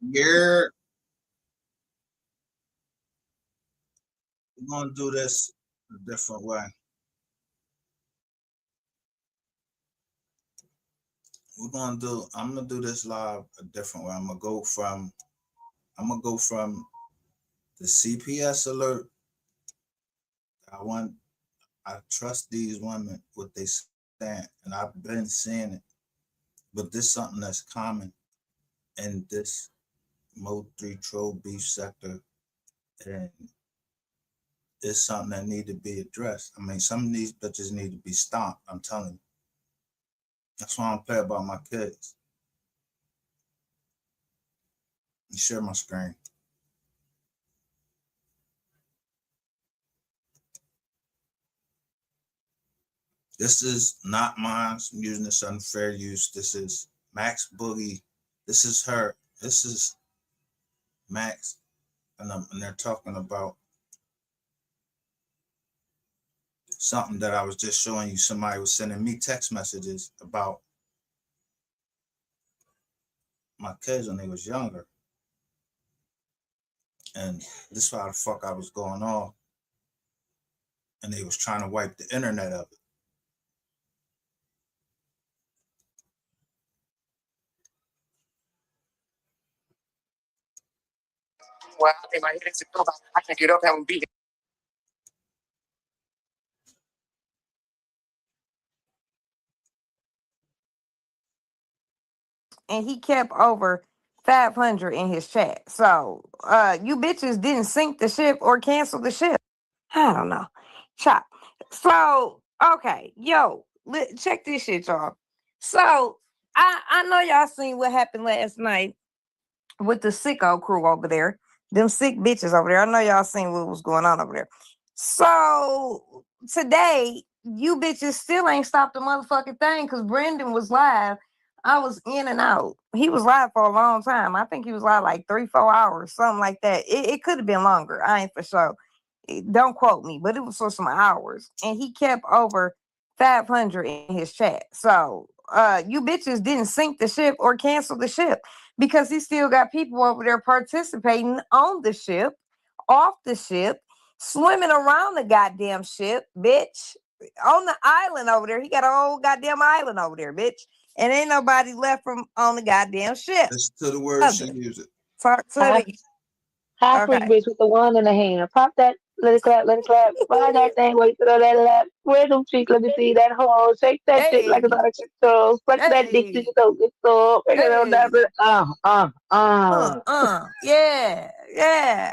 We're gonna do this a different way. I'm gonna do this live a different way. I'm gonna go from the CPS alert. I want I trust these women what they saying, and I've been saying it. But this is something that's common in this Mo 3 troll beef sector, and it's something that need to be addressed. I mean, some of these bitches need to be stopped. I'm telling you. That's why I don't play about my kids. You share my screen. This is not mine. I'm using this unfair use. This is Max Boogie. This is her. This is Max. And they're talking about something that I was just showing you. Somebody was sending me text messages about my kids when they was younger. And this is how the fuck I was going off. And they was trying to wipe the internet of it. Well, I think my head is I can't get up, haven't beat. And he kept over 500 in his chat. So, you bitches didn't sink the ship or cancel the ship. I don't know. Chop. So, okay, check this shit, y'all. So, I know y'all seen what happened last night with the sicko crew over there. Them sick bitches over there. I know y'all seen what was going on over there. So, today, you bitches still ain't stopped the motherfucking thing because Brendan was live. I was in and out. He was live for a long time. I think he was live like 3-4 hours, something like that. It could have been longer. I ain't for sure. Don't quote me, but it was for some hours. And he kept over 500 in his chat. So you bitches didn't sink the ship or cancel the ship because he still got people over there participating on the ship, off the ship, swimming around the goddamn ship, bitch. On the island over there. He got a whole goddamn island over there, bitch. And ain't nobody left from on the goddamn ship. Listen to the words she used. Talk to Half, me. half freak bitch with the one in the hand. Pop that. Let it clap. Let it clap. Buy that thing. Wait till that lap. Where them cheeks? Let me see that hole. Shake that shit like it's out of control. Flex that dick to your toe. Get so. Yeah.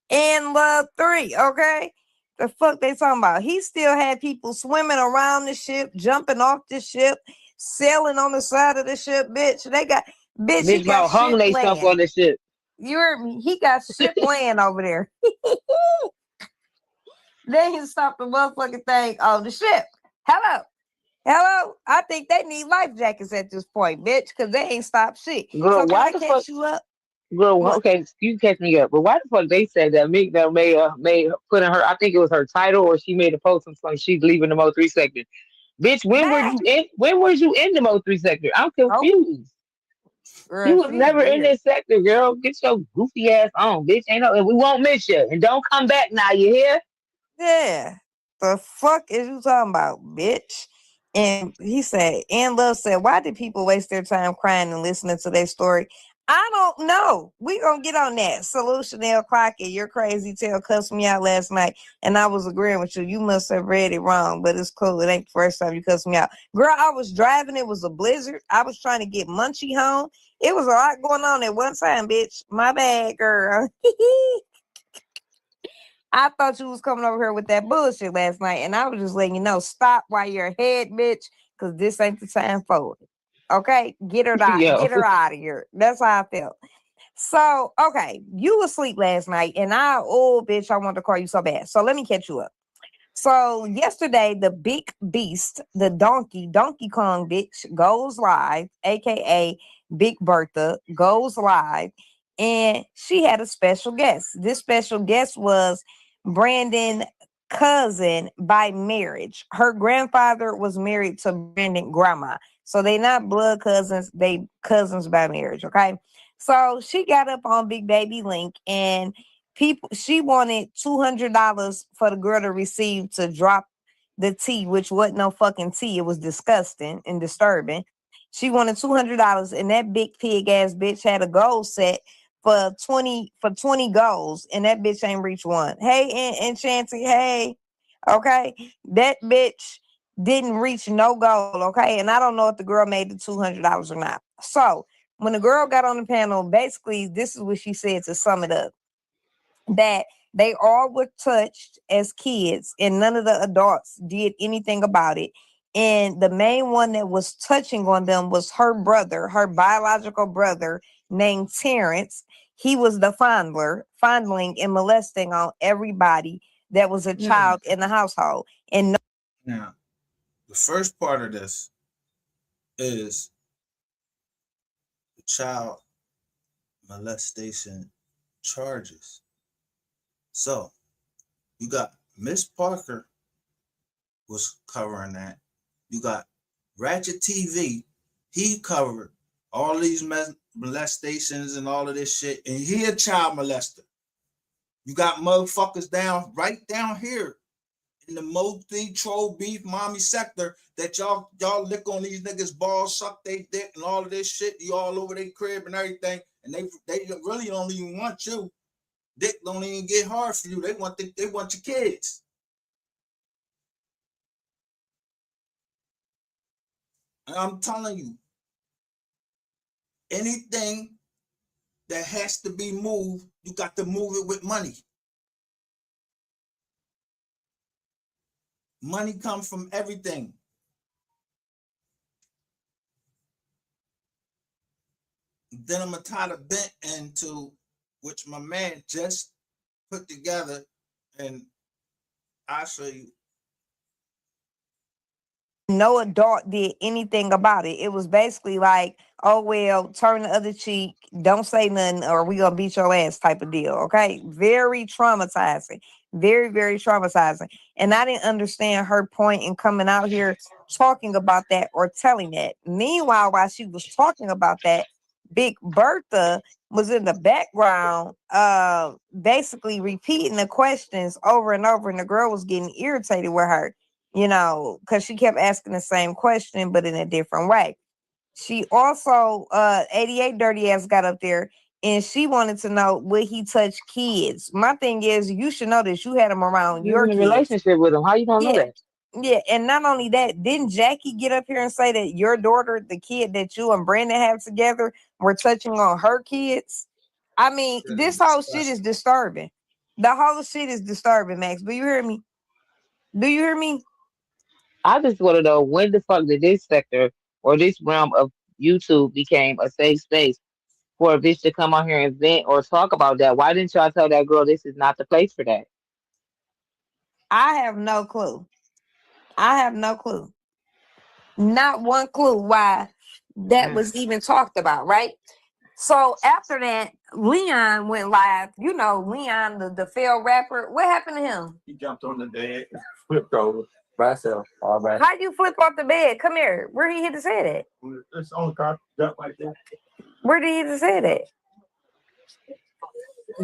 And love 3, okay? The fuck they talking about? He still had people swimming around the ship, jumping off the ship, sailing on the side of the ship, bitch. They got Bitch he got about hung ship they stuff land. on the ship. You heard me? He got ship land over there. Then he stopped the motherfucking thing on the ship. Hello. I think they need life jackets at this point, bitch, because they ain't stopped shit. Girl, So can why I the catch fuck? you up? Girl, What? okay, you catch me up. But why the fuck they said that Meek that made put in her? I think it was her title, or she made a post like she's leaving the Mo3 sector. Bitch, when were you in? When was you in the Mo3 sector? I'm confused. Girl, You was never in weird. this sector, girl. Get your goofy ass on, bitch. Ain't no, and we won't miss you. And don't come back now. You hear? Yeah. The fuck is you talking about, bitch? And he said, and Love said, why did people waste their time crying and listening to their story? I don't know. We gonna get on that. Solution L Crockett, your crazy tail cussed me out last night, and I was agreeing with you. You must have read it wrong, but it's cool. It ain't the first time you cussed me out. Girl, I was driving. It was a blizzard. I was trying to get Munchie home. It was a lot going on at one time, bitch. My bad, girl. I thought you was coming over here with that bullshit last night, and I was just letting you know, stop while you're ahead, bitch, because this ain't the time for it. Okay? Get her out of here. That's how I felt. So, okay, you was asleep last night, and bitch, I wanted to call you so bad. So let me catch you up. So yesterday, the big beast, the Donkey Kong bitch, goes live, aka Big Bertha, goes live, and she had a special guest. This special guest was Brandon cousin by marriage. Her grandfather was married to Brandon grandma. So they not blood cousins, they cousins by marriage, okay? So she got up on Big Baby Link and she wanted $200 for the girl to receive to drop the tea, which wasn't no fucking tea. It was disgusting and disturbing. She wanted $200, and that big pig ass bitch had a goal set for 20 goals, and that bitch ain't reached one. Hey, Enchanty, hey, okay, that bitch didn't reach no goal, okay, and I don't know if the girl made the $200 or not. So when the girl got on the panel, basically this is what she said to sum it up: that they all were touched as kids and none of the adults did anything about it. And the main one that was touching on them was her brother, her biological brother named Terrence. He was the fondling and molesting on everybody that was a child in the household. And now, the first part of this is the child molestation charges. So you got Miss Parker was covering that. You got Ratchet TV. He covered all these molestations and all of this shit, and he a child molester. You got motherfuckers right down here in the Moti troll beef mommy sector that y'all lick on these niggas balls, suck they dick and all of this shit. You all over their crib and everything, and they really don't even want you. Dick don't even get hard for you. They want your kids. And I'm telling you, anything that has to be moved, you got to move it with money. Money comes from everything. Then I'm gonna tie the bent into which my man just put together, and I'll show you. No adult did anything about it. It was basically like, oh well, turn the other cheek, don't say nothing, or we gonna beat your ass type of deal. Okay, very traumatizing, very very traumatizing. And I didn't understand her point in coming out here talking about that or telling that. Meanwhile, while she was talking about that, Big Bertha was in the background, basically repeating the questions over and over, and the girl was getting irritated with her, because she kept asking the same question, but in a different way. She also, 88 Dirty Ass got up there and she wanted to know, would he touch kids? My thing is, you should know this. You had him around You your in a kids. relationship with him. How you don't know Yeah. that? Yeah. And not only that, didn't Jackie get up here and say that your daughter, the kid that you and Brandon have together, were touching on her kids? I mean, this whole shit is disturbing. The whole shit is disturbing, Max. Do you hear me? Do you hear me? I just want to know when the fuck did this sector or this realm of YouTube became a safe space for a bitch to come on here and vent or talk about that? Why didn't y'all tell that girl this is not the place for that? I have no clue. I have no clue. Not one clue why that was even talked about, right? So after that, Leon went live. You know, Leon, the failed rapper. What happened to him? He jumped on the bed, flipped over by himself. All right. How you flip off the bed? Come here. Where he hit his head at? It's on the car, jumped like that. Where did he hit his head at?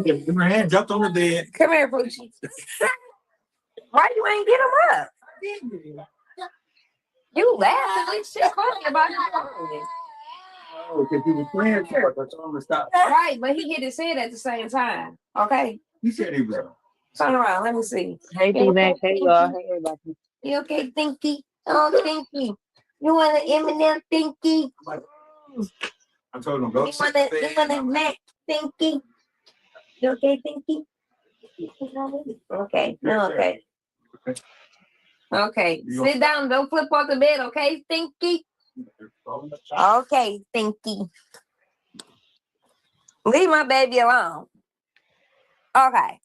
He ran, jumped on the bed. Come here, Poochie. Why you ain't get him up? You laughing and shit funny about it. Oh, because he was playing, so I told him to stop. Right, but he hit his head at the same time. Okay. He said he was up. Turn around. Let me see. Hey, D-Mac. Hey, y'all. Hey, everybody. You okay, Thinky? Oh, Thinky. You want an M&M, Thinky? I told him, go You sit want a Mac, Thinky? You okay, Thinky? Okay. No, okay. Okay. Sit down. Don't flip off the bed, okay, Thinky? Okay, Thinky. Leave my baby alone. Okay.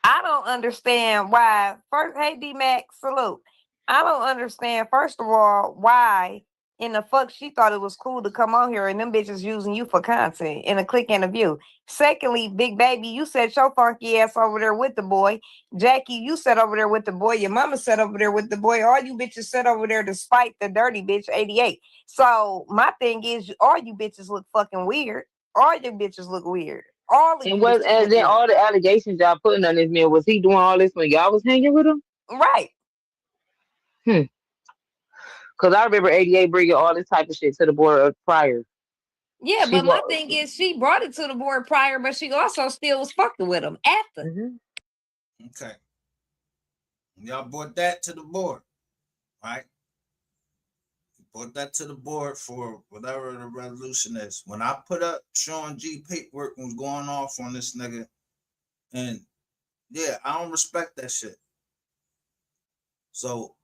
I don't understand why. First, hey D-Mac, salute. I don't understand, first of all, why in the fuck she thought it was cool to come on here and them bitches using you for content in a click and a view. Secondly, Big Baby, you said your funky ass over there with the boy. Jackie, you sat over there with the boy. Your mama sat over there with the boy. All you bitches sat over there despite the dirty bitch 88. So my thing is, all you bitches look fucking weird. All you bitches look weird. All of And you what? bitches And look then weird. all the allegations y'all putting on this man, was he doing all this when y'all was hanging with him? Right. Hmm. Because I remember 88 bringing all this type of shit to the board prior. Yeah, She but my was. thing is she brought it to the board prior, but she also still was fucking with him after. Mhm. Okay. Y'all brought that to the board, right? Brought that to the board for whatever the resolution is. When I put up Sean G paperwork was going off on this nigga, and yeah, I don't respect that shit. So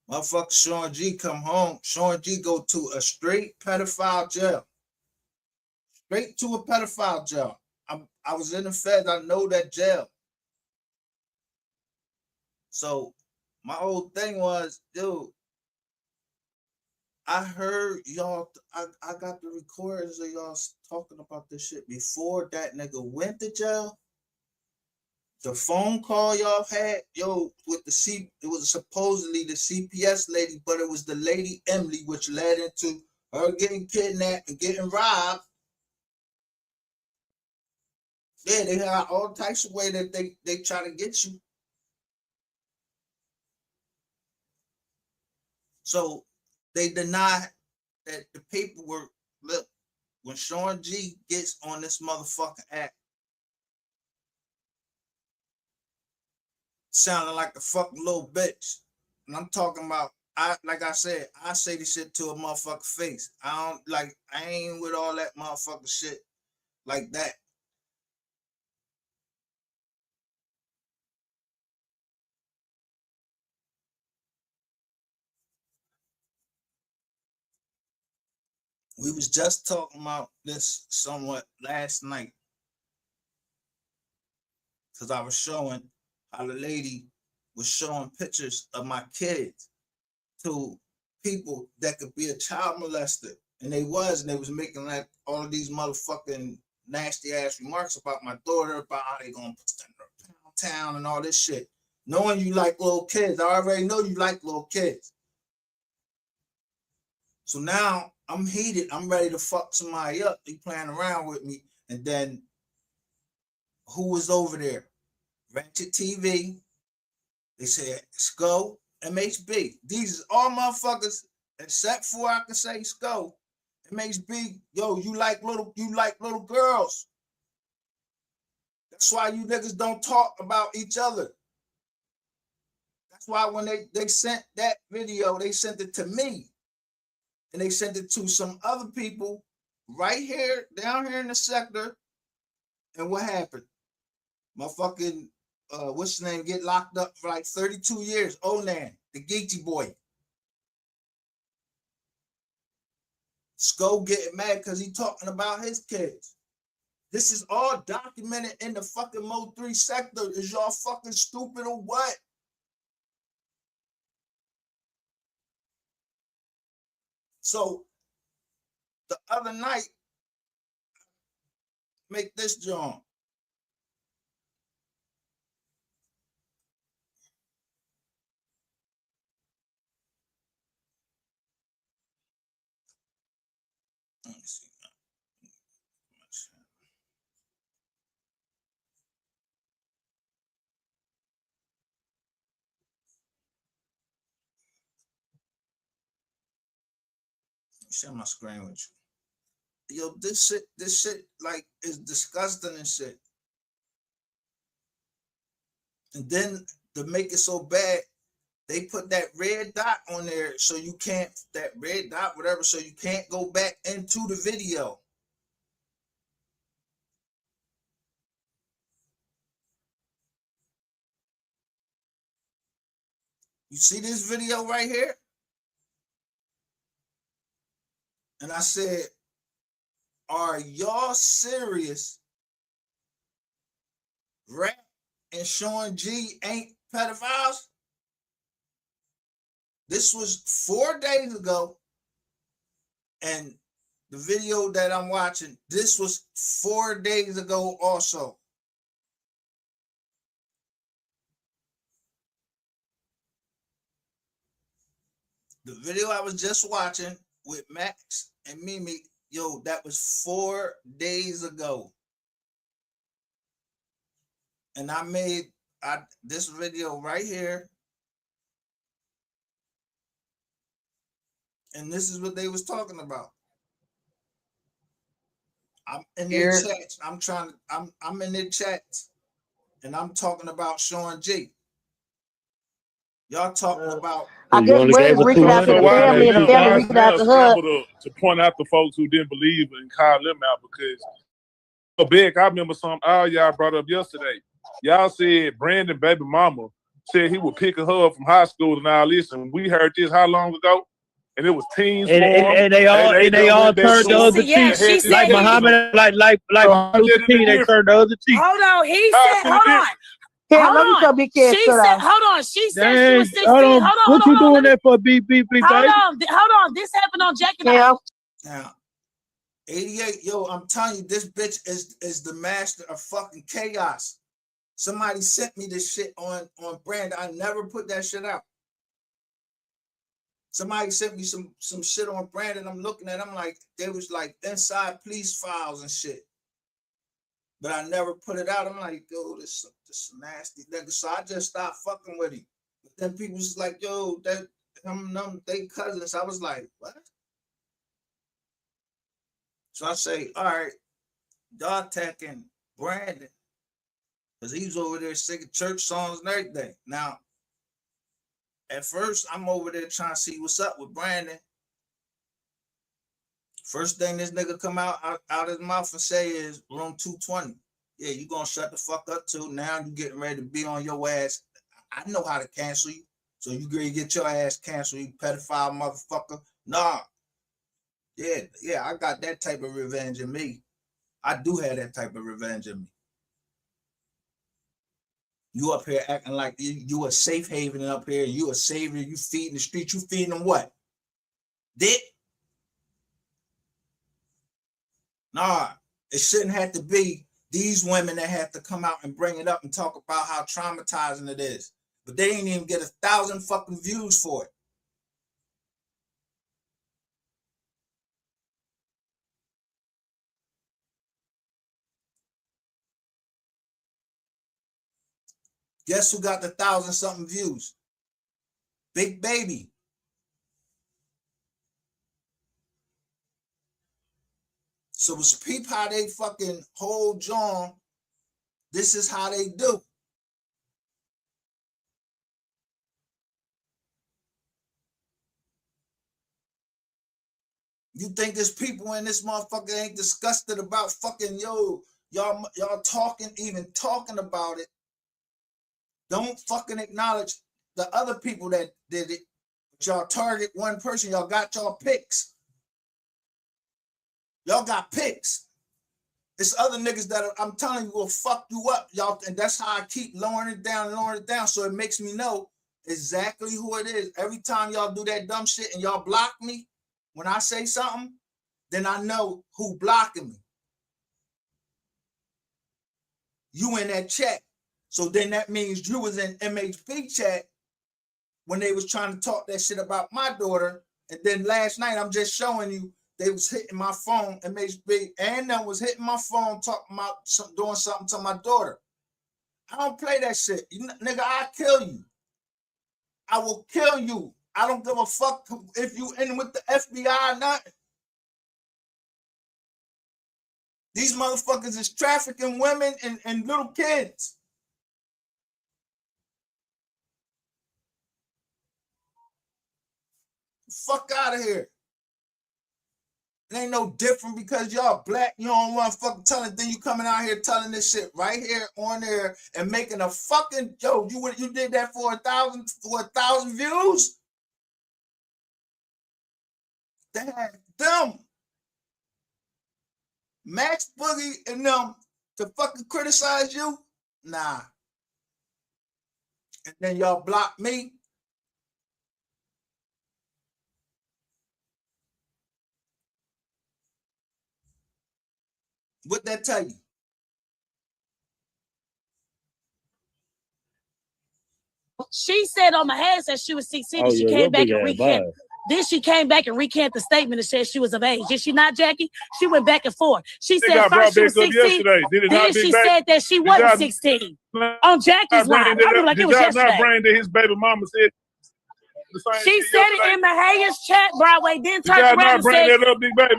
motherfucker Sean G come home. Sean G go to a straight pedophile jail. Straight to a pedophile jail. I was in the feds. I know that jail. So my whole thing was, dude, I heard y'all. I got the recordings of y'all talking about this shit before that nigga went to jail. The phone call y'all had, yo, with it was supposedly the CPS lady, but it was the lady Emily, which led into her getting kidnapped and getting robbed. Yeah, they had all types of way that they try to get you. So they deny that the paperwork. Look, when Sean G gets on this motherfucking act, sounding like a fucking little bitch. And I'm talking about, like I said, I say this shit to a motherfucker face. I ain't with all that motherfucker shit like that. We was just talking about this somewhat last night because I was showing how the lady was showing pictures of my kids to people that could be a child molester. And they was making like all of these motherfucking nasty ass remarks about my daughter, about how they gonna put them in a pound town and all this shit. Knowing you like little kids, I already know you like little kids. So now I'm heated. I'm ready to fuck somebody up. They playing around with me. And then who was over there? Ratchet TV. They said Sco, MHB. These is all motherfuckers except for I can say Sco. MHB, yo, you like little girls. That's why you niggas don't talk about each other. That's why when they sent that video, they sent it to me. And they sent it to some other people right here, down here in the sector. And what happened? My fucking what's his name get locked up for like 32 years. Onan, the Geechee boy. Sko getting mad because he talking about his kids. This is all documented in the fucking Mo 3 sector. Is y'all fucking stupid or what? So the other night, make this John. Let me see. Share my screen with you. Yo, this shit like is disgusting and shit. And then to make it so bad, they put that red dot on there so you can't, that red dot, whatever, so you can't go back into the video. You see this video right here? And I said, are y'all serious? Rap and Sean G ain't pedophiles? This was 4 days ago. And the video that I'm watching, this was 4 days ago also. The video I was just watching with Max and Mimi, Yo, that was 4 days ago. And I made this video right here. And this is what they was talking about. I'm in their chats. I'm in their chats. And I'm talking about Sean G. Y'all talking about. I guess Brandon's reaching out to the family and the family reaching out to her. To point out the folks who didn't believe and call them out because Beck, I remember all y'all brought up yesterday. Y'all said Brandon baby mama said he was picking her up from high school and all this, and we heard this how long ago? And it was teens and they all turned the other cheek. Like Muhammad, like Luther King, they turned the other cheek. Hold on, he said, hold on. Yeah, let me tell Big Cat. She said, hold on. She said she was 16. Hold on. What you doing that for, BB? Hold on. This happened on Jack and I. Now, 88, yo, I'm telling you, this bitch is the master of fucking chaos. Somebody sent me this shit on Brandon. I never put that shit out. Somebody sent me some shit on Brandon. I'm looking at them like they was like inside police files and shit. But I never put it out. I'm like, yo, this nasty nigga. So I just stopped fucking with him. But then people was like, yo, they cousins. I was like, what? So I say, all right, y'all attacking Brandon. Because he's over there singing church songs and everything. Now, at first, I'm over there trying to see what's up with Brandon. First thing this nigga come out his mouth and say is room 220. Yeah, you gonna shut the fuck up too. Now you getting ready to be on your ass. I know how to cancel you. So you gonna get your ass canceled, you pedophile motherfucker. Nah. Yeah, I got that type of revenge in me. I do have that type of revenge in me. You up here acting like you a safe haven up here. You a savior. You feeding the street. You feeding them what? Dick? Nah, it shouldn't have to be these women that have to come out and bring it up and talk about how traumatizing it is. But they ain't even get 1,000 fucking views for it. Guess who got the 1,000-something views? Big Baby. So it's peep how they fucking hold John. This is how they do. You think there's people in this motherfucker ain't disgusted about fucking y'all even talking about it. Don't fucking acknowledge the other people that did it. But y'all target one person. Y'all got y'all picks. Y'all got picks. It's other niggas that I'm telling you will fuck you up, y'all. And that's how I keep lowering it down. So it makes me know exactly who it is. Every time y'all do that dumb shit and y'all block me, when I say something, then I know who blocking me. You in that chat. So then that means you was in MHB chat when they was trying to talk that shit about my daughter. And then last night, I'm just showing you, they was hitting my phone, MHB, and them was hitting my phone talking about doing something to my daughter. I don't play that shit. Nigga, I'll kill you. I will kill you. I don't give a fuck if you in with the FBI or not. These motherfuckers is trafficking women and little kids. Fuck out of here. It ain't no different because y'all black. You don't want to fucking tell it. Then you coming out here telling this shit right here on there and making a fucking joke. You did that for 1,000 views? Them. Max Boogie and them to fucking criticize you? Nah. And then y'all block me? What'd that tell you? She said on my head that she was 16 and she came back and recanted. Then she came back and recanted the statement and said she was of age. Did she not, Jackie? She went back and forth. She They said got brought first she was back up 16. yesterday. Did it Then not, she Big Baby? said that she wasn't 16. On Jackie's line. I remember like it was Did y'all not yesterday. bring that his baby mama said the same She shit said yesterday? it in Mahaya's chat, Broadway. Then Did turned y'all around not and bring said, that up, Big Baby?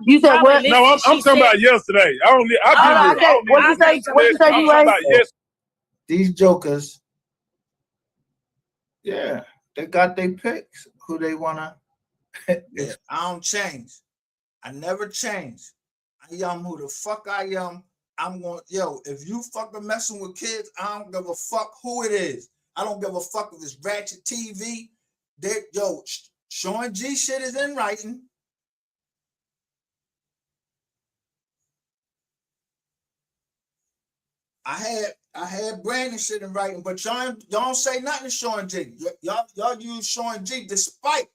You said Broadway, what? listen, No, I'm she talking about said, yesterday. I don't Okay, need what you say? What you say, I'm talking D-Ray? about yes. These jokers, yeah, they got their picks. Who they wanna? Yeah, I don't change. I never change. I am who the fuck I am. I'm going, yo, if you fucking messing with kids, I don't give a fuck who it is. I don't give a fuck if it's Ratchet TV. Yo, Sean G shit is in writing. I had Brandon shit in writing, but y'all don't say nothing to Sean G. Y'all use Sean G despite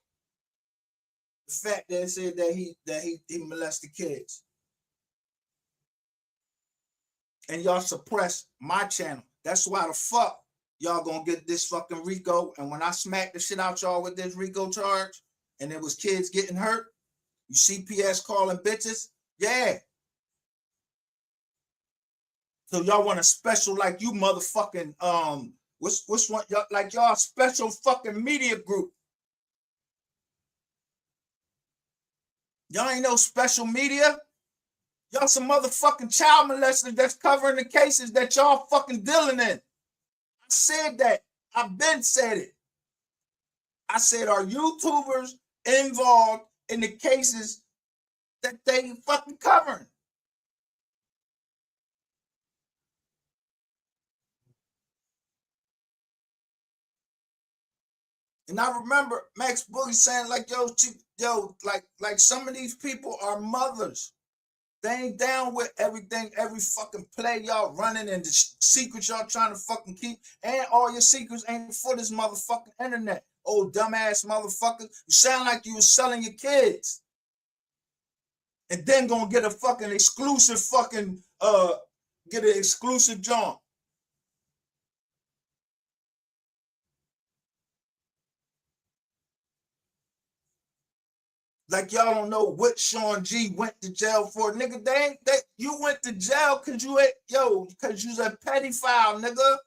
the fact that it said that he molested kids. And y'all suppress my channel. That's why the fuck y'all gonna get this fucking RICO. And when I smack the shit out y'all with this RICO charge, and it was kids getting hurt, you CPS calling bitches, yeah. So y'all want a special like you motherfucking what's one y'all like y'all special fucking media group. Y'all ain't no special media. Y'all some motherfucking child molesters that's covering the cases that y'all fucking dealing in. I said that. I've been said it. I said, are YouTubers involved in the cases that they fucking covering? And I remember Max Boogie saying, like, like some of these people are mothers. They ain't down with everything, every fucking play y'all running and the secrets y'all trying to fucking keep. And all your secrets ain't for this motherfucking internet. Old dumbass motherfucker. You sound like you was selling your kids. And then gonna get a fucking exclusive fucking, get an exclusive joint. Like y'all don't know what Sean G went to jail for, nigga. You went to jail because because you's a pedophile, nigga.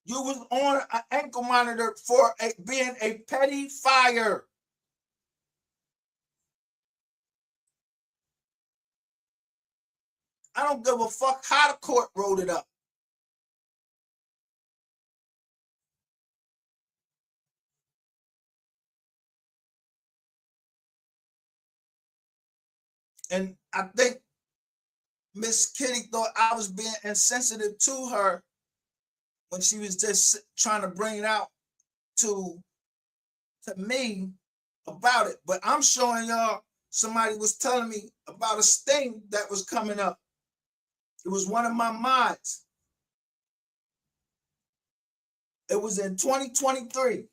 You was on an ankle monitor for being a petty fire. I don't give a fuck how the court wrote it up. And I think Miss Kitty thought I was being insensitive to her when she was just trying to bring it out to me about it. But I'm showing y'all somebody was telling me about a sting that was coming up. It was one of my mods. It was in 2023.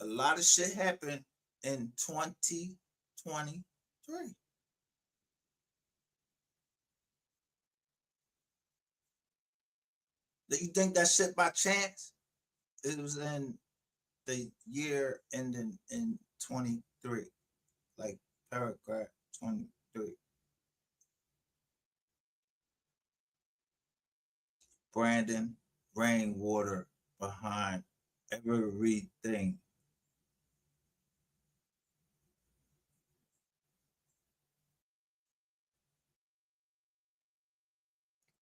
A lot of shit happened in 2023. Do you think that shit by chance? It was in the year ending in 23, like paragraph 23. Brandon, rainwater behind everything.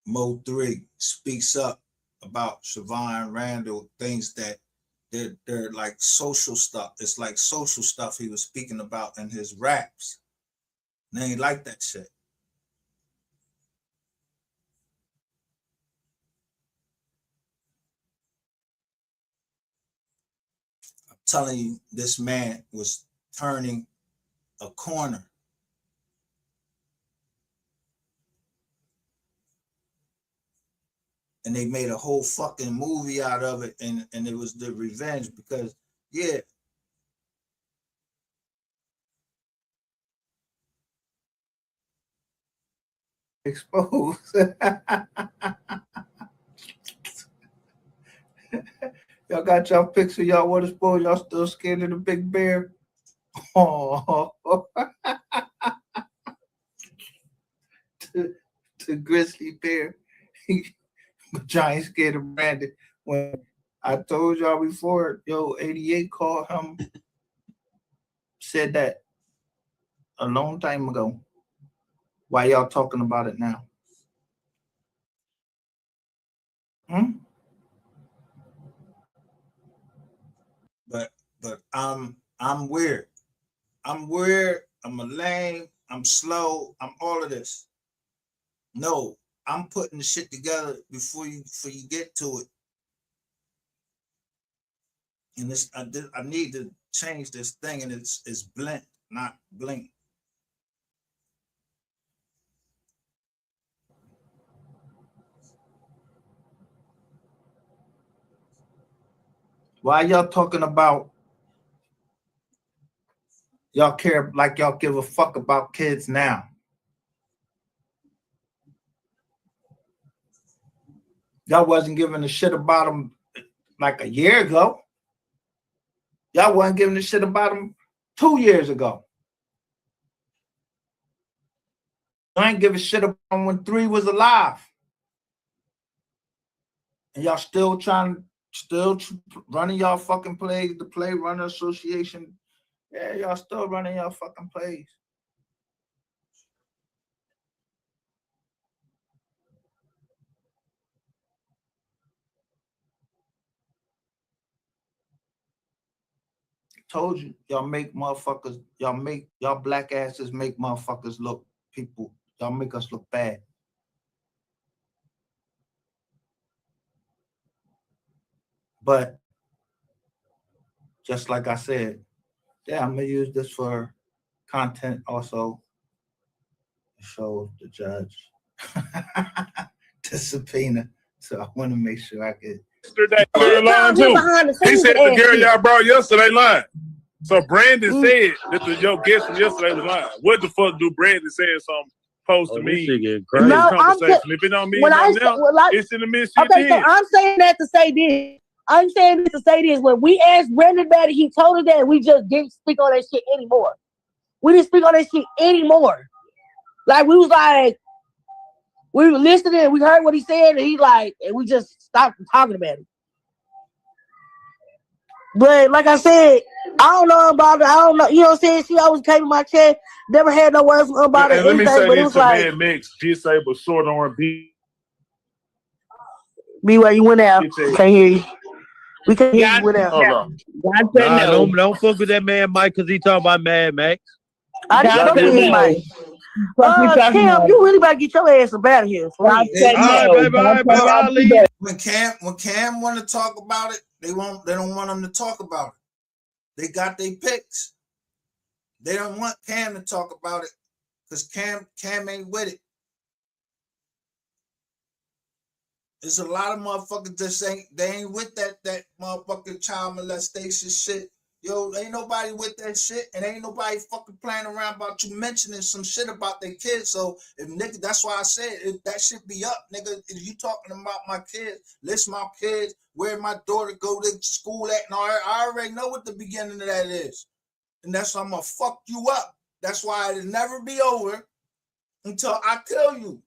Mo 3 speaks up about Siobhan Randall, things that they're like social stuff. It's like social stuff he was speaking about in his raps. And they ain't like that shit. I'm telling you, this man was turning a corner. And they made a whole fucking movie out of it, and it was the revenge because, yeah, exposed. Y'all got y'all picture, y'all water spoiled, y'all still scared of the big bear. Oh, to grizzly bear. But y'all ain't scared of Brandon. When I told y'all before, 88 called him, said that a long time ago. Why y'all talking about it now? But I'm weird. I'm weird. I'm a lame. I'm slow. I'm all of this. No, I'm putting the shit together before you get to it. And this I need to change this thing, and it's blink, not blink. Why y'all talking about y'all care like y'all give a fuck about kids now? Y'all wasn't giving a shit about them like a year ago. Y'all wasn't giving a shit about them 2 years ago. I ain't give a shit about them when 3 was alive. And y'all still running y'all fucking plays, the Play Runner Association. Yeah, y'all still running y'all fucking plays. Told you, y'all make motherfuckers, y'all black asses make motherfuckers look people. Y'all make us look bad. But just like I said, yeah, I'm gonna use this for content also to show the judge the subpoena. So I want to make sure I get. Yesterday, lying too. He said the girl y'all brought yesterday lying. So Brandon said that your guest from yesterday was lying. What the fuck do Brandon saying something supposed to mean in this conversation? If it don't mean nothing else, it's in the midst of okay, so I'm saying that to say this. I'm saying this to say this. When we asked Brandon about it, he told us that we just didn't speak on that shit anymore. We didn't speak on that shit anymore. Like, we was like, we were listening and we heard what he said, and and we just stopped talking about it. But like I said, I don't know about it. I don't know. You know what I'm saying? She always came to my chat. Never had no words from her about it. Let me say but it this was to like, Mad Mix, disabled short R&B. Be where you went out. Can't hear you. We can't hear you went out. Hold on. Don't fuck with that man Mike because he talking about Mad Max. I just spoke with his Mike. Cam, you really about to get your ass up out of here. All right, baby, I'll leave. When Cam want to talk about it, they don't want him to talk about it. They got their picks. They don't want Cam to talk about it because Cam ain't with it. There's a lot of motherfuckers that ain't with that motherfucking child molestation shit. Yo, ain't nobody with that shit, and ain't nobody fucking playing around about you mentioning some shit about their kids. So if nigga, that's why I said if that shit be up, nigga. If you talking about my kids, list my kids, where my daughter go to school at, and I already know what the beginning of that is, and that's why I'm gonna fuck you up. That's why it'll never be over until I kill you.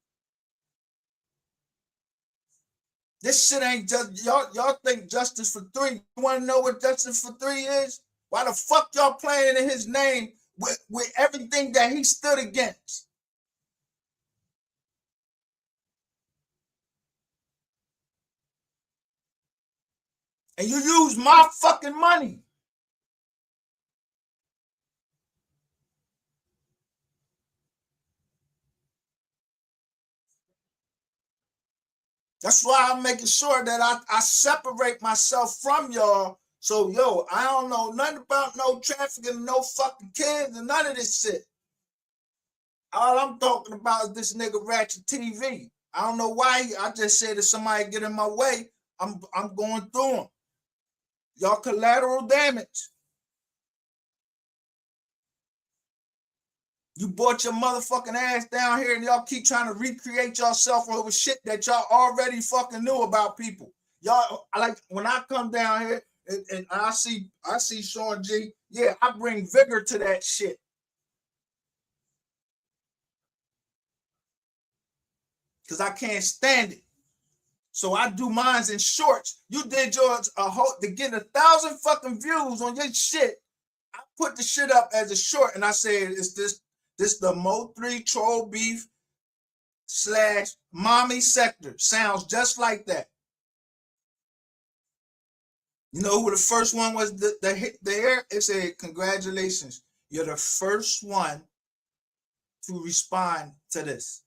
This shit ain't just y'all think justice for 3. You want to know what justice for 3 is? Why the fuck y'all playing in his name with everything that he stood against? And you use my fucking money. That's why I'm making sure that I separate myself from y'all. So, I don't know nothing about no trafficking, no fucking kids, and none of this shit. All I'm talking about is this nigga Ratchet TV. I don't know why. I just said if somebody get in my way, I'm going through them. Y'all collateral damage. You brought your motherfucking ass down here and y'all keep trying to recreate yourself over shit that y'all already fucking knew about people. Y'all, like when I come down here and I see Sean G, yeah, I bring vigor to that shit. Cause I can't stand it. So I do mines in shorts. You did yours to get 1,000 fucking views on your shit. I put the shit up as a short and I said, "Is this the Mo3 troll beef / mommy sector?" Sounds just like that. You know who the first one was? The air. It said, "Congratulations, you're the first one to respond to this."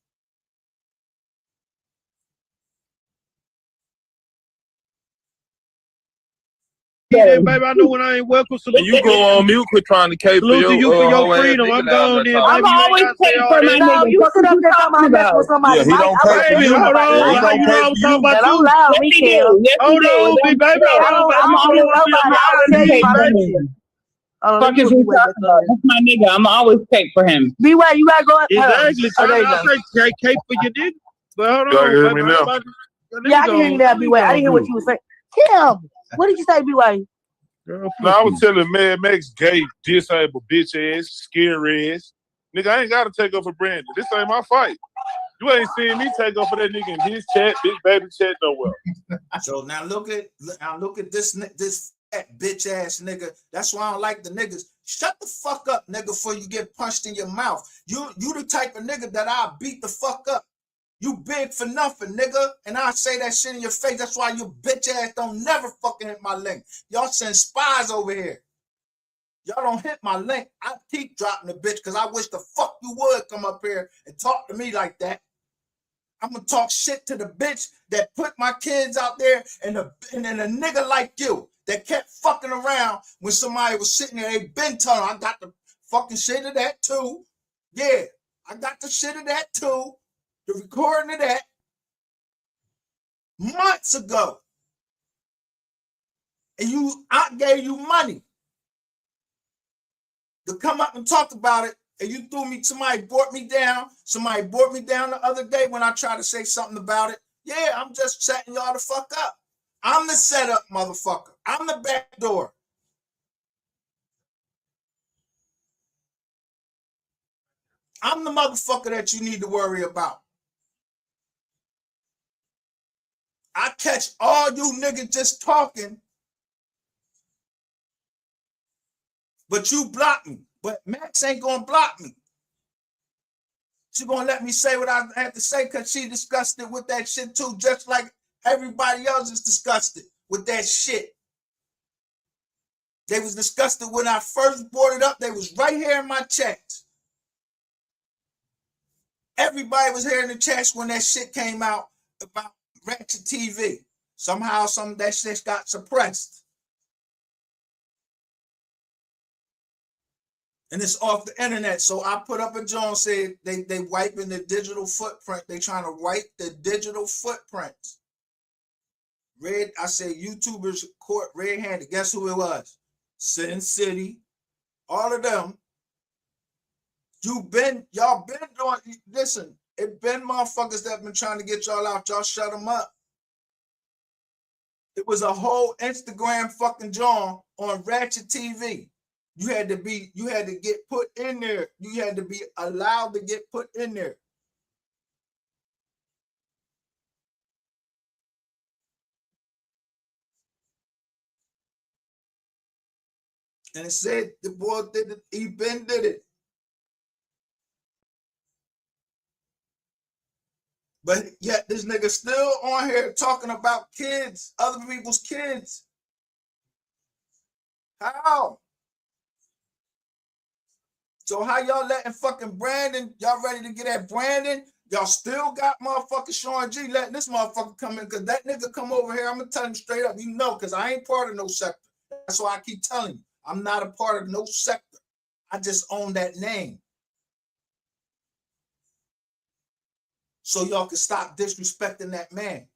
Yeah, baby, I know when I ain't welcome. Salute And you to go on mute, quit trying to cape for salute to you for your whole ass freedom. nigga I'm down gone there then, talking. baby. You ain't always gotta say paying all for my that. No, nigga. you What sit are up you there talking about talking messing about? with somebody. Yeah, he Mike, don't I pay would for tell Baby, you you. hold somebody. Yeah, on. he Mike, Like, don't you pay know for I'm talking you. about that don't you. lie on Yes, me, he Kel. do. Yes, he Hold do. on, It big don't baby. matter. Hold on, baby. I'm You always know I'm being Nobody. I loud would in tell the you pay key, my for baby. him. let Fuck me is put you B-Way back talking on about? here. That's my nigga. I'm always pay for him. B-Way, you gotta go up. Exactly. Oh, there Trying you to go. say cape for your nigga. But hold Y'all on, hear baby. me I ain't now? about to. Let Yeah, me I can hear you go. now, Let me B-Way. I go didn't hear what do. you were saying. Kim, what did you say, B-Way? Girl, No, fuck I was you. telling Mad Max gay, disabled, bitch ass, scary ass. Nigga, I ain't gotta take up for Brandon. This ain't my fight. You ain't seen me take up for that nigga in his chat, big baby chat nowhere. So now look at this fat bitch ass nigga. That's why I don't like the niggas. Shut the fuck up, nigga, before you get punched in your mouth. You the type of nigga that I'll beat the fuck up. You big for nothing, nigga. And I say that shit in your face. That's why you bitch ass don't never fucking hit my link. Y'all send spies over here. Y'all don't hit my link. I keep dropping the bitch because I wish the fuck you would come up here and talk to me like that. I'm gonna talk shit to the bitch that put my kids out there and then a nigga like you that kept fucking around when somebody was sitting there. They been telling I got the fucking shit of that too. Yeah, I got the shit of that too. The recording of that months ago. And I gave you money to come up and talk about it. And you threw me, somebody brought me down. Somebody brought me down the other day when I tried to say something about it. Yeah, I'm just setting y'all the fuck up. I'm the setup, motherfucker. I'm the back door. I'm the motherfucker that you need to worry about. I catch all you niggas just talking, but you block me. But Max ain't gonna block me. She gonna let me say what I have to say because she disgusted with that shit too, just like everybody else is disgusted with that shit. They was disgusted when I first brought it up. They was right here in my chats. Everybody was here in the chats when that shit came out about Ratchet TV. Somehow some of that shit got suppressed. And it's off the internet. So I put up a joint, said they wiping the digital footprint. They trying to wipe the digital footprints. I said YouTubers caught red-handed. Guess who it was? Sin City. All of them. Y'all been doing, listen, it been motherfuckers that been trying to get y'all out. Y'all shut them up. It was a whole Instagram fucking joint on Ratchet TV. You had to get put in there. You had to be allowed to get put in there. And it said the boy did it, he been did it. But yet this nigga still on here talking about kids, other people's kids. How? So how y'all letting fucking Brandon, y'all ready to get at Brandon? Y'all still got motherfucking Sean G letting this motherfucker come in because that nigga come over here. I'm going to tell him straight up, you know, because I ain't part of no sector. That's why I keep telling you, I'm not a part of no sector. I just own that name. So y'all can stop disrespecting that man.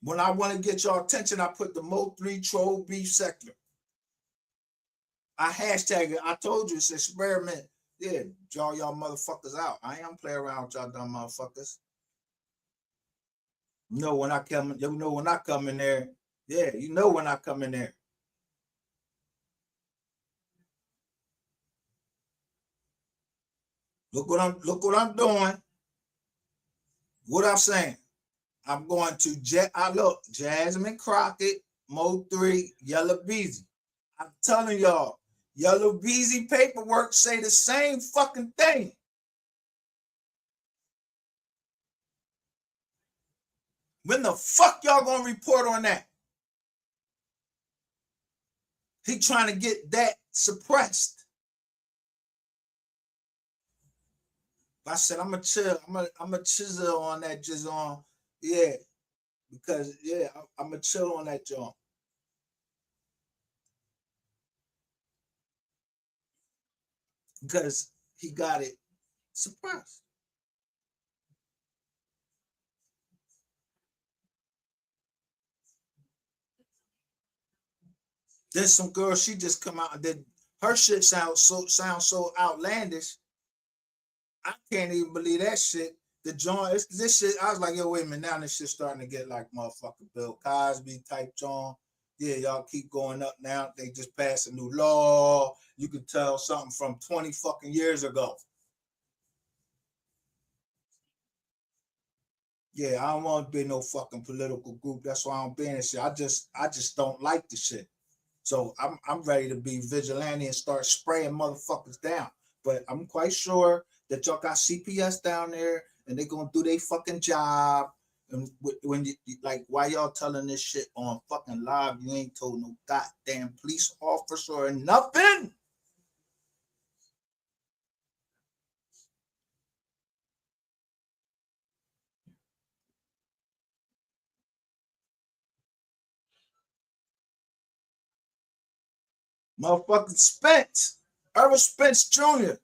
When I want to get your attention, I put the Mo3 troll beef sector. I hashtag it. I told you it's an experiment. Yeah, draw y'all motherfuckers out. I ain't play around with y'all dumb motherfuckers. You know when I come in there. Yeah, you know when I come in there. Look what I'm doing. What I'm saying. I'm going to Jasmine Crockett, Mo3, Yella Beezy. I'm telling y'all, Yella Beezy paperwork say the same fucking thing. When the fuck y'all gonna report on that? He trying to get that suppressed. I said I'm gonna chill. I'm gonna chisel on that just on, yeah, because yeah, I'm gonna chill on that joint. Because he got it suppressed. Then some girl, she just come out and did her shit sounds so outlandish. I can't even believe that shit. The joint, this shit, I was like, yo, wait a minute, now this shit starting to get like motherfucking Bill Cosby type joint. Yeah, y'all keep going up now. They just passed a new law. You can tell something from 20 fucking years ago. Yeah, I don't want to be no fucking political group. That's why I don't be in this shit. I just don't like the shit. So I'm ready to be vigilante and start spraying motherfuckers down. But I'm quite sure that y'all got CPS down there and they're gonna do their fucking job. And when you like, why y'all telling this shit on fucking live? You ain't told no goddamn police officer or nothing. Motherfucking Spence, Earl Spence Jr.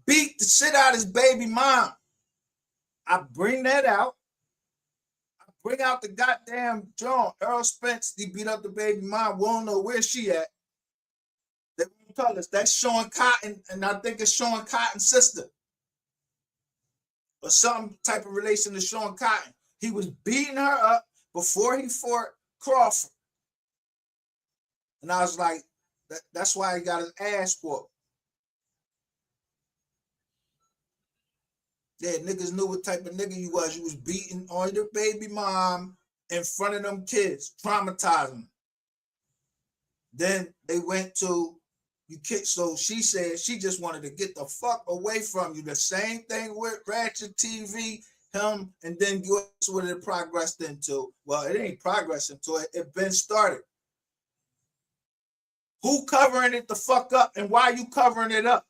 beat the shit out of his baby mom. I bring that out. I bring out the goddamn John. Earl Spence, he beat up the baby mom. We don't know where she at. They won't tell us. That's Sean Cotton, and I think it's Sean Cotton's sister. Or some type of relation to Sean Cotton. He was beating her up before he fought Crawford. And I was like, that's why he got his ass whooped. Yeah, niggas knew what type of nigga you was. You was beating on your baby mom in front of them kids, traumatizing them. Then they went to, so she said she just wanted to get the fuck away from you. The same thing with Ratchet TV, him, and then guess what it progressed into? Well, it ain't progressing into it. It been started. Who covering it the fuck up and why you covering it up?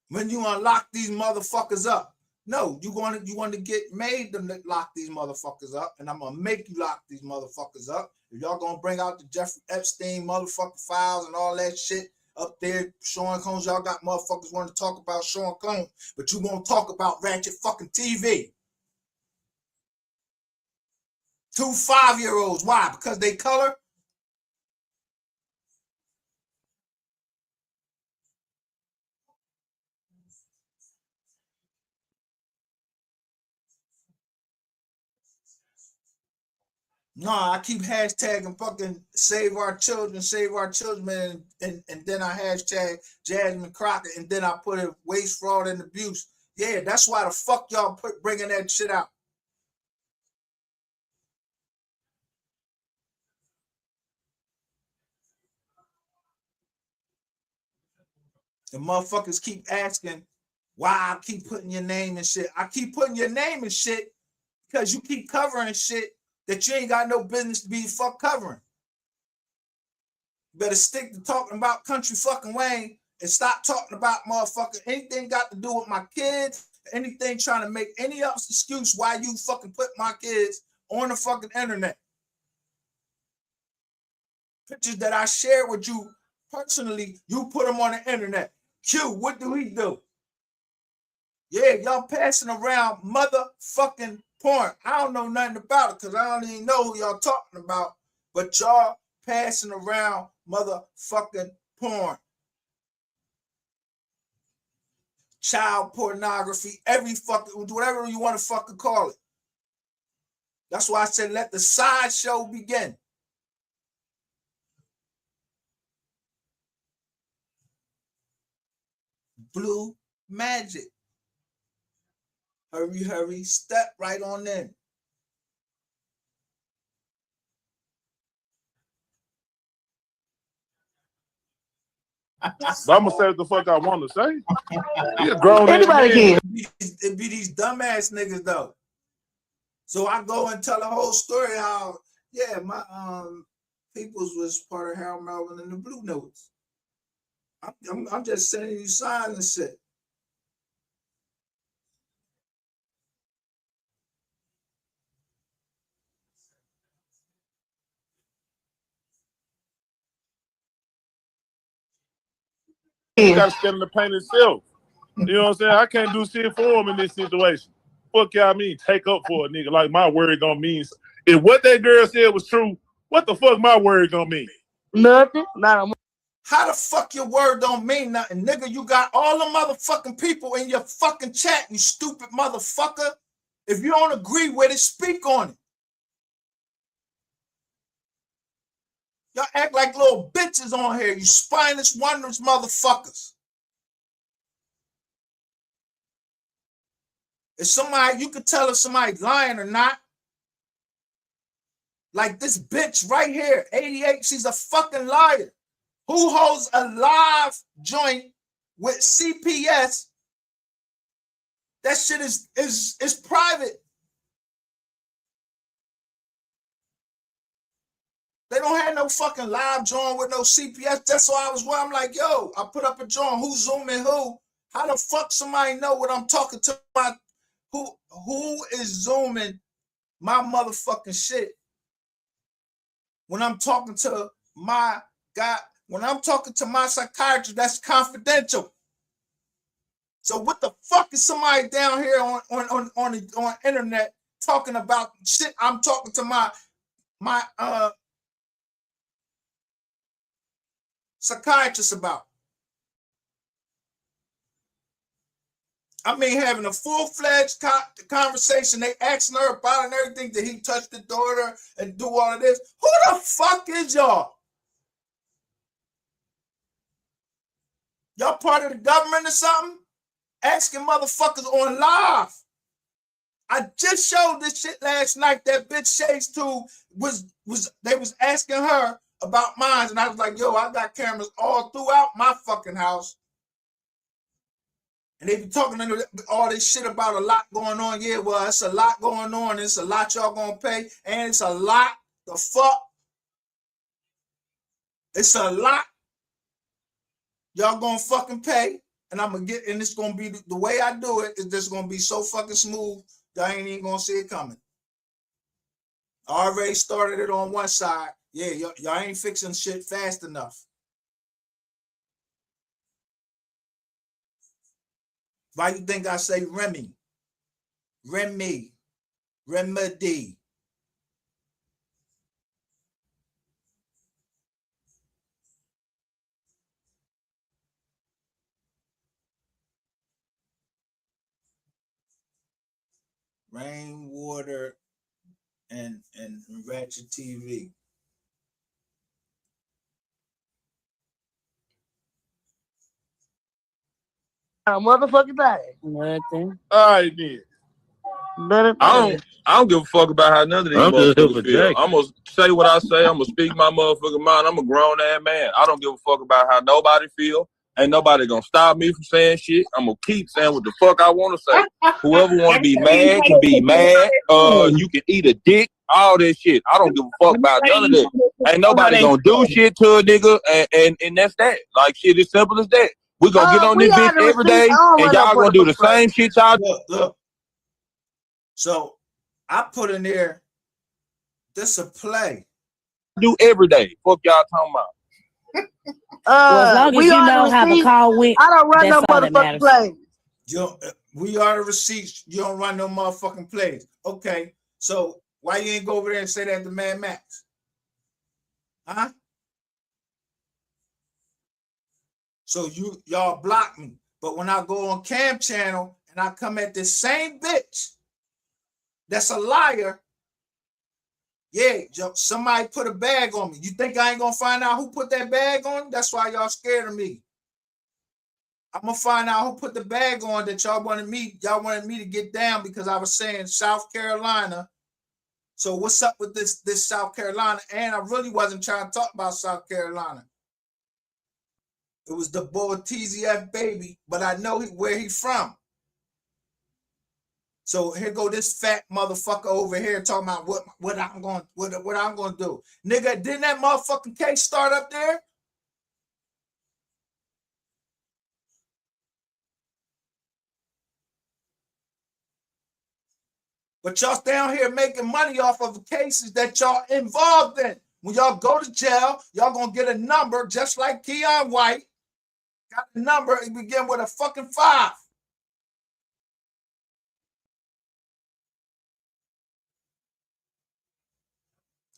When you unlock these motherfuckers up. No, you want to get made to lock these motherfuckers up, and I'm gonna make you lock these motherfuckers up. If y'all gonna bring out the Jeffrey Epstein motherfucking files and all that shit up there, Sean Combs, y'all got motherfuckers want to talk about Sean Combs, but you won't talk about Ratchet fucking TV. 2 5-year-olds. Why? Because they color? No, I keep hashtagging fucking save our children, man, and then I hashtag Jasmine Crockett, and then I put it waste, fraud, and abuse. Yeah, that's why the fuck y'all bringing that shit out. The motherfuckers keep asking why I keep putting your name and shit. I keep putting your name and shit because you keep covering shit that you ain't got no business to be fuck covering. You better stick to talking about Country fucking Wayne and stop talking about motherfucking anything got to do with my kids, anything trying to make any else excuse why you fucking put my kids on the fucking internet. Pictures that I shared with you personally, you put them on the internet. Q, what do he do? Yeah, y'all passing around motherfucking porn. I don't know nothing about it because I don't even know who y'all talking about. But y'all passing around motherfucking porn. Child pornography, every fucking, whatever you want to fucking call it. That's why I said let the sideshow begin. Blue Magic. Hurry, hurry, step right on in. But I'm gonna say what the fuck I want to say. You a grown ass Anybody man. can. It be these dumbass niggas though. So I go and tell the whole story how, yeah, my peoples was part of Harold Melvin and the Blue Notes. I'm just sending you signs and shit. He gotta stand in the paint himself. You know what I'm saying? I can't do shit for him in this situation. Fuck y'all mean take up for a nigga like my word gonna mean. If what that girl said was true, what the fuck my word gonna mean? Nothing. Not a How the fuck your word don't mean nothing, nigga? You got all the motherfucking people in your fucking chat, you stupid motherfucker. If you don't agree with it, speak on it. Y'all act like little bitches on here, you spineless, wondrous motherfuckers. If somebody, you could tell if somebody's lying or not. Like this bitch right here, 88, she's a fucking liar. Who holds a live joint with CPS? That shit is private. They don't have no fucking live joint with no CPS. That's why I'm like, yo, I put up a joint. Who's zooming who? How the fuck somebody know what I'm talking to? Who is zooming my motherfucking shit? When I'm talking to my guy, when I'm talking to my psychiatrist, that's confidential. So what the fuck is somebody down here on internet talking about shit I'm talking to my psychiatrist about? I mean, having a full-fledged conversation. They asking her about and everything. Did he touch the daughter and do all of this? Who the fuck is y'all? Y'all part of the government or something? Asking motherfuckers on live. I just showed this shit last night. That bitch Shades 2 they was asking her about mine, and I was like, yo, I got cameras all throughout my fucking house. And they be talking all this shit about a lot going on. Yeah, well, it's a lot going on. It's a lot y'all gonna pay. And it's a lot. The fuck? It's a lot. Y'all gonna fucking pay. And I'm gonna get, and it's gonna be the way I do it is just gonna be so fucking smooth that I ain't even gonna see it coming. I already started it on one side. Yeah, y'all ain't fixing shit fast enough. Why you think I say Remy? Remy. Remedy. Rainwater and Ratchet TV. motherfucking thing. Nothing. All right, then. I I don't give a fuck about how none of these I'm just here for motherfuckers feel. Jack. I'm gonna say what I say. I'm gonna speak my motherfucking mind. I'm a grown ass man. I don't give a fuck about how nobody feel. Ain't nobody gonna stop me from saying shit. I'm gonna keep saying what the fuck I want to say. Whoever want to be mad can be mad. You can eat a dick. All that shit. I don't give a fuck about none of that. Ain't nobody gonna do shit to a nigga, and that's that. Like shit, as simple as that. We gonna get on this bitch every day, and y'all gonna do the same shit y'all do. Look. So I put in there, this a play. Do every day. Fuck y'all talking about. Well, as long as you know how the call went, I don't run that's no all that motherfucking matters. play. We are the receipts. You don't run no motherfucking plays. Okay, so why you ain't go over there and say that to Mad Max? Huh? So y'all block me. But when I go on Cam channel and I come at this same bitch that's a liar, yeah, somebody put a bag on me. You think I ain't gonna find out who put that bag on? That's why y'all scared of me. I'm gonna find out who put the bag on that y'all wanted me to get down because I was saying South Carolina. So what's up with this South Carolina? And I really wasn't trying to talk about South Carolina. It was the boy TZF baby, but I know where he from. So here go this fat motherfucker over here talking about what I'm gonna do. Nigga, didn't that motherfucking case start up there? But y'all down here making money off of cases that y'all involved in. When y'all go to jail, y'all gonna get a number just like Keon White. Got a number, it begin with a fucking 5.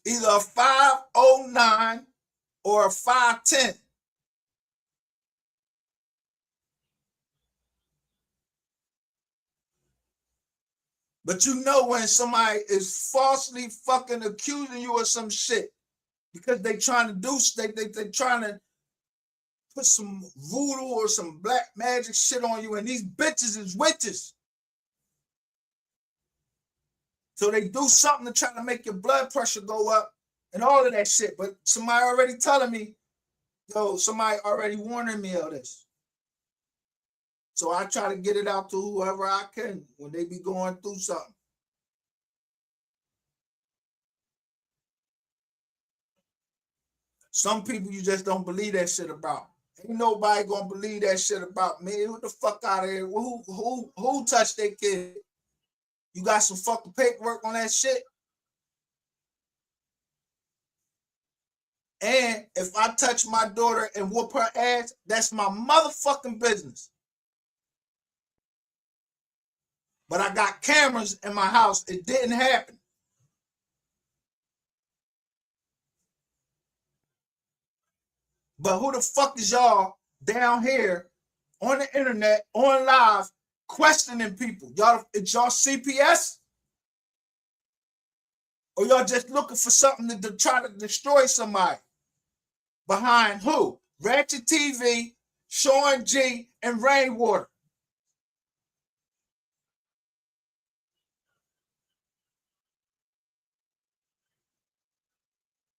Either a 509 or a 510. But you know when somebody is falsely fucking accusing you of some shit because they trying to do, they trying to put some voodoo or some black magic shit on you, and these bitches is witches. So they do something to try to make your blood pressure go up and all of that shit. But somebody already telling me, yo, somebody already warning me of this. So I try to get it out to whoever I can when they be going through something. Some people you just don't believe that shit about. Ain't nobody gonna believe that shit about me. What the fuck out of here? Who touched that kid? You got some fucking paperwork on that shit? And if I touch my daughter and whoop her ass, that's my motherfucking business. But I got cameras in my house. It didn't happen. But who the fuck is y'all down here on the internet, on live, questioning people? Y'all, it's y'all CPS? Or y'all just looking for something to try to destroy somebody? Behind who? Ratchet TV, Sean G, and Rainwater.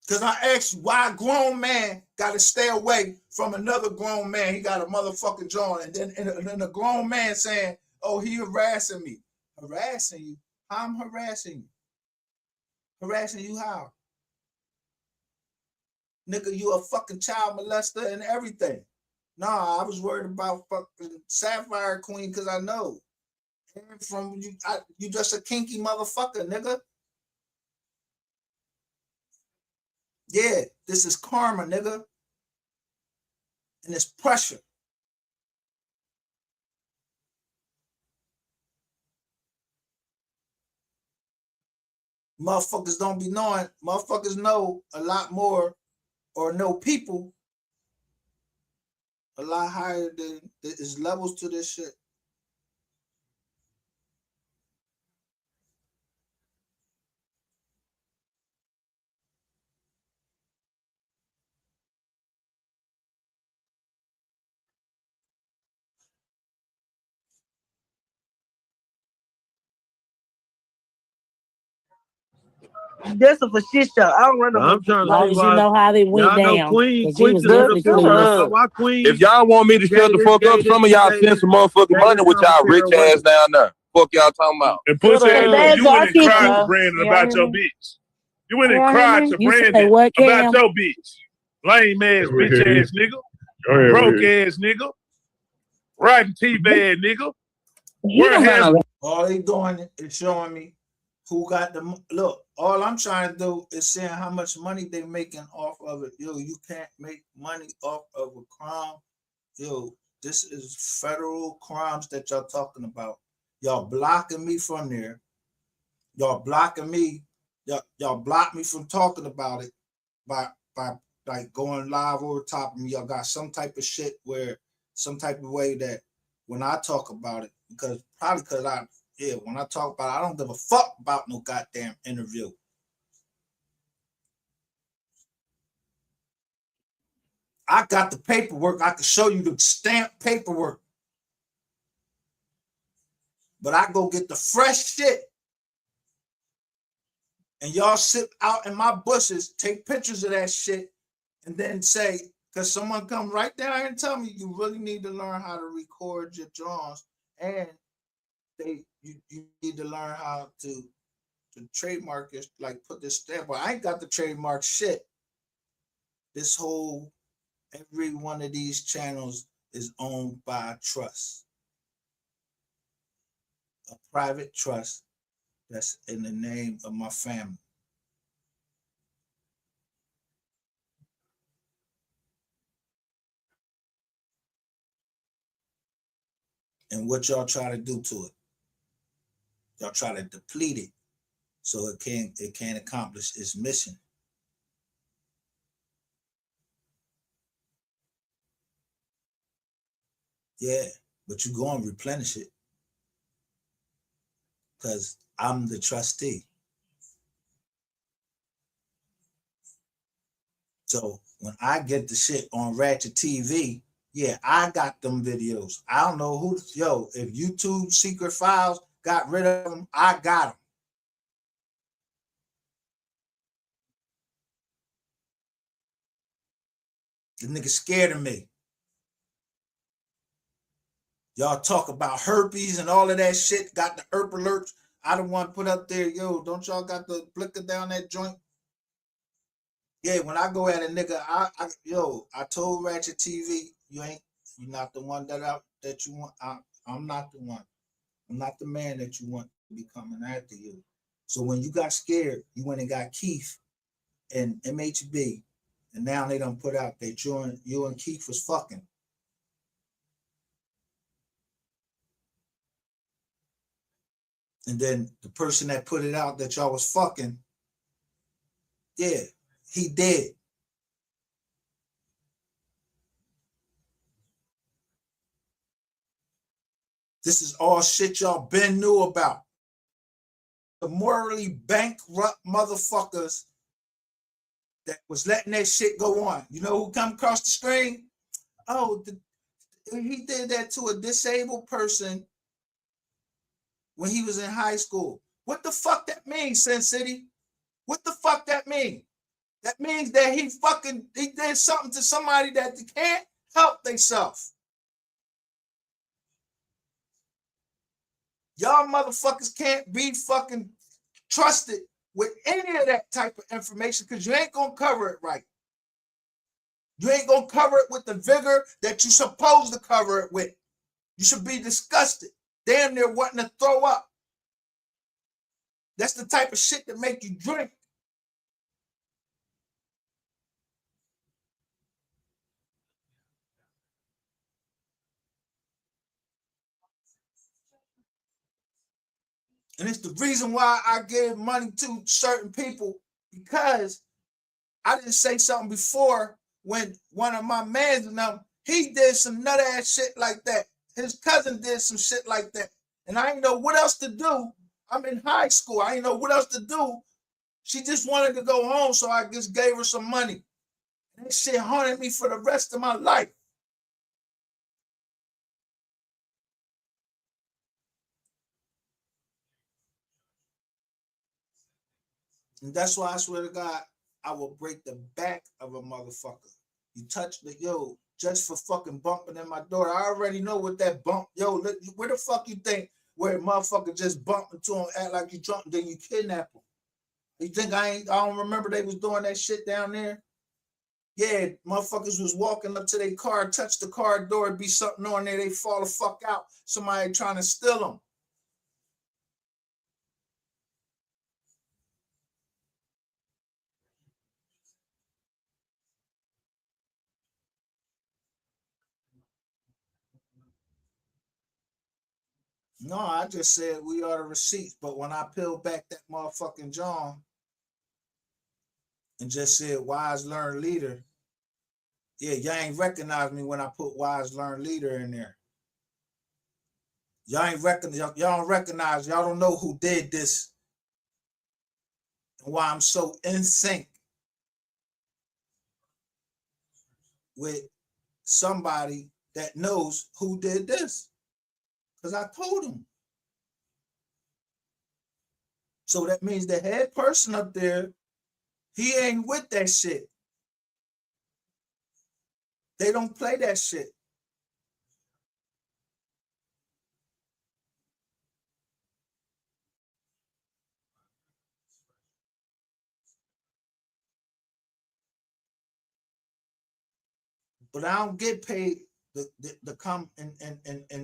Because I asked you why a grown man got to stay away from another grown man. He got a motherfucking joint. And then a grown man saying, oh, he harassing me. Harassing you? How I'm harassing you? Harassing you how? Nigga, you a fucking child molester and everything. Nah, I was worried about fucking Sapphire Queen because I know. And from you, you just a kinky motherfucker, nigga. Yeah, this is karma, nigga. And it's pressure. Motherfuckers don't be knowing. Motherfuckers know a lot more or know people a lot higher than there's levels to this shit. This is for shit show. I don't run no. I'm trying as to long see as why you know how they went y'all know down. Queen She was just listening to disappeared. us. Why Queen? If y'all want me to shut the fuck up, some of y'all send some motherfucking money with y'all rich ass down there. Fuck y'all talking about. And pussy Hey, ass, man, you went and Josh, cried you- to Brandon you about hear your me? bitch. You went and You hear cried me? to You say Brandon what, about Cam? your bitch. Lame ass, bitch ass nigga. Broke ass nigga. Riding T-bad nigga. He don't got no. All they doing is showing me who got the look. All I'm trying to do is seeing how much money they making off of it. Yo, you can't make money off of a crime. Yo, this is federal crimes that y'all talking about. Y'all blocking me from there. Y'all blocking me. Y'all block me from talking about it by like going live over top of me. Y'all got some type of shit where some type of way that when I talk about it, because when I talk about it, I don't give a fuck about no goddamn interview. I got the paperwork. I can show you the stamped paperwork. But I go get the fresh shit. And y'all sit out in my bushes, take pictures of that shit, and then say, because someone come right down here and tell me you really need to learn how to record your drawings, and you need to learn how to trademark it, like put this stamp. Well, I ain't got the trademark shit. This whole every one of these channels is owned by a trust, a private trust that's in the name of my family. And what y'all try to do to it? Y'all try to deplete it so it can't accomplish its mission. Yeah, but you go and replenish it because I'm the trustee. So when I get the shit on Ratchet TV, yeah, I got them videos. I don't know who, if YouTube secret files got rid of them, I got them. The nigga scared of me. Y'all talk about herpes and all of that shit, got the herp alerts. I don't want to put up there, don't y'all got the blicker down that joint? Yeah, when I go at a nigga, I told Ratchet TV, you're not the one that you want. I'm not the one. I'm not the man that you want to be coming after you. So when you got scared, you went and got Keith and MHB, and now they done put out that you and Keith was fucking. And then the person that put it out that y'all was fucking, yeah, he dead. This is all shit y'all been knew about. The morally bankrupt motherfuckers that was letting that shit go on. You know who come across the screen? Oh, he did that to a disabled person when he was in high school. What the fuck that means, Sin City? What the fuck that mean? That means that he did something to somebody that can't help themselves. Y'all motherfuckers can't be fucking trusted with any of that type of information because you ain't gonna cover it right. You ain't gonna cover it with the vigor that you're supposed to cover it with. You should be disgusted, damn near wanting to throw up. That's the type of shit that make you drink. And it's the reason why I give money to certain people, because I didn't say something before when one of my mans and them, he did some nut ass shit like that. His cousin did some shit like that. And I didn't know what else to do. I'm in high school. I didn't know what else to do. She just wanted to go home, so I just gave her some money. And that shit haunted me for the rest of my life. And that's why I swear to God, I will break the back of a motherfucker. You touch the just for fucking bumping in my door. I already know what that bump, where the fuck you think where a motherfucker just bump into him, act like you drunk, then you kidnap him? You think I don't remember they was doing that shit down there? Yeah, motherfuckers was walking up to their car, touch the car door, it'd be something on there, they fall the fuck out. Somebody trying to steal them. No, I just said we are the receipts. But when I peeled back that motherfucking John and just said wise learn leader, yeah, y'all ain't recognize me when I put wise learn leader in there. Y'all ain't recognize, y'all don't recognize, y'all don't know who did this and why I'm so in sync with somebody that knows who did this. Because I told him. So that means the head person up there, he ain't with that shit. They don't play that shit. But I don't get paid to come and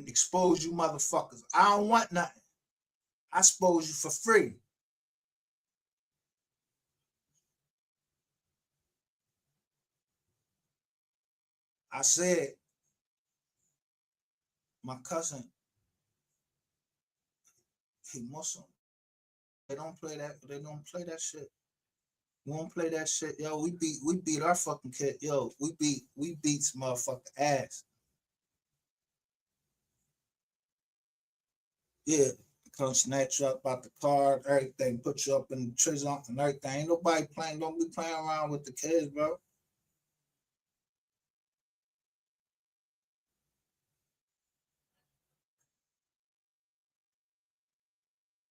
expose you motherfuckers. I don't want nothing. I expose you for free. I said, my cousin, he Muslim. They don't play that. They don't play that shit. We don't play that shit. Yo, we beat our fucking kid. Yo, we beat some motherfucking ass. Yeah, come snatch you up out the car, everything, put you up in the prison and everything. Ain't nobody playing. Don't be playing around with the kids, bro.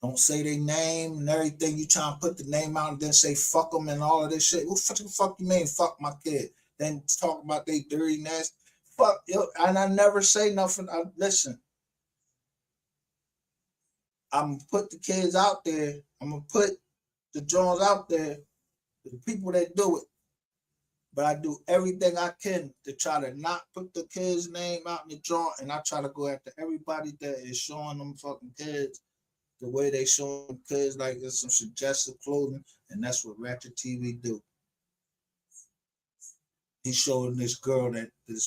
Don't say their name and everything. You trying to put the name out and then say fuck them and all of this shit. What the fuck you mean fuck my kid? Then talk about they dirty nasty. Fuck, yo, and I never say nothing. Listen, I'm gonna put the kids out there. I'm gonna put the Jones out there, the people that do it. But I do everything I can to try to not put the kids' name out in the joint, and I try to go after everybody that is showing them fucking kids the way they show them kids, like it's some suggestive clothing, and that's what Ratchet TV do. He showing this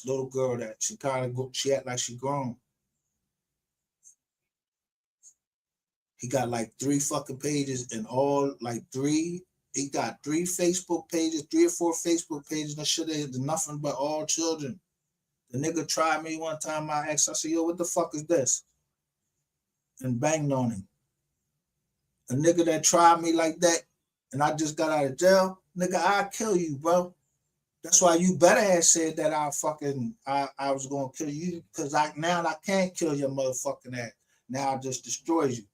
little girl that she kind of she act like she grown. He got like 3 fucking pages and all like 3. He got 3 Facebook pages, 3 or 4 Facebook pages. That shit is nothing but all children. The nigga tried me one time. I asked, I said, yo, what the fuck is this? And banged on him. A nigga that tried me like that, and I just got out of jail, nigga, I'll kill you, bro. That's why you better have said that I was gonna kill you, because now I can't kill your motherfucking ass. Now I just destroyed you.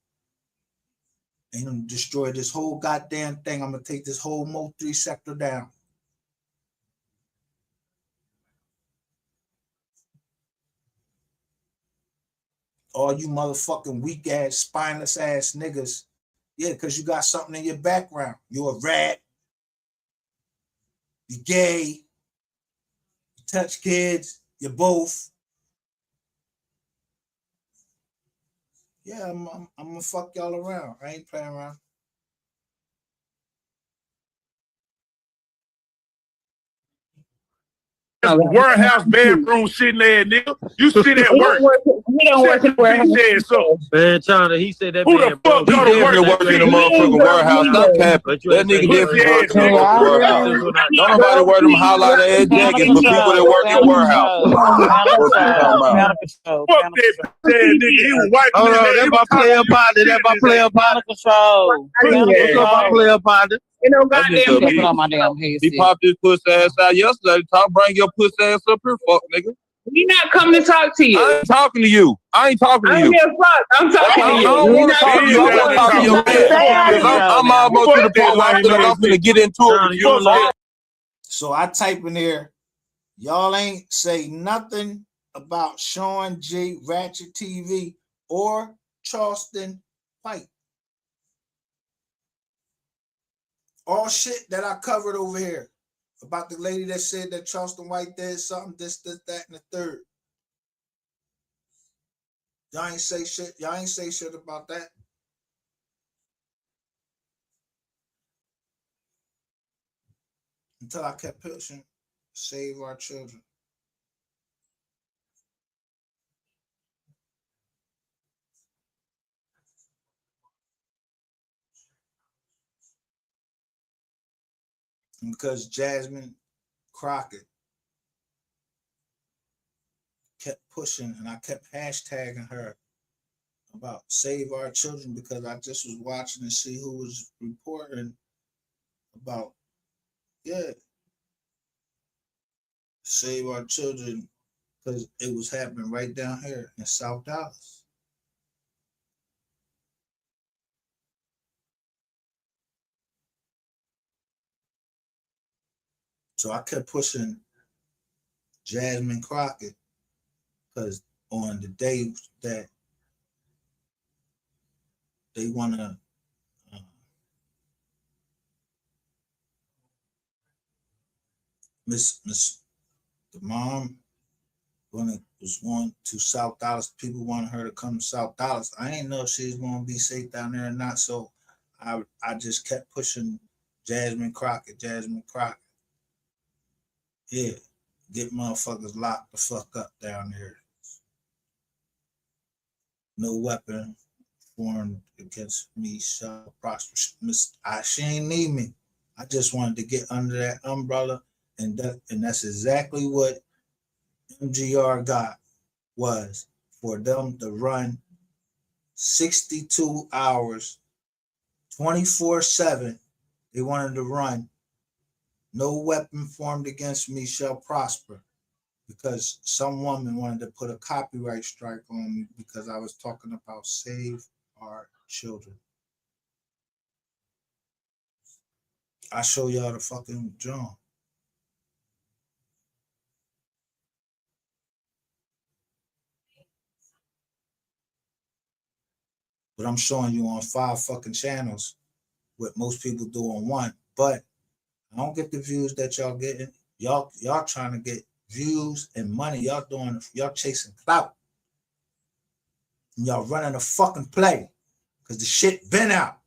And I'm gonna destroy this whole goddamn thing. I'm gonna take this whole Mo 3 sector down. All you motherfucking weak ass, spineless ass niggas. Yeah, because you got something in your background. You're a rat. You're gay. You touch kids. You're both. Yeah, I'm gonna fuck y'all around. I ain't playing around. Warehouse bathroom sitting there, nigga. You sit at work. We don't work in the warehouse. So, Man, China, he said that who the man, bro. fuck He go to work? definitely working in the motherfucking warehouse. Stop capping. But you That ain't say nigga he definitely working. working in the fucking warehouse. Don't nobody wear them highlighter ass jackets for people that work in warehouses. What you talking about? Fuck that dead nigga. He was wiping Hold his on, ass. that's my player partner. That's my player partner. Control. What's up, my player partner? You know, That goddamn nigga, put on my damn head. he popped his pussy ass out yesterday. Bring your pussy ass up here, fuck nigga. We not coming to talk to you. I ain't talking to you. I ain't talking to I you. don't give a fuck. I'm talking to I you. don't want to talk to you. I want to talk to your man. Because I'm almost to the point where I feel like I'm finna get into it with you. So I type in there, y'all ain't say nothing about Sean J. Ratchet TV or Charleston White. All shit that I covered over here about the lady that said that Charleston White did something, this, that, and the third. Y'all ain't say shit. Y'all ain't say shit about that. Until I kept pushing, save our children. And because Jasmine Crockett kept pushing and I kept hashtagging her about save our children, because I just was watching and see who was reporting about, yeah, save our children, because it was happening right down here in South Dallas. So I kept pushing Jasmine Crockett, because on the day that they want to Miss the mom was going to South Dallas. People wanted her to come to South Dallas. I didn't know if she was going to be safe down there or not. So I just kept pushing Jasmine Crockett. Yeah, get motherfuckers locked the fuck up down there. No weapon formed against me shall prosper. She ain't need me. I just wanted to get under that umbrella, and that's exactly what MGR got, was for them to run 62 hours, 24/7. They wanted to run no weapon formed against me shall prosper, because some woman wanted to put a copyright strike on me because I was talking about save our children. I show y'all the fucking John. But I'm showing you on 5 fucking channels what most people do on 1. But I don't get the views that y'all getting. Y'all trying to get views and money. Y'all chasing clout. And y'all running a fucking play, because the shit been out.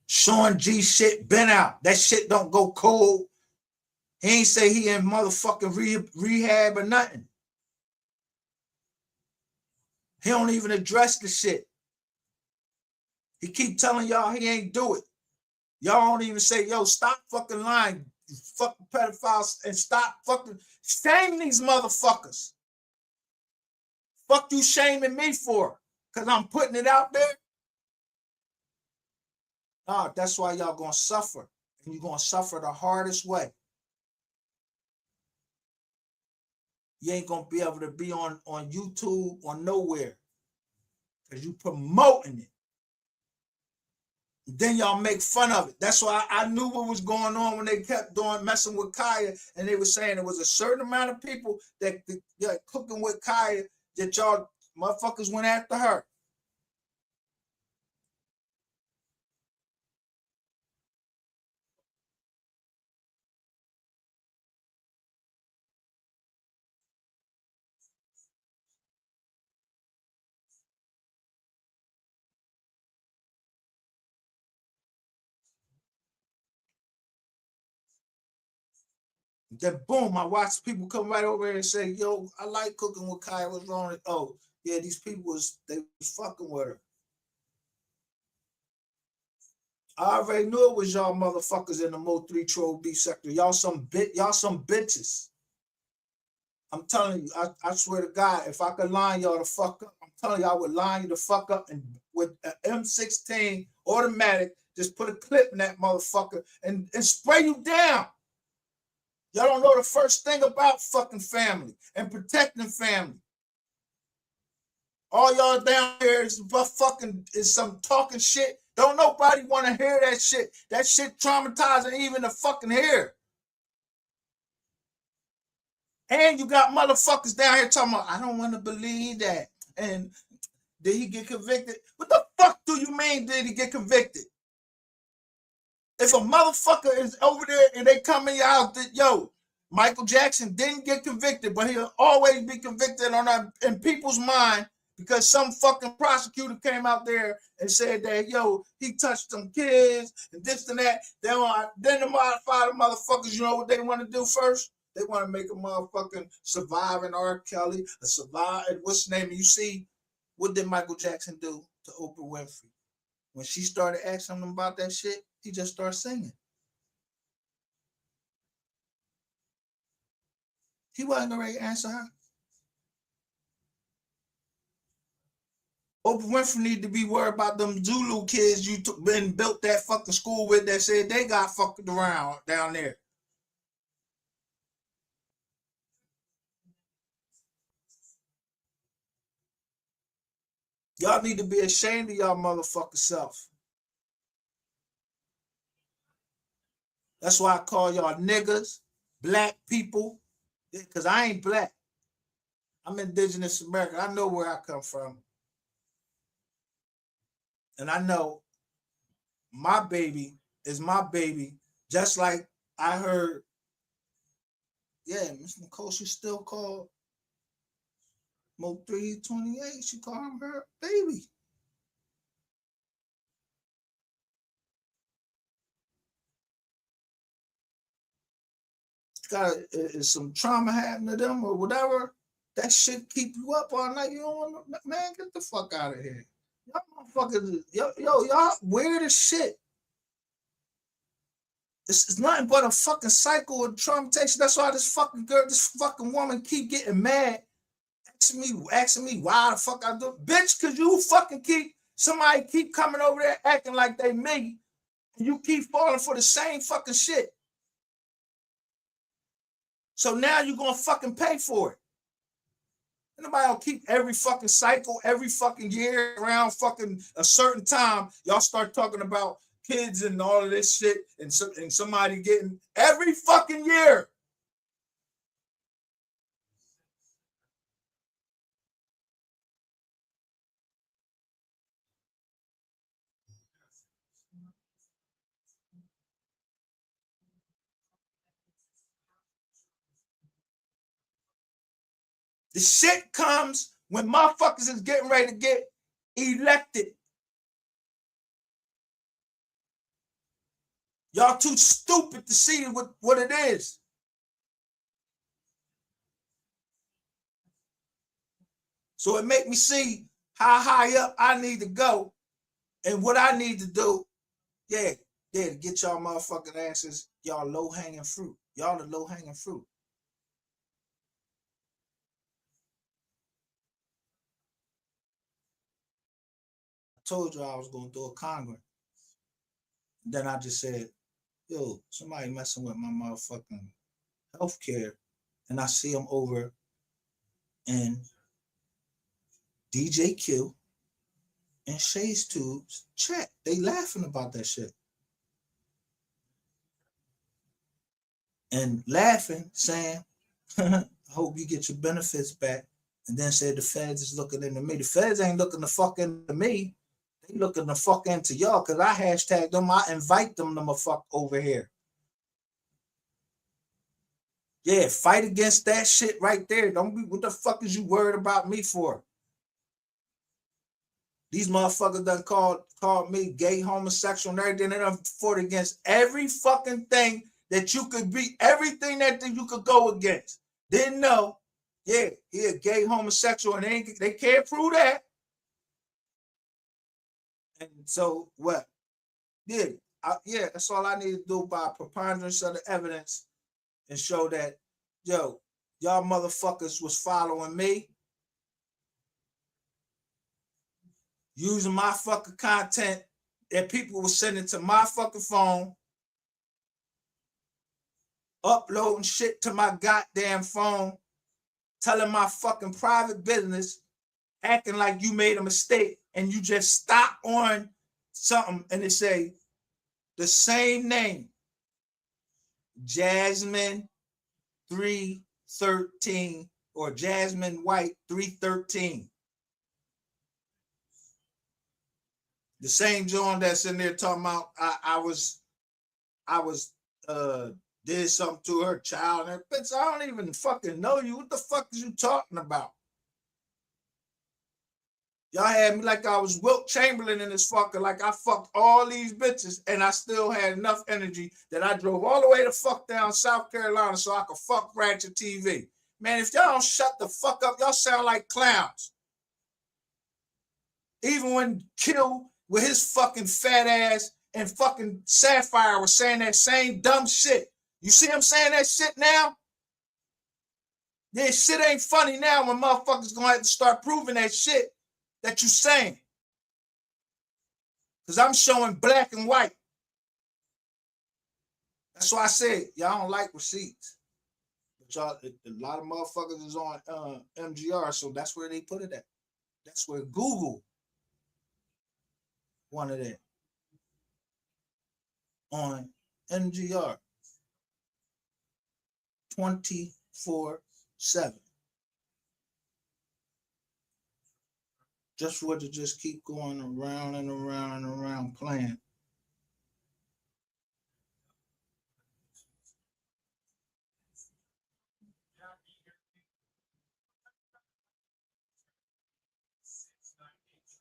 Sean G shit been out. That shit don't go cold. He ain't say he in motherfucking rehab or nothing. He don't even address the shit. He keep telling y'all he ain't do it. Y'all don't even say, yo, stop fucking lying, you fucking pedophiles, and stop fucking shame these motherfuckers. Fuck you shaming me for, because I'm putting it out there. No, that's why y'all gonna suffer. And you're gonna suffer the hardest way. You ain't gonna be able to be on YouTube or nowhere, because you promoting it. Then y'all make fun of it. That's why I knew what was going on when they kept messing with Kaya, and they were saying there was a certain amount of people that cooking with Kaya that y'all motherfuckers went after her. Then boom, I watched people come right over here and say, yo, I like cooking with Kaya. What's wrong with it? Oh, yeah, these people they was fucking with her. I already knew it was y'all motherfuckers in the Mo3 Troll B sector. Y'all some bitches. I'm telling you, I swear to God, if I could line y'all the fuck up, I'm telling you, I would line you the fuck up, and with an M16 automatic, just put a clip in that motherfucker and spray you down. Y'all don't know the first thing about fucking family and protecting family. All y'all down here is some talking shit. Don't nobody want to hear that shit. That shit traumatizing even to fucking hear. And you got motherfuckers down here talking about, I don't want to believe that. And did he get convicted? What the fuck do you mean did he get convicted? If a motherfucker is over there and they come in your house, yo, Michael Jackson didn't get convicted, but he'll always be convicted in people's mind, because some fucking prosecutor came out there and said that, yo, he touched some kids and this and that. Then the modified motherfuckers, you know what they want to do first? They want to make a motherfucking surviving R. Kelly, a survive, what's the name? You see, what did Michael Jackson do to Oprah Winfrey? when she started asking him about that shit, he just started singing. He wasn't ready to answer her. Oprah Winfrey need to be worried about them Zulu kids you been built that fucking school with that said they got fucked around down there. Y'all need to be ashamed of y'all motherfucking self. That's why I call y'all niggas, black people, because I ain't black. I'm indigenous American. I know where I come from. And I know my baby is my baby, just like I heard, yeah, Miss Nicole, she still called Mo 328. She called him her baby. Got some trauma happened to them or whatever. That shit keep you up all night. You don't want to, man, get the fuck out of here. Y'all motherfuckers, y'all weird as shit. It's nothing but a fucking cycle of traumatization. That's why this fucking girl, this fucking woman keep getting mad, asking me why the fuck I do. Bitch, cause you fucking somebody keep coming over there acting like they me, and you keep falling for the same fucking shit. So now you're gonna fucking pay for it. Nobody will keep every fucking cycle, every fucking year around fucking a certain time. Y'all start talking about kids and all of this shit and somebody getting every fucking year. The shit comes when motherfuckers is getting ready to get elected. Y'all too stupid to see what it is. So it make me see how high up I need to go and what I need to do. Yeah, to get y'all motherfucking asses, y'all low-hanging fruit. Y'all the low-hanging fruit. I told you I was going to do a Congress. Then I just said, yo, somebody messing with my motherfucking healthcare, and I see them over in DJQ and Shay's Tubes chat. They laughing about that shit. And laughing, saying, I hope you get your benefits back. And then said the feds is looking into me. The feds ain't looking the fuck into me. They looking the fuck into y'all because I hashtag them. I invite them to fuck over here. Yeah, fight against that shit right there. Don't be, what the fuck is you worried about me for? These motherfuckers done called me gay, homosexual, and everything. They done fought against every fucking thing that you could be, everything that you could go against. Didn't know. Yeah, he a gay, homosexual, and they can't prove that. And so what? Yeah, that's all I need to do by preponderance of the evidence and show that, yo, y'all motherfuckers was following me, using my fucking content that people were sending to my fucking phone, uploading shit to my goddamn phone, telling my fucking private business, acting like you made a mistake and you just stop on something and it say the same name, Jasmine 313 or Jasmine White 313. The same John that's in there talking about I was did something to her child. And bitch, I don't even fucking know you. What the fuck is you talking about? Y'all had me like I was Wilt Chamberlain in this fucker, like I fucked all these bitches and I still had enough energy that I drove all the way to fuck down South Carolina so I could fuck Ratchet TV. Man, if y'all don't shut the fuck up, y'all sound like clowns. Even when with his fucking fat ass and fucking Sapphire was saying that same dumb shit. You see him saying that shit now? Yeah, shit ain't funny now when motherfuckers gonna have to start proving that shit that you saying. Because I'm showing black and white. That's why I said y'all don't like receipts. But y'all, a lot of motherfuckers is on MGR, so that's where they put it at. That's where Google wanted it. On MGR. 24/7. Just for it to just keep going around and around and around playing.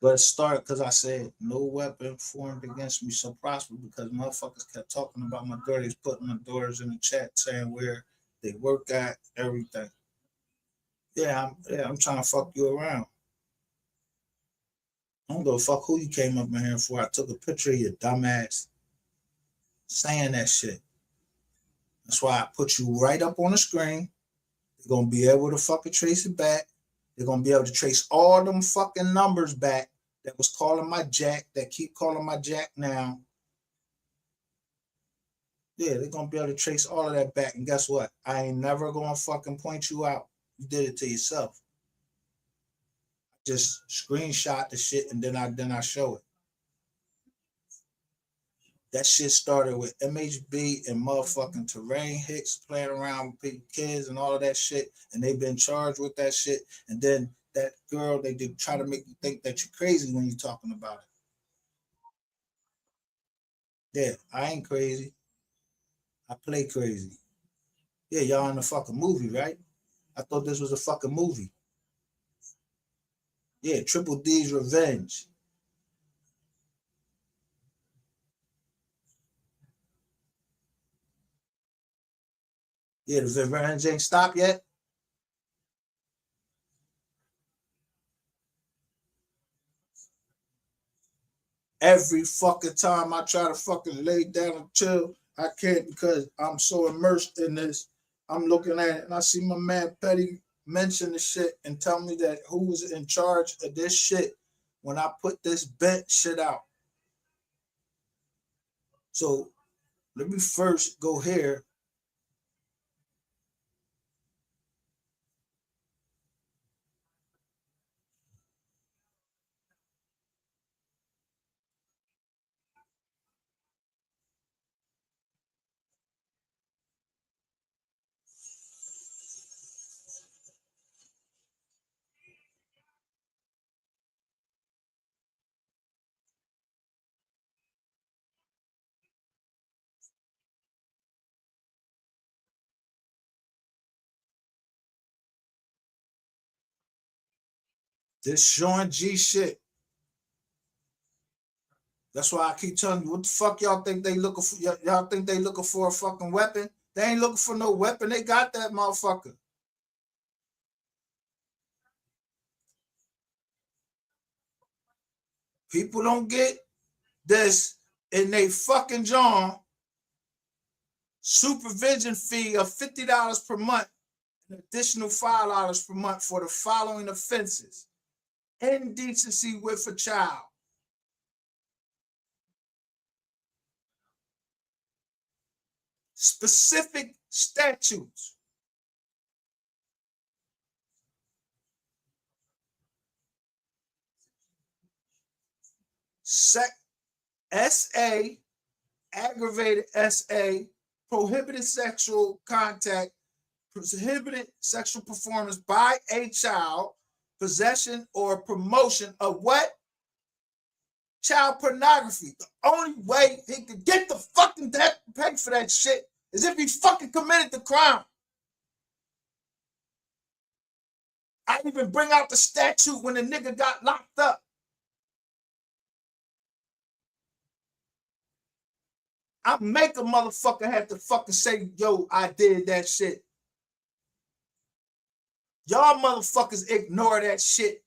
But it started because I said no weapon formed against me shall prosper, because motherfuckers kept talking about my daughters, putting my daughters in the chat saying where they work at, everything. Yeah, I'm trying to fuck you around. I don't give a fuck who you came up in here for. I took a picture of your dumbass saying that shit. That's why I put you right up on the screen. They're gonna be able to fucking trace it back. They're gonna be able to trace all them fucking numbers back that was calling my jack, that keep calling my jack now. Yeah, they're gonna be able to trace all of that back. And guess what? I ain't never gonna fucking point you out. You did it to yourself. Just screenshot the shit and then I show it. That shit started with MHB and motherfucking Terrain Hicks playing around with kids and all of that shit, and they've been charged with that shit. And then that girl, they did try to make you think that you're crazy when you're talking about it. Yeah, I ain't crazy. I play crazy. Yeah, y'all in a fucking movie, right? I thought this was a fucking movie. Yeah, Triple D's Revenge. Yeah, the revenge ain't stopped yet. Every fucking time I try to fucking lay down and chill, I can't, because I'm so immersed in this. I'm looking at it and I see my man Petty mention the shit and tell me that who was in charge of this shit when I put this bent shit out. So let me first go here. This Sean G shit. That's why I keep telling you, what the fuck y'all think they looking for? Y'all think they looking for a fucking weapon? They ain't looking for no weapon. They got that motherfucker. People don't get this in they fucking John supervision fee of $50 per month, an additional $5 per month for the following offenses: indecency with a child, specific statutes, SA, aggravated SA, prohibited sexual contact, prohibited sexual performance by a child, possession or promotion of what? Child pornography. The only way he could get the fucking pay for that shit is if he fucking committed the crime. I even bring out the statute when the nigga got locked up. I make a motherfucker have to fucking say, yo, I did that shit. Y'all motherfuckers ignore that shit.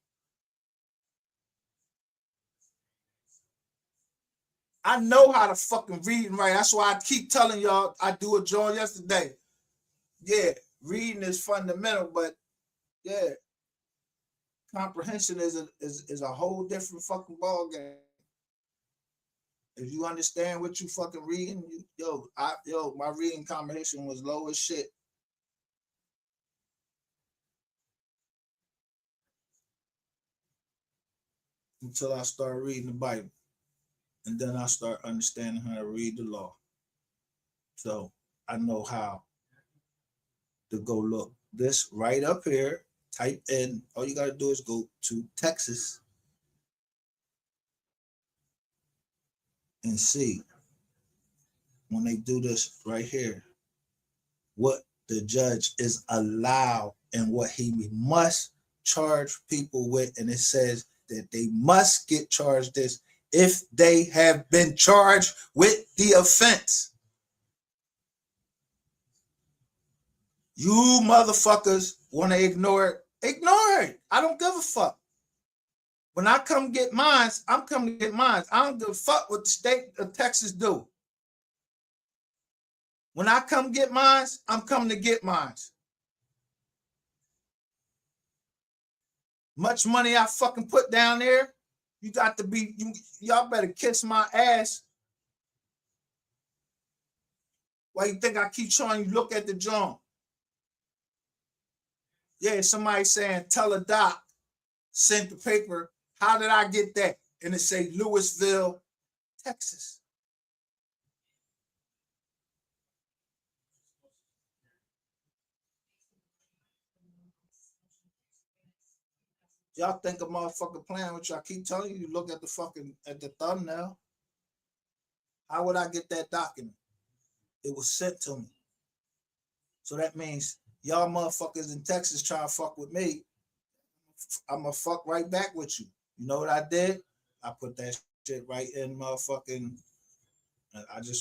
I know how to fucking read and write. That's why I keep telling y'all I do a drawing yesterday. Yeah, reading is fundamental, but yeah, comprehension is a whole different fucking ball game. If you understand what you fucking reading, my reading comprehension was low as shit. Until I start reading the Bible. And then I start understanding how to read the law. So I know how to go look this right up here, type in, all you gotta do is go to Texas and see when they do this right here, what the judge is allowed and what he must charge people with. And it says that they must get charged this if they have been charged with the offense. You motherfuckers want to ignore it. Ignore it. I don't give a fuck. When I come get mines, I'm coming to get mines. I don't give a fuck what the state of Texas do. When I come get mines, I'm coming to get mines. Much money I fucking put down there, you got to be, y'all better kiss my ass. Why you think I keep trying to look at the drum? Yeah, somebody saying, tell a doc, sent the paper. How did I get that? And it say Louisville, Texas. Y'all think a motherfucker playing with you. I keep telling you, look at the thumbnail. How would I get that document? It was sent to me. So that means y'all motherfuckers in Texas try to fuck with me. I'm gonna fuck right back with you. You know what I did? I put that shit right in motherfucking.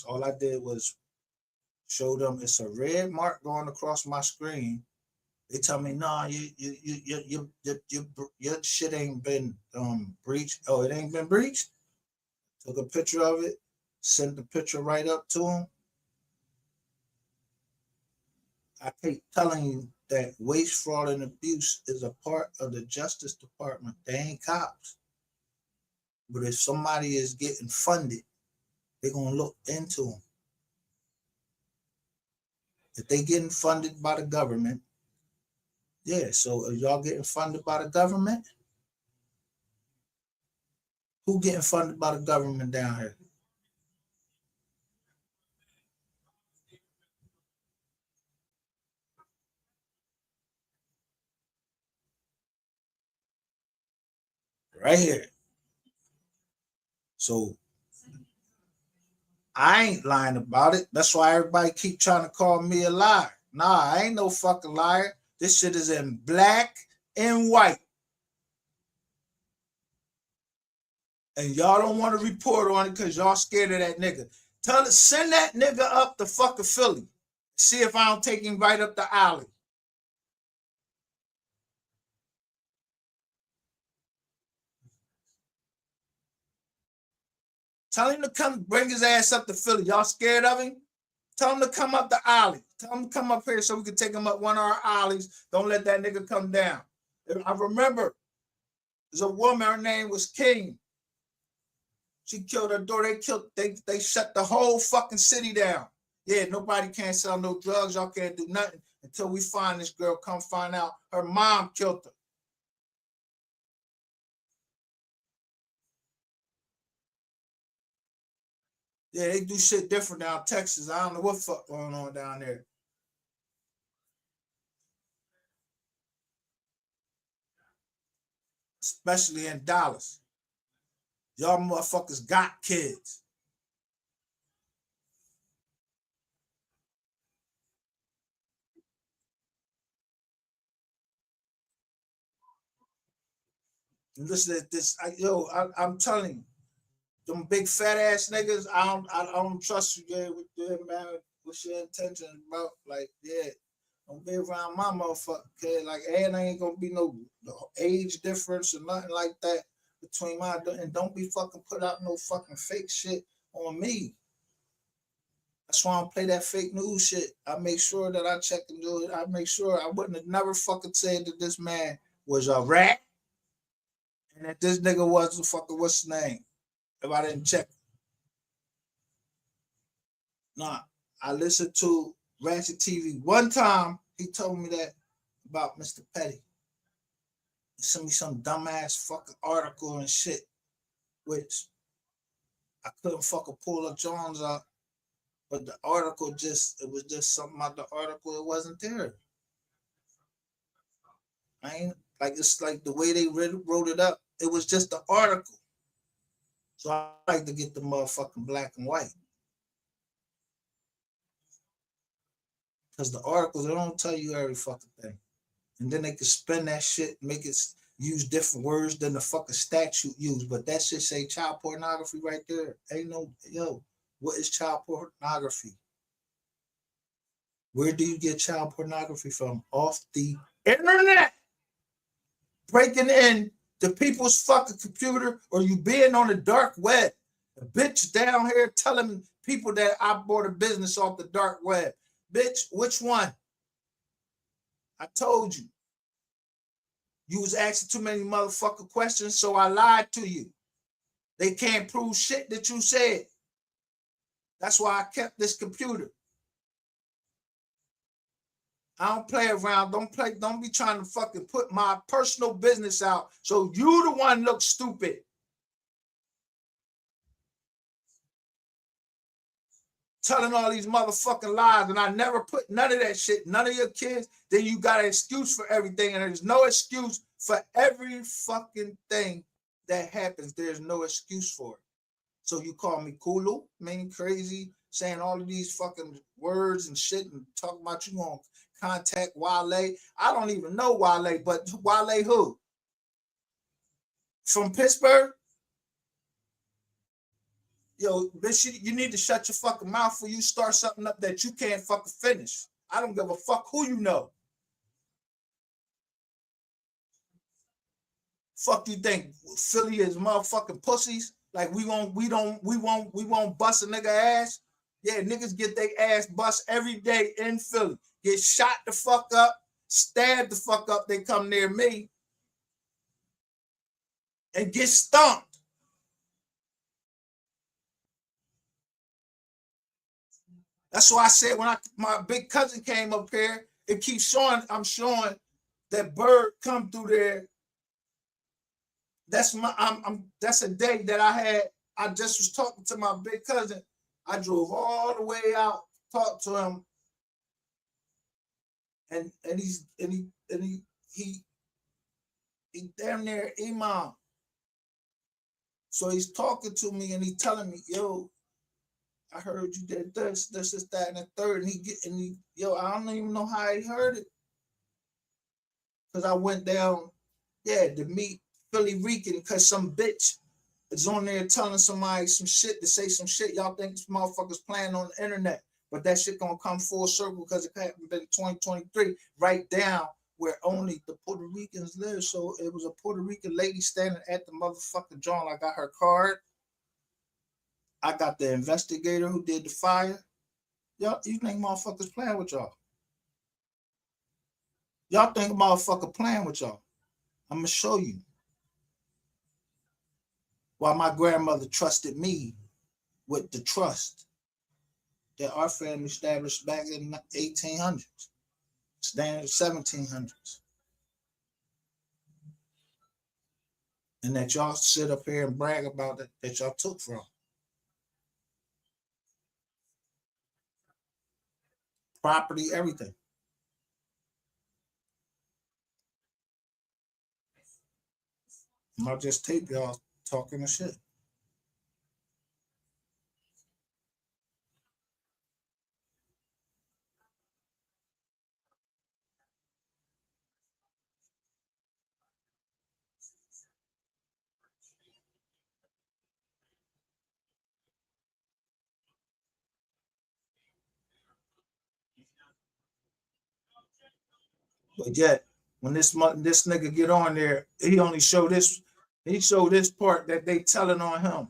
All I did was show them it's a red mark going across my screen. They tell me, nah, your shit ain't been breached. Oh, it ain't been breached? Took a picture of it, sent the picture right up to them. I keep telling you that waste, fraud, and abuse is a part of the Justice Department. They ain't cops. But if somebody is getting funded, they're going to look into them. If they getting funded by the government, yeah, so are y'all getting funded by the government? Who getting funded by the government down here? Right here. So I ain't lying about it. That's why everybody keep trying to call me a liar. Nah, I ain't no fucking liar. This shit is in black and white. And y'all don't want to report on it because y'all scared of that nigga. Send that nigga up to fucking Philly. See if I don't take him right up the alley. Tell him to come bring his ass up to Philly. Y'all scared of him? Tell him to come up the alley. Tell him to come up here so we can take him up one of our alleys. Don't let that nigga come down. I remember there's a woman, her name was King. She killed her daughter. They shut the whole fucking city down. Yeah, nobody can't sell no drugs. Y'all can't do nothing until we find this girl. Come find out her mom killed her. Yeah, they do shit different down in Texas. I don't know what the fuck going on down there. Especially in Dallas. Y'all motherfuckers got kids. And listen to this. I'm telling you, them big fat ass niggas, I don't trust you, man. What's your intentions about? Like, yeah, don't be around my motherfucker, okay? Like, and ain't gonna be no age difference or nothing like that between and don't be fucking put out no fucking fake shit on me. That's why I don't play that fake news shit. I make sure that I check and do it. I make sure I wouldn't have never fucking said that this man was a rat and that this nigga was the fucking what's his name if I didn't check. Nah, I listened to Ratchet TV one time. He told me that about Mr. Petty. He sent me some dumbass fucking article and shit, which I couldn't fucking pull up Jones up. But the article it was just something about the article. It wasn't there. I ain't like it's like the way they wrote it up. It was just the article. So I like to get the motherfucking black and white. Because the articles, they don't tell you every fucking thing. And then they can spin that shit, make it use different words than the fucking statute used. But that shit say child pornography right there. Ain't no, yo. What is child pornography? Where do you get child pornography from? Off the internet. Breaking in the people's fucking computer, or you being on the dark web. A bitch down here telling people that I bought a business off the dark web. Bitch, which one? I told you. You was asking too many motherfucking questions, so I lied to you. They can't prove shit that you said. That's why I kept this computer. I don't play around. Don't be trying to fucking put my personal business out so you the one looks stupid. Telling all these motherfucking lies, and I never put none of that shit, none of your kids, then you got an excuse for everything, and there's no excuse for every fucking thing that happens. There's no excuse for it. So you call me Kulu, mean crazy, saying all of these fucking words and shit and talking about you gonna contact Wale. I don't even know Wale, but Wale who? From Pittsburgh? Yo, bitch, you need to shut your fucking mouth before you start something up that you can't fucking finish. I don't give a fuck who you know. Fuck you think Philly is motherfucking pussies? Like we won't bust a nigga ass. Yeah, niggas get their ass bust every day in Philly. Get shot the fuck up, stabbed the fuck up. They come near me and get stomped. That's why I said when my big cousin came up here, it keeps showing. I'm showing that bird come through there. That's a day that I had. I just was talking to my big cousin. I drove all the way out, talked to him, and he damn near imam. So he's talking to me and he's telling me, yo, I heard you did this, that, and the third, and yo, I don't even know how he heard it, because I went down, to meet Philly Rican, because some bitch is on there telling somebody some shit to say some shit. Y'all think this motherfucker's playing on the internet, but that shit gonna come full circle because it happened in 2023, right down where only the Puerto Ricans live. So it was a Puerto Rican lady standing at the motherfucking joint. I got her card. I got the investigator who did the fire. Y'all, you think motherfuckers playing with y'all? Y'all think motherfucker playing with y'all? I'm gonna show you why my grandmother trusted me with the trust that our family established back in the 1800s, standard 1700s. And that y'all sit up here and brag about it, that y'all took from. Property, everything. I'll just tape y'all talking the shit. But yet, when this nigga get on there, he only show this. He showed this part that they telling on him.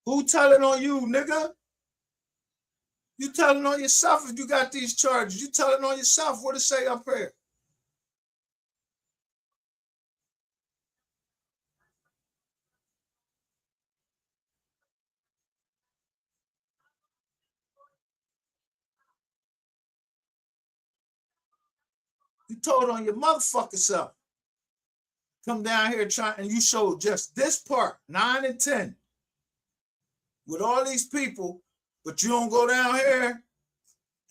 Who telling on you, nigga? You telling on yourself if you got these charges. You telling on yourself. What it say up here? You told on your motherfucking self. Come down here trying, and you showed just this part, 9 and 10, with all these people, but you don't go down here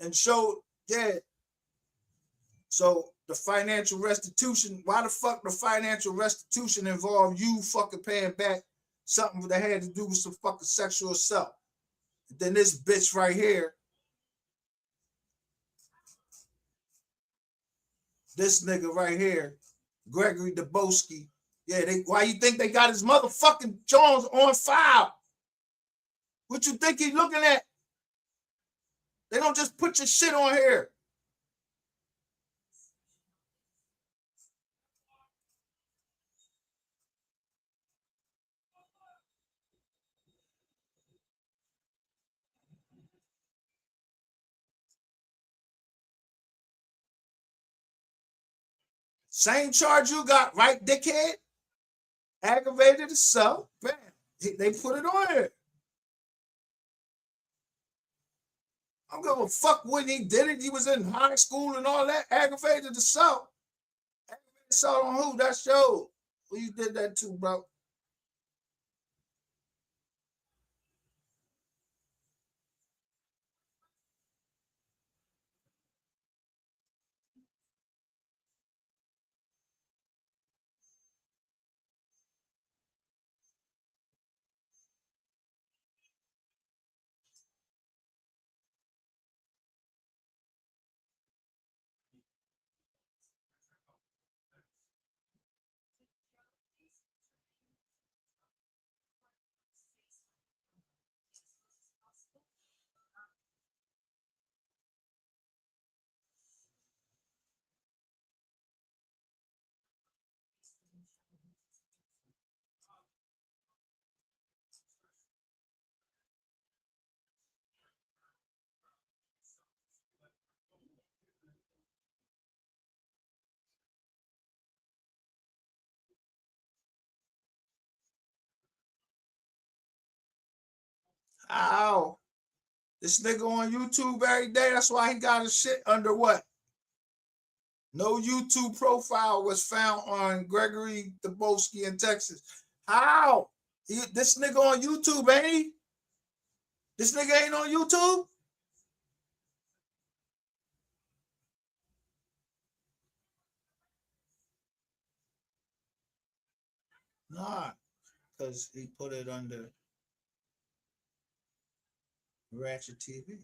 and show, yeah. So the financial restitution, why the fuck the financial restitution involve you fucking paying back something that had to do with some fucking sexual assault? And then this bitch right here, this nigga right here, Gregory Dubowski. Yeah, why you think they got his motherfucking Jones on file? What you think he's looking at? They don't just put your shit on here. Same charge you got, right, dickhead? Aggravated assault. Bam. They put it on here. I don't give a fuck when he did it. He was in high school and all that. Aggravated assault. Aggravated assault on who? That's yo. Who you did that to, bro? Ow. This nigga on YouTube every day. That's why he got his shit under what? No YouTube profile was found on Gregory Dubowski in Texas. How? This nigga on YouTube, ain't he? This nigga ain't on YouTube? Nah, because he put it under Ratchet TV.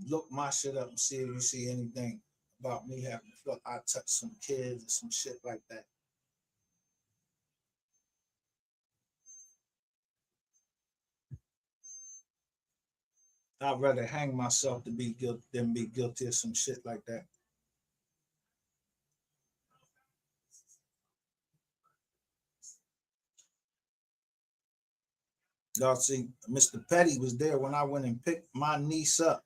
Look my shit up and see if you see anything about me having, look, I touched some kids or some shit like that. I'd rather hang myself to be guilty than be guilty of some shit like that. Y'all see, Mr. Petty was there when I went and picked my niece up.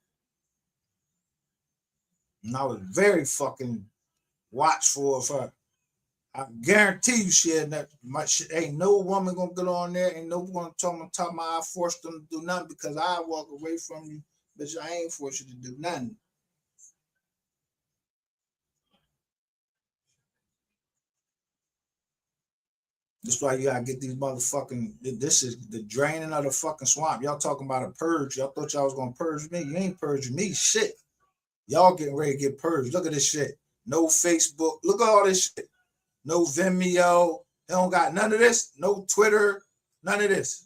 And I was very fucking watchful of her. I guarantee you she had that much. Ain't no woman gonna get on there. Ain't no one talking about I forced them to do nothing because I walk away from you. Bitch, I ain't forced you to do nothing. That's why you gotta get these motherfucking, this is the draining of the fucking swamp. Y'all talking about a purge. Y'all thought y'all was gonna purge me. You ain't purging me. Shit. Y'all getting ready to get purged. Look at this shit. No Facebook. Look at all this shit. No Vimeo. They don't got none of this. No Twitter. None of this.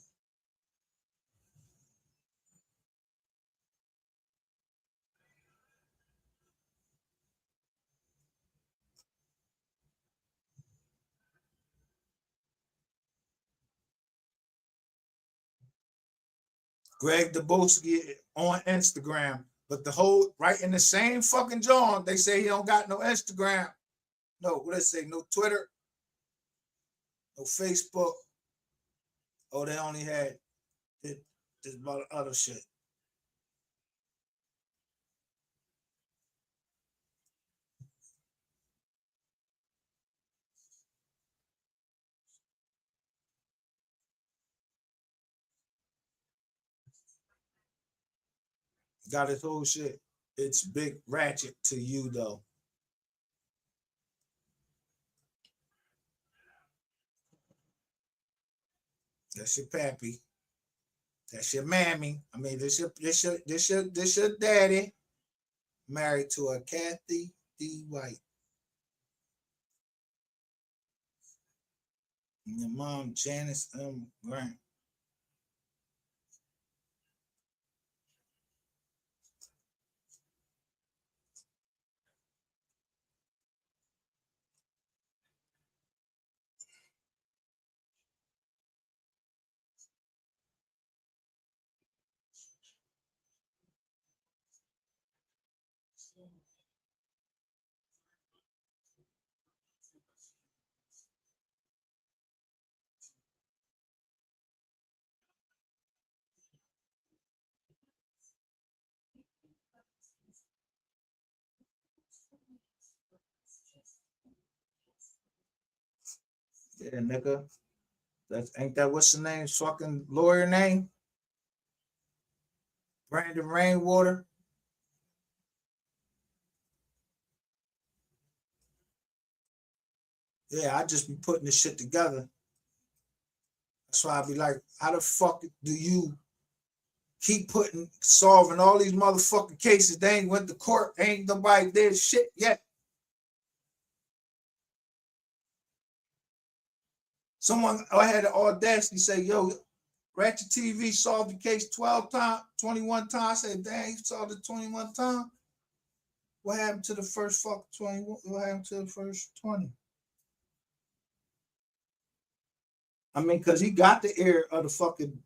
Greg Dubowski on Instagram, but the whole right in the same fucking John, they say he don't got no Instagram. no, what they say, no Twitter, no Facebook. Oh, they only had this about other shit. Got his whole shit. It's big ratchet to you though. That's your pappy. That's your mammy. I mean, this your daddy. Married to a Kathy D. White. And your mom, Janice M. Grant. Yeah, nigga. That's ain't that what's the name? Fucking lawyer name? Brandon Rainwater. Yeah, I just be putting this shit together. That's why I be like, how the fuck do you keep solving all these motherfucking cases? They ain't went to court. Ain't nobody did shit yet. Someone I had the audacity to say, yo, Ratchet TV solved the case 12 times, 21 times. I said, dang, you solved it 21 times. What happened to the first fucking 21? What happened to the first 20? I mean, because he got the ear of the fucking,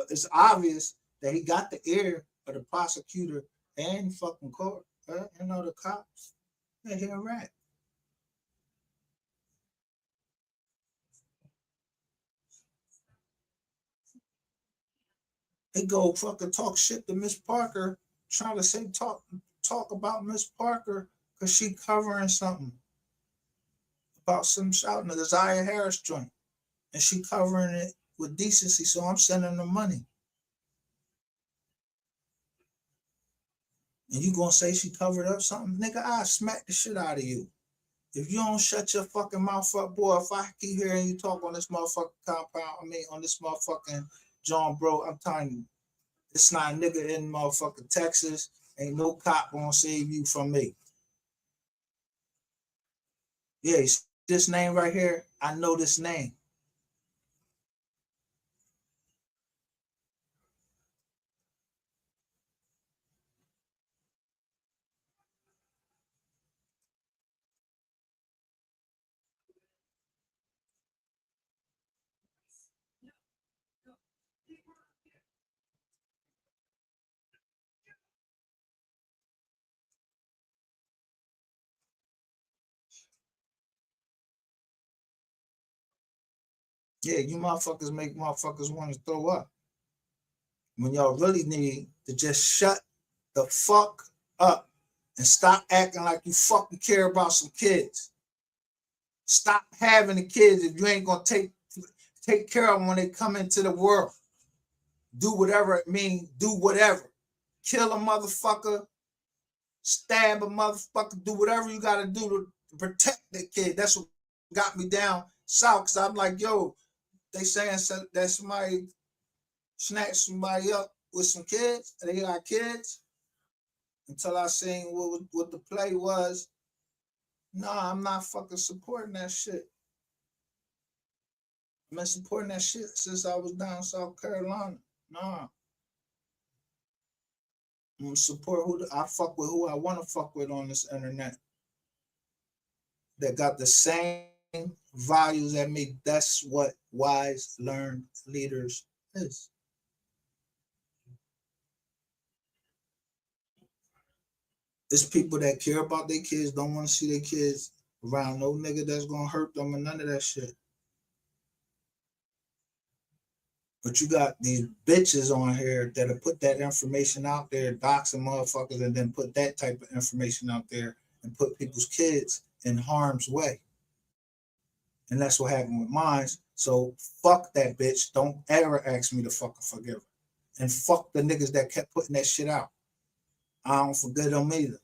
it's obvious that he got the ear of the prosecutor and fucking court, the cops. They hear a rat. They go fucking talk shit to Miss Parker, trying to say talk about Miss Parker because she covering something about some shouting the Zaya Harris joint. And she covering it with decency, so I'm sending her money. And you gonna say she covered up something? Nigga, I'll smack the shit out of you. If you don't shut your fucking mouth up, boy, if I keep hearing you talk on this motherfucking compound, on this motherfucking John, bro, I'm telling you, it's not a nigga in motherfucking Texas. Ain't no cop gonna save you from me. Yeah, this name right here, I know this name. Yeah, you motherfuckers make motherfuckers want to throw up. When y'all really need to just shut the fuck up and stop acting like you fucking care about some kids. Stop having the kids if you ain't gonna take care of them when they come into the world. Do whatever it means, do whatever. Kill a motherfucker, stab a motherfucker, do whatever you gotta do to protect the kid. That's what got me down south, because I'm like, yo, they saying that somebody snatched somebody up with some kids, and they got kids, until I seen what the play was. Nah, I'm not fucking supporting that shit. I've been supporting that shit since I was down in South Carolina. Nah. I'm gonna support I fuck with who I want to fuck with on this internet. That got the same values that me. That's what wise, learned leaders is. It's people that care about their kids, don't want to see their kids around no nigga that's gonna hurt them and none of that shit. But you got these bitches on here that'll put that information out there, dox some motherfuckers, and then put that type of information out there and put people's kids in harm's way. And that's what happened with mine. So fuck that bitch. Don't ever ask me to fucking forgive her. And fuck the niggas that kept putting that shit out. I don't forgive them either.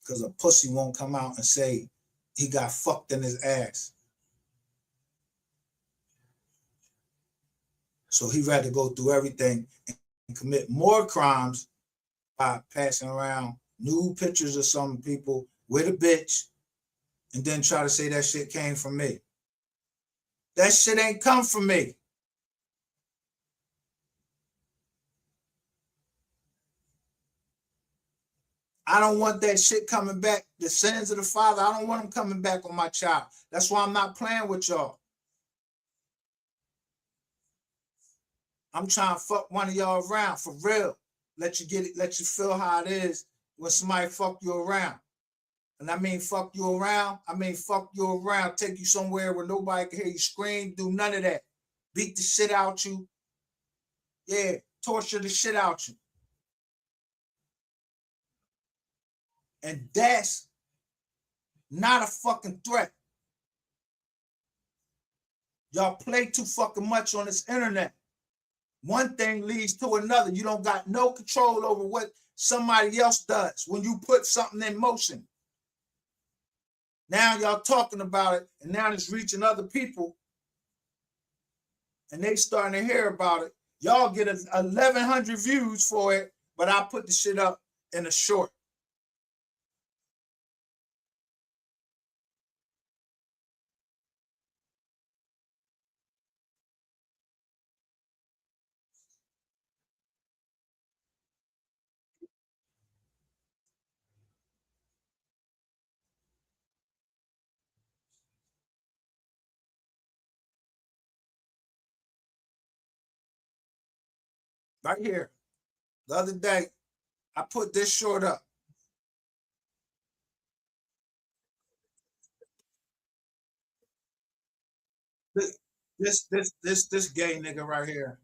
Because a pussy won't come out and say he got fucked in his ass. So he'd rather go through everything and commit more crimes by passing around nude pictures of some people with a bitch and then try to say that shit came from me. That shit ain't come from me. I don't want that shit coming back. The sins of the father, I don't want them coming back on my child. That's why I'm not playing with y'all. I'm trying to fuck one of y'all around for real. Let you get it, let you feel how it is when somebody fuck you around. And I mean fuck you around, I mean fuck you around, take you somewhere where nobody can hear you scream, do none of that. Beat the shit out you. Yeah, torture the shit out you. And that's not a fucking threat. Y'all play too fucking much on this internet. One thing leads to another. You don't got no control over what somebody else does when you put something in motion. Now y'all talking about it, and now it's reaching other people, and they starting to hear about it. Y'all get 1,100 views for it, but I put the shit up in a short. Right here. The other day, I put this short up. This gay nigga right here.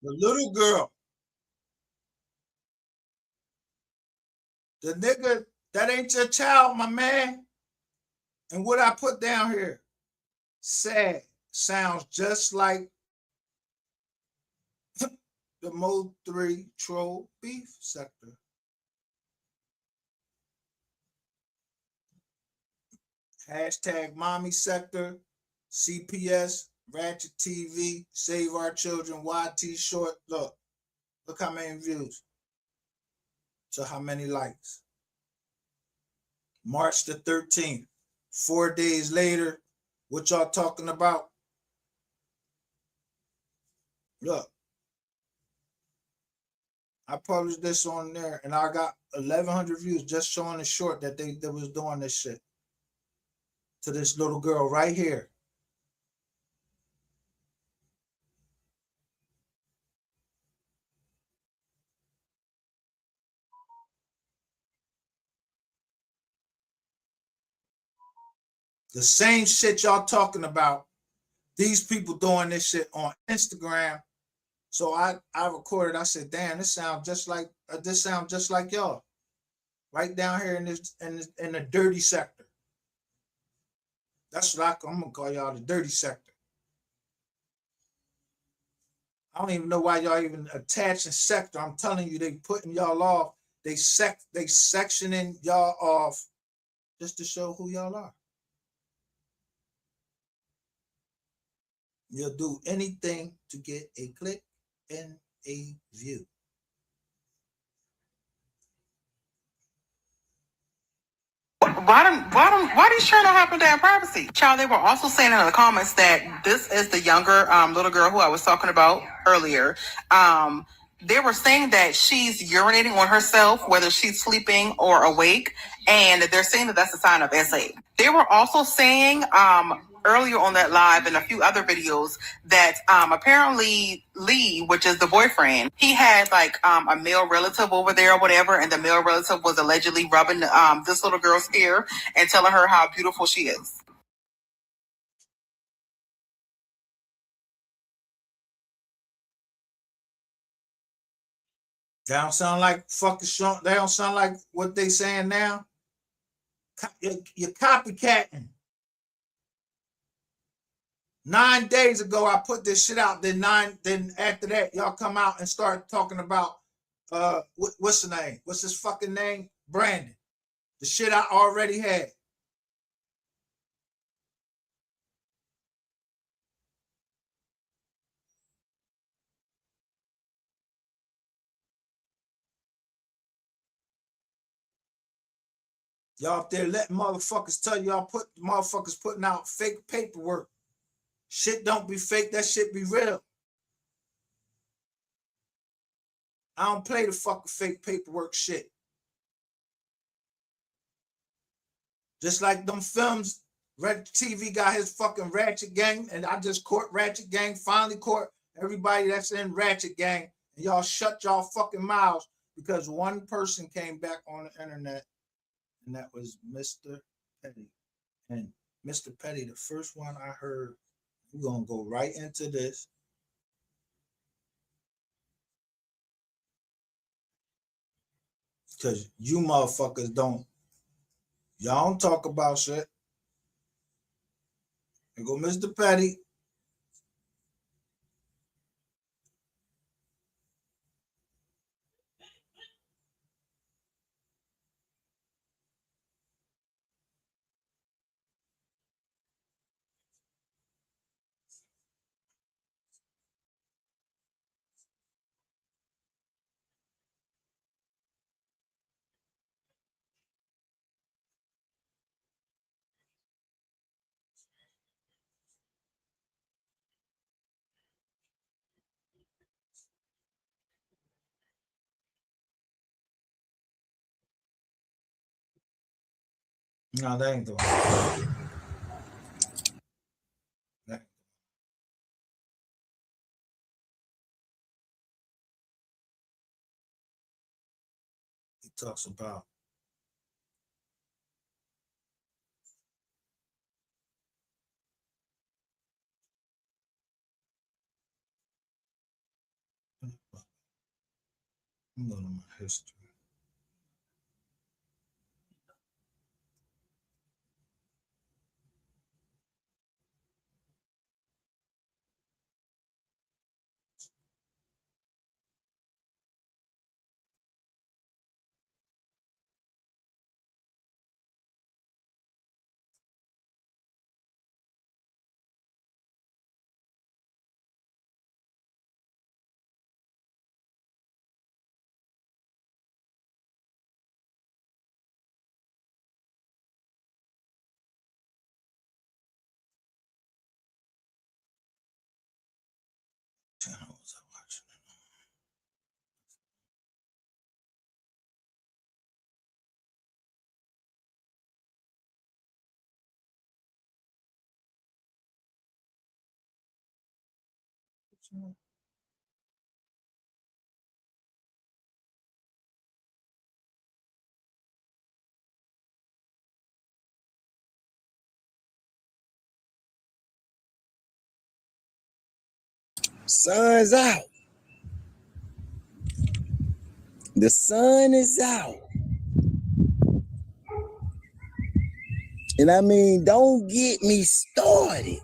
The little girl. The nigga, that ain't your child, my man. And what I put down here, sad, sounds just like the Mo 3 troll beef sector. Hashtag mommy sector, CPS, Ratchet TV, Save Our Children, YT Short. Look how many views. So how many likes? March the 13th, 4 days later, what y'all talking about? Look, I published this on there and I got 1,100 views just showing the short that they was doing this shit to this little girl right here. The same shit y'all talking about. These people doing this shit on Instagram. So I recorded. I said, "Damn, this sounds just like y'all, right down here in the dirty sector." That's what I'm gonna call y'all, the dirty sector. I don't even know why y'all even attaching sector. I'm telling you, they putting y'all off. They sectioning y'all off just to show who y'all are. You'll do anything to get a click and a view. Why these children don't have no damn privacy? Child, they were also saying in the comments that this is the younger little girl who I was talking about earlier. They were saying that she's urinating on herself, whether she's sleeping or awake, and they're saying that that's a sign of SA. They were also saying earlier on that live and a few other videos that apparently Lee, which is the boyfriend, he had like a male relative over there or whatever, and the male relative was allegedly rubbing this little girl's hair and telling her how beautiful she is. They don't sound like fucking Sean. They don't sound like what they saying now. You're copycatting. 9 days ago, I put this shit out. Then after that, y'all come out and start talking about what's the name? What's his fucking name? Brandon. The shit I already had. Y'all up there letting motherfuckers tell y'all motherfuckers putting out fake paperwork. Shit don't be fake, that shit be real. I don't play the fucking fake paperwork shit. Just like them films, Red TV got his fucking Ratchet Gang, and I just caught Ratchet Gang, finally caught everybody that's in Ratchet Gang, and y'all shut y'all fucking mouths because one person came back on the internet, and that was Mr. Petty. And Mr. Petty, the first one I heard, we're gonna go right into this. Because you motherfuckers y'all don't talk about shit. And go Mr. Petty. No, they ain't doing that. He talks about I'm going to my history. Channel was I watching? Sun's out. The sun is out. And I mean, don't get me started.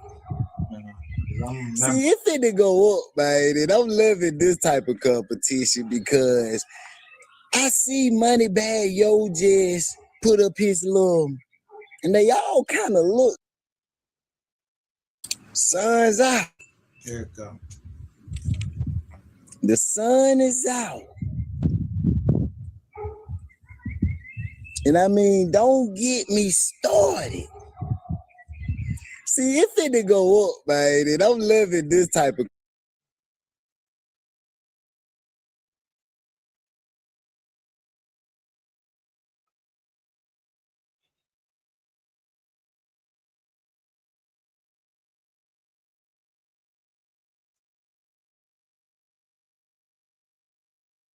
See, it finna go up, man. And I'm loving this type of competition because I see Moneybag Yo just put up his little, and they all kind of look. Sun's out. Here it go. The sun is out. And I mean, don't get me started. See, it finna go up, man. And I'm loving this type of.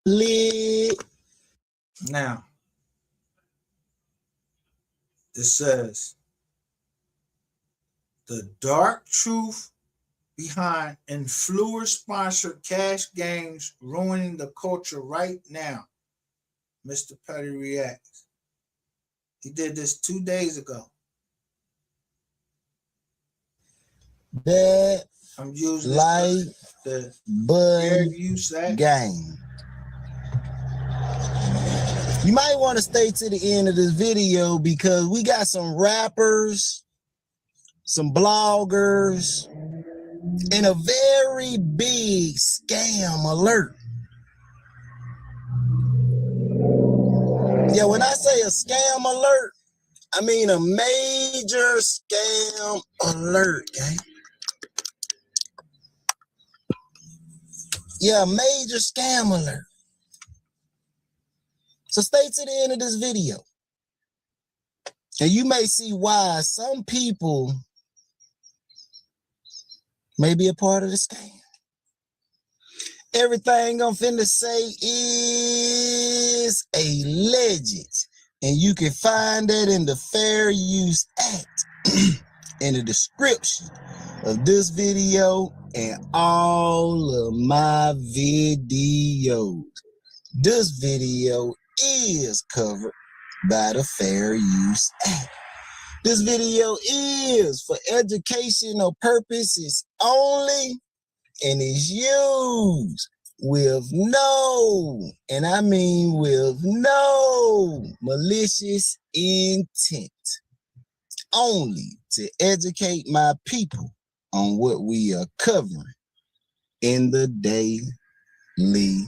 Lit. Now, it says the dark truth behind influencer-sponsored cash games ruining the culture right now. Mr. Petty reacts. He did this 2 days ago. That I'm using like the bud use that game. You might want to stay to the end of this video because we got some rappers, some bloggers, and a very big scam alert. Yeah, when I say a scam alert, I mean a major scam alert, okay? Yeah, major scam alert. So stay to the end of this video. And you may see why some people may be a part of the scam. Everything I'm finna say is alleged. And you can find that in the Fair Use Act in the description of this video and all of my videos. This video is covered by the Fair Use Act. This video is for educational purposes only and is used with no, and I mean with no malicious intent, only to educate my people on what we are covering in the daily news.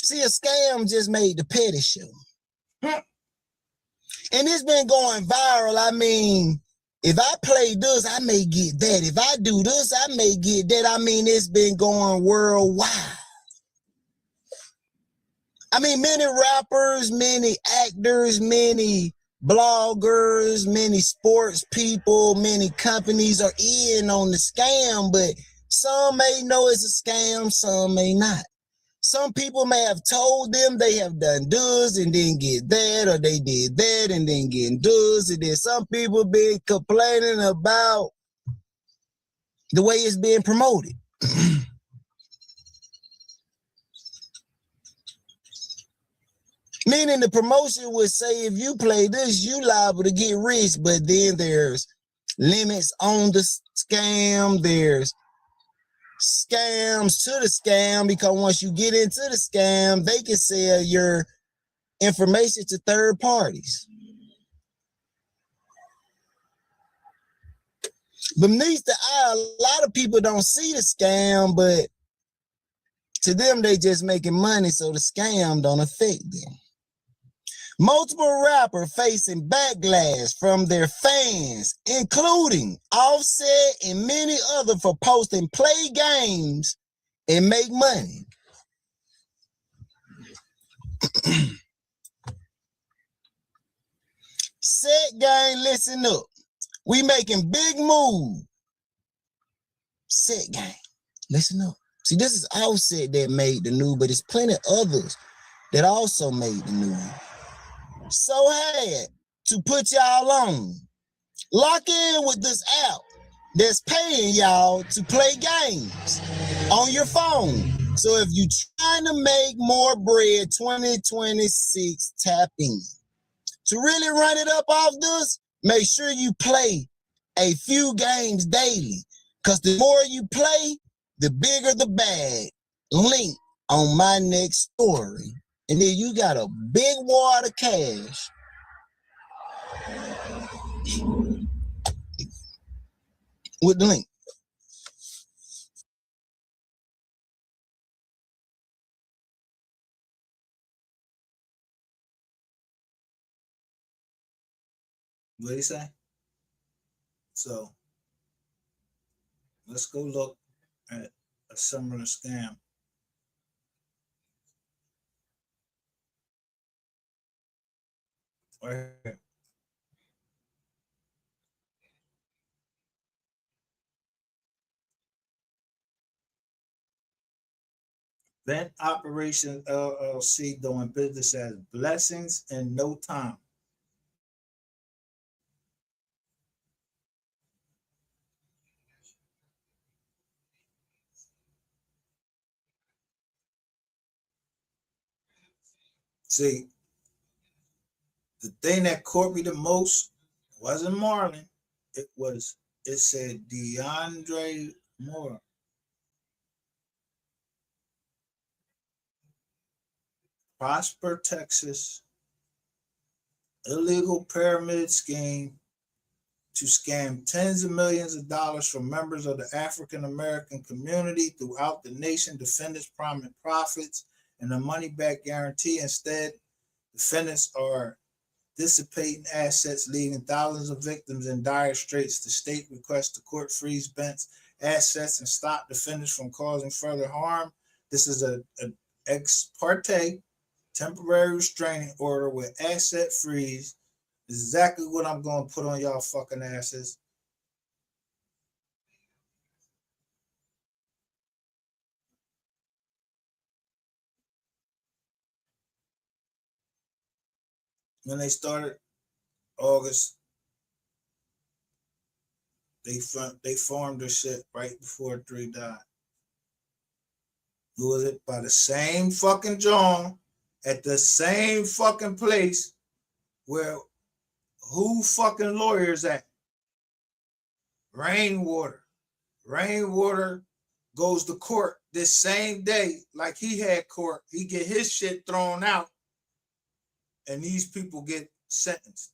See, a scam just made the Petty Show. And it's been going viral. I mean, if I play this, I may get that. If I do this, I may get that. I mean, it's been going worldwide. I mean, many rappers, many actors, many bloggers, many sports people, many companies are in on the scam, but some may know it's a scam, some may not. Some people may have told them they have done this and then get that, or they did that and then get this, and then some people been complaining about the way it's being promoted. Meaning the promotion would say if you play this, you liable to get rich, but then there's limits on the scam, there's scams to the scam, because once you get into the scam, they can sell your information to third parties. Beneath the eye, a lot of people don't see the scam, but to them, they just making money, so the scam don't affect them. Multiple rappers facing backlash from their fans, including Offset and many others, for posting play games and make money. Set Gang, listen up. We making big move. Set Gang, listen up. See, this is Offset that made the news, but there's plenty of others that also made the news. so had to put y'all on. Lock in with this app that's paying y'all to play games on your phone. So if you trying to make more bread 2026, tap in. To really run it up off this, make sure you play a few games daily. Because the more you play, the bigger the bag. Link on my next story. And then you got a big wad of cash. With the link. What do you say? So let's go look at a similar scam. Right here. Vent Operations LLC doing business as Blessings in No Time. See, the thing that caught me the most wasn't Marlon. It said DeAndre Moore. Prosper, Texas. Illegal pyramid scheme to scam tens of millions of dollars from members of the African American community throughout the nation. Defendants promise profits and a money back guarantee. Instead, defendants are dissipating assets, leaving thousands of victims in dire straits. The state requests the court freeze Bent's assets and stop defendants from causing further harm. This is an ex parte temporary restraining order with asset freeze. This is exactly what I'm going to put on y'all fucking asses. When they started August, they formed their shit right before 3 died. Who was it? By the same fucking John at the same fucking place where who fucking lawyers at? Rainwater. Rainwater goes to court this same day, like he had court. He get his shit thrown out, and these people get sentenced.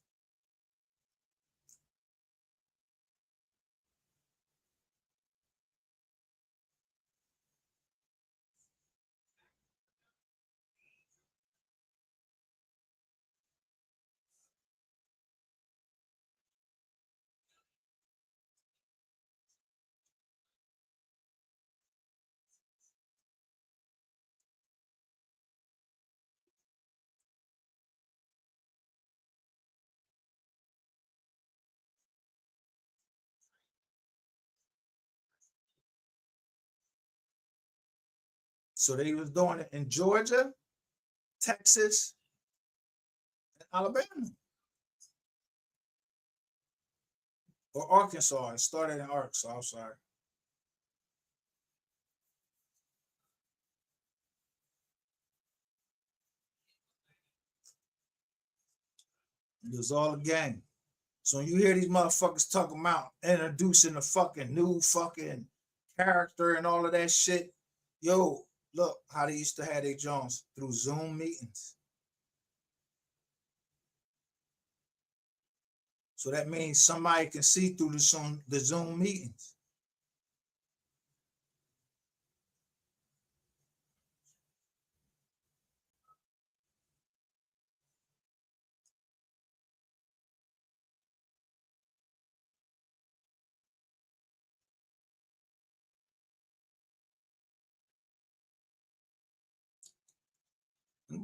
So they was doing it in Georgia, Texas, and Alabama. Or Arkansas. It started in Arkansas, I'm sorry. It was all a game. So when you hear these motherfuckers talking about introducing a fucking new fucking character and all of that shit, yo, look how they used to have their Jones through Zoom meetings. So that means somebody can see through the Zoom meetings.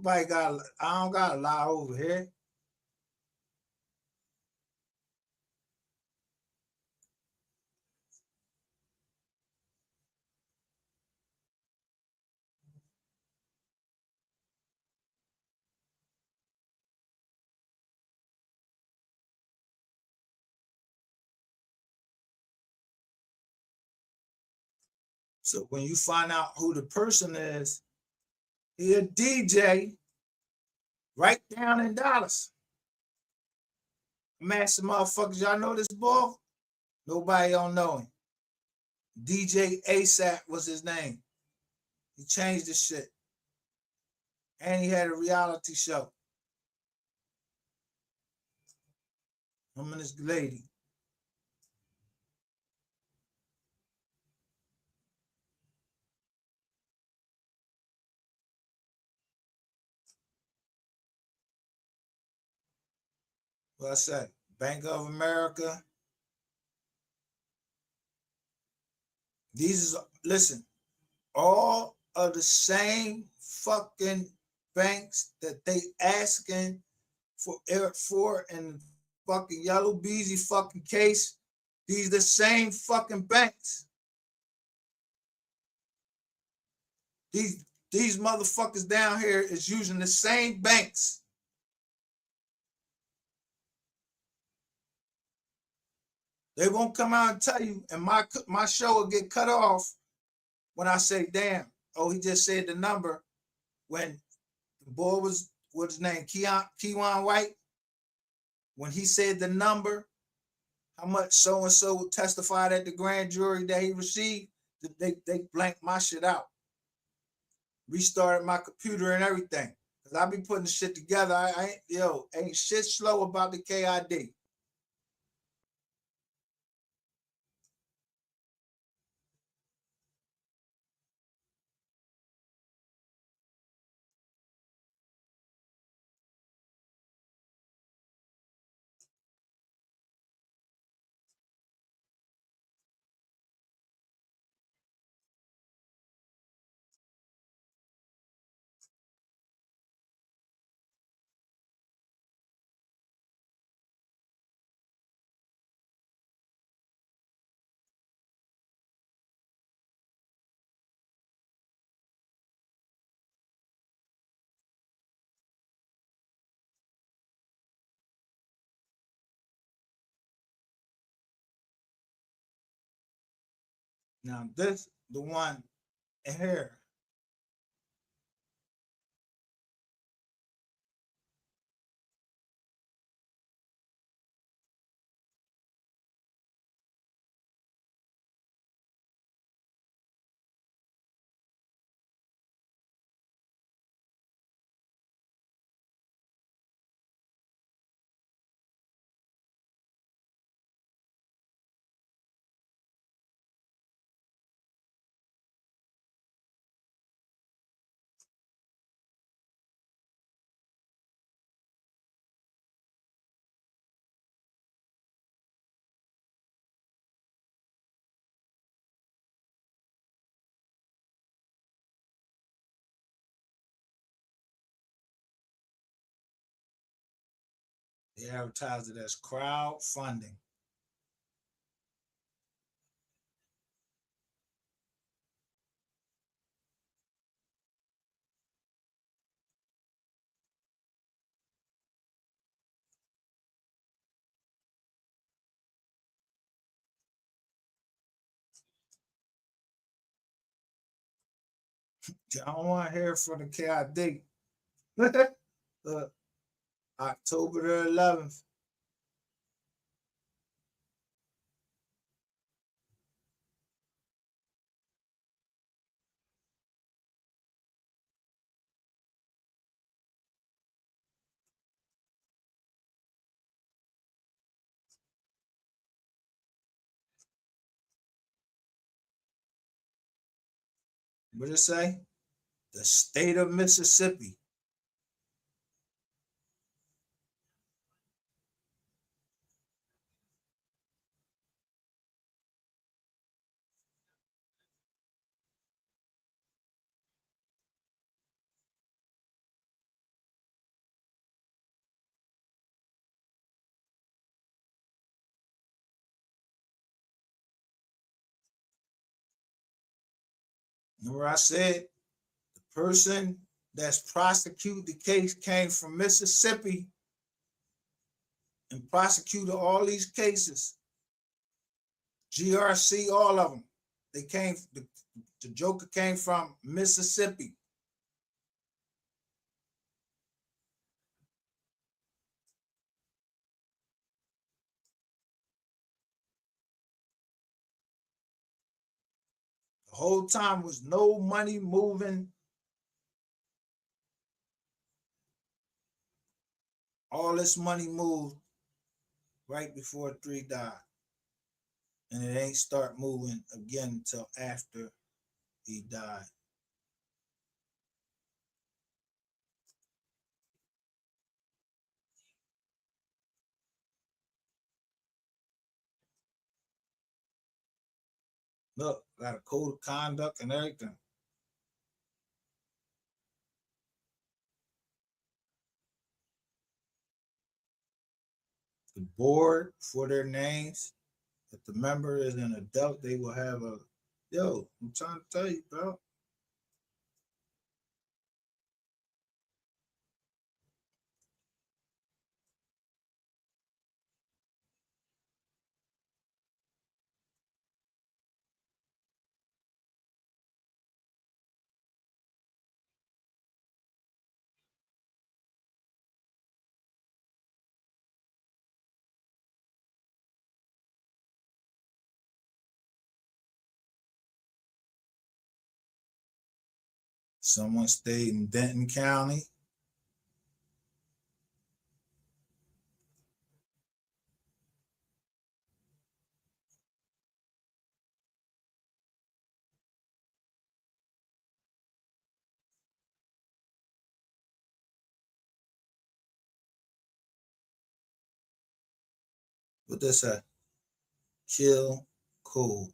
I don't got a lie over here. So when you find out who the person is, he a DJ right down in Dallas. I'm asking motherfuckers, y'all know this boy? Nobody don't know him. DJ ASAP was his name. He changed the shit. And he had a reality show. Him and this lady. What I said, Bank of America. These is, listen, all of the same fucking banks that they asking for Eric Ford and fucking Yellow Beezy fucking case. These the same fucking banks. These motherfuckers down here is using the same banks. They won't come out and tell you, and my show will get cut off when I say, damn, oh, he just said the number. When the boy was, what's his name, Keion White, when he said the number, how much so-and-so testified at the grand jury that he received, they blanked my shit out. Restarted my computer and everything. Because I be putting the shit together. Ain't shit slow about the KID. Now this, the one here. They advertise it as crowdfunding. I don't want to hear from the KID. October the 11th. What did it say? The state of Mississippi. Remember I said the person that's prosecuted the case came from Mississippi and prosecuted all these cases. GRC, all of them. the Joker came from Mississippi. The whole time was no money moving. All this money moved right before 3 died. And it ain't start moving again until after he died. Look, got a code of conduct and everything. The board for their names. If the member is an adult, they will have a, yo, I'm trying to tell you, bro. Someone stayed in Denton County. What this say? Kill cool.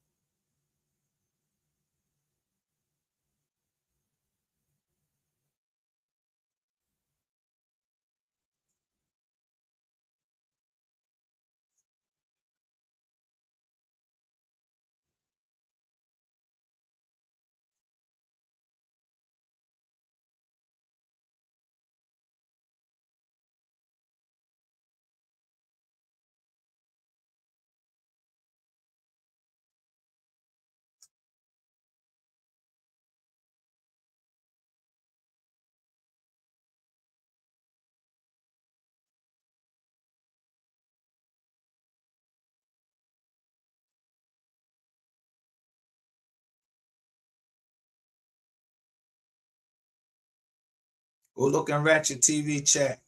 Go look in Ratchet TV chat.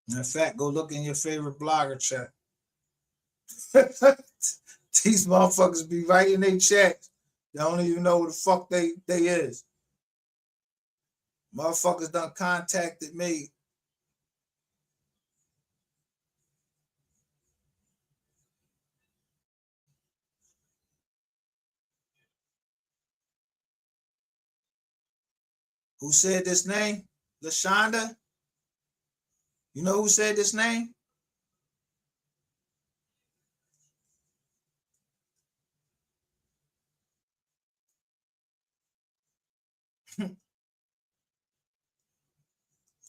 In fact, go look in your favorite blogger chat. These motherfuckers be writing their chats. They don't even know who the fuck they is. Motherfuckers done contacted me. Who said this name? LaShonda? You know who said this name?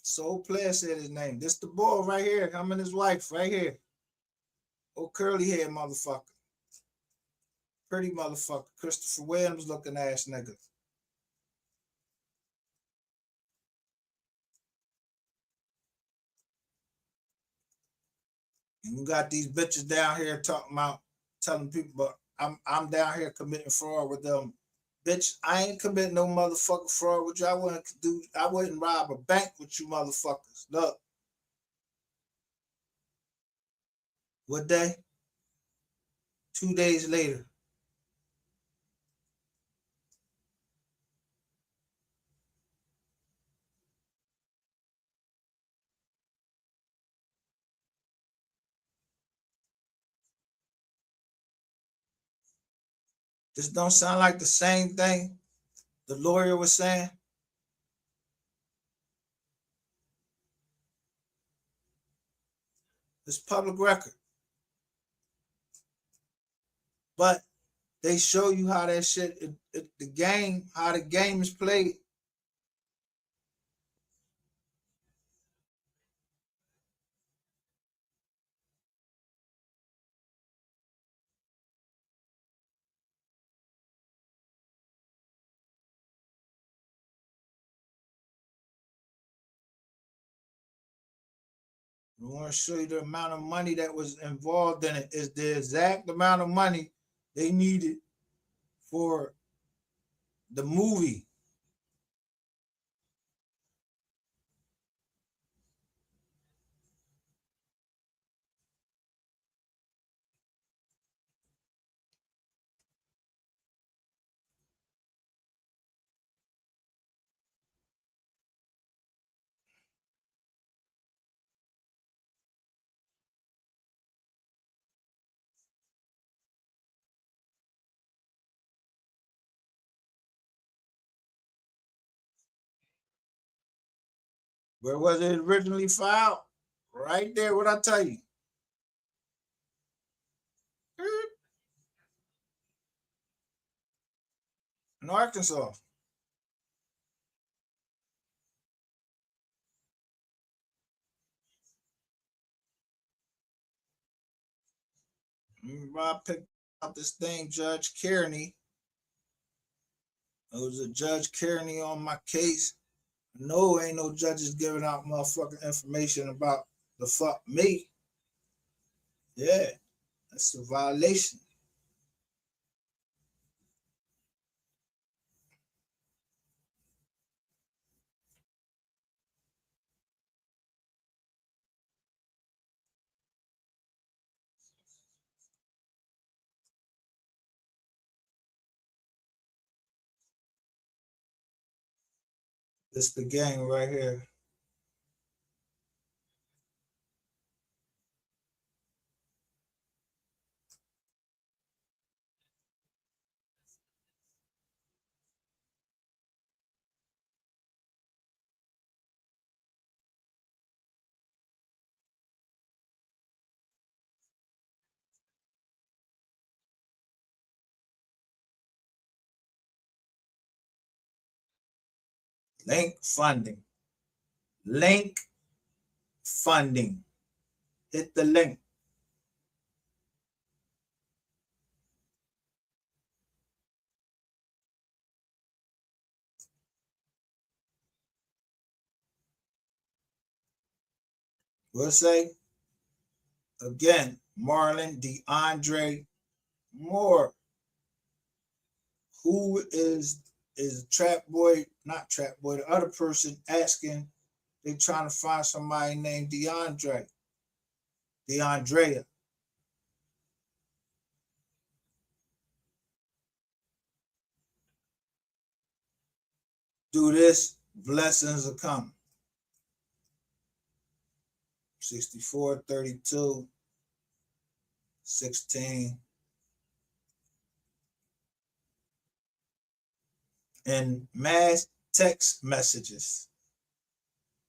Soul Player said his name. This the boy right here. Him and his wife right here. Oh, curly hair motherfucker. Pretty motherfucker. Christopher Williams looking ass nigga. And you got these bitches down here talking about telling people, but I'm down here committing fraud with them. Bitch, I ain't committing no motherfucking fraud with you. I wouldn't rob a bank with you motherfuckers. Look. What day? 2 days later. This don't sound like the same thing the lawyer was saying. It's public record. But They show you how that shit, how the game is played. We want to show you the amount of money that was involved in it. Is the exact amount of money they needed for the movie. Where was it originally filed? Right there, what I tell you. In Arkansas. Remember I picked out this thing, Judge Kearney. It was a Judge Kearney on my case. No, ain't no judges giving out motherfucking information about the fuck me. Yeah, that's a violation. It's the gang right here. Link funding. Link funding. Hit the link. We'll say again, Marlon DeAndre Moore, who is Trap Boy, not Trap Boy, the other person asking, they trying to find somebody named DeAndrea. Do this, blessings will come. 64, 32, 16. And mass text messages,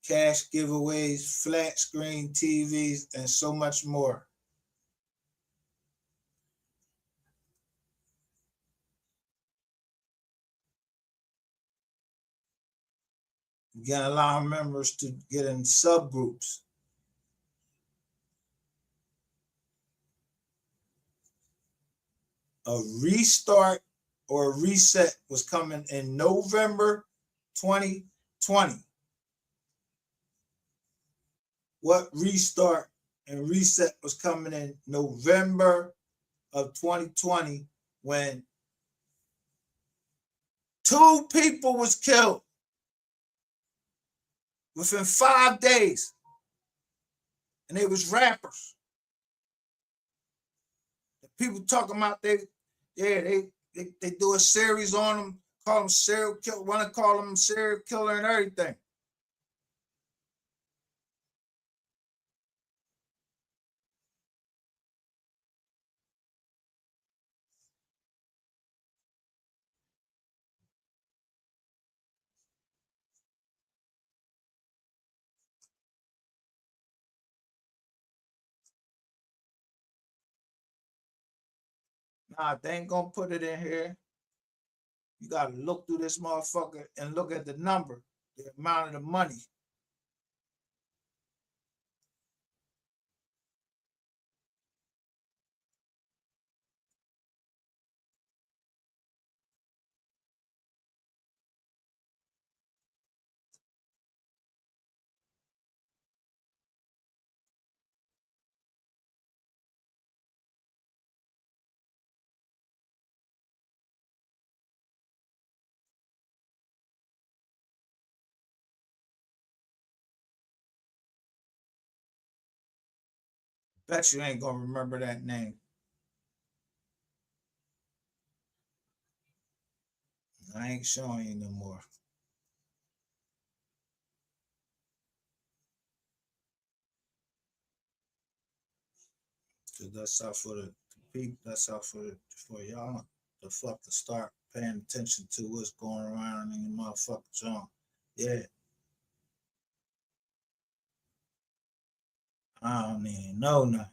cash giveaways, flat screen TVs, and so much more. Again, allow members to get in subgroups. A restart or a reset was coming in November 2020. What restart and reset was coming in November of 2020 when 2 people was killed within 5 days, and they was rappers. The people talking about they do a series on them, call them serial killer, want to call them serial killer and everything. Nah, they ain't gonna put it in here. You gotta look through this motherfucker and look at the number, the amount of the money. Bet you ain't gonna remember that name. I ain't showing you no more. Cause that's out for the people. That's out for y'all to fuck to start paying attention to what's going around in your motherfucking zone. Yeah. I don't even know nothing.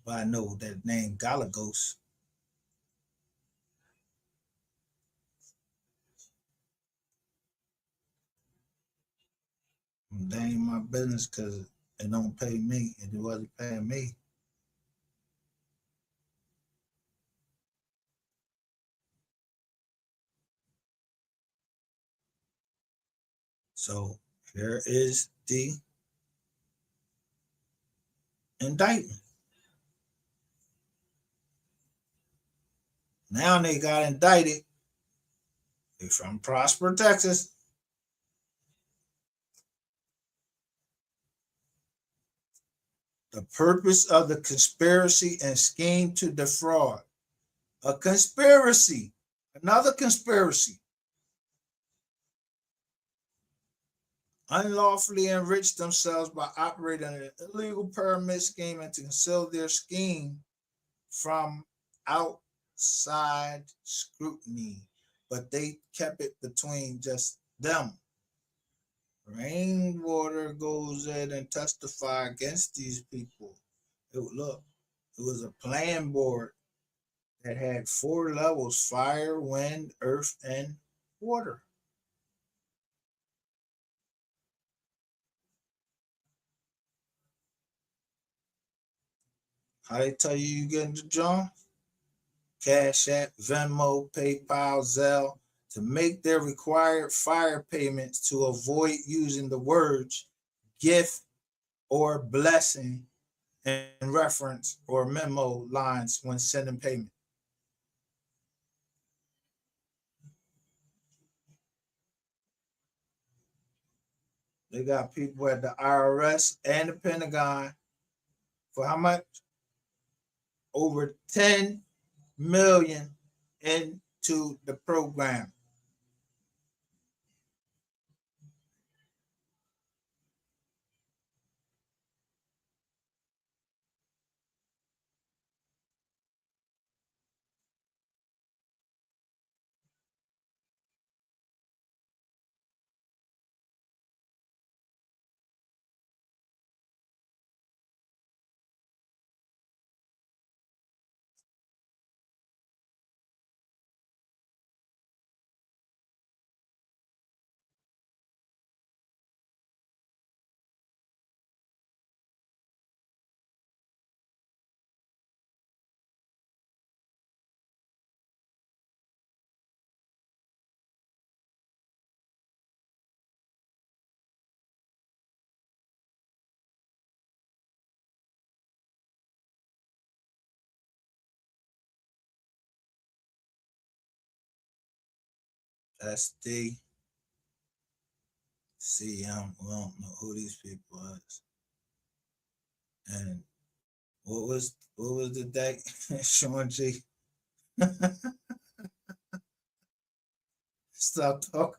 But I know that name Galagos. That ain't my business because it don't pay me. It wasn't paying me. So here is the indictment. Now they got indicted. They're from Prosper, Texas. The purpose of the conspiracy and scheme to defraud. A conspiracy. Another conspiracy. Unlawfully enrich themselves by operating an illegal pyramid scheme and to conceal their scheme from outside scrutiny. But they kept it between just them. Rainwater goes in and testify against these people. It was a plan board that had 4 levels: fire, wind, earth, and water. How they tell you get into John? Cash App, Venmo, PayPal, Zelle, to make their required fire payments to avoid using the words gift or blessing in reference or memo lines when sending payment. They got people at the IRS and the Pentagon for how much? Over 10 million into the program. SD, CM, we don't know who these people is. And what was the date? Sean G. Stop talking.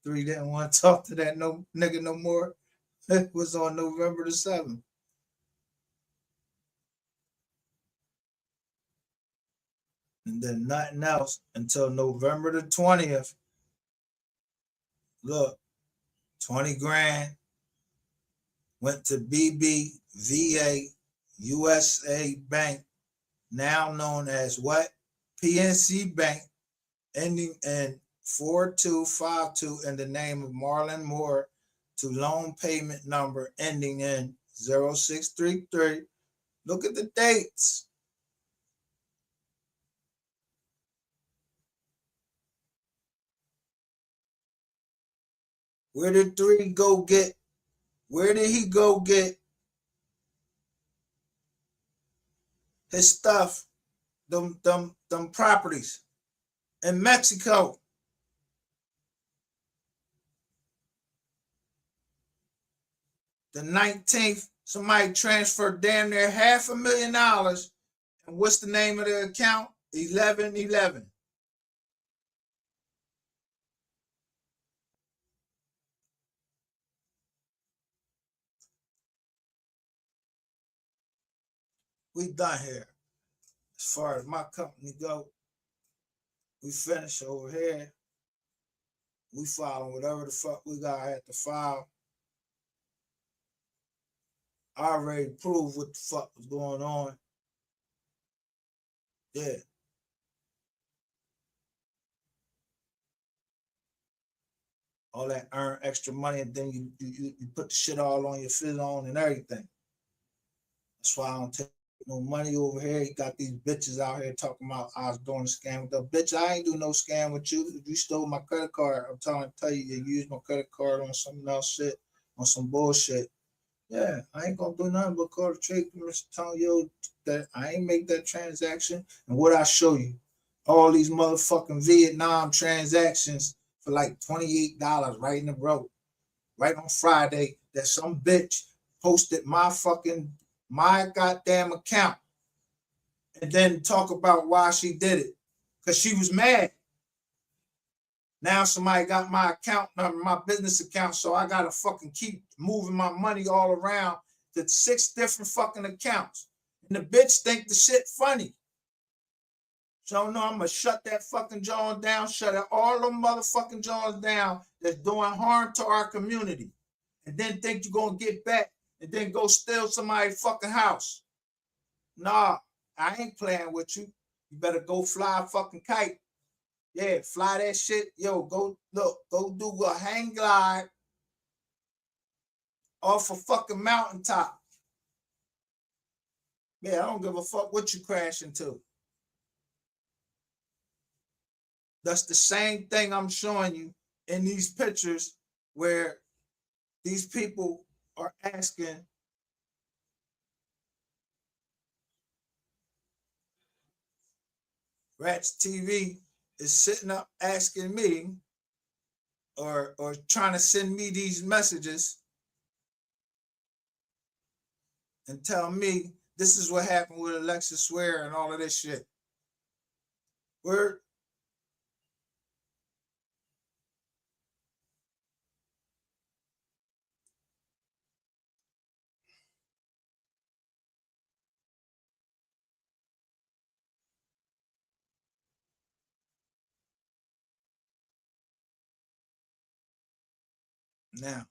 3 didn't want to talk to that no nigga no more. It was on November the 7th. And then nothing else until November the 20th. Look, 20 grand went to BBVA USA Bank, now known as what? PNC Bank, ending in 4252, in the name of Marlon Moore, to loan payment number ending in 0633. Look at the dates. Where did he go get his stuff, them properties in Mexico? The 19th, somebody transferred damn near $500,000. And what's the name of the account? 1111. We done here. As far as my company go, we finished over here. We filing whatever the fuck we got had to file. I already proved what the fuck was going on. Yeah. All that earn extra money, and then you put the shit all on your fit on and everything. That's why I don't take no money over here. You got these bitches out here talking about I was doing a scam with the bitch. I ain't do no scam with you. You stole my credit card. I'm trying to tell you, you used my credit card on something else shit, on some bullshit. Yeah, I ain't gonna do nothing but call the trade commission telling you that I ain't make that transaction. And what I show you, all these motherfucking Vietnam transactions for like $28 right in the road, right on Friday, that some bitch posted my goddamn account and then talk about why she did it. Because she was mad. Now somebody got my account number, my business account, so I gotta fucking keep moving my money all around to 6 different fucking accounts. And the bitch think the shit funny. So no, I'm gonna shut that fucking John down, shut all them motherfucking Johns down that's doing harm to our community. And then think you're gonna get back and then go steal somebody's fucking house. Nah, I ain't playing with you. You better go fly a fucking kite. Yeah, fly that shit. Yo, go do a hang glide off a fucking mountaintop. Yeah, I don't give a fuck what you crash into. That's the same thing I'm showing you in these pictures where these people are asking Rats TV is sitting up asking me or trying to send me these messages and tell me this is what happened with Alexis Swear and all of this shit. Word. Now,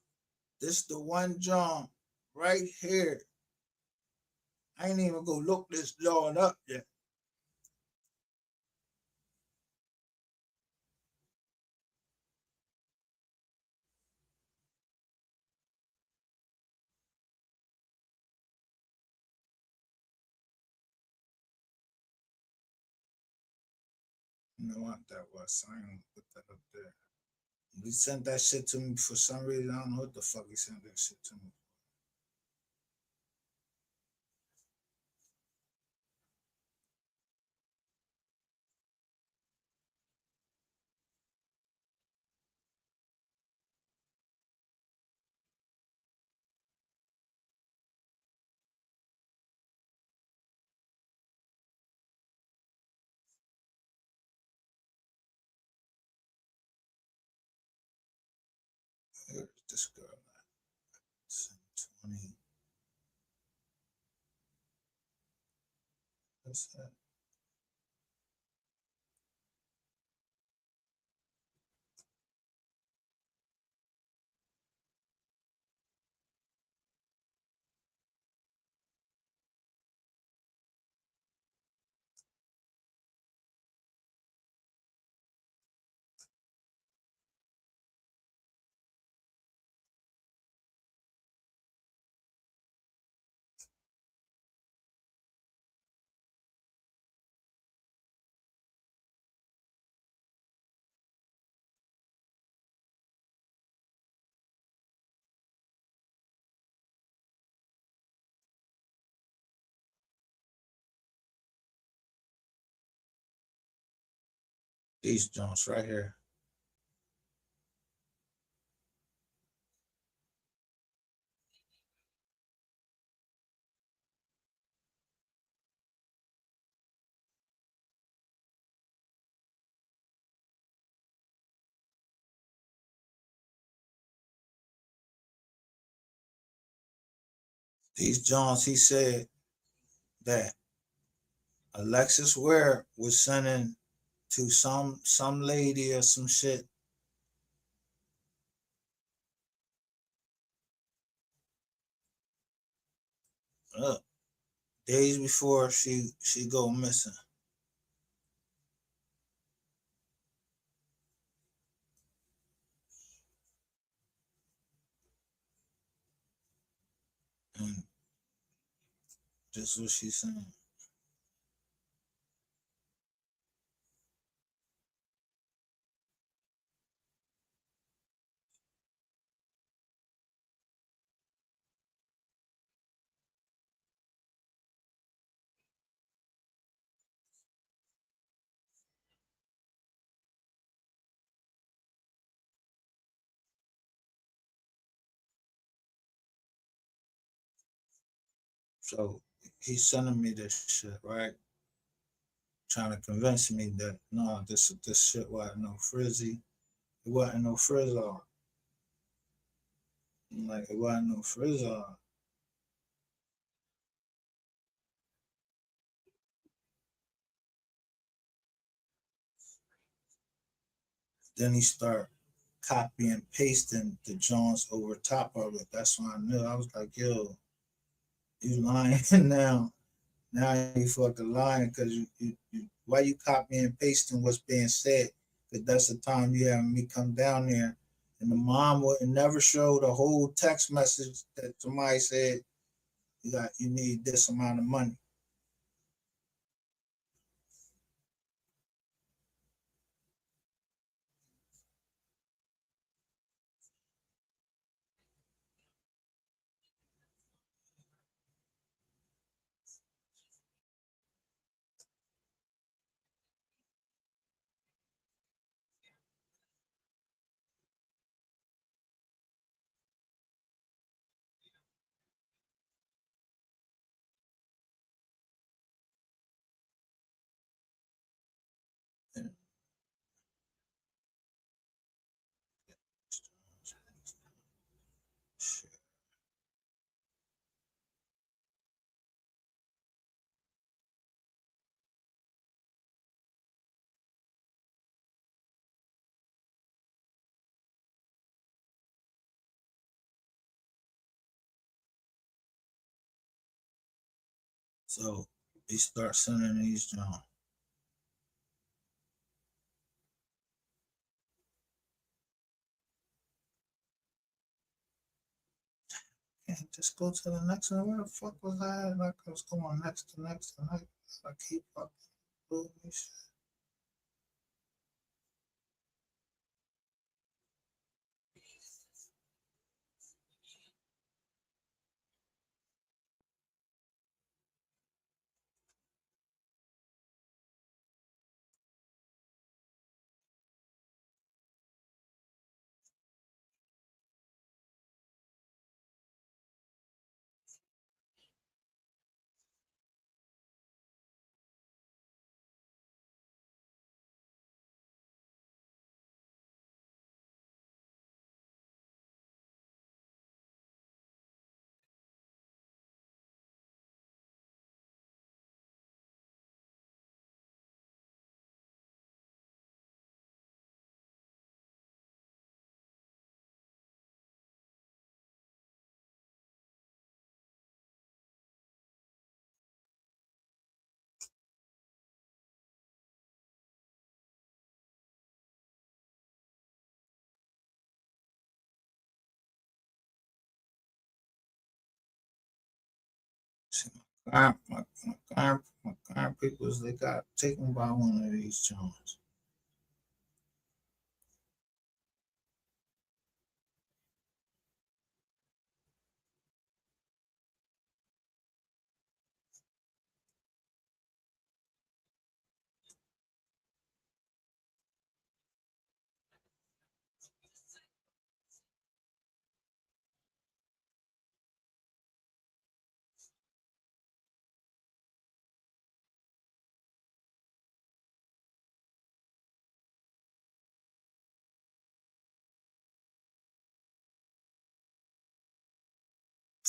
this the one John right here. I ain't even go look this John up yet. You know what that was? I ain't gonna put that up there. He sent that shit to me for some reason. I don't know what the fuck he sent that shit to me. Here's this girl. 20. What's that? These joints right here. These joints, he said that Alexis Ware was sending to some lady or some shit. Days before she go missing. And this is what she's saying. So he's sending me this shit, right? Trying to convince me that no, this shit wasn't no frizzy. It wasn't no frizz off. Like it wasn't no frizz off. Then he start copy and pasting the Jones over top of it. That's when I knew. I was like, yo, you lying now. Now you fucking lying because you why you copy and pasting what's being said? Because that's the time you having me come down there. And the mom would never show the whole text message that somebody said you need this amount of money. So he starts sending these John. Can't just go to the next one. Where the fuck was I? Like I was going next to next to next. I keep up doing this shit. See, my current peoples, they got taken by one of these Jones.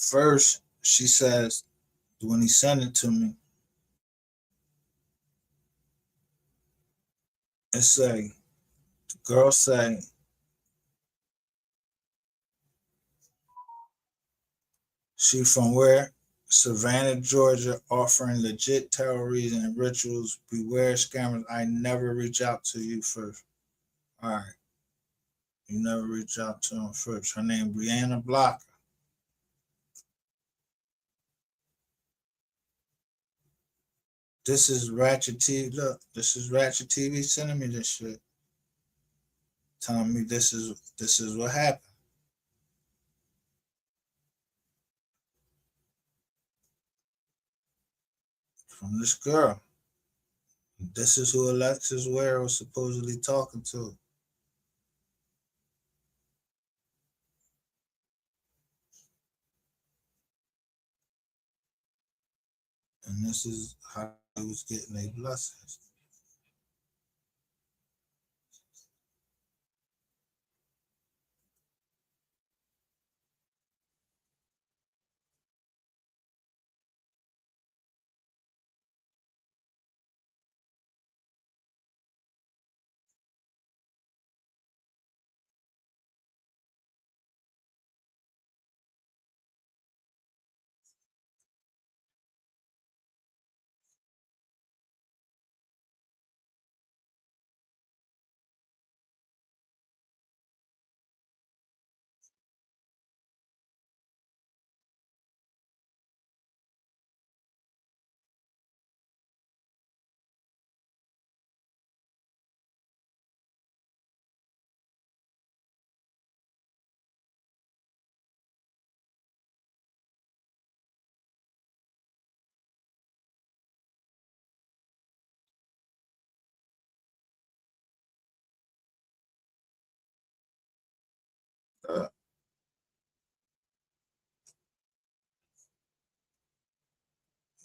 First, she says, when he sent it to me, it say, the girl say, she from where? Savannah, Georgia, offering legit tarot reading and rituals. Beware scammers. I never reach out to you first. All right. You never reach out to him first. Her name Brianna Blocker. This is Ratchet TV. Look, this is Ratchet TV sending me this shit. Telling me this is what happened. From this girl. This is who Alexis Ware was supposedly talking to. And this is how he was getting their blessings.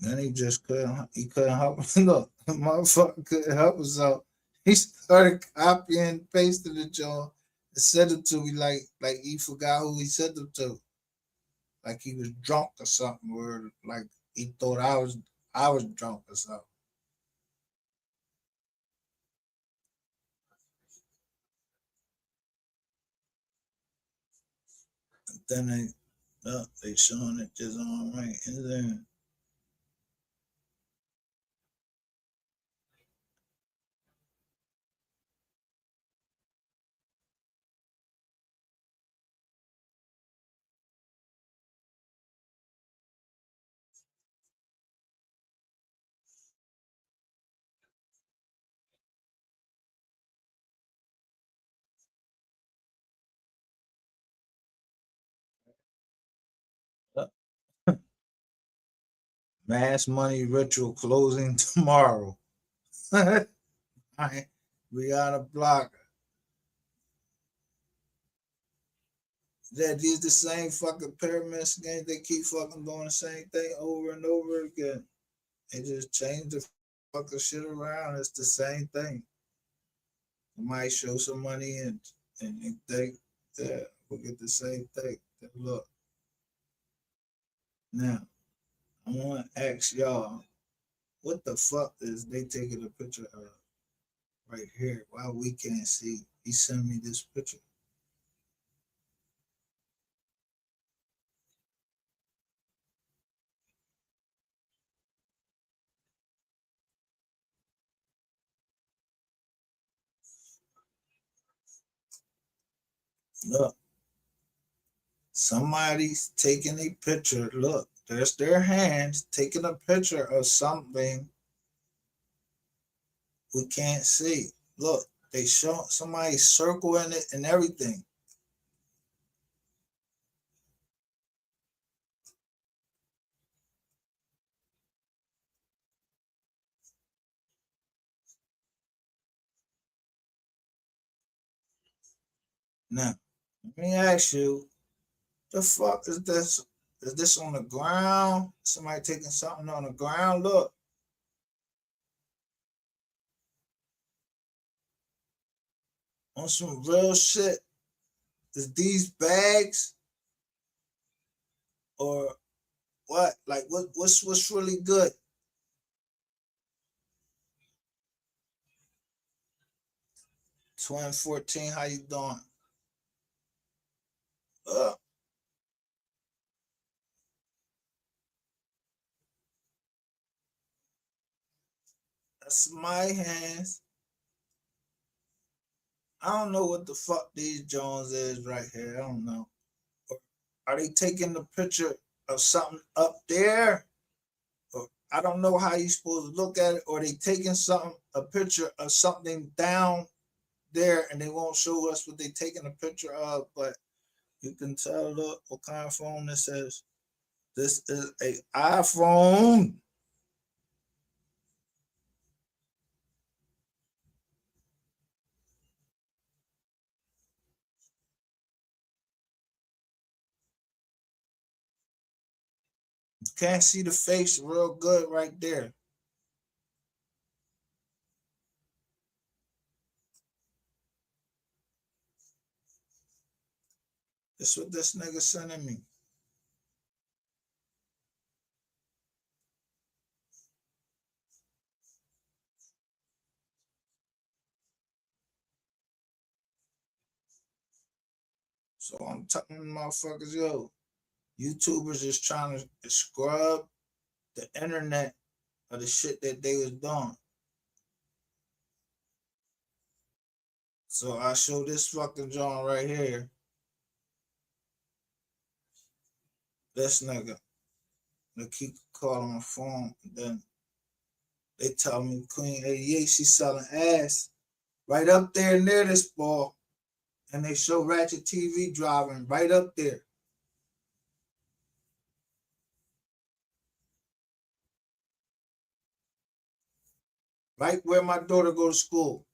Then he couldn't help. Look, the motherfucker couldn't help himself. He started copying and pasting the joint and sent it to me like he forgot who he sent it to. Like he was drunk or something, or like he thought I was drunk or something. And then they showing it just on right in there. Mass money ritual closing tomorrow. Brianna Blocker. That these the same fucking pyramid schemes. They keep fucking doing the same thing over and over again. They just change the fucking shit around. It's the same thing. You might show some money and think that we'll get the same thing. Look. Now, I want to ask y'all, what the fuck is they taking a picture of right here? Why we can't see? He sent me this picture. Look, somebody's taking a picture. Look, there's their hands taking a picture of something we can't see. Look, they show somebody circling it and everything. Now, let me ask you, the fuck is this? Is this on the ground? Somebody taking something on the ground? Look. On some real shit. Is these bags? or what? Like what's really good? Twin 14, how you doing? That's my hands. I don't know what the fuck these Jones is right here. I don't know. Are they taking the picture of something up there? Or I don't know how you supposed to look at it. Or they taking a picture of something down there, and they won't show us what they taking a picture of. But you can tell, look, what kind of phone this is. This is a iPhone. You can't see the face real good right there. That's what this nigga sending me. So I'm telling motherfuckers, yo, YouTubers is trying to scrub the internet of the shit that they was doing. So I show this fucking John right here. This nigga. They keep calling my phone. And then they tell me Queen 88, she's selling ass. Right up there near this ball. And they show Ratchet TV driving right up there. Right where my daughter go to school.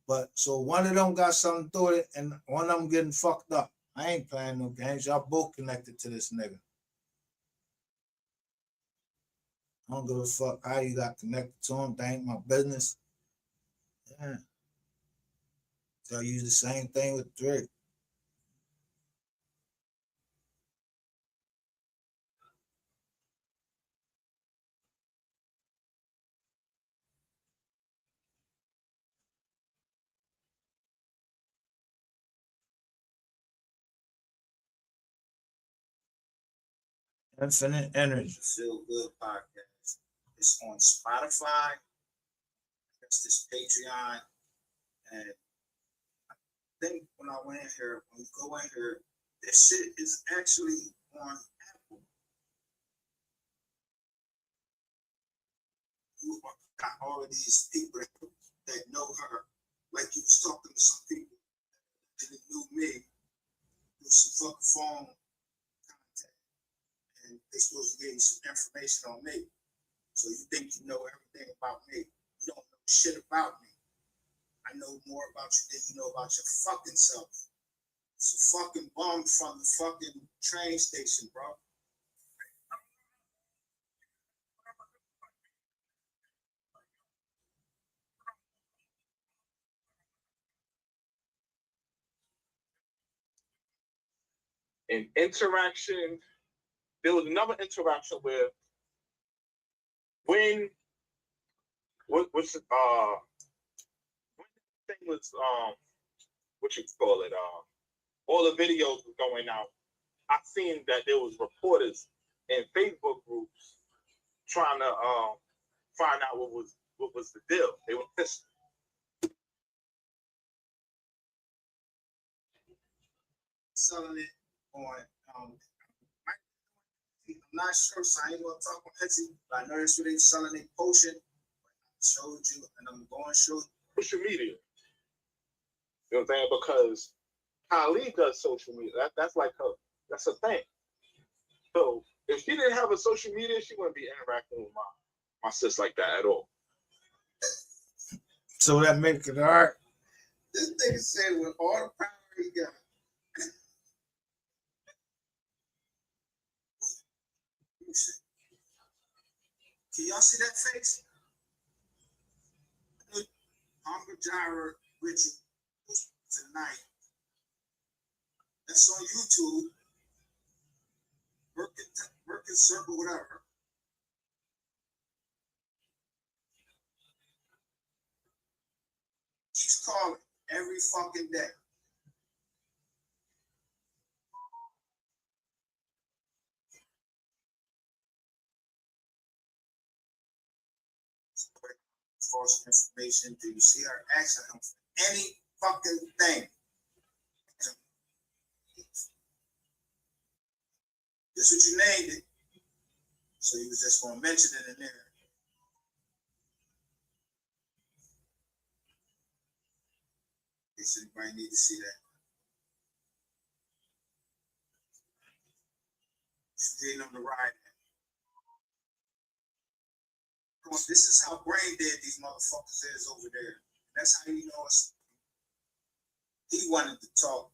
But so one of them got something to do with it, and one of them getting fucked up. I ain't playing no games. Y'all both connected to this nigga. I don't give a fuck how you got connected to him. That ain't my business. Yeah. So I use the same thing with Drake. Infinite Energy Feel Good Podcast. It's on Spotify. That's this Patreon. And I think when I went in here, when you go in here, this shit is actually on Apple. You got all of these people that know her, like you was talking to some people that knew me with some fucking phone contact, and they supposed to give you some information on me. So you think you know everything about me? You don't know shit about me. I know more about you than you know about your fucking self. It's a fucking bum from the fucking train station, bro. An interaction. There was another interaction where when when the thing was what you call it, all the videos were going out. I seen that there was reporters in Facebook groups trying to find out what was the deal. They were pissed. Selling it on I'm not sure, so I ain't gonna talk on Etsy, but I know that's where they selling a potion. I showed you, and I'm going to show you. Social media. You know what I'm saying? Because Kylie does social media. That's like her. That's her thing. So if she didn't have a social media, she wouldn't be interacting with my sis like that at all. So that makes it hard. This nigga said with all the power he got. Can y'all see that face? Hunger Gyra ritual tonight. That's on YouTube. Working circle, whatever. Keeps calling every fucking day. False information. Do you see her asking him for any fucking thing? This is what you named it. So you was just gonna mention it in there. In case anybody need to see that. Reading on the ride. This is how brain dead these motherfuckers is over there. That's how you know it's. He wanted to talk.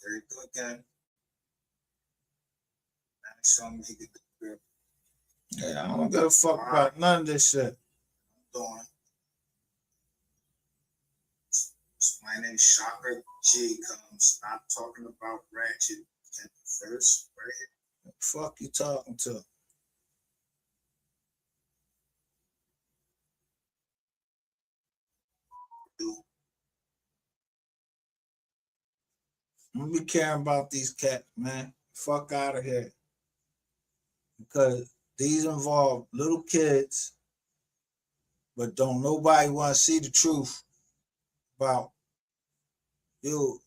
Very good guy. Now show me he could do it. Yeah, I don't give a fuck about none of this shit. I'm doing. My name is Shocker G. Comes. Stop talking about Ratchet first, right here. What the fuck you talking to? I'm gonna be caring about these cats, man. Fuck out of here. Because these involve little kids, but don't nobody want to see the truth about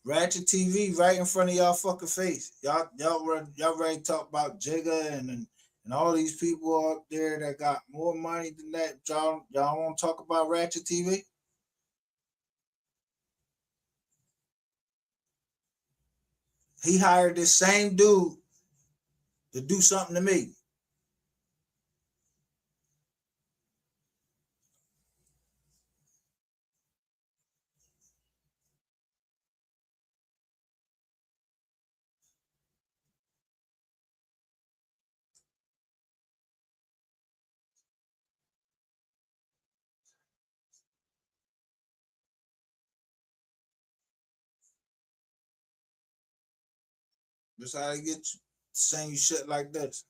Ratchet TV right in front of y'all fucking face. Y'all ready to talk about Jigga and all these people out there that got more money than that. Y'all want to talk about Ratchet TV? He hired this same dude to do something to me. That's how they get you saying you shit like this.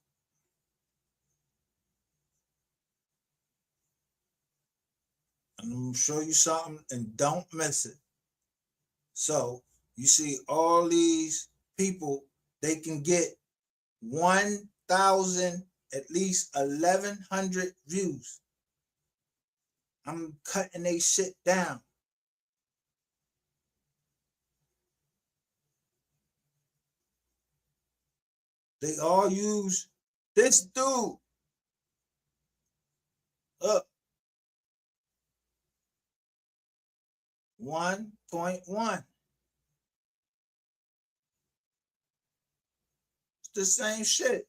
And I'm gonna show you something and don't miss it. So you see all these people, they can get 1,000, at least 1,100 views. I'm cutting they shit down. They all use this dude. Up 1.1. It's the same shit.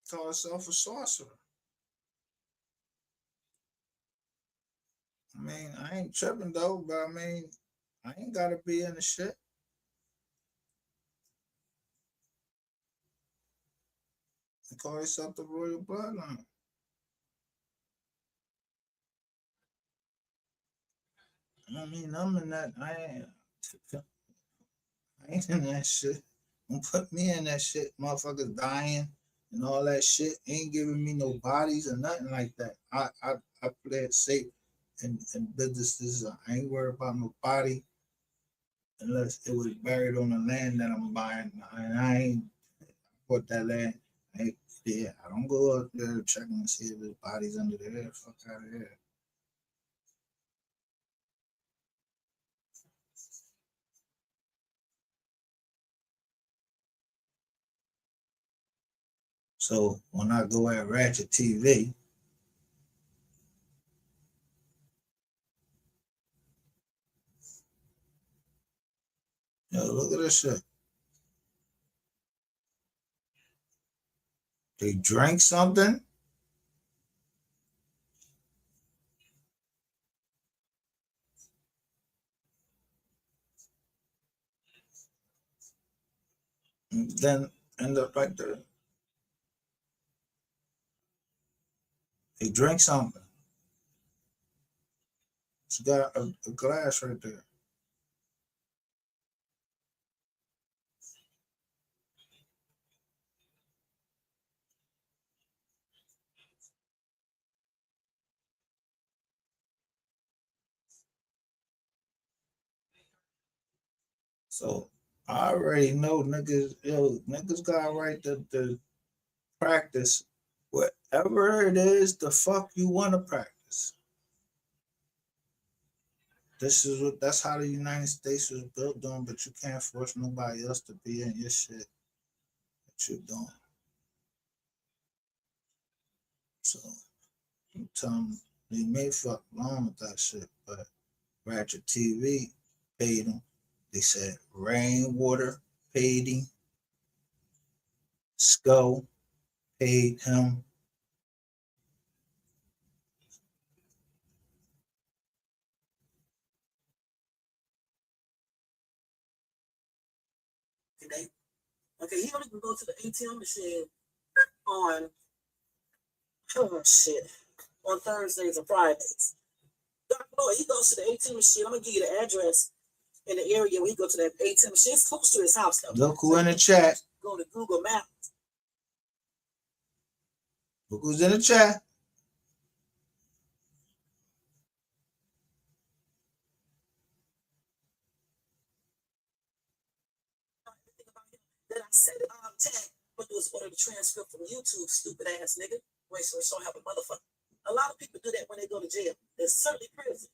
Call herself a sorcerer. I mean, I ain't tripping though, but I mean, I ain't gotta be in the shit. They call yourself the royal bloodline. I mean, I'm in that. I ain't in that shit. Don't put me in that shit. Motherfuckers dying and all that shit. Ain't giving me no bodies or nothing like that. I play it safe in businesses. I ain't worried about no body unless it was buried on the land that I'm buying. And I ain't bought that land. I don't go out there checking and see if there's bodies under there. Fuck out of here. So when I go at Ratchet TV, look at this shit. They drank something. And then end up like that. They drank something. She got a glass right there. So I already know niggas got a right to practice whatever it is the fuck you want to practice. That's how the United States was built on, but you can't force nobody else to be in your shit that you're doing. So you tell them they may fuck along with that shit, but Ratchet TV paid them. They said Rainwater paid him. Skull paid him. Okay, he only can go to the ATM machine on on Thursdays and Fridays. No, he goes to the ATM machine. I'm gonna give you the address in the area where he go to that ATM machine. It's close to his house though. Look who in the chat. Go to Google Maps. Look who's in the chat. Then I said, tag, but it was order the transcript from YouTube, stupid ass nigga. Wait, so it don't have a motherfucker. A lot of people do that when they go to jail. They're certainly prison.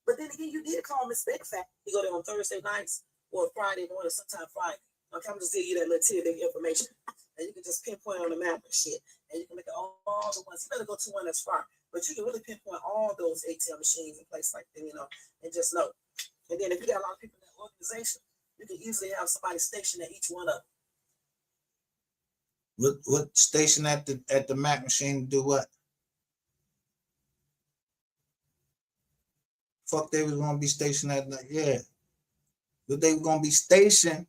But then again, you did call Miss Big Fat. You go there on Thursday nights or Friday morning, sometime Friday. Okay, I'm just giving you that little tidbit information. And you can just pinpoint on the map and shit. And you can look at all the ones. You better go to one that's far. But you can really pinpoint all those ATM machines in places like that, and just know. And then if you got a lot of people in that organization, you can easily have somebody stationed at each one of them. What station at the Mac machine do what? Fuck, they was gonna be stationed at but they were gonna be stationed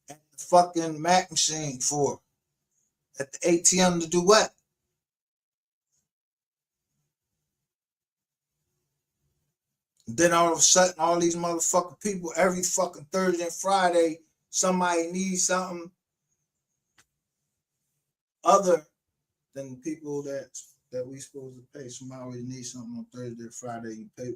at the fucking Mac machine for at the ATM to do what? And then all of a sudden, all these motherfucking people, every fucking Thursday and Friday, somebody needs something other than the people that we supposed to pay. Somebody always needs something on Thursday, Friday. You pay.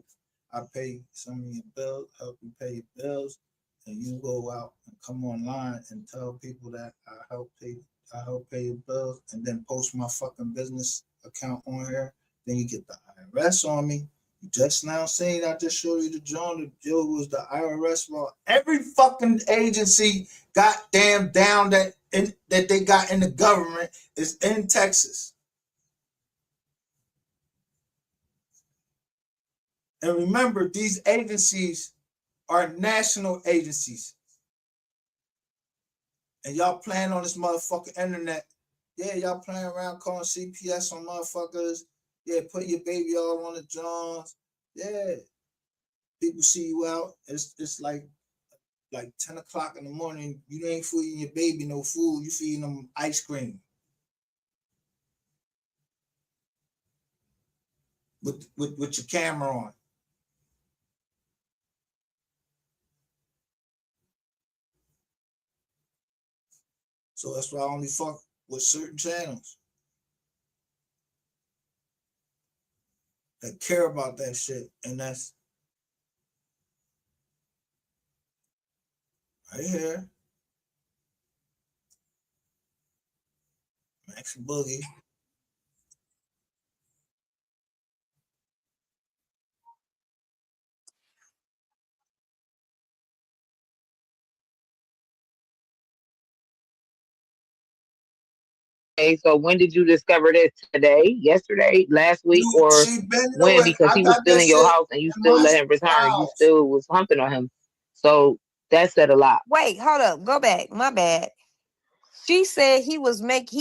I pay some of your bills, help you pay your bills, and you go out and come online and tell people that I help pay your bills, and then post my fucking business account on here. Then you get the IRS on me. You just now saying I just showed you the John the deal was the IRS law. Every fucking agency goddamn down that they got in the government is in Texas. And remember, these agencies are national agencies. And y'all playing on this motherfucking internet. Yeah, y'all playing around calling CPS on motherfuckers. Yeah, put your baby all on the Johns. Yeah. People see you out. It's like 10 o'clock in the morning. You ain't feeding your baby no food. You feeding them ice cream. With your camera on. So that's why I only fuck with certain channels that care about that shit. And that's right here. Max Boogie. Okay, so when did you discover this? Today, yesterday, last week, or She been when? doing. Because I he was got still this in your shit house and you in still my let him return. You house. still was humping on him. So that said a lot. Wait, hold up. Go back. My bad. She said he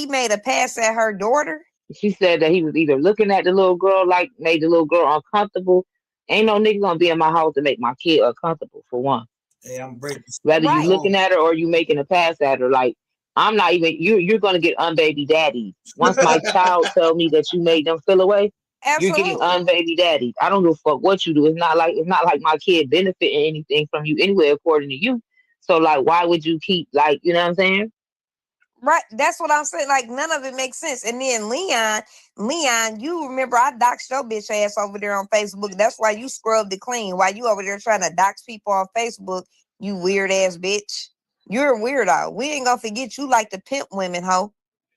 made a pass at her daughter. She said that he was either looking at the little girl, like made the little girl uncomfortable. Ain't no nigga gonna be in my house to make my kid uncomfortable, for one. Hey, I'm breaking Whether you Right. looking at her or you making a pass at her, like I'm not even you're gonna get unbaby daddies. Once my child tell me that you made them feel away, you're getting Absolutely. unbaby daddies. I don't give a fuck what you do. It's not like my kid benefiting anything from you anyway, according to you. So like why would you keep like, you know what I'm saying? Right. That's what I'm saying. Like, none of it makes sense. And then Leon, you remember I doxed your bitch ass over there on Facebook. That's why you scrubbed it clean. Why you over there trying to dox people on Facebook, you weird ass bitch. You're a weirdo. We ain't gonna forget you like to pimp women, ho.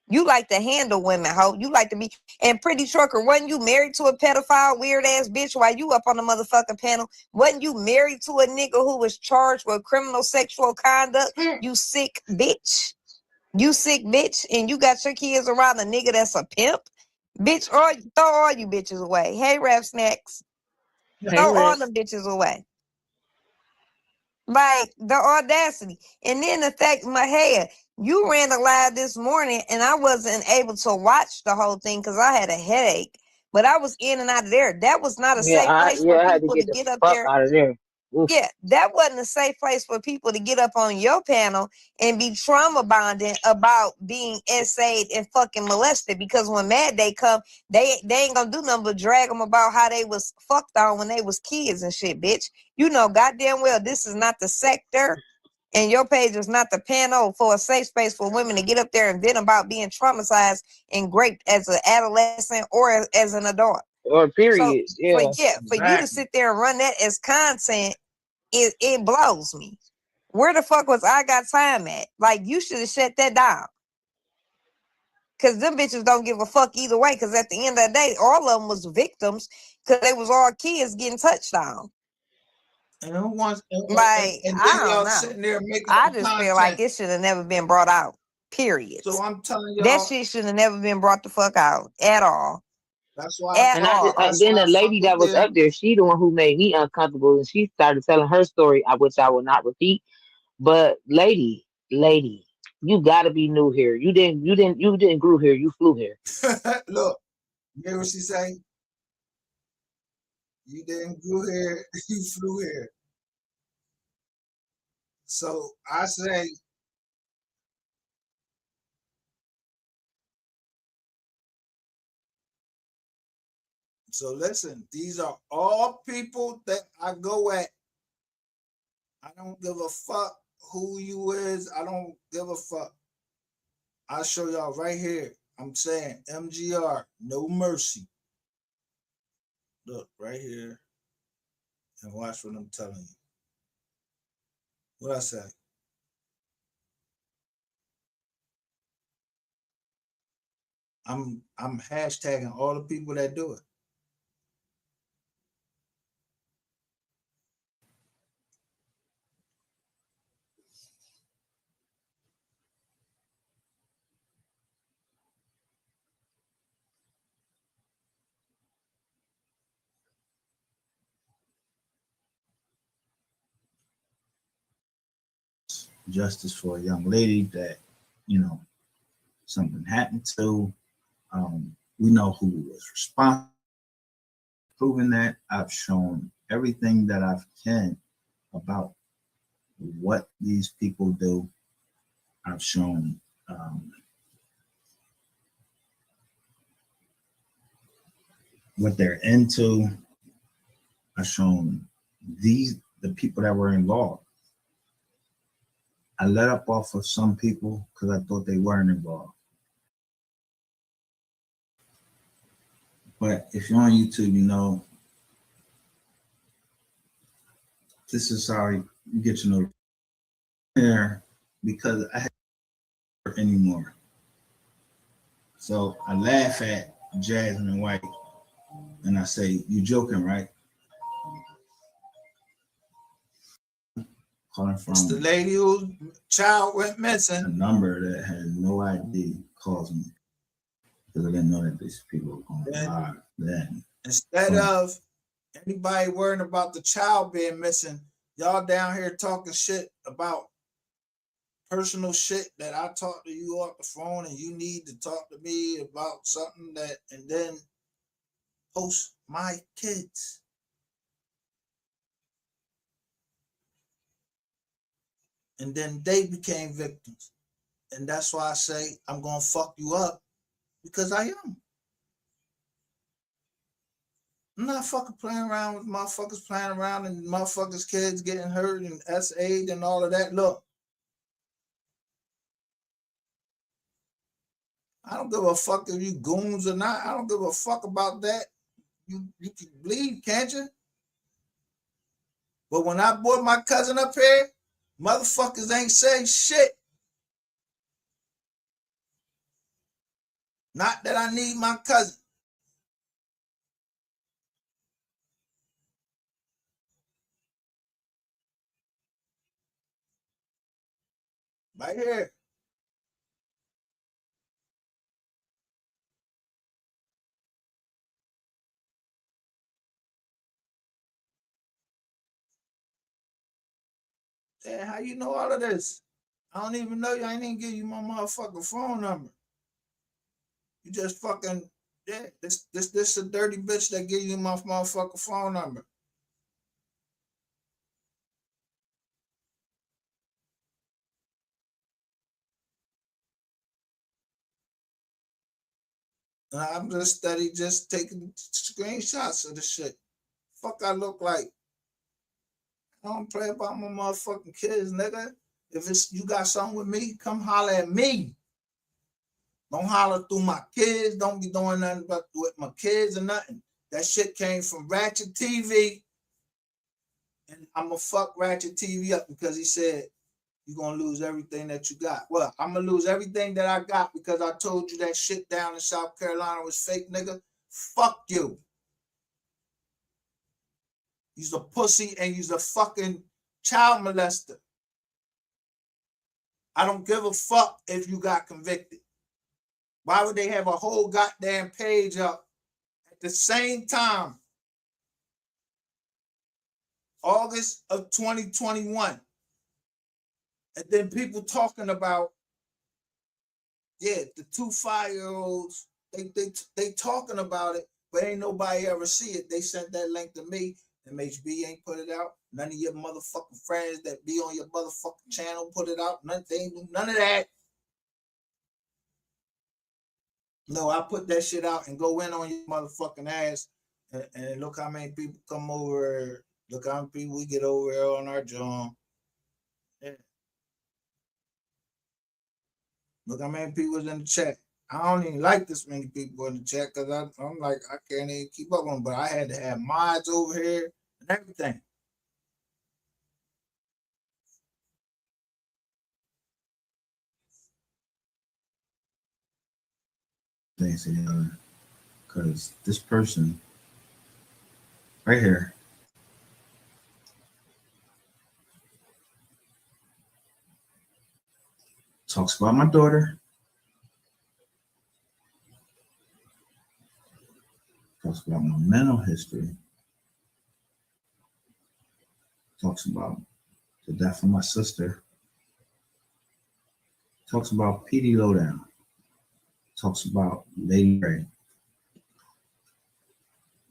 You like to handle women, ho. You like to be and Pretty Trucker, wasn't you married to a pedophile weird ass bitch while you up on the motherfucking panel? Wasn't you married to a nigga who was charged with criminal sexual conduct? You sick bitch. You sick bitch, and you got your kids around a nigga that's a pimp, bitch. Or throw all you bitches away. Hey, Rap Snacks, Hey throw all Red. them bitches away. Like the audacity, and then the fact, my hair. You ran a live this morning, and I wasn't able to watch the whole thing because I had a headache. But I was in and out of there. That was not a safe place for I had to people to get the get up fuck there. out of there. Oof. Yeah, that wasn't a safe place for people to get up on your panel and be trauma bonding about being essayed and fucking molested. Because when Mad Day come, they ain't gonna do nothing but drag them about how they was fucked on when they was kids and shit, bitch. You know goddamn well this is not the sector, and your page is not the panel for a safe space for women to get up there and vent about being traumatized and raped as an adolescent or as an adult. Or So, period. Yeah. for you to Exactly. sit there and run that as content, it blows me. Where the fuck was I got time at? Like, you should have shut that down. Cause them bitches don't give a fuck either way. Cause at the end of the day, all of them was victims. Cause they was all kids getting touched on. And who wants? Like, And I then don't y'all know. sitting there making I up just feel like content. it should have never been brought out. Period. So I'm telling That y'all, shit should have never been brought the fuck out at all. that's why. At And all. That's then why the I fuck lady with that was them. up there, she the one who made me uncomfortable, and she started telling her story, which I will not repeat. But lady, you gotta be new here. You didn't grew here. You flew here. Look, you hear what she say? You didn't go here, you flew here. So I say, so listen, these are all people that I go at. I don't give a fuck who you is. I don't give a fuck. I'll show y'all right here. I'm saying MGR, no mercy. Look right here and watch what I'm telling you. What I say? I'm hashtagging all the people that do it. Justice for a young lady that, you know, something happened to. We know who was responsible. Proving that, I've shown everything that I can about what these people do. I've shown what they're into. I've shown the people that were involved. I let up off of some people because I thought they weren't involved. But if you're on YouTube, you know this is how you get your notification there because I have anymore. So I laugh at Jasmine White and I say, "You joking, right?" Calling from it's the lady whose child went missing. A number that had no ID calls me. because I didn't know that these people were going live then. Instead of anybody worrying about the child being missing, y'all down here talking shit about personal shit that I talk to you off the phone and you need to talk to me about something that, and then post my kids. And then they became victims. And that's why I say I'm going to fuck you up, because I am. I'm not fucking playing around with motherfuckers playing around and motherfuckers' kids getting hurt and SA'd and all of that. Look, I don't give a fuck if you goons or not. I don't give a fuck about that. You can bleed, can't you? But when I brought my cousin up here, motherfuckers ain't say shit. Not that I need my cousin. Right here. Yeah, how you know all of this? I don't even know you. I ain't even give you my motherfucking phone number. You just fucking, yeah, this a dirty bitch that give you my motherfucking phone number. And I'm just steady just taking screenshots of the shit. Fuck I look like. I don't play about my motherfucking kids, nigga. If it's you got something with me, come holler at me. Don't holler through my kids. Don't be doing nothing but with my kids or nothing. That shit came from Ratchet TV. And I'm going to fuck Ratchet TV up because he said, you're going to lose everything that you got. Well, I'm going to lose everything that I got because I told you that shit down in South Carolina was fake, nigga. Fuck you. You's a pussy and you's a fucking child molester. I don't give a fuck if you got convicted. Why would they have a whole goddamn page up at the same time? August of 2021. And then people talking about, yeah, the 2 5-year-olds, they talking about it, but ain't nobody ever see it. They sent that link to me. MHB ain't put it out. None of your motherfucking friends that be on your motherfucking channel put it out. None of that. No, I put that shit out and go in on your motherfucking ass. And look how many people come over. Look how many people we get over here on our job. Yeah. Look how many people was in the chat. I don't even like this many people in the chat because I'm like, I can't even keep up on them. But I had to have mods over here and everything. Things because this person right here talks about my daughter, talks about my mental history, talks about the death of my sister, talks about PD Lowdown, talks about Lady Ray.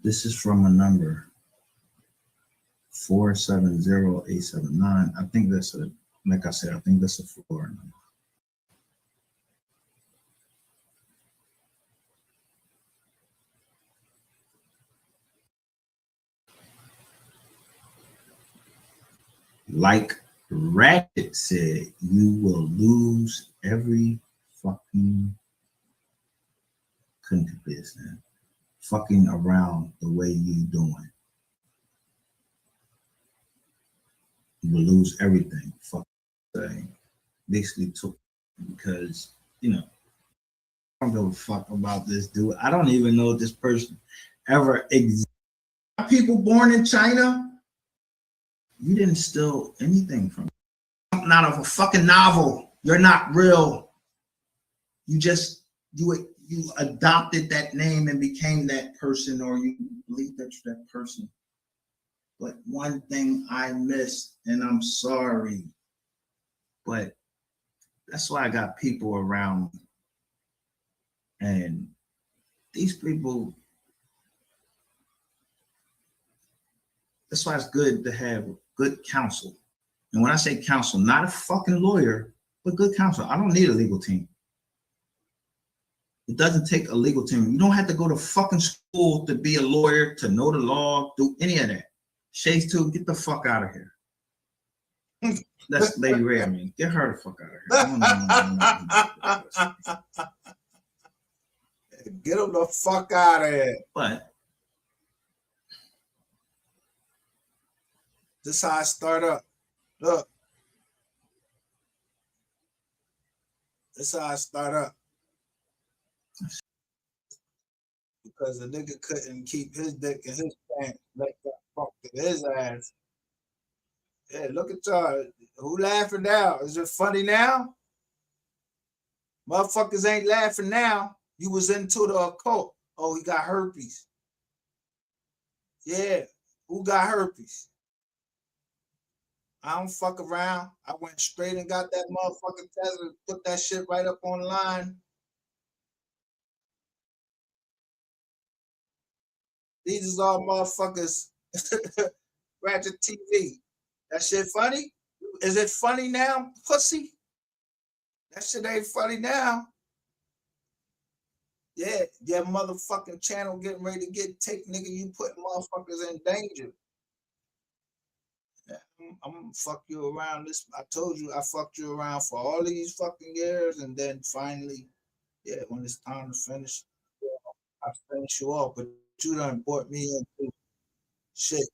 This is from a number 470879. I think that's a, like I said, I think that's a Florida number. Like Ratchet said, you will lose every fucking business. Fucking around the way you doing. You will lose everything. Fuck thing. Basically took because, you know, I don't give a fuck about this dude. I don't even know if this person ever exists. People born in China, you didn't steal anything from something out of a fucking novel. You're not real. You just you adopted that name and became that person, or you believe that you're that person. But one thing I missed, and I'm sorry, but that's why I got people around me. And these people, that's why it's good to have good counsel. And when I say counsel, not a fucking lawyer, but good counsel. I don't need a legal team. It doesn't take a legal team. You don't have to go to fucking school to be a lawyer, to know the law, do any of that. Shades too, get the fuck out of here. That's Lady Ray. I mean, get her the fuck out of here. Get them the fuck out of here. But this is how I start up. Look. This is how I start up. Because the nigga couldn't keep his dick in his pants. Let that fuck to his ass. Yeah, look at y'all. Who laughing now? Is it funny now? Motherfuckers ain't laughing now. You was into the occult. Oh, he got herpes. Yeah. Who got herpes? I don't fuck around. I went straight and got that motherfucking test and put that shit right up online. These is all motherfuckers. Ratchet TV. That shit funny? Is it funny now, pussy? That shit ain't funny now. Yeah, your motherfucking channel getting ready to get taken, nigga. You putting motherfuckers in danger. Yeah, I'm gonna fuck you around. I told you I fucked you around for all these fucking years, and then finally, yeah, when it's time to finish, I finish you off. But you done brought me into shit.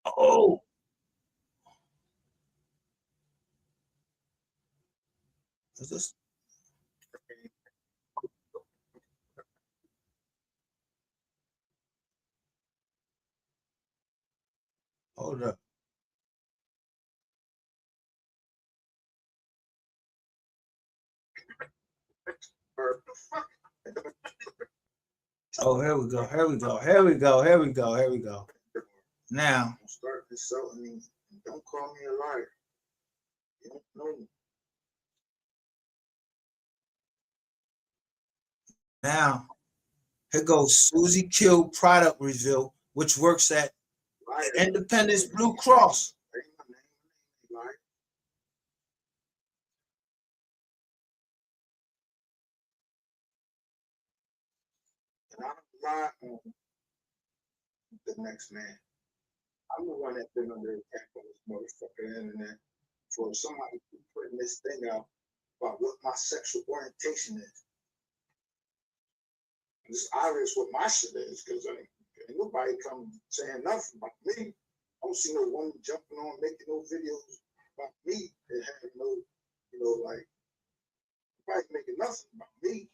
Oh. Is this? Hold up. Oh, here we go. Here we go. Here we go. Here we go. Here we go. Now, start insulting me. Don't call me a liar. You don't know me. Now, here goes Susie Q product review, which works at Independence Blue Cross. And I don't lie on the next man. I'm the one that's been under attack on this motherfucking internet for somebody putting this thing out about what my sexual orientation is. It's obvious what my shit is, because ain't nobody come saying nothing about me. I don't see no woman jumping on, making no videos about me and having no, like, nobody making nothing about me.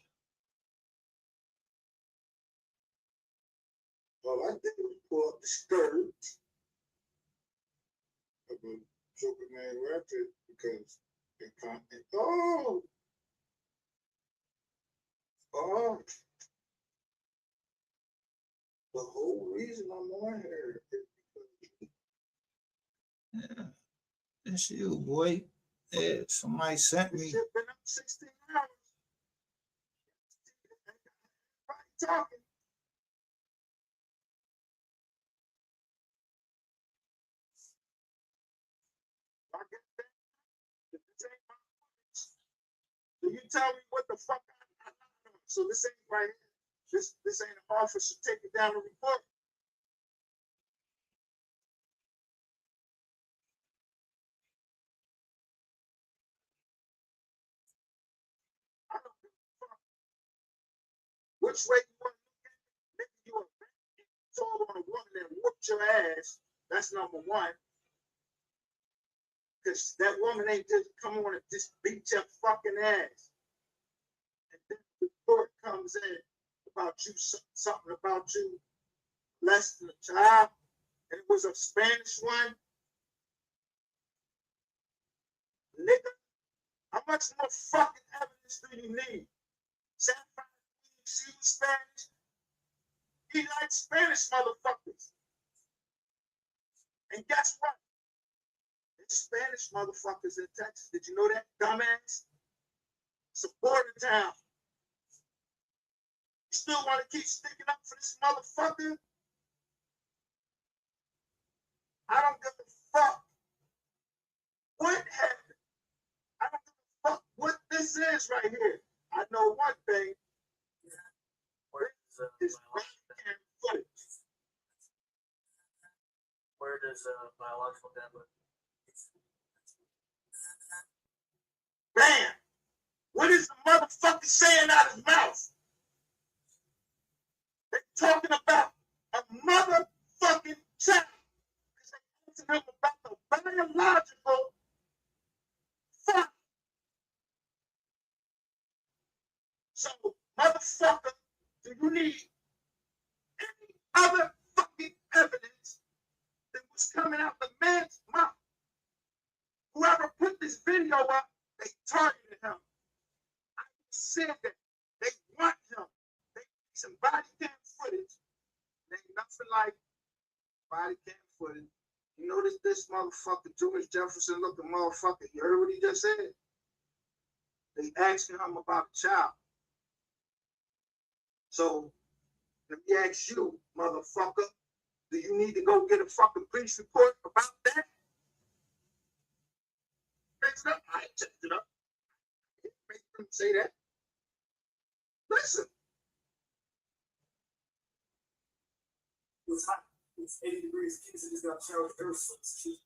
All I did was pull up the skirt of a Superman Ratchet because it content. Oh, the whole reason I'm on here is because, yeah, it's you, boy. Yeah, somebody sent me. Shit been up 16 hours. Talking. So you tell me what the fuck I know. So this ain't right here. This ain't an officer taking down a report. I don't give a fuck. Which way you want to look at it? Maybe you a told on a woman that whooped your ass. That's number one. Because that woman ain't just come on and just beat your fucking ass. And then the report comes in about you, something about you less than a child, and it was a Spanish one. Nigga, how much more fucking evidence do you need? San Francisco, she was Spanish. He likes Spanish motherfuckers. And guess what? There's Spanish motherfuckers in Texas. Did you know that, dumbass? It's a border town. You still want to keep sticking up for this motherfucker? I don't give a fuck what happened. I don't give a fuck what this is right here. I know one thing. This footage. Where does biological dad live? Man, what is the motherfucker saying out of his mouth? They're talking about a motherfucking child. Because they asking him about the biological father. So, motherfucker, do you need any other fucking evidence that was coming out the man's mouth? Whoever put this video up, they targeted him. I said that they want him. They need some body cam footage. There ain't nothing like body cam footage. You notice this motherfucker, George Jefferson looking motherfucker. You heard what he just said? They asking him about a child. So let me ask you, motherfucker, do you need to go get a fucking police report about that? I checked it up. I didn't make them say that. Listen. It was hot. It's 80 degrees. Kids just got showered earth. He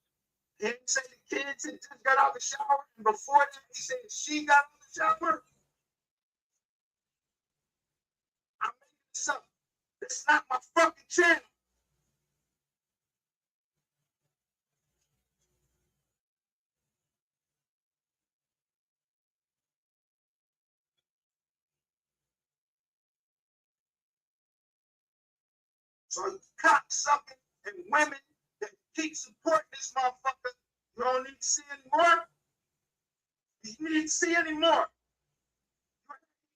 didn't say the kids had just got out of the shower, and before that, he said she got out of the shower. I'm making this up. It's not my fucking channel. So you cocksucking and women that keep supporting this motherfucker, you don't need to see anymore. You need to see anymore.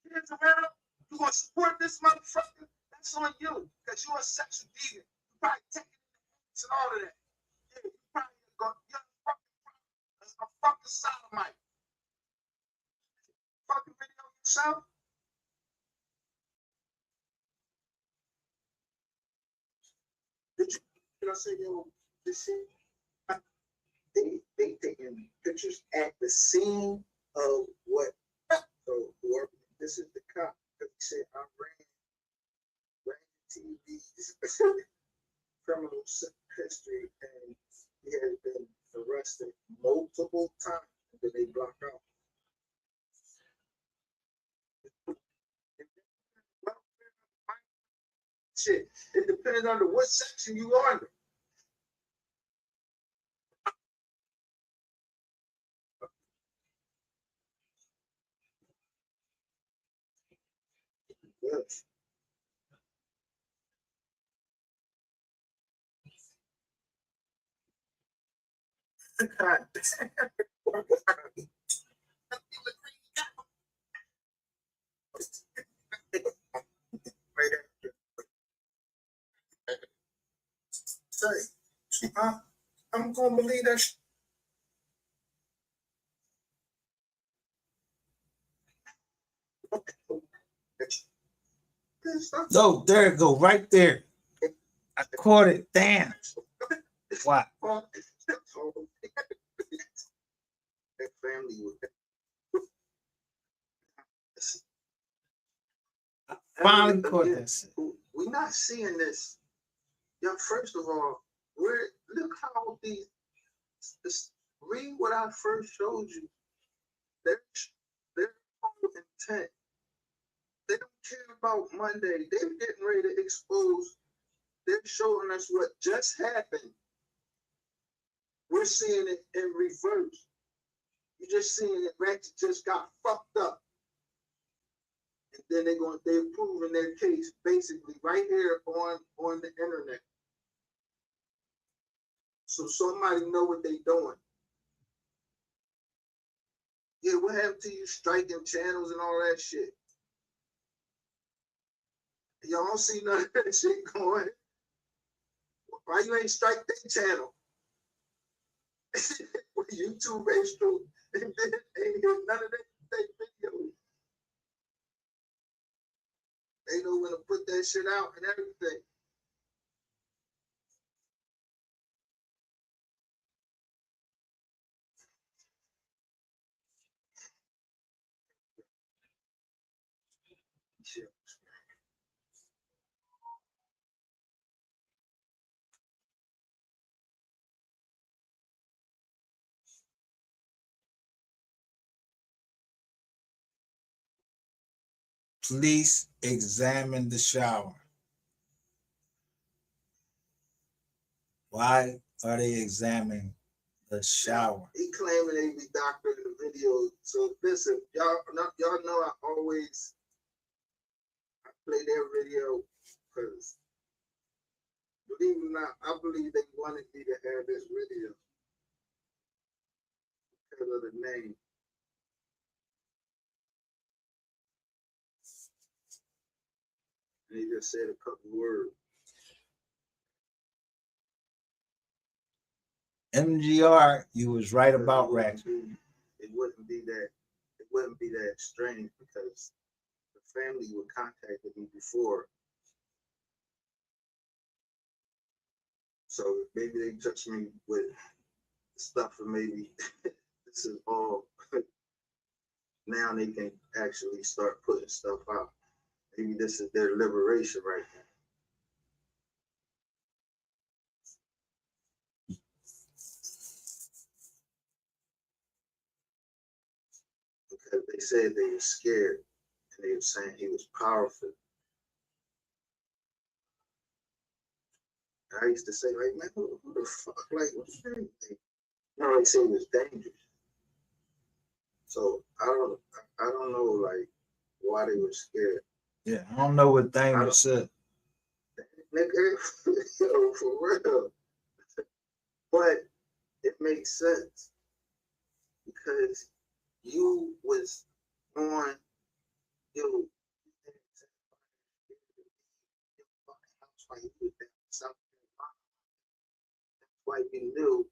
You kids around, you gonna support this motherfucker? That's on you, because you're a sexual deviant. You probably taking it and all of that. Yeah, you probably you're a fucking sodomite. Fucking video yourself. Did you say, yo, this shit? They taking pictures at the scene of what? So whoever, this is the cop. He said, I ran TV's criminal history, and he has been arrested multiple times, and then they block out. Shit, it depends on what section you are under. Yes. God damn. Say, I'm gonna believe that. No, there it go, right there. I caught it. Damn. Wow. That family was. I finally caught this. We're not seeing this. Yeah, first of all, look how read what I first showed you. Their whole intent. They don't care about Monday. They're getting ready to expose. They're showing us what just happened. We're seeing it in reverse. You're just seeing that Ratchet just got fucked up. And then they're proving their case basically right here on the internet. So somebody know what they doing. Yeah, what happened to you striking channels and all that shit? Y'all don't see none of that shit going. Why you ain't strike that channel? YouTube ain't true. And then ain't got none of that videos. They know when to put that shit out and everything. Shit. Police examine the shower. Why are they examining the shower? He claiming they be doctoring the video. So listen, y'all know I always play their video because believe it or not, I believe they wanted me to have this video because of the name. And he just said a couple words. MGR, you was right about Ratchet. It wouldn't be that strange because the family would contacted me before. So maybe they touched me with stuff and maybe this is all now they can actually start putting stuff out. Maybe this is their liberation right now. Because they said they were scared and they were saying he was powerful. And I used to say, like, man, who the fuck? Like, what's anything? You know, they say he was dangerous. So I don't know, like, why they were scared. Yeah, I don't know what thing you said. Nigga, yo, for real. But it makes sense because you was on your fucking house while you was down South Carolina. That's why you knew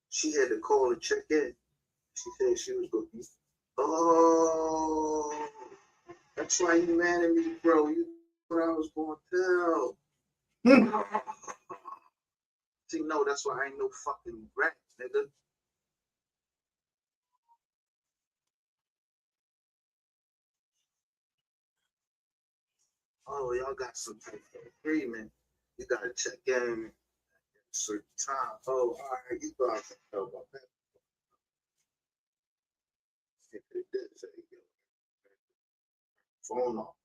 she had to call and check in. She said she was going to be. Oh, that's why you mad at me, bro. You thought I was going to tell. See, no, that's why I ain't no fucking rat, nigga. Oh, y'all got some type of agreement. You gotta check in at a certain time. Oh, all right, you thought I was know about that. If it did say, yo, phone off.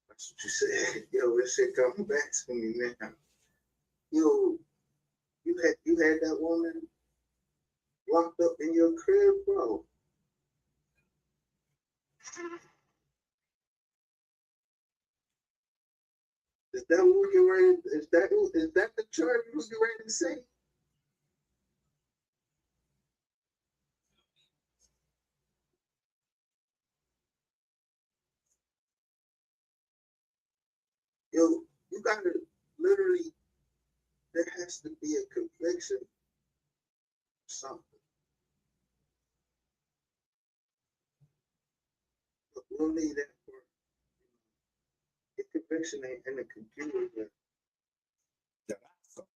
That's what you said. Yo, this shit coming back to me now. Yo, you had that woman locked up in your crib, bro. Is that what you're ready? Is that the charge you was ready to say? Yo, you gotta literally, there has to be a conviction or something. But we'll need that for the conviction ain't in the computer. But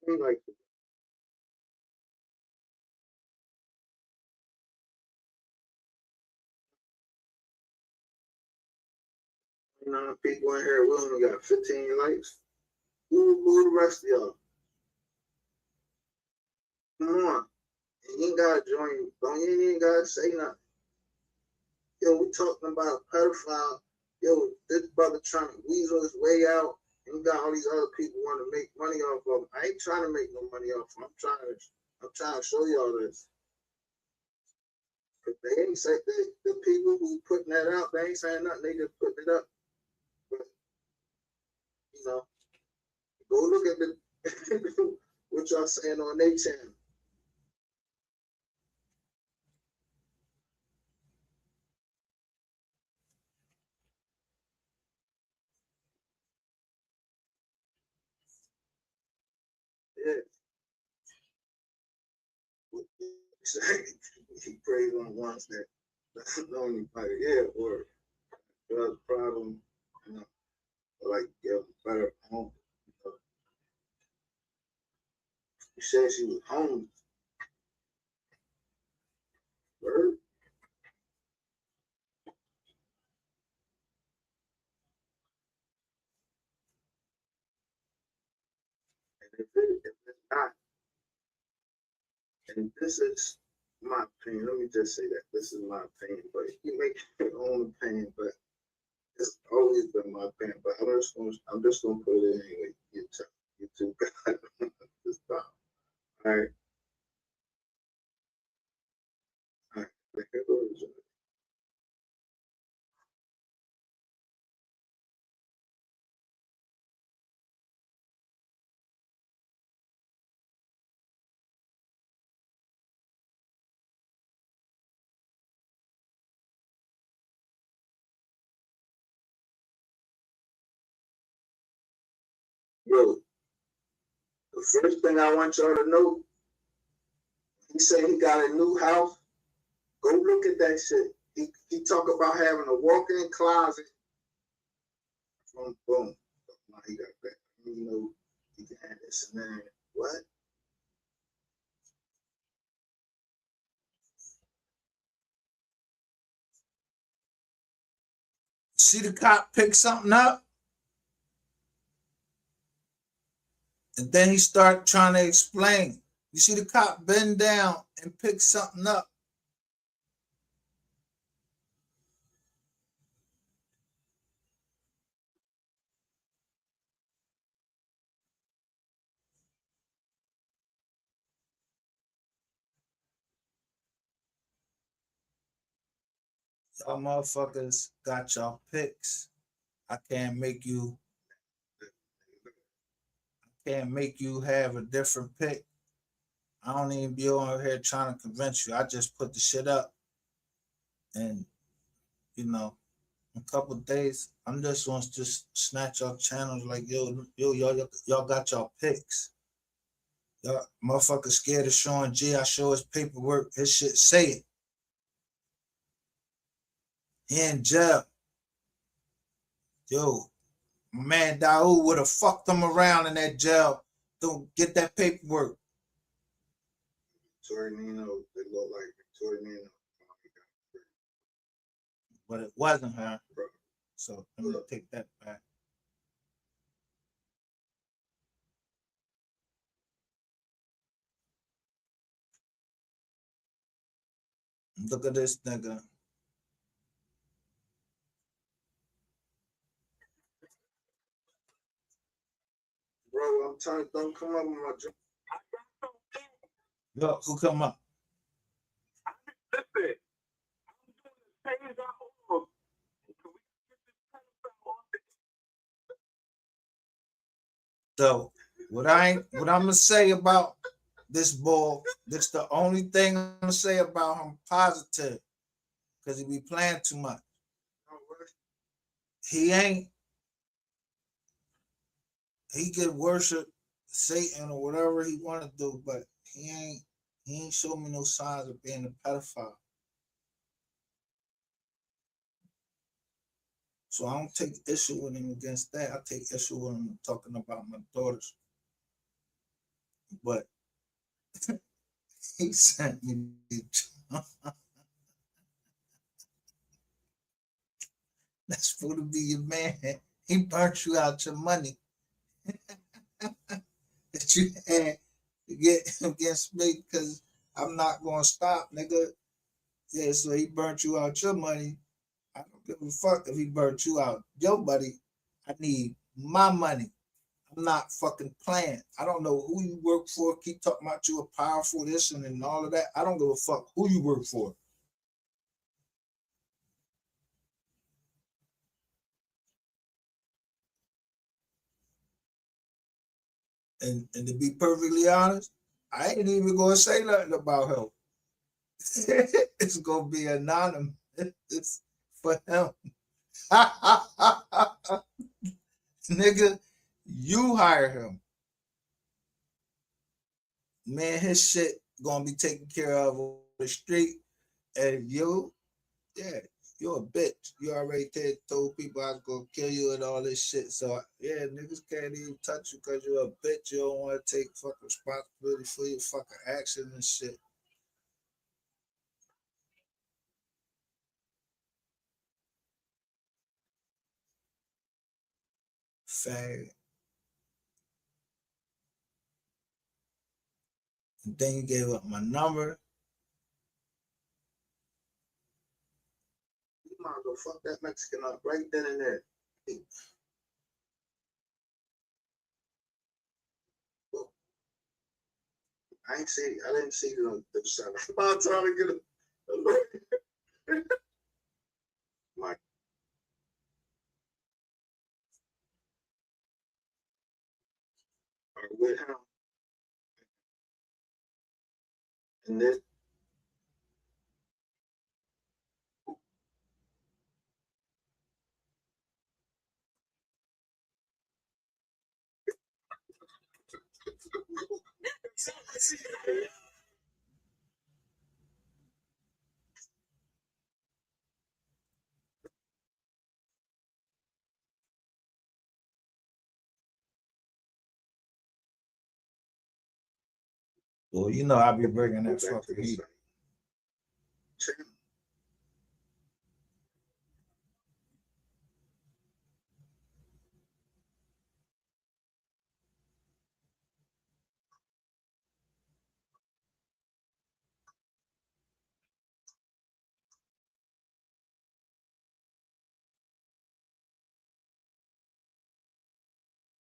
Like, people in here, we only got 15 likes. Who the rest of y'all? Come on. You ain't gotta join. You ain't gotta say nothing. Yo, we talking about a pedophile. Yo, this brother trying to weasel his way out. And you got all these other people want to make money off of him. I ain't trying to make no money off him. I'm trying to show y'all this. But they ain't say the people who putting that out, they ain't saying nothing, they just putting it up. But you know, go look at the what y'all saying on their channel. Yeah. He prays on the ones that don't anybody, yeah, or the problem, you know, like get better home. You know. She said she was home. Word? And if it's not, and this is my opinion, let me just say that this is my opinion, but you make your own opinion, but it's always been my opinion. But I'm just gonna put it in anyway. YouTube got this stop. All right. All right. Here goes. Bro, the first thing I want y'all to know, he said he got a new house. Go look at that shit. He talk about having a walk-in closet. Boom. Now he got that. You know, he can have this and that. What? See the cop pick something up, and then he start trying to explain. You see the cop bend down and pick something up. Y'all motherfuckers got y'all picks. I can't make you have a different pick. I don't even be on here trying to convince you. I just put the shit up. And, you know, in a couple of days, I'm just going to just snatch off channels like, y'all got y'all picks. Y'all motherfuckers scared of showing G. I show his paperwork. His shit say it. He in jail. Yo, my man Daoud would have fucked him around in that jail. Don't get that paperwork. Victoria Nino, they look like Victoria Nino. But it wasn't her. So let me take that back. Look at this nigga. Bro, I'm telling you, don't come up with my job. Look, who come up? Listen. So what I'm gonna say about this bull, this the only thing I'm gonna say about him positive, because he be playing too much. He could worship Satan or whatever he want to do, but he ain't show me no signs of being a pedophile. So I don't take issue with him against that. I take issue with him talking about my daughters. But he sent me. That's supposed to be your man. He burnt you out your money that you had to get against me because I'm not gonna stop, nigga. Yeah, so he burnt you out your money. I don't give a fuck if he burnt you out your money. I need my money. I'm not fucking playing. I don't know who you work for. Keep talking about you are powerful, this and all of that. I don't give a fuck who you work for. And to be perfectly honest, I ain't even gonna say nothing about him. It's gonna be anonymous. It's for him. Nigga, you hire him. Man, his shit gonna be taken care of on the street. And you, yeah, you're a bitch. You already told people I was gonna kill you and all this shit. So yeah, niggas can't even touch you because you're a bitch. You don't want to take fucking responsibility for your fucking actions and shit. Fag. And then you gave up my number. You might as well fuck that Mexican up right then and there. I didn't see the side. I'm trying to get a my with him. And this Well, you know I'll be bringing that fucking heat.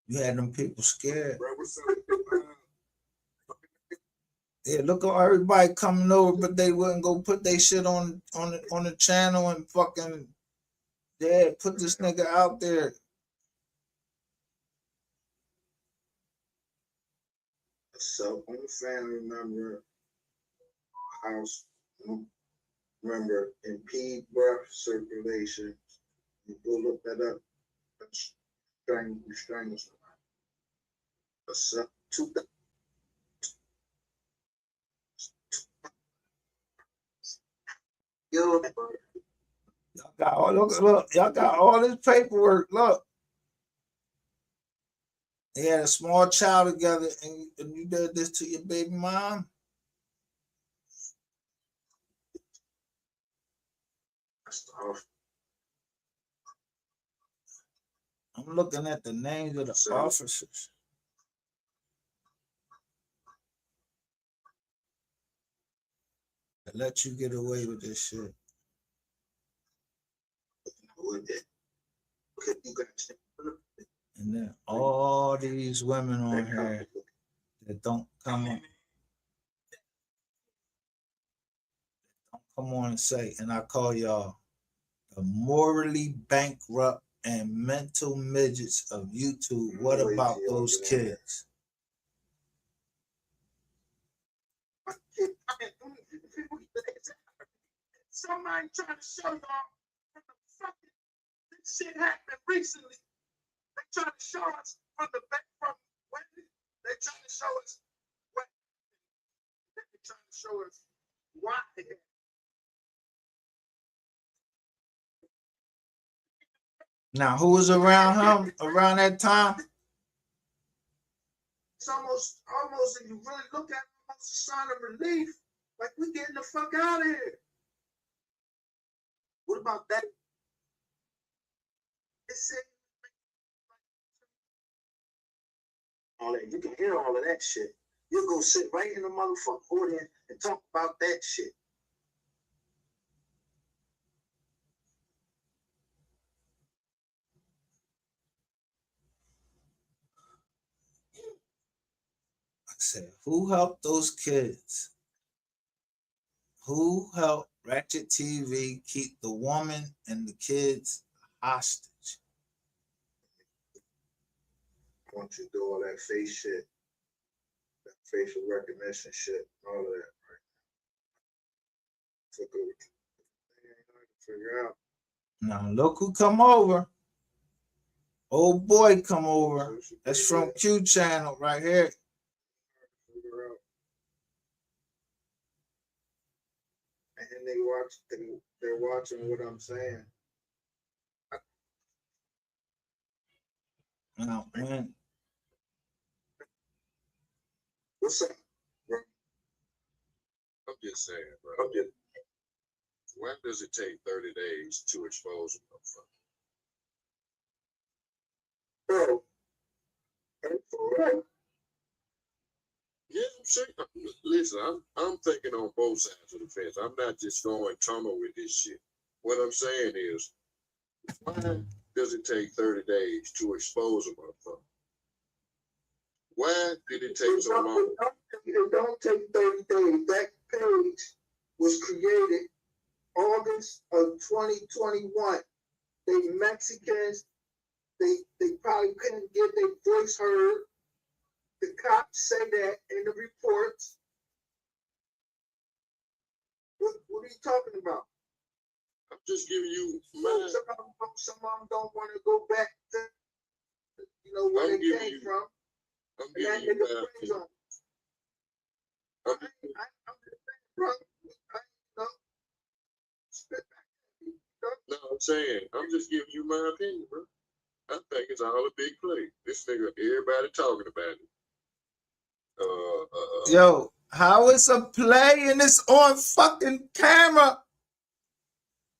You had them people scared. Yeah, look at everybody coming over, but they wouldn't go put their shit on the channel and fucking put this nigga out there. a cell phone family member, house member, impede breath circulation. You go look that up. You strangle somebody. A cell, Y'all got all look, y'all got all this paperwork. Look. They had a small child together and you did this to your baby mom. I'm looking at the names of the officers. That let you get away with this shit. And then all these women on here that don't come on and say, and I call y'all the morally bankrupt and mental midgets of YouTube. What about those kids? Somebody trying to show y'all from the fucking this shit happened recently. They trying to show us from the back from when they trying to show us what they trying to show us why. Now, who was around him around that time? it's almost if you really look at it, almost a sign of relief. Like we getting the fuck out of here. What about that? All that you can hear all of that shit. You'll go sit right in the motherfucking audience and talk about that shit. I said, who helped those kids? Who helped Ratchet TV keep the woman and the kids hostage? I want you to do all that face shit, that facial recognition shit, all of that right now. Took over. Ain't hard to figure out. Now look who come over. Old boy come over. That's from Q Channel right here. Figure out. And they're watching what I'm saying. Now, when What's up, bro? I'm just saying, bro. When does it take 30 days to expose a motherfucker? Bro. Yeah, I'm saying. Listen, I'm thinking on both sides of the fence. I'm not just going tunnel with this shit. What I'm saying is, why does it take 30 days to expose a motherfucker? Why did it take so long? It don't take 30 days. That page was created August of 2021. They Mexicans, they probably couldn't get their voice heard. The cops say that in the reports. What are you talking about? I'm just giving you my. Some of them don't want to go back to, where they came from. I'm giving you my opinion. No, I'm saying, I'm just giving you my opinion, bro. I think it's all a big play. This nigga, everybody talking about it. Yo, how is a play and it's on fucking camera?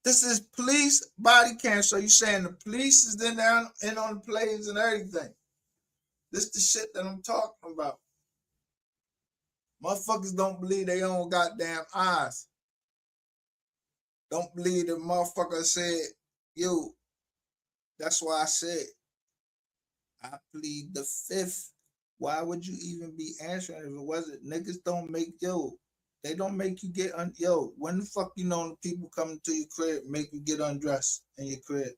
This is police body cam. So you saying the police is in there and on the plays and everything. This the shit that I'm talking about. Motherfuckers don't believe they own goddamn eyes. Don't believe the motherfucker said, yo, that's why I said, I plead the fifth. Why would you even be answering if it wasn't? Niggas don't make, they don't make you get, when the fuck you know the people coming to your crib make you get undressed in your crib?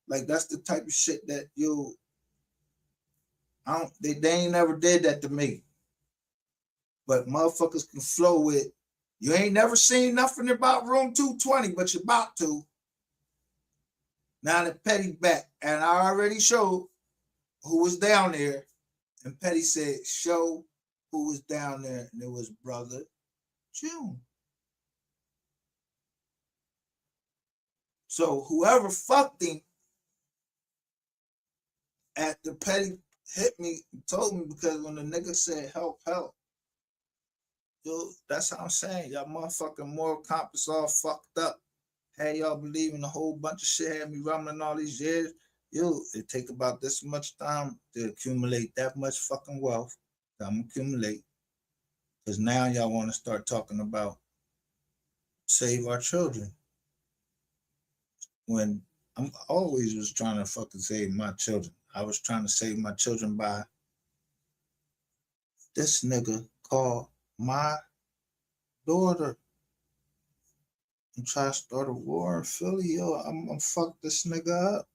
Like, that's the type of shit that, they ain't never did that to me. But motherfuckers can flow with, you ain't never seen nothing about room 220, but you're about to. Now that Petty back, and I already showed who was down there, and Petty said, show who was down there, and it was Brother June. So whoever fucked him after Petty hit me, told me, because when the nigga said help, that's how I'm saying. Y'all motherfucking moral compass all fucked up. Had y'all believing a whole bunch of shit, had me rumbling all these years. It take about this much time to accumulate that much fucking wealth. I'm accumulate. Because now y'all want to start talking about save our children. When I'm always was trying to fucking save my children. I was trying to save my children by this nigga called my daughter and try to start a war in Philly. I'm fuck this nigga up.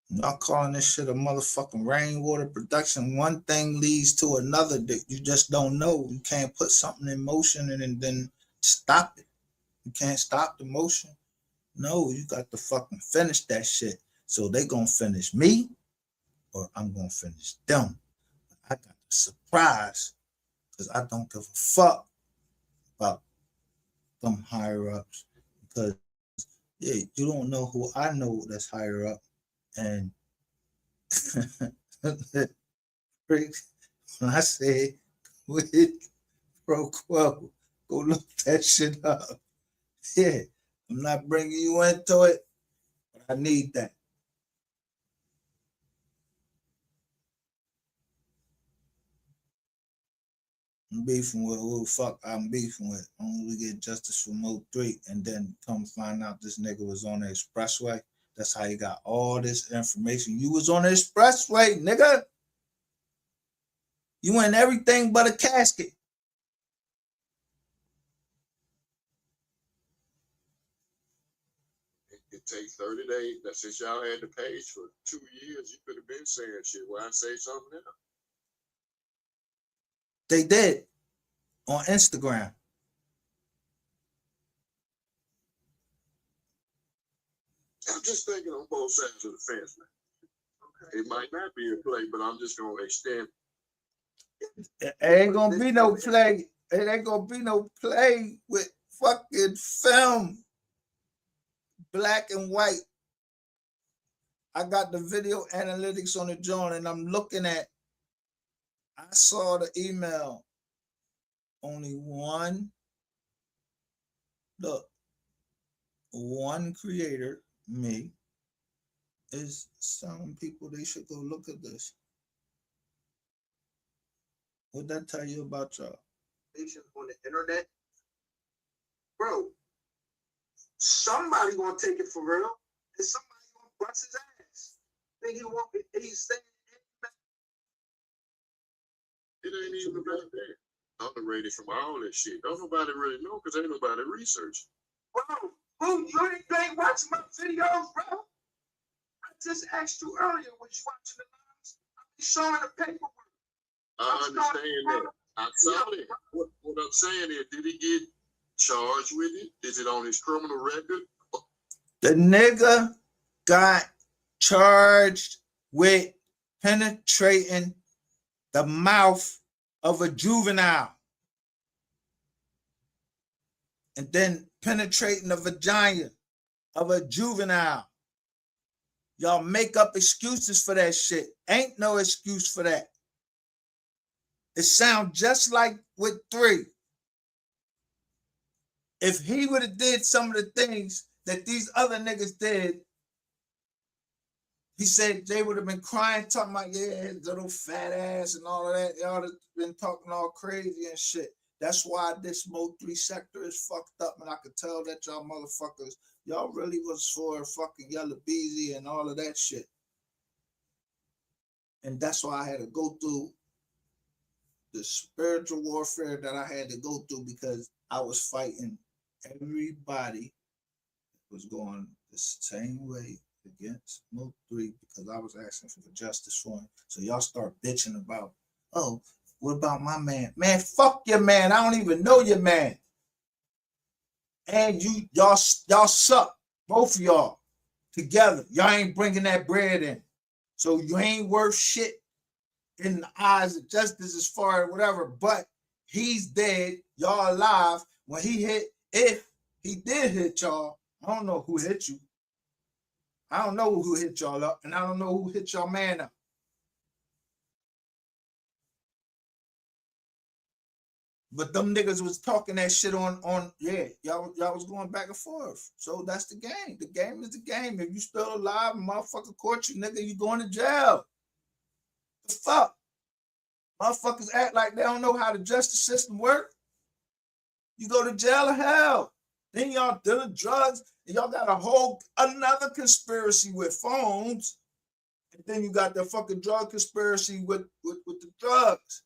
Y'all calling this shit a motherfucking rainwater production. One thing leads to another that you just don't know. You can't put something in motion and then stop it. You can't stop the motion. No, you got to fucking finish that shit. So they gonna finish me or I'm gonna finish them. I got the surprise because I don't give a fuck about them higher ups. Because yeah, you don't know who I know that's higher up, and when I say with pro quo, go look that shit up. Yeah, I'm not bringing you into it, but I need that. I'm beefing with who the fuck I'm beefing with. Only we get justice for Mo 3 and then come find out this nigga was on the expressway. That's how you got all this information. You was on the expressway, nigga. You in everything but a casket. It takes 30 days. That's since y'all had the page for 2 years. You could have been saying shit. Why say something else? They did on Instagram. I'm just thinking on both sides of the fence, man. Okay. It might not be a play, but I'm just gonna extend. It ain't gonna be no play. It ain't gonna be no play with fucking film. Black and white. I got the video analytics on the joint and I'm looking at, I saw the email. Only one, look, one creator, me, is telling people they should go look at this. What'd that tell you about y'all? On the internet, bro. Somebody gonna take it for real, and somebody gonna bust his ass. Think he won't? He's saying It ain't even about that. Underrated from all that shit. Don't nobody really know because ain't nobody research. bro, who you ain't watching my videos, bro? I just asked you earlier, was you watching the lives? I'm showing the paperwork. I understand that. I saw it. What I'm saying is, did he get charged with it? Is it on his criminal record? The nigga got charged with penetrating the mouth of a juvenile and then penetrating the vagina of a juvenile. Y'all make up excuses for that shit. Ain't no excuse for that. It sounds just like with 3. If he would have did some of the things that these other niggas did, he said they would have been crying, talking about, yeah, his little fat ass and all of that. Y'all have been talking all crazy and shit. That's why this Mo 3 sector is fucked up, and I could tell that y'all motherfuckers, y'all really was for fucking Yella Beezy and all of that shit. And that's why I had to go through the spiritual warfare that I had to go through, because I was fighting everybody that was going the same way against Mo 3 because I was asking for justice for him. So y'all start bitching about, oh, what about my man? Man, fuck your man. I don't even know your man. And y'all suck, both of y'all together. Y'all ain't bringing that bread in. So you ain't worth shit in the eyes of justice as far as whatever, but he's dead. Y'all alive. When he hit, if he did hit y'all, I don't know who hit you. I don't know who hit y'all up, and I don't know who hit y'all man up. But them niggas was talking that shit on yeah, y'all was going back and forth. So that's the game. The game is the game. If you still alive and motherfucker caught you, nigga, you going to jail. The fuck? Motherfuckers act like they don't know how the justice system works. You go to jail or hell. Then y'all dealing drugs, and y'all got another conspiracy with phones. And then you got the fucking drug conspiracy with the drugs.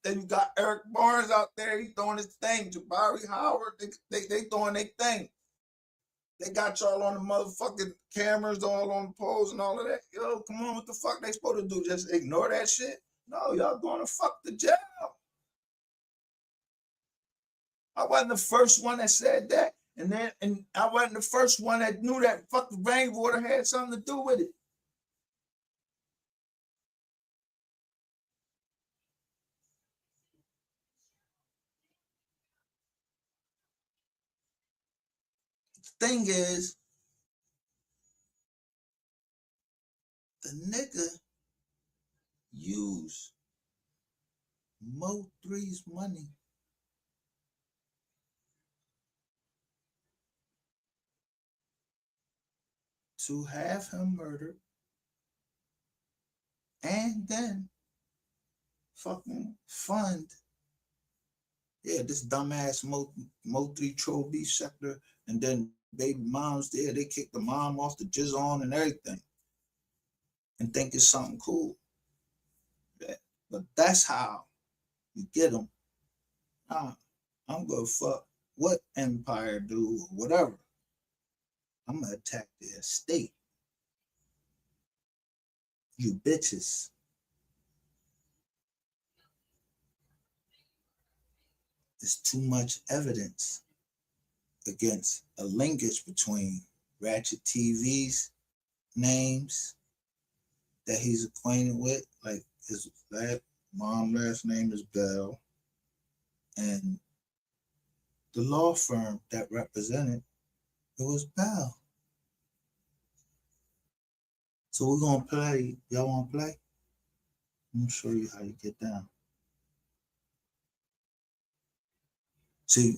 Then you got Eric Barnes out there, he throwing his thing. Jabari Howard, they throwing their thing. They got y'all on the motherfucking cameras, all on the poles and all of that. Yo, come on, what the fuck they supposed to do? Just ignore that shit? No, y'all going to fuck the jail. I wasn't the first one that said that. And I wasn't the first one that knew that fucking rainwater had something to do with it. thing is, the nigga used Mo3's money to have him murdered and then fucking fund this dumbass Mo3 troll beef sector, and then baby moms there, they kick the mom off the jizz on and everything and think it's something cool. Yeah. But that's how you get them. I'm gonna fuck what Empire do or whatever. I'm gonna attack their state. You bitches. There's too much evidence against a linkage between Ratchet TV's names that he's acquainted with, like his last name is Bell, and the law firm that represented it was Bell. So we're gonna play. Y'all wanna play? I'm gonna show you how you get down. See,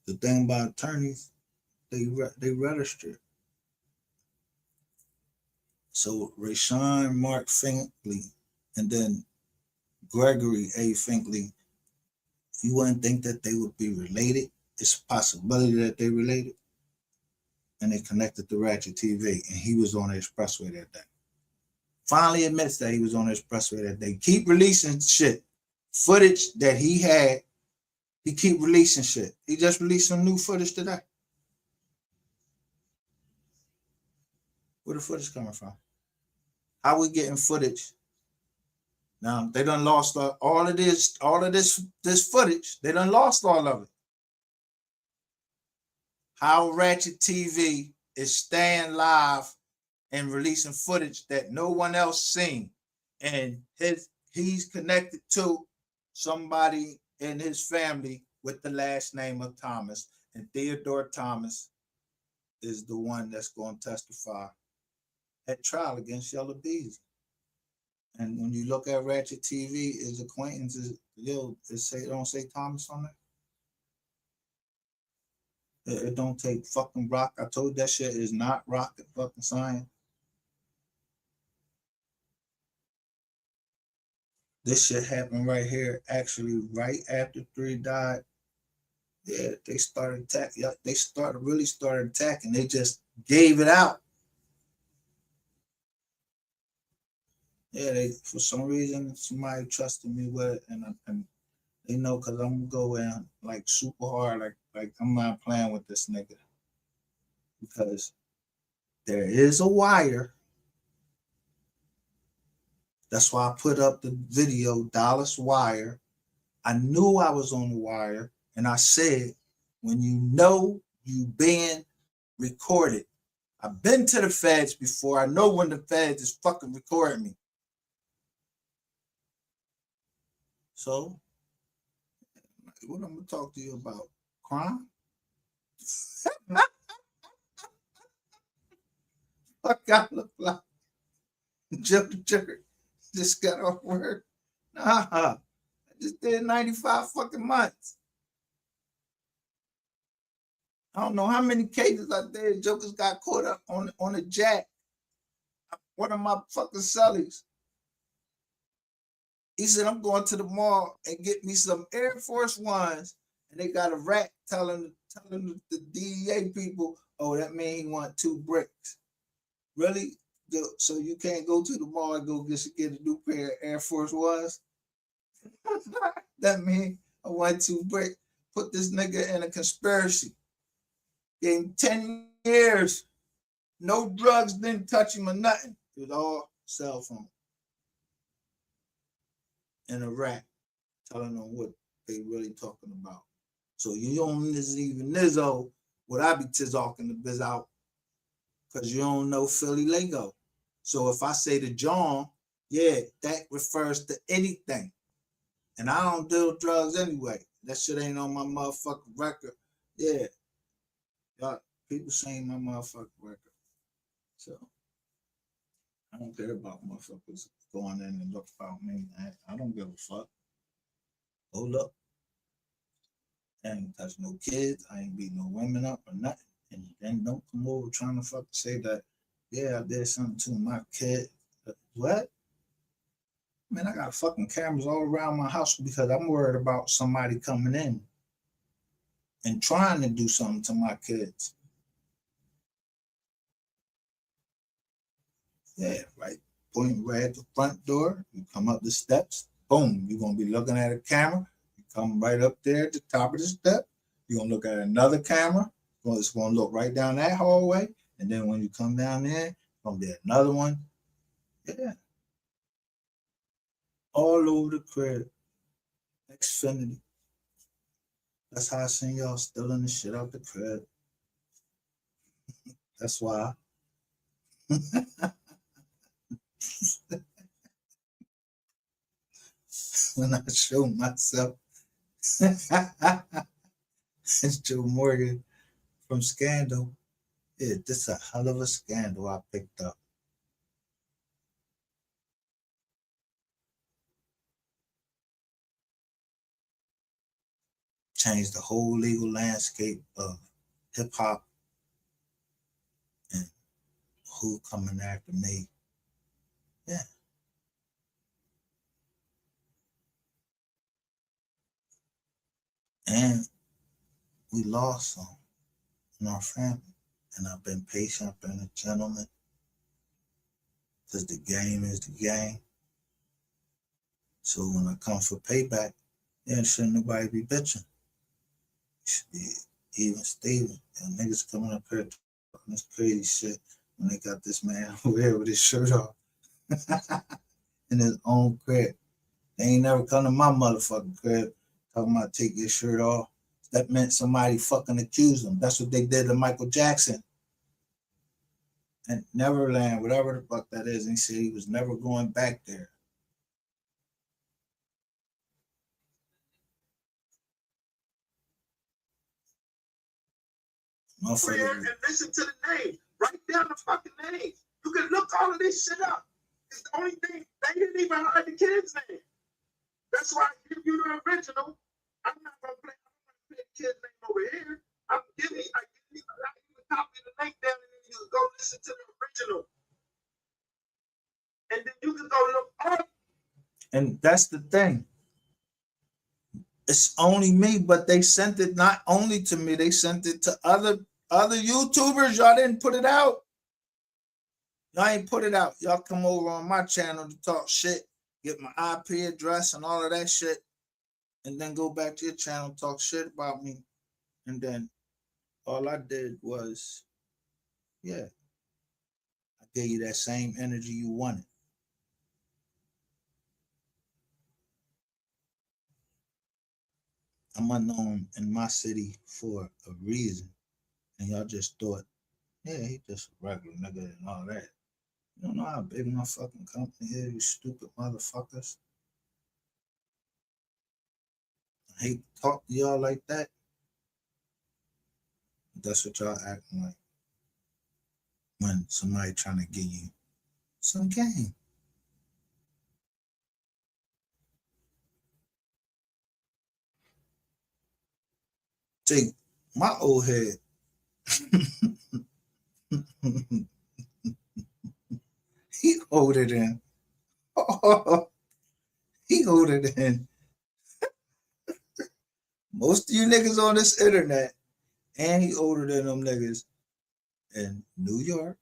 the thing about attorneys, they register. So Rashawn Mark Finkley and then Gregory A. Finkley, you wouldn't think that they would be related. It's a possibility that they related. And they connected to Ratchet TV, and he was on the expressway that day. Finally admits that he was on the expressway that day. Keep releasing shit. Footage that he had, he keep releasing shit. He just released some new footage today. Where the footage coming from? How we getting footage? Now they done lost all of this footage. They done lost all of it. How Ratchet TV is staying live and releasing footage that no one else seen, and he's connected to somebody in his family with the last name of Thomas, and Theodore Thomas is the one that's going to testify at trial against Yella Beezy. And when you look at Ratchet TV, his acquaintances, don't say Thomas on there. It don't take fucking rock. I told that shit is not rocket fucking science. This shit happened right here, actually, right after 3 died. Yeah, they started attacking. They really started attacking. They just gave it out. Yeah, for some reason, somebody trusted me with it, and they know because I'm gonna go in like super hard, like I'm not playing with this nigga, because there is a wire. That's why I put up the video, Dallas Wire. I knew I was on the wire, and I said, when you know you being recorded, I've been to the feds before. I know when the feds is fucking recording me. So, what I'm gonna talk to you about? Crime? Fuck, I look like Joe Jerk. Just got off work. Nah, I just did 95 fucking months. I don't know how many cases I did. Jokers got caught up on a jack. One of my fucking cellies. He said, I'm going to the mall and get me some Air Force Ones. And they got a rat telling the DEA people, oh, that means he want 2 bricks. Really? So you can't go to the mall and go get a new pair of Air Force Ones? That means I want 2 bricks. Put this nigga in a conspiracy. Gave him 10 years. No drugs, didn't touch him or nothing. It was all cell phone. And a rat telling them what they really talking about. So you don't even Nizzo what I be talking the biz out, because you don't know Philly lingo. So if I say to John, yeah, that refers to anything. And I don't deal drugs anyway. That shit ain't on my motherfucking record. Yeah. people saying my motherfucking record. So I don't care about motherfuckers going in and look about me. I don't give a fuck. Hold up. I ain't touch no kids. I ain't beat no women up or nothing. And then don't come over trying to fucking say that, yeah, I did something to my kid. What? Man, I got fucking cameras all around my house because I'm worried about somebody coming in and trying to do something to my kids. Yeah, right. Point right at the front door. You come up the steps. Boom. You're going to be looking at a camera. You come right up there at the top of the step. You're going to look at another camera. It's going to look right down that hallway. And then when you come down there, it's going to be another one. Yeah. All over the crib. Xfinity. That's how I seen y'all stealing the shit out the crib. That's why. When I show myself, it's Joe Morgan from Scandal. Yeah, this is a hell of a scandal I picked up. Changed the whole legal landscape of hip hop and who coming after me. Yeah. And we lost some in our family. And I've been patient, I've been a gentleman. Because the game is the game. So when I come for payback, yeah, shouldn't nobody be bitching. It should be even Steven. And niggas coming up here talking this crazy shit when they got this man over here with his shirt off in his own crib. They ain't never come to my motherfucking crib talking about take your shirt off. That meant somebody fucking accused them. That's what they did to Michael Jackson. And Neverland, whatever the fuck that is, and he said he was never going back there. Here and listen to the name. Write down the fucking name. You can look all of this shit up. It's the only thing. They didn't even hide the kid's name. That's why I give you the original. I'm not gonna play the kid's name over here. I give you a copy of the link down and then you can go listen to the original. And then you can go look up. And that's the thing. It's only me, but they sent it not only to me, they sent it to other YouTubers. Y'all didn't put it out. Y'all ain't put it out. Y'all come over on my channel to talk shit, get my IP address and all of that shit, and then go back to your channel, talk shit about me. And then all I did was, yeah, I gave you that same energy you wanted. I'm unknown in my city for a reason. And y'all just thought, yeah, he just a regular nigga and all that. You don't know how big my fucking company is, you stupid motherfuckers. I hate to talk to y'all like that. That's what y'all acting like. When somebody trying to give you some game. See, my old head, he older than, he older than most of you niggas on this internet, and he older than them niggas in New York.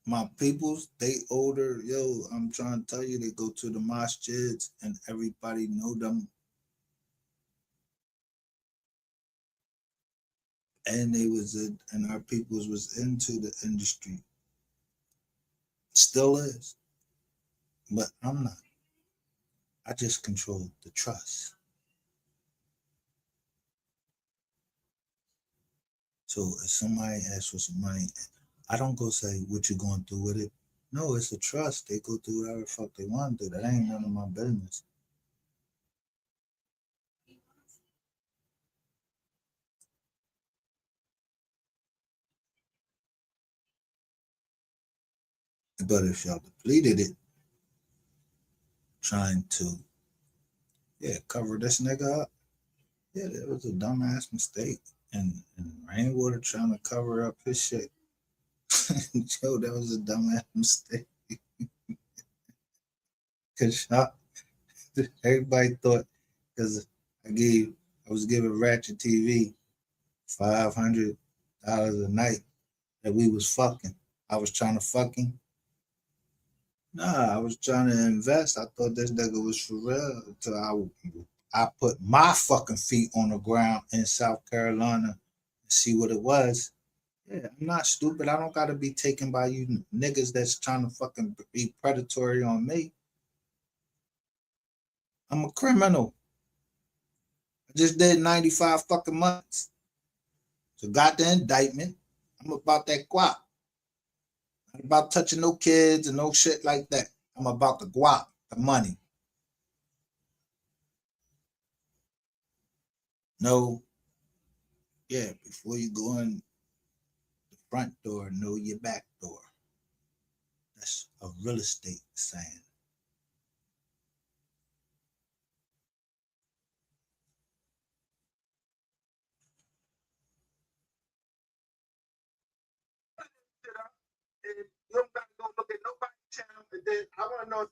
My peoples, they older. Yo, I'm trying to tell you, they go to the masjids and everybody know them. And they was and our peoples was into the industry. Still is. But I'm not. I just control the trust. So if somebody asks for some money, I don't go say what you going to do with it. No, it's a trust. They go do whatever the fuck they want to do. That ain't none of my business. But if y'all deleted it, trying to cover this nigga up, that was a dumbass mistake. And Rainwater trying to cover up his shit. Joe, that was a dumbass mistake. Cause everybody thought, because I was giving Ratchet TV $500 a night that we was fucking. I was trying to fuck him. Nah, I was trying to invest. I thought this nigga was for real until I put my fucking feet on the ground in South Carolina and see what it was. Yeah, I'm not stupid. I don't gotta be taken by you niggas that's trying to fucking be predatory on me. I'm a criminal. I just did 95 fucking months. So got the indictment. I'm about that guap. I'm about touching no kids and no shit like that. I'm about the guap, the money. No, before you go in the front door, know your back door. That's a real estate saying. And you don't gotta go look at nobody's channel. And then I want to know.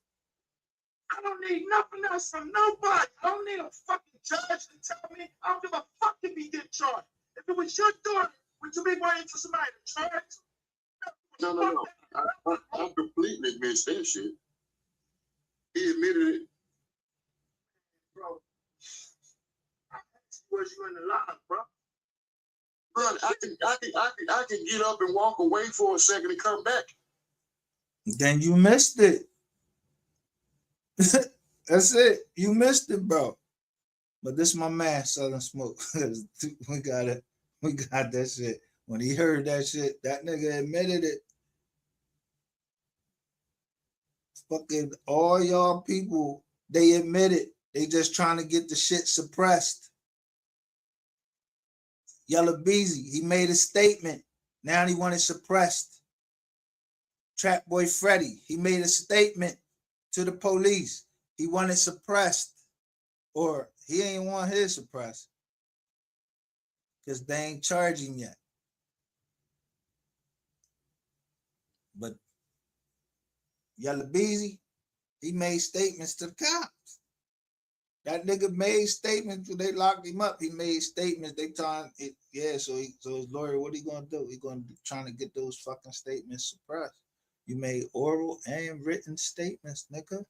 I don't need nothing else from nobody. I don't need a fucking judge to tell me. I don't give a fuck if he get charged. If it was your daughter, would you be waiting for somebody to charge? No. I completely missed that shit. He admitted it. Bro, was you in the line, bro? Bro, I can get up and walk away for a second and come back. Then you missed it. That's it. You missed it, bro. But this is my man, Southern Smoke. we got that shit. When he heard that shit, that nigga admitted it. Fucking all y'all people, they admit it. They just trying to get the shit suppressed. Yellow Beezy, he made a statement. Now he want it suppressed. Trap Boy Freddy, he made a statement to the police. He want it suppressed. Or he ain't want his suppressed. Because they ain't charging yet. But Yellow Beezy, he made statements to the cops. That nigga made statements when they locked him up. He made statements. They telling it, so his lawyer, what he gonna do? He gonna be trying to get those fucking statements suppressed. You made oral and written statements, nigga.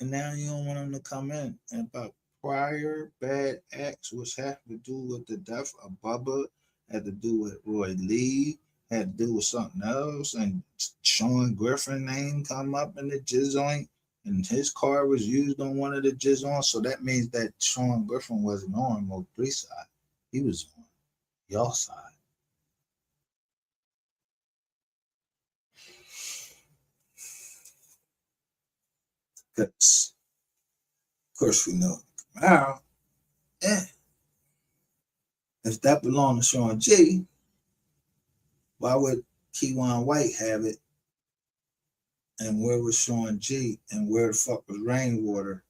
And now you don't want him to come in. And about prior bad acts, which have to do with the death of Bubba, had to do with Roy Lee, had to do with something else, and Sean Griffin name come up in the jizz joint, and his car was used on one of the jizz on, so that means that Sean Griffin wasn't on Mo3 side. He was on y'all side. Because, of course, we know Camaro, if that belonged to Sean G, why would Keywan White have it? And where was Sean G? And where the fuck was Rainwater?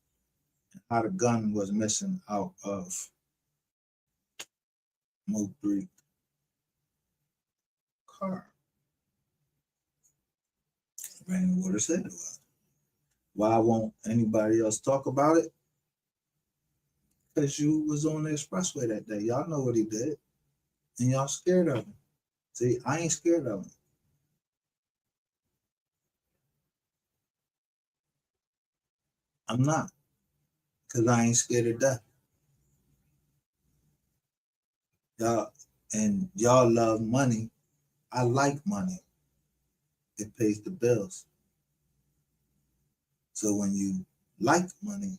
And how the gun was missing out of Mo3 car? Rainwater said it was. Why won't anybody else talk about it? Because you was on the expressway that day. Y'all know what he did. And y'all scared of him. See, I ain't scared of him. I'm not. Because I ain't scared of death. Y'all love money. I like money. It pays the bills. So when you like money,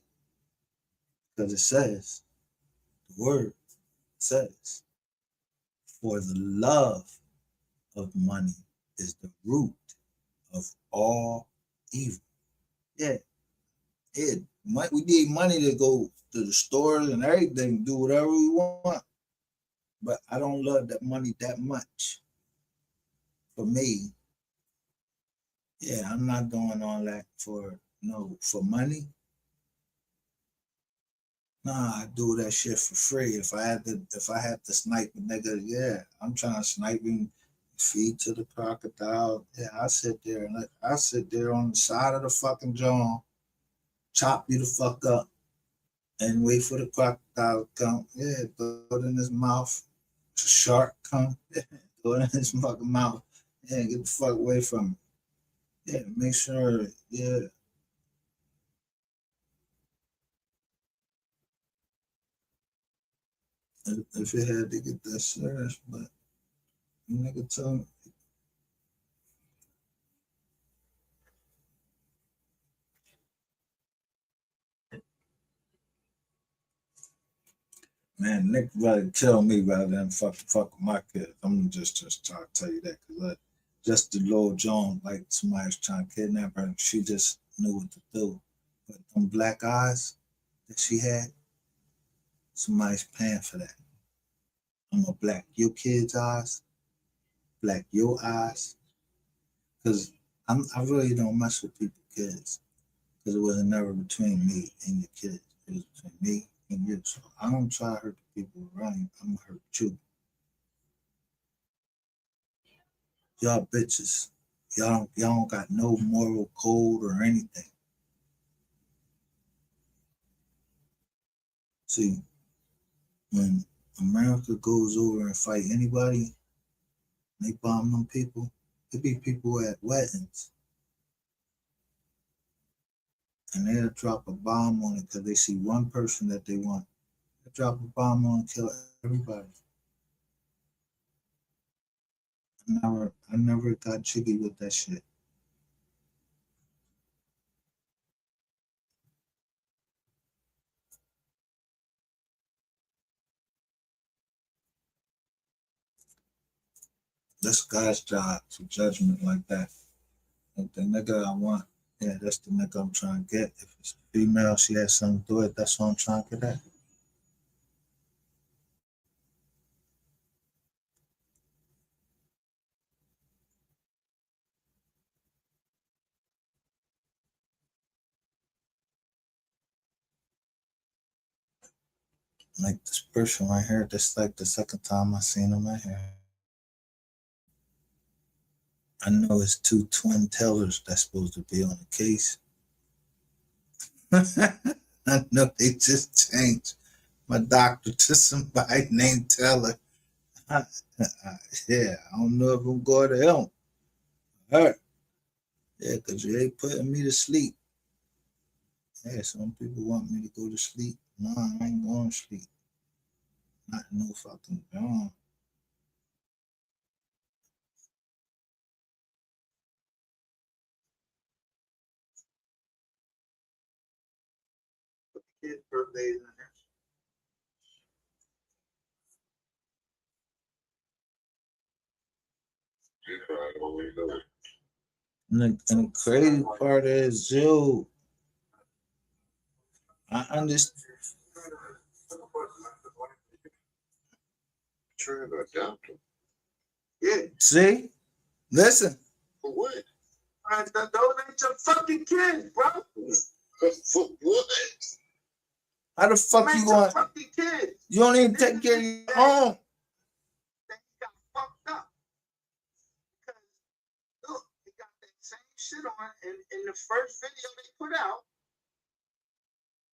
because it says, the word says, for the love of money is the root of all evil. Yeah. We need money to go to the stores and everything, do whatever we want. But I don't love that money that much for me Yeah, I'm not doing all that for money. Nah, I do that shit for free. If I had to snipe a nigga, yeah, I'm trying to snipe him, feed to the crocodile. Yeah, I sit there on the side of the fucking jaw, chop you the fuck up, and wait for the crocodile to come. Yeah, throw it in his mouth. A shark come, throw it in his fucking mouth. Yeah, get the fuck away from it. Yeah, make sure. Yeah. If it had to get that serious, but nigga told me. Man, Nick rather kill me rather than fuck with my kids. I'm just trying to tell you that because just the Lord John, like somebody's trying to kidnap her, she just knew what to do. But them black eyes that she had, somebody's paying for that. I'm gonna black your kids' eyes, black your eyes, because I really don't mess with people's kids because it wasn't never between me and your kids. It was between me and you. So I don't try to hurt the people around you. I'm gonna hurt you. Y'all bitches. Y'all don't got no moral code or anything. See, when America goes over and fight anybody, they bomb them people. It be people at weddings. And they'll drop a bomb on it because they see one person that they want. They drop a bomb on and kill everybody. I never got jiggy with that shit. That's God's job for judgment like that. If the nigga I want, yeah, that's the nigga I'm trying to get. If it's a female, she has something to do it, that's what I'm trying to get at. Like this person right here, this like the second time I seen him right here. I know it's two twin tellers that's supposed to be on the case. I know they just changed my doctor to somebody named Teller. Yeah, I don't know if I'm going to help her. Yeah, because you ain't putting me to sleep. Yeah, some people want me to go to sleep. No, I ain't going to sleep. Not no fucking wrong. Kids' birthdays in there. And the crazy part is, yo, I understand. Trying to adopt them. Yeah. See? Listen. For what? Those ain't your fucking kids, bro. For what? How the fuck you want? Fucking kids. You don't even take care of your own. They got fucked up. Because look, they got that same shit on in the first video they put out.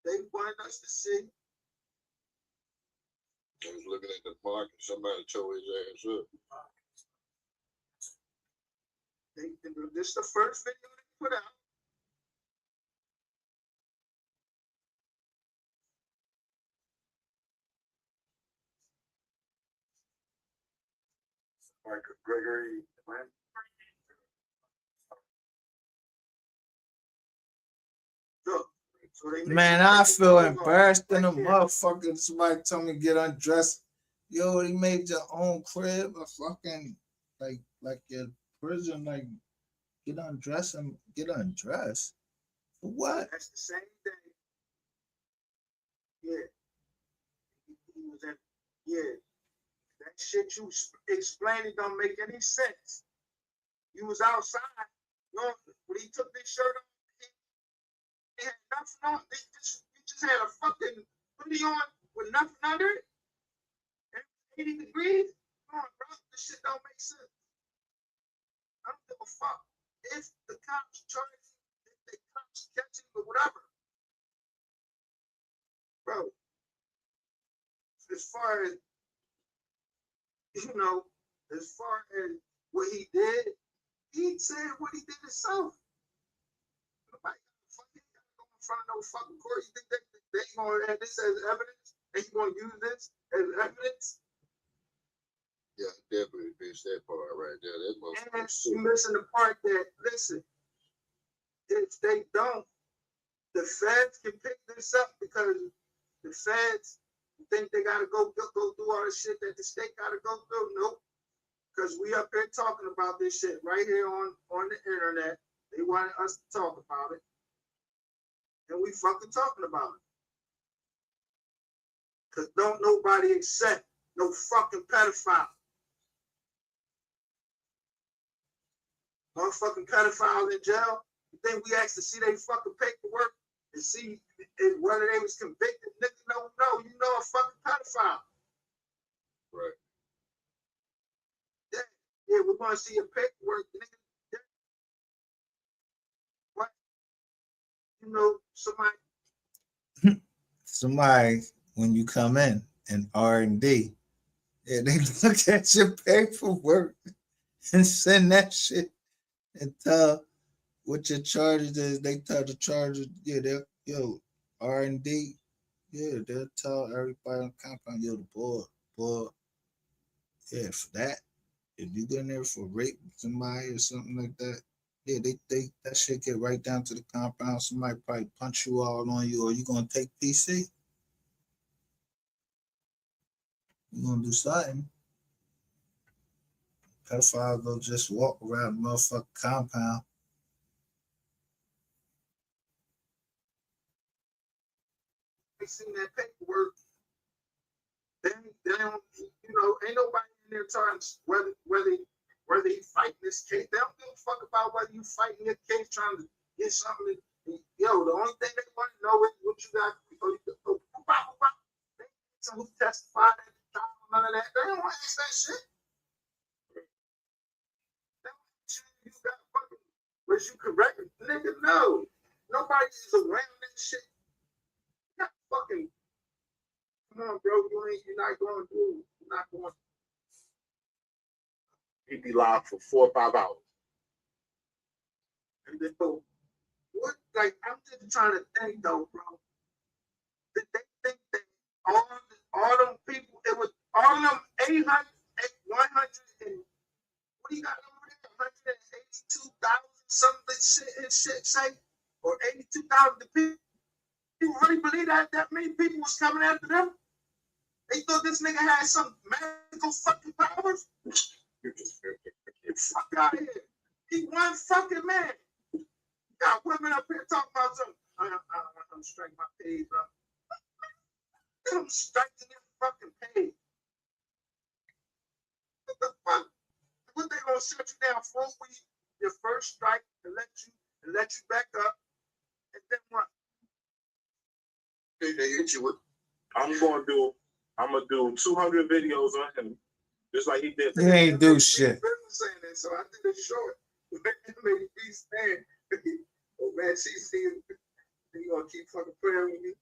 They wanted us to see. I was looking at the park and somebody tore his ass up. This is the first video they put out. Like Gregory. Look. So Man, I feel embarrassed in a motherfucker. Somebody told me get undressed. Yo, he made your own crib a fucking like your prison, like get undressed and get undressed. For what? That's the same day. Yeah. He was at, yeah. That shit you explained, it don't make any sense. You was outside You know, when he took this shirt off, he had nothing on. He just had a fucking hoodie on with nothing under it. And 80 degrees. Come on, bro. This shit don't make sense. I don't give a fuck. If the cops charge you, if the cops catch you or whatever. Bro, as far as, you know, as far as what he did, he said what he did himself. Nobody fucking go in front of no fucking court. You think they gonna have this as evidence? They gonna use this as evidence? Yeah, definitely missed that part right there. That And must you missing the part that, listen, if they don't, the feds can pick this up because the feds think they gotta go through all the shit that the state gotta go through. Nope. Because we up here talking about this shit right here on the internet. They wanted us to talk about it. And we fucking talking about it. Because don't nobody accept no fucking pedophile. Motherfucking pedophiles in jail. You think we asked to see their fucking paperwork and see whether they was convicted? Nigga, no, you know a fucking pedophile. right. Yeah, we're gonna see your paperwork, nigga. Yeah. What? You know, Somebody, when you come in R&D, yeah, they look at your paperwork and send that shit and tell what your charges is. They tell the charges, yeah, they'll R&D, yeah, they'll tell everybody on the compound, yo, the boy, yeah, for that. If you get in there for rape somebody or something like that, yeah, they that shit get right down to the compound. Somebody probably punch you all on you, or you gonna take PC. You gonna do something. Pedophiles don't just walk around the motherfucking compound. they seen that paperwork. They don't, you know, ain't nobody in there trying to whether he fighting this case. They don't give a fuck about whether you fighting your case trying to get something. Yo, the only thing they want to know is what you got. Who testified at the trial, none of that. They don't want to ask that shit. They want you got fucking, was you correct? Nigga, no. Nobody is around that shit. You're not fucking, come on, bro. You're not going to do, you're not going to. He'd be live for 4 or 5 hours. And then, so, what, like, I'm just trying to think, though, bro. Did they think that all them people, it was all of them 800, 100, and what do you got over there? 182,000 something shit say, or 82,000 people. People really believe that many people was coming after them? They thought this nigga had some magical fucking powers? Get fuck out of here. He one fucking man. Got women up here talking about something. I'm striking my page, bro. I'm striking your fucking page. What the fuck? What they gonna shut you down for? Your first strike and let you back up, and then what? They hit you with. I'm gonna do 200 videos on him, just like he did. He ain't do shit. Saying that, so I did it short. Maybe be stand. Oh man, she's seeing. You gonna keep fucking playing with me?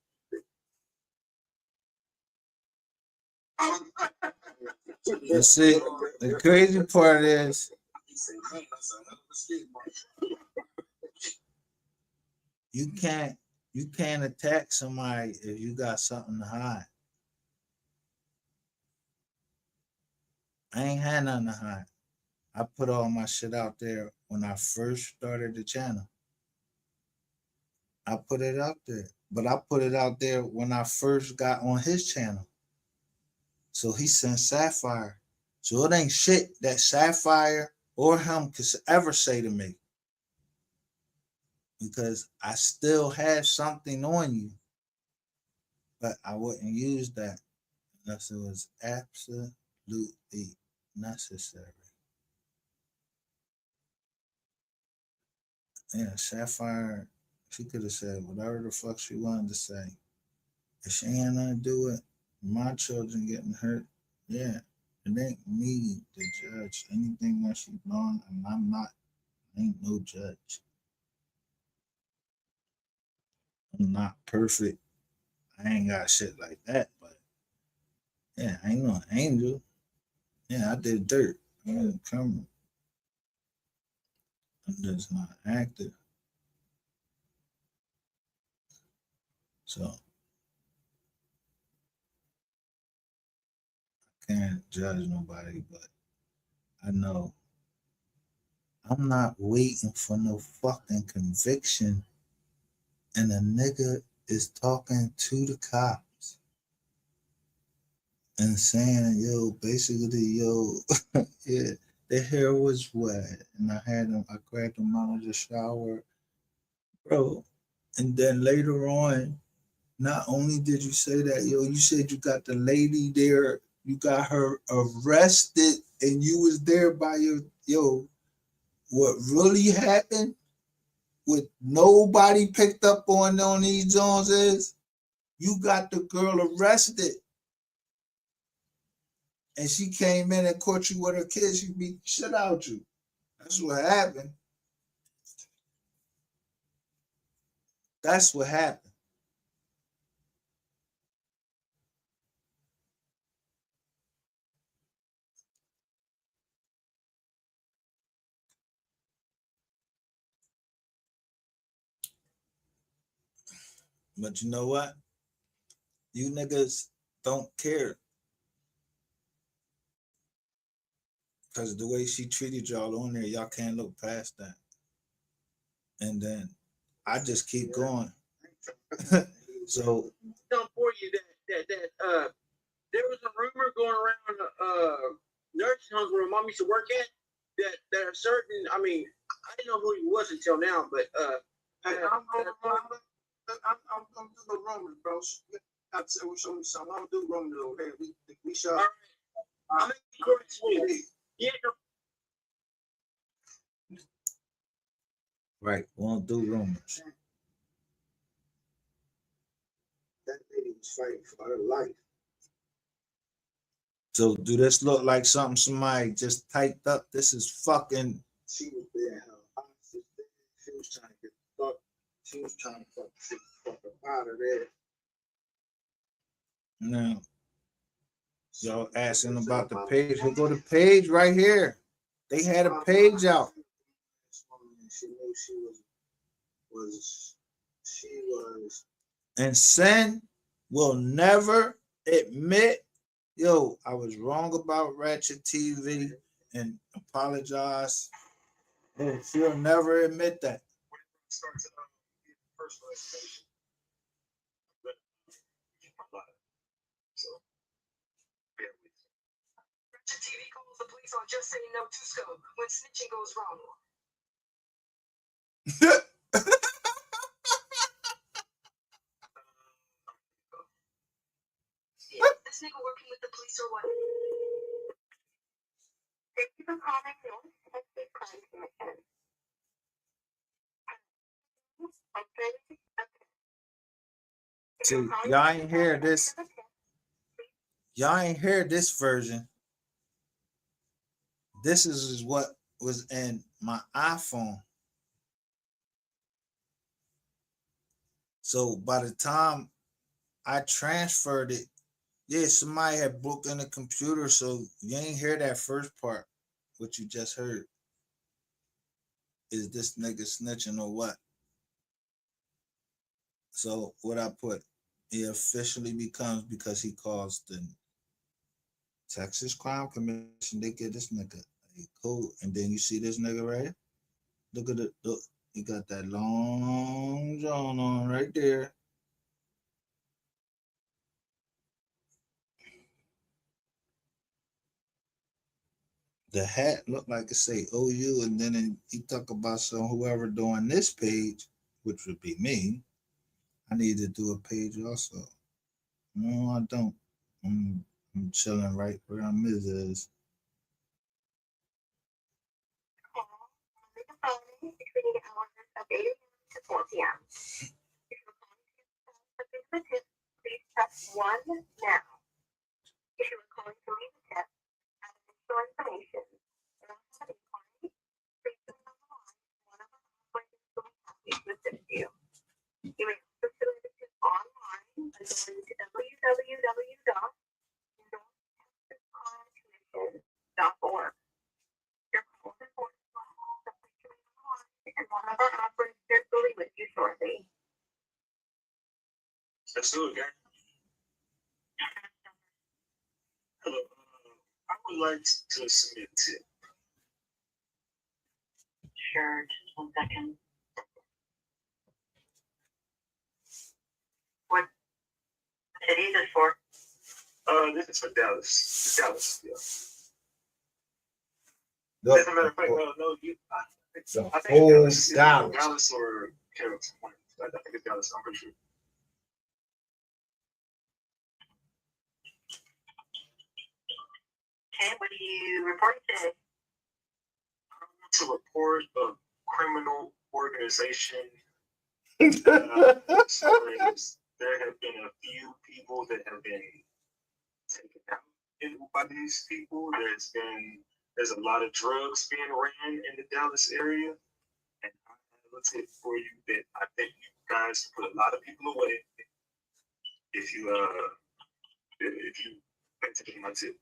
You see, the crazy part is you can't attack somebody if you got something to hide. I ain't had nothing to hide. I put all my shit out there when I first started the channel. I put it out there, but I put it out there when I first got on his channel. So he sent Sapphire. So it ain't shit that Sapphire or him could ever say to me. Because I still have something on you. But I wouldn't use that unless it was absolutely necessary. Yeah, Sapphire, she could have said whatever the fuck she wanted to say. If she ain't nothing to do with my children getting hurt, yeah, it ain't me to judge anything that she's doing, and I'm not, ain't no judge. I'm not perfect. I ain't got shit like that, but yeah, I ain't no angel. Yeah, I did dirt. I didn't come. I'm just not active. So I can't judge nobody, but I know I'm not waiting for no fucking conviction, and a nigga is talking to the cops and saying, yo, basically, yo, yeah, the hair was wet, and I grabbed him out of the shower, bro. And then later on, not only did you say that, yo, you said you got the lady there, you got her arrested, and you was there by your, yo, what really happened with nobody picked up on these Jones is you got the girl arrested and she came in and caught you with her kids. She beat shit out you. That's what happened. That's what happened. But you know what? You niggas don't care. Because the way she treated y'all on there, y'all can't look past that. And then I just keep going. So for you that there was a rumor going around nursing homes where mom used to work at that are certain. I mean, I didn't know who he was until now, but I'm gonna do the rumors, bro. I said, show me something. I'm gonna do rumors over here. We shall. All right. I'm making yeah. right, won't do rumors. That lady was fighting for her life. So do this look like something somebody just typed up? This is fucking. She was there. She was trying to get fuck. She was trying to fuck out of there. Now, y'all asking about the page. Here go the page right here. They had a page out. She knew she was. And Sen will never admit, yo, I was wrong about Ratchet TV and apologize. Yeah, she'll never admit that. TV calls the police on just saying no to scope when snitching goes wrong. Is this nigga working with the police or what? Thank you for calling North Texas Crime Commission. See, y'all ain't hear this. Y'all ain't hear this version. This is what was in my iPhone. So by the time I transferred it, yeah, somebody had broke in the computer, so you ain't hear that first part. What you just heard. Is this nigga snitching or what? So what I put, he officially becomes, because he calls the Texas Crime Commission, they get this nigga a code. And then you see this nigga right here? Look at it. Look, he got that long john on right there. The hat looked like it say OU, and then he talk about some whoever doing this page, which would be me. I need to do a page also. No, I don't. I'm chilling right where I'm is. 8 a.m. to 4 p.m. If you're calling to get a tip, please press 1 now. If you are calling to leave a tip, add additional information, or have an inquiry, please stay on the line. One of our operators will be happy to assist you. You may also submit a tip online by going to www.northtexascommission.org. Your call is important to us, so please remain on the line, and one of our operators will be with you shortly. Let's do it, gang. Hello. I would like to submit a tip. Sure, just 1 second. What city is this for? This is for Dallas. Dallas, yeah. The, As a matter of fact, no, you. the I think whole Dallas. Dallas. Dallas or Carrollton. I think it's Dallas. I'm pretty sure. Okay, what are you reporting today? I want to report a criminal organization. So there have been a few people that have been taken out by these people. There's a lot of drugs being ran in the Dallas area, and I have a tip for you that I think you guys put a lot of people away if you pay attention to my tip.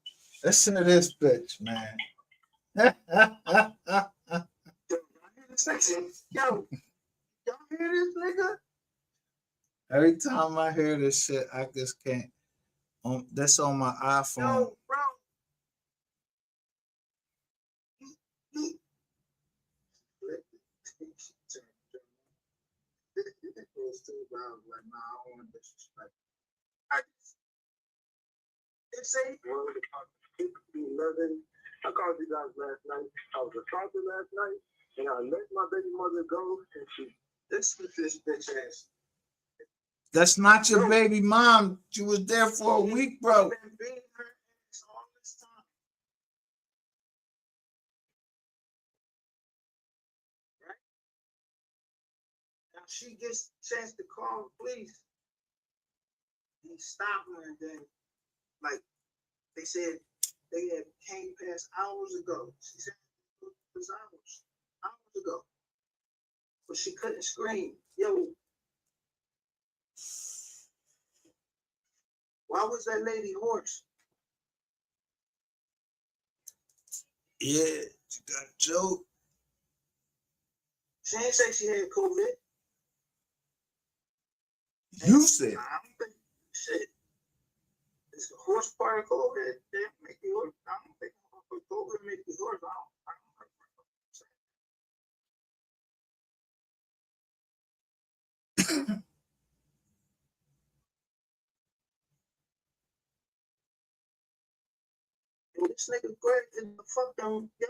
Listen to this bitch, man. Yo, y'all hear this nigga? Every time I hear this shit, I just can't. That's on my iPhone. Yo, bro. It's 11. I called you guys last night. I was assaulted last night, and I let my baby mother go, and she dismissed this bitch ass. That's not your baby mom. She was there for a week, bro. Been beating her ass all this time. Right? Now she gets a chance to call the police. And stop her, and then, like, they said they had came past hours ago. She said it was hours ago. But she couldn't scream. Yo. Why was that lady hoarse? Yeah, you got a joke. She ain't say she had COVID. You said. I don't think shit. Is the horse part of COVID? They make you horse. I don't think COVID make you horse. I don't This nigga Greg is the fucking yo.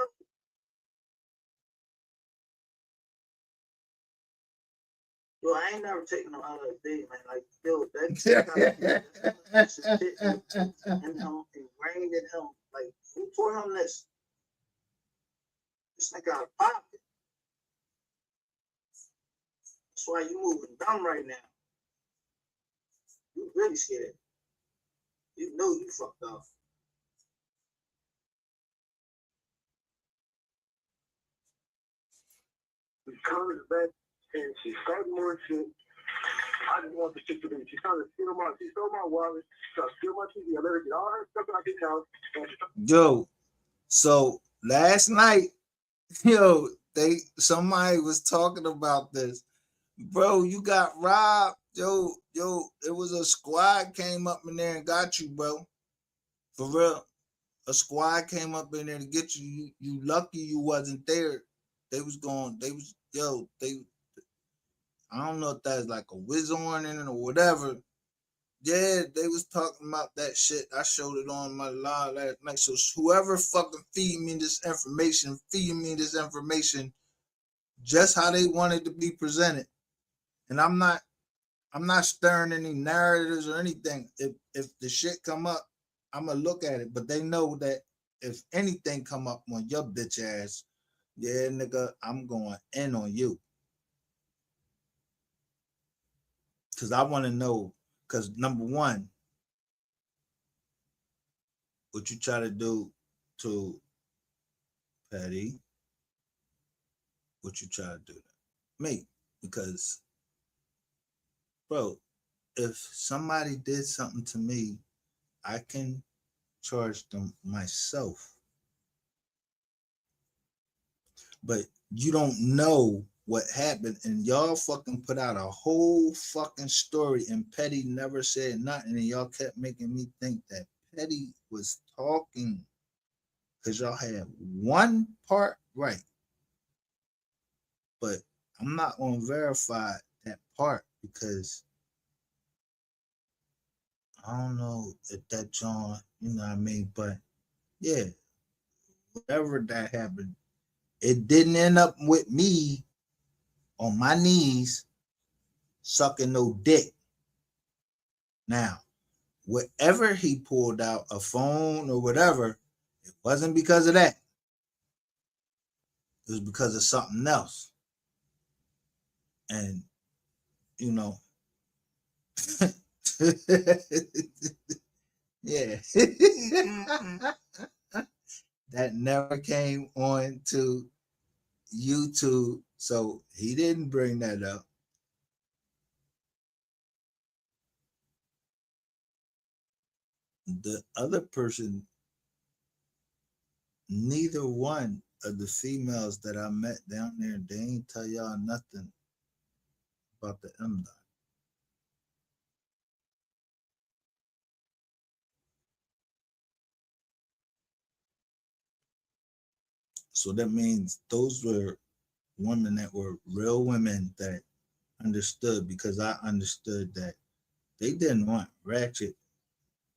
Yo, I ain't never taken no LSD, man. Like, yo, that's shit and ingrained in him. Like, who taught him this? This nigga out of pocket. That's why you moving dumb right now. You really scared. You know you fucked up. She comes back and she started more shit. I just want the shit to be. She's trying to steal my wallet. She's trying to steal my TV. I let her get all her stuff out this house. Yo, so last night, somebody was talking about this. Bro, you got robbed. Yo, it was a squad came up in there and got you, bro. For real. A squad came up in there to get you. You lucky you wasn't there. I don't know if that's like a whiz on in it or whatever. Yeah, they was talking about that shit. I showed it on my live last night. So whoever fucking feed me this information just how they wanted to be presented. And I'm not stirring any narratives or anything. If the shit come up, I'm gonna look at it. But they know that if anything come up on your bitch ass, yeah, nigga, I'm going in on you. Because I want to know, because number one, what you try to do to Patty, what you try to do to me. Because, bro, if somebody did something to me, I can charge them myself. But you don't know what happened, and y'all fucking put out a whole fucking story, and Petty never said nothing, and y'all kept making me think that Petty was talking because y'all had one part right. But I'm not going to verify that part because I don't know if that John, you know what I mean? But yeah, whatever that happened, it didn't end up with me on my knees sucking no dick. Now, whatever he pulled out, a phone or whatever, it wasn't because of that. It was because of something else. And, you know, yeah. That never came on to YouTube, so he didn't bring that up. The other person, neither one of the females that I met down there, they ain't tell y'all nothing about the M-Dot. So that means those were women that were real women that understood, because I understood that they didn't want Ratchet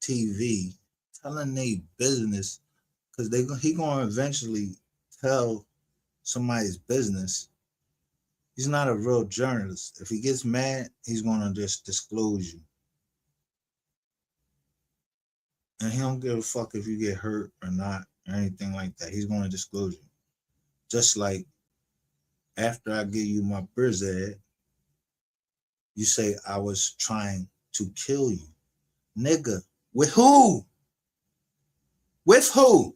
TV telling their business, because he gonna eventually tell somebody's business. He's not a real journalist. If he gets mad, he's gonna just disclose you. And he don't give a fuck if you get hurt or not or anything like that. He's gonna disclose you. Just like after I give you my Brizad, you say I was trying to kill you. Nigga, with who? With who?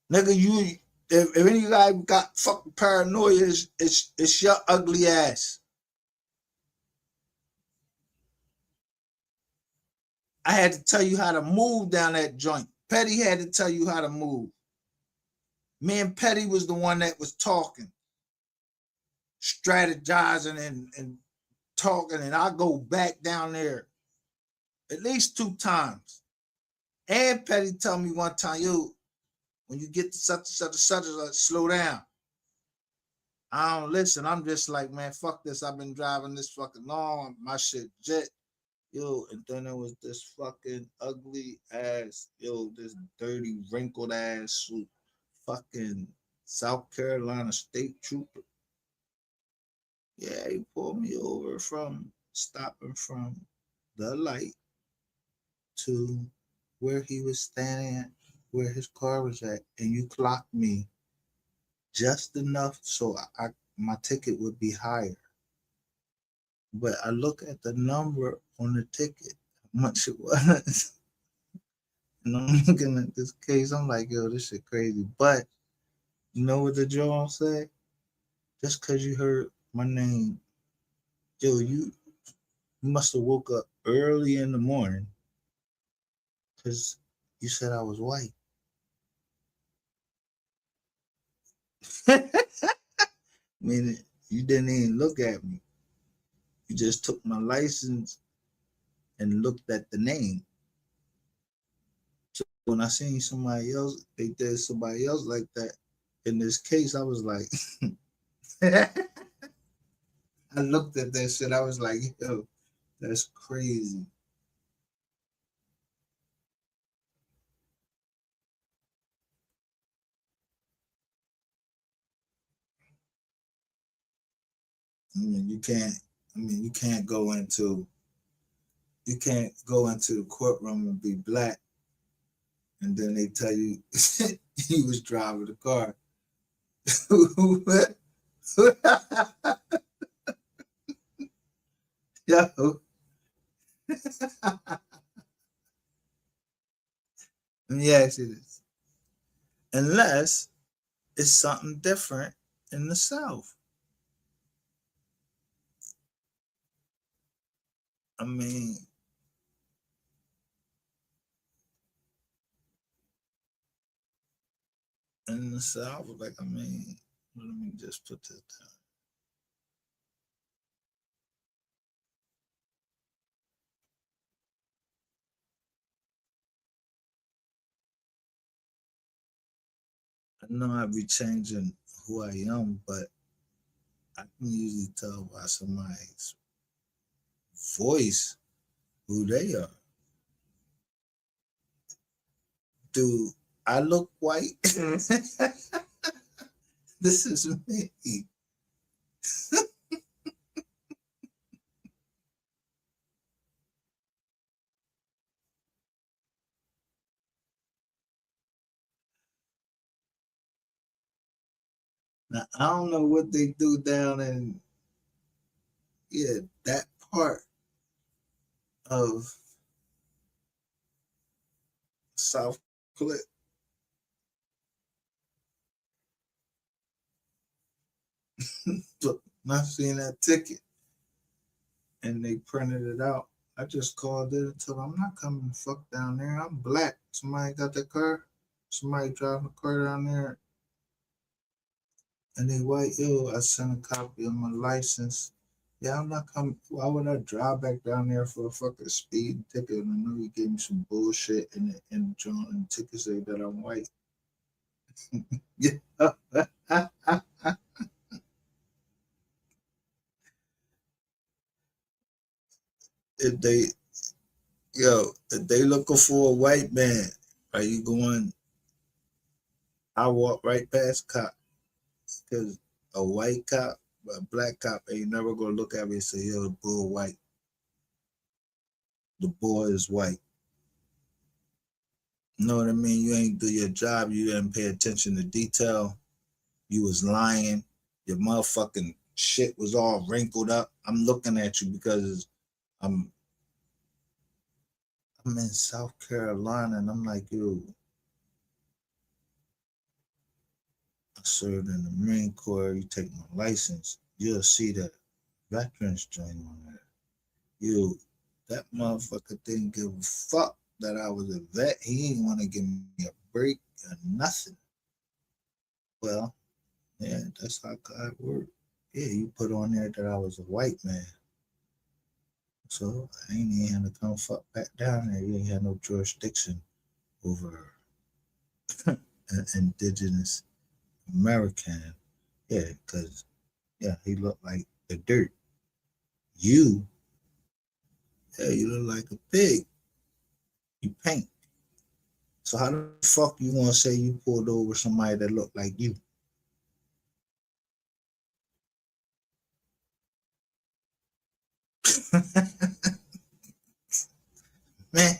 Nigga, you, if any of you guys got fucking paranoia, it's your ugly ass. I had to tell you how to move down that joint. Petty had to tell you how to move. Me and Petty was the one that was talking, strategizing and talking, and I go back down there at least 2 times. And Petty tell me one time, yo, when you get to such, slow down. I don't listen. I'm just like, man, fuck this. I've been driving this fucking long. My shit jet. Yo, and then there was this fucking ugly ass, this dirty, wrinkled ass fucking South Carolina state trooper. Yeah, he pulled me over from stopping from the light to where he was standing at, where his car was at, and you clocked me just enough so my ticket would be higher. But I look at the number on the ticket, how much it was. And I'm looking at this case, I'm like, yo, this shit crazy. But you know what the Joel said? Just because you heard my name, yo, you must have woke up early in the morning because you said I was white. I mean, you didn't even look at me. You just took my license and looked at the name. So when I seen somebody else, they did somebody else like that. In this case, I was like, I looked at that shit. I was like, yo, that's crazy. You can't go into the courtroom and be black and then they tell you he was driving the car. Yo. Let me ask you this. Unless it's something different in the South. I mean, in the South, like, I mean, let me just put this down. I know I be changing who I am, but I can usually tell by somebody's voice who they are. Do I look white? This is me. Now, I don't know what they do down in, that part of South Clip. But when I seen that ticket and they printed it out, I just called it and told them I'm not coming the fuck down there. I'm black. Somebody got the car. Somebody driving the car down there. And they white, I sent a copy of my license. Yeah, I'm not coming. Why would I drive back down there for a fucking speed ticket? And I know you gave me some bullshit in the ticket say that I'm white. Yeah. if they looking for a white man, are you going? I walk right past cop because a white cop, a black cop ain't never gonna look at me and say, "Yo, the bull white." The boy is white. You know what I mean? You ain't do your job. You didn't pay attention to detail. You was lying. Your motherfucking shit was all wrinkled up. I'm looking at you because I'm in South Carolina and I'm like, yo, I served in the Marine Corps. You take my license, you'll see that veterans joint on there. That motherfucker didn't give a fuck that I was a vet. He didn't want to give me a break or nothing. Well, yeah, that's how God worked. Yeah, you put on there that I was a white man. So I ain't even had to come fuck back down there. You ain't had no jurisdiction over an indigenous American. Yeah, because, he looked like the dirt. You look like a pig. You paint. So how the fuck you gonna say you pulled over somebody that looked like you? Man,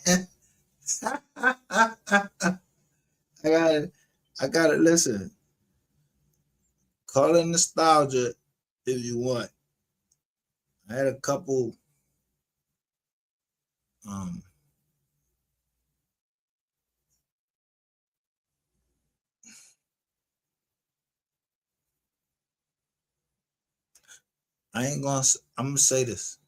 I gotta listen. Call it nostalgia if you want. I had a couple I'm gonna say this.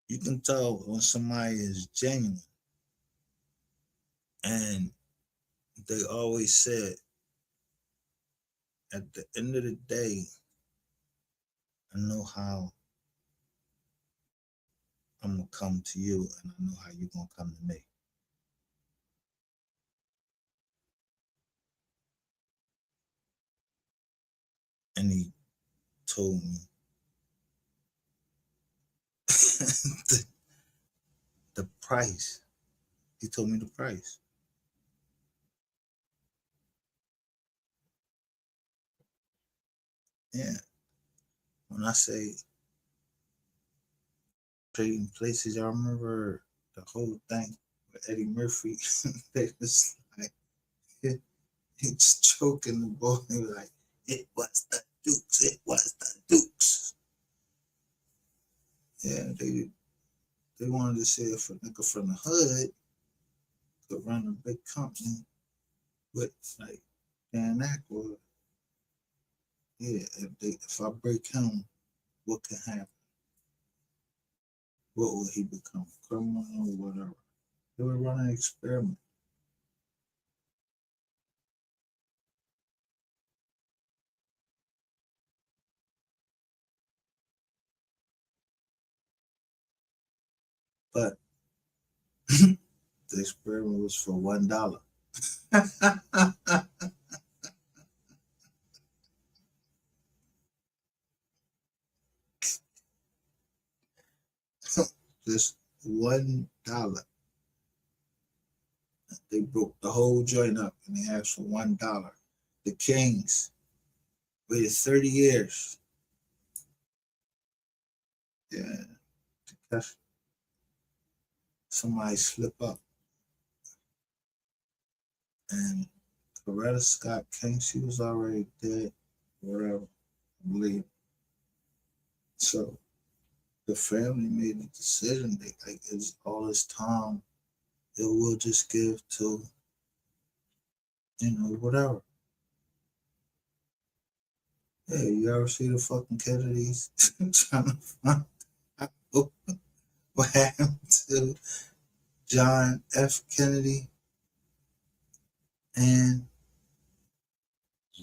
You can tell when somebody is genuine. And they always said, at the end of the day, I know how I'm gonna come to you and I know how you're gonna come to me. And he told me the price. He told me the price. Yeah. When I say trading places, y'all remember the whole thing Eddie Murphy. They was like, he's choking the ball. He was like, it was the Dukes. It was the Dukes. Yeah, they wanted to say if a nigga from the hood could run a big company with like Dan Aykroyd. Yeah, if I break him, what can happen? What will he become? Criminal or whatever? They were running an experiment. But the experiment was for $1. Just $1. They broke the whole joint up and they asked for $1. The Kings waited 30 years. Yeah, to catch somebody slip up. And Coretta Scott King, she was already dead, whatever, I believe. So the family made the decision. They like, it's all this time it will just give to, whatever. Yeah, you ever see the fucking Kennedys trying to find out what happened to John F. Kennedy and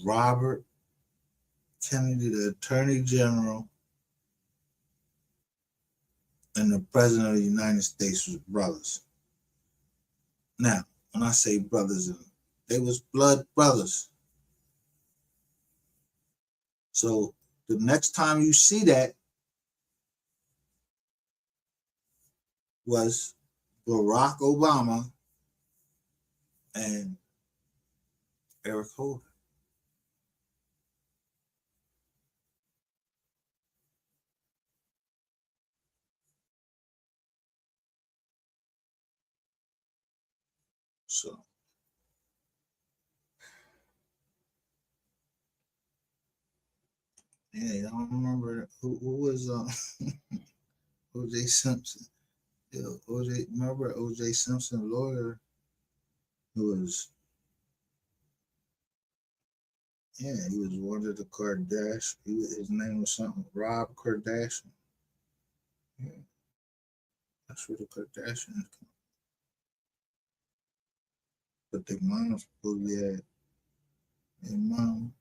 Robert Kennedy, the Attorney General, and the President of the United States was brothers. Now, when I say brothers, they was blood brothers. So the next time you see that was Barack Obama and Eric Holder. So yeah, I don't remember who was O.J. Simpson. Yeah, remember O.J. Simpson, lawyer, who was, he was one of the Kardashians. His name was something, Rob Kardashian. Yeah, that's where the Kardashians come. But their mom supposedly had, their mom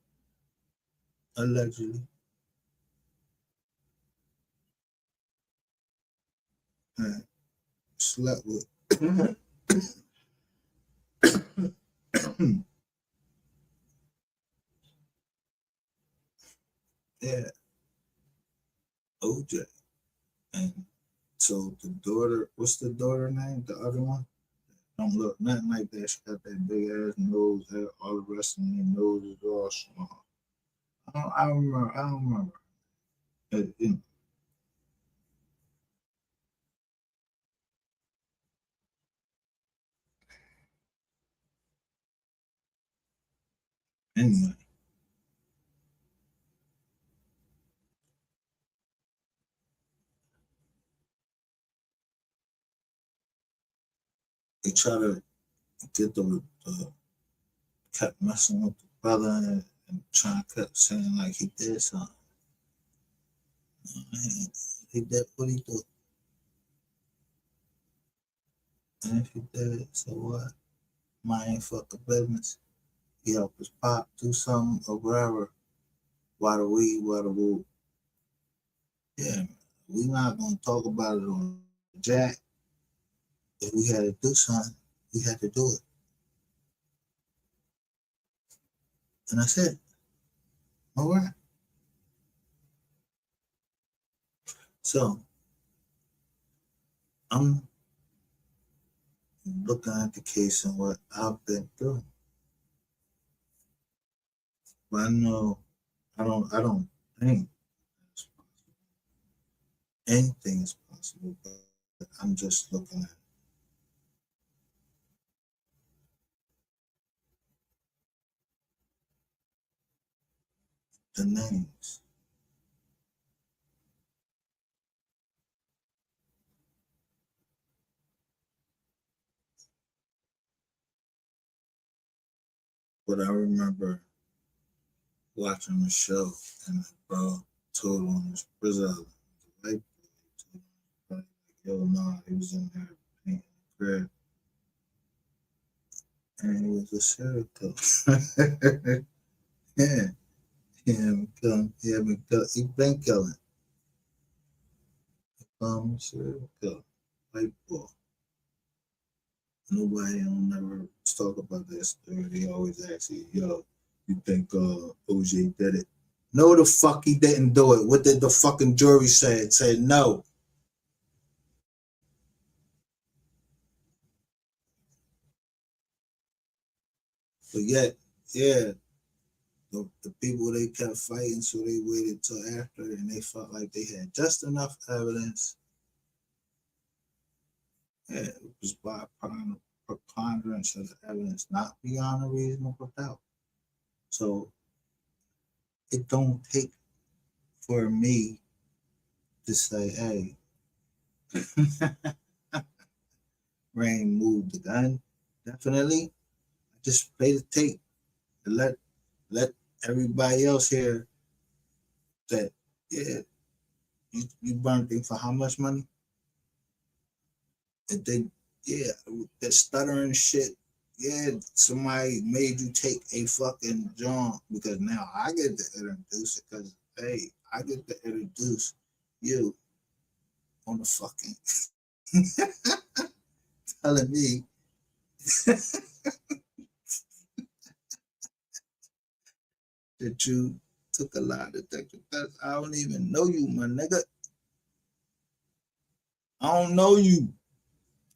allegedly had slept with yeah, OJ. And so the daughter, what's the daughter name? The other one? Don't look nothing like that. She got that big ass nose. All the rest of me nose is all small. I don't remember. Anyway, they try to get kept messing with the brother and trying to kept saying like he did something. He did what he do. And if he did, so what? Mine ain't fucking business. He helped his pop do something or whatever. Why the weed, why the woo. Yeah, man. We not gonna talk about it on Jack. If we had to do something, we had to do it. And that's it. All right. So I'm looking at the case and what I've been through. But I know I don't think anything is possible, but I'm just looking at the names. But I remember watching the show and the bro told on his prison. The white boy told him, like, yo, nah, he was in there painting the crib. And he was a serial killer. Yeah. He been killing. Serial killer. White boy. Nobody don't never talk about that story. They always ask you, yo, you think OJ did it? No, the fuck he didn't do it. What did the fucking jury say? It said no. But yet, yeah, the people, they kept fighting, so they waited till after, and they felt like they had just enough evidence. Yeah, it was by preponderance of the evidence, not beyond a reasonable doubt. So it don't take for me to say, hey, Rain moved the gun. Definitely. I just play the tape and let everybody else hear that, yeah, you burned things for how much money? And they, yeah, that stuttering shit, yeah, somebody made you take a fucking jump because now I get to introduce it because, hey, I get to introduce you on the fucking telling me that you took a lie detector test. I don't even know you, my nigga. I don't know you.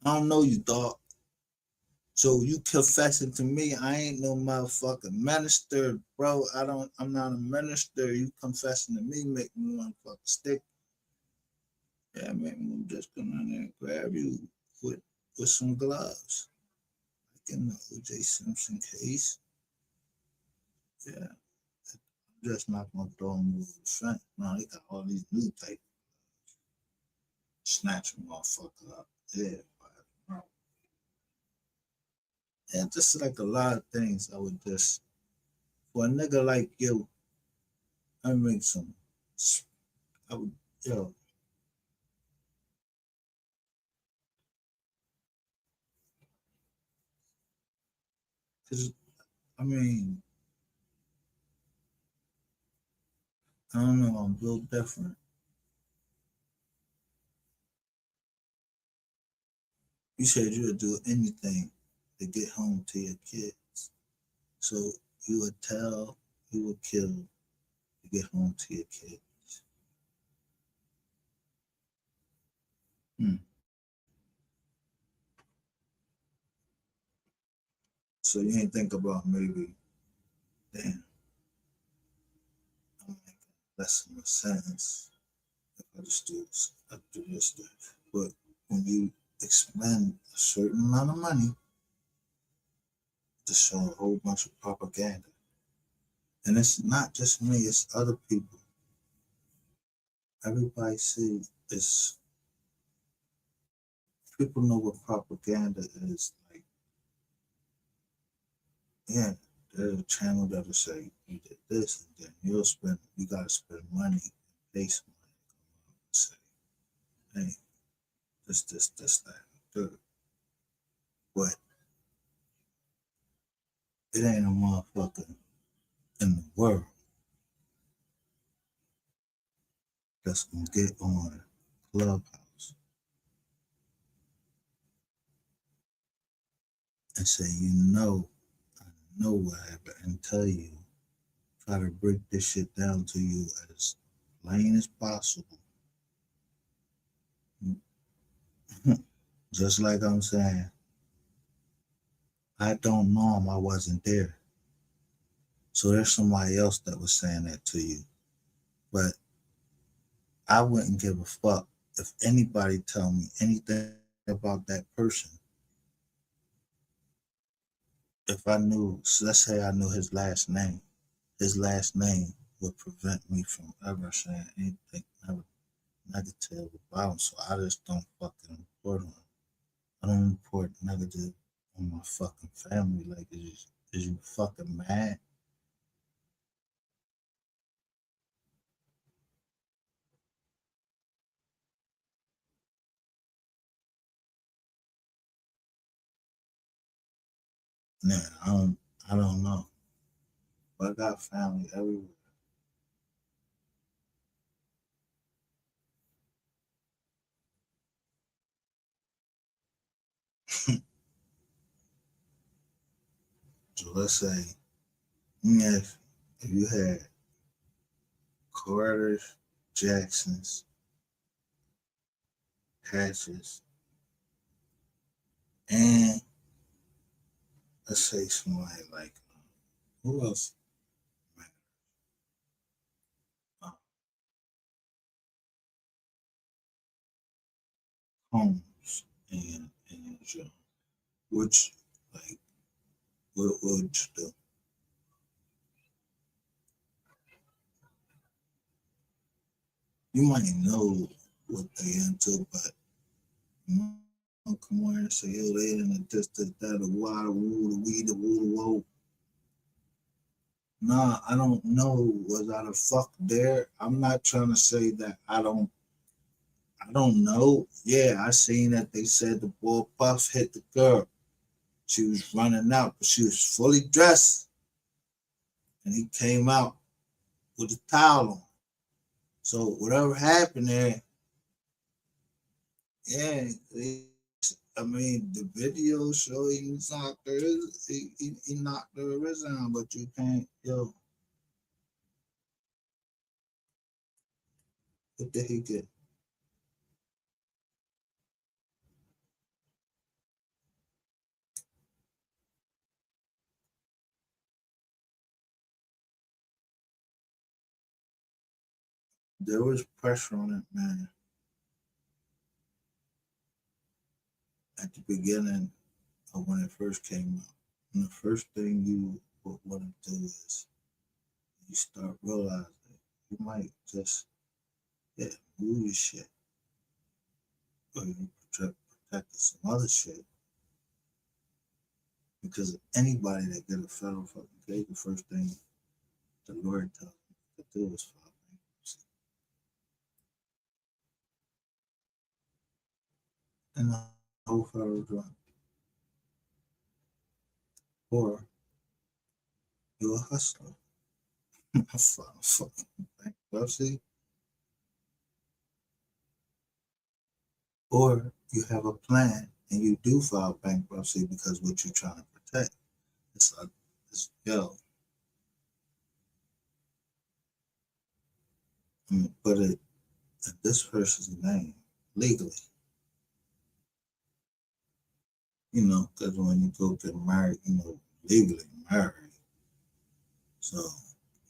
I don't know you, dog. So you confessing to me, I ain't no motherfucking minister, bro. I'm not a minister. You confessing to me make me want to fucking stick. Yeah, make me just come in there and grab you with some gloves. Like in the O.J. Simpson case. Yeah. I'm just not gonna throw them over the front. No, they got all these new type. Snatch a motherfucker up. Yeah. And just like a lot of things, I would just, for a nigga like you, I make some, I would, yo. Cause, I mean, I don't know, I'm built different. You said you would do anything to get home to your kids. So you would tell, you would kill to get home to your kids. So you ain't think about maybe, damn, I'm making less of a sentence if I just do this stuff. But when you expend a certain amount of money to show a whole bunch of propaganda, and it's not just me, it's other people. Everybody see it's, people know what propaganda is. Like, yeah, there's a channel that'll say you did this, and then you gotta spend money and pay somebody to come out and say, hey, this, that, third. But it ain't a motherfucker in the world that's gonna get on Clubhouse and say, I know what happened, and tell you, try to break this shit down to you as plain as possible. Just like I'm saying, I don't know him, I wasn't there. So there's somebody else that was saying that to you. But I wouldn't give a fuck if anybody tell me anything about that person. If I knew, so let's say I knew his last name would prevent me from ever saying anything negative about him. So I just don't fucking report him. I don't report negative on my fucking family. Like, is you fucking mad? Man, I don't know. But I got family everywhere. So let's say, if you had Carters, Jacksons, Hatches, and let's say somebody like, who else? Holmes and Joe. Which, like, what would you do? You might know what they into, but you don't come on and say, yo, they in this, that, the water, woo, the weed, the woo, the whoa. Nah, I don't know. Was I the fuck there? I'm not trying to say that I don't know. Yeah, I seen that they said the bull puff hit the girl. She was running out, but she was fully dressed. And he came out with a towel on. So whatever happened there, yeah, I mean, the video show he knocked her, he knocked her wrist down, but you can't, yo. What did he get? There was pressure on it, man. At the beginning of when it first came out. And the first thing you would want to do is you start realizing you might just move your shit. Or you protect some other shit. Because anybody that get a federal fucking case, the first thing the lawyer tells them to do is file bankruptcy. And the whole federal drug. Or you're a hustler. File fucking bankruptcy. Or you have a plan and you do file bankruptcy because what you're trying to protect. It's like, yo, I'm gonna put it in this person's name legally. You know, because when you go get married, you know, legally married. So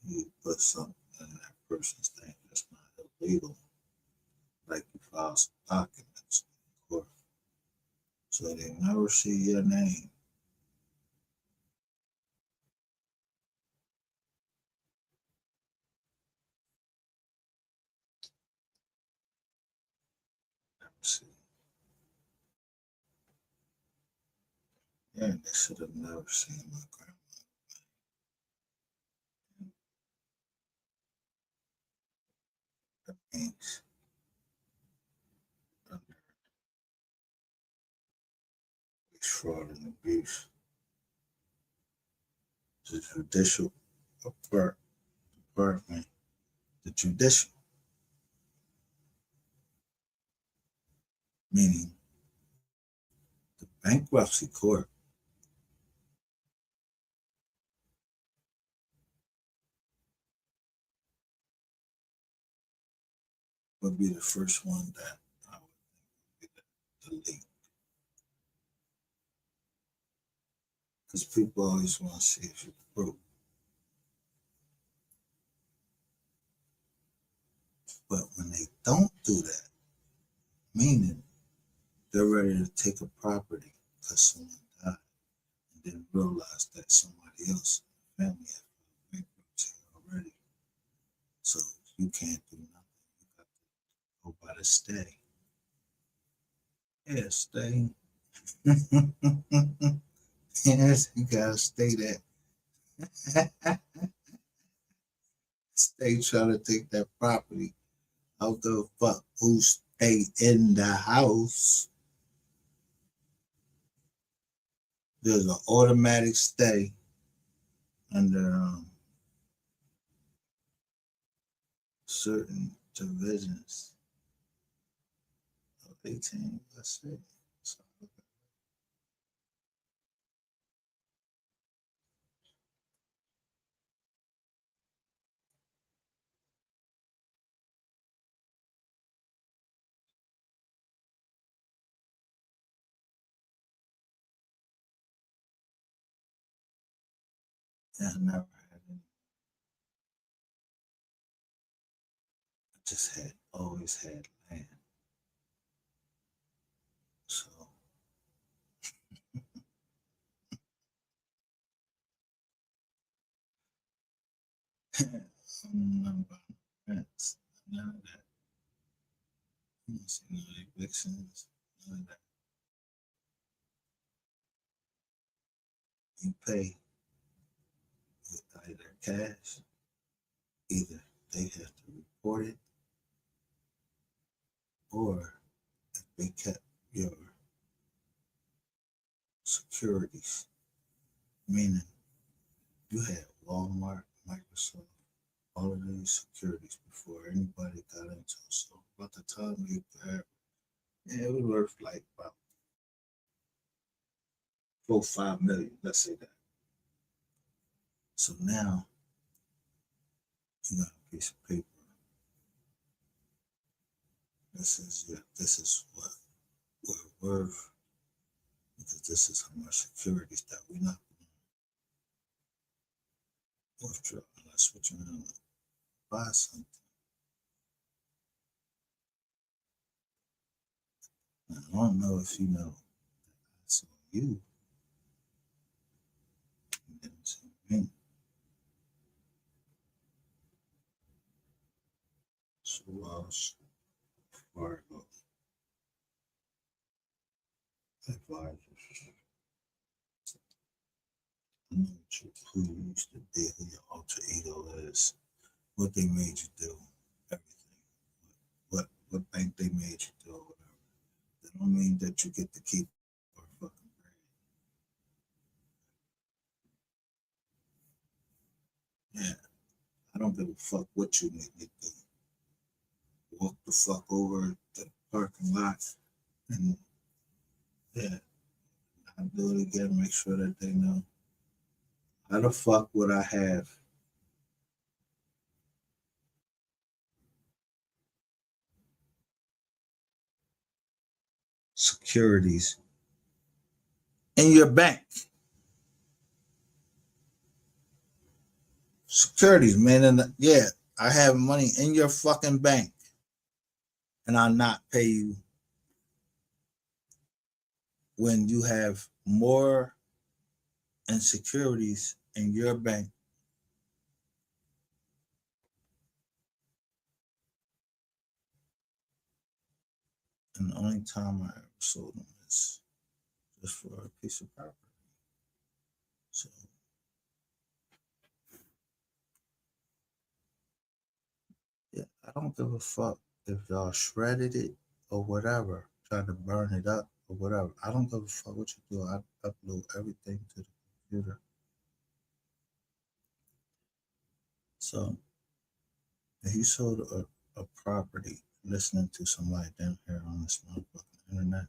you put something in that person's name that's not illegal. Like you file some documents in court. So they never see your name. See. Yeah, they should have never seen my grandma. That means fraud and abuse. The judicial department, the judicial, meaning the bankruptcy court, would be the first one that I would delete. Because people always want to see if you're broke. But when they don't do that, meaning they're ready to take a property because someone died and then realize that somebody else in the family had bankruptcy already. you can't do nothing. You got to go by the stay. Yeah, stay. Yes, you gotta stay there. Stay trying to take that property. How the fuck who stay in the house? There's an automatic stay under certain divisions of 18. That's it. So, yeah, I never had any. I just always had land. So I'm not about rents. None of that. You don't see no evictions. None of that. You pay with either cash, either they have to report it, or if they kept your securities, meaning you had Walmart, Microsoft, all of these securities before anybody got into it. So by the time you had, yeah, it was worth like about 4-5 million, let's say that. So now you got a piece of paper. This is what we're worth, because this is how much securities that we're not withdraw unless we're trying to buy something. Now, I don't know if you know I saw you. You didn't see me. So Fargo advisors. I know who you used to be, who your alter ego is, what they made you do, everything. What bank they made you do, or whatever. That don't mean that you get to keep or fucking bread. Yeah, I don't give a fuck what you make me do. Walk the fuck over the parking lot and yeah, I do it again, make sure that they know. How the fuck would I have securities in your bank? Securities, man, and yeah, I have money in your fucking bank and I'll not pay you when you have more insecurities in your bank. And the only time I ever sold them is just for a piece of property. So yeah, I don't give a fuck if y'all shredded it or whatever, try to burn it up or whatever. I don't give a fuck what you do. I upload everything to the computer. So if you sold a property listening to somebody down here on this motherfucking internet,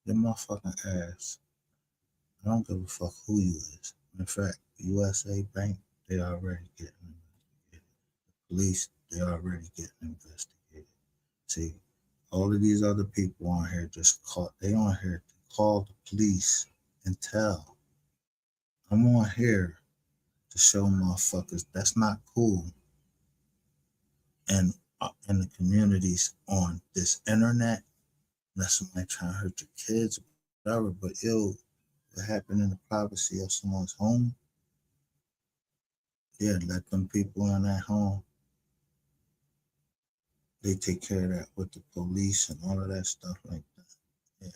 your motherfucking ass, I don't give a fuck who you is. In fact, USA Bank, they already getting investigated. The police, they already getting investigated. See, all of these other people on here just call, they on here to call the police and tell. I'm on here to show motherfuckers that's not cool. And in the communities on this internet, unless somebody trying to hurt your kids, whatever, but what happened in the privacy of someone's home, yeah, let them people in that home They take care of that with the police and all of that stuff like that. Yeah,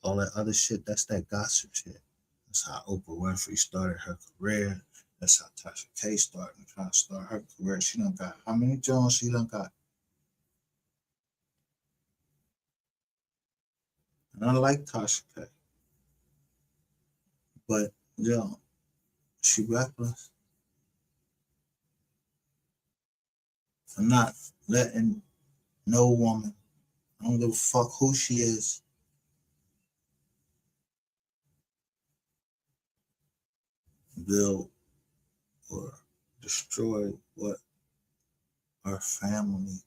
all that other shit, that's that gossip shit. That's how Oprah Winfrey started her career. That's how Tasha K started trying to start her career. She done got how many Jones she done got? And I like Tasha K, but yo, she reckless. I'm not letting no woman, I don't give a fuck who she is, build or destroy what our family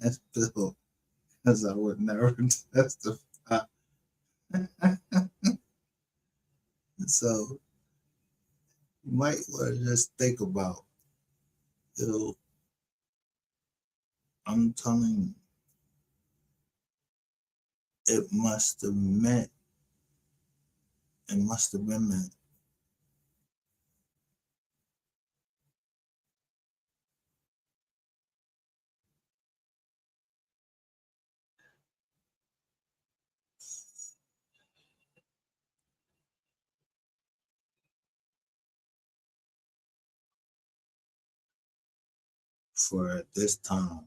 has built, because I would never testify. So you might want to just think about, yo, I'm telling you, it must have been meant for at this time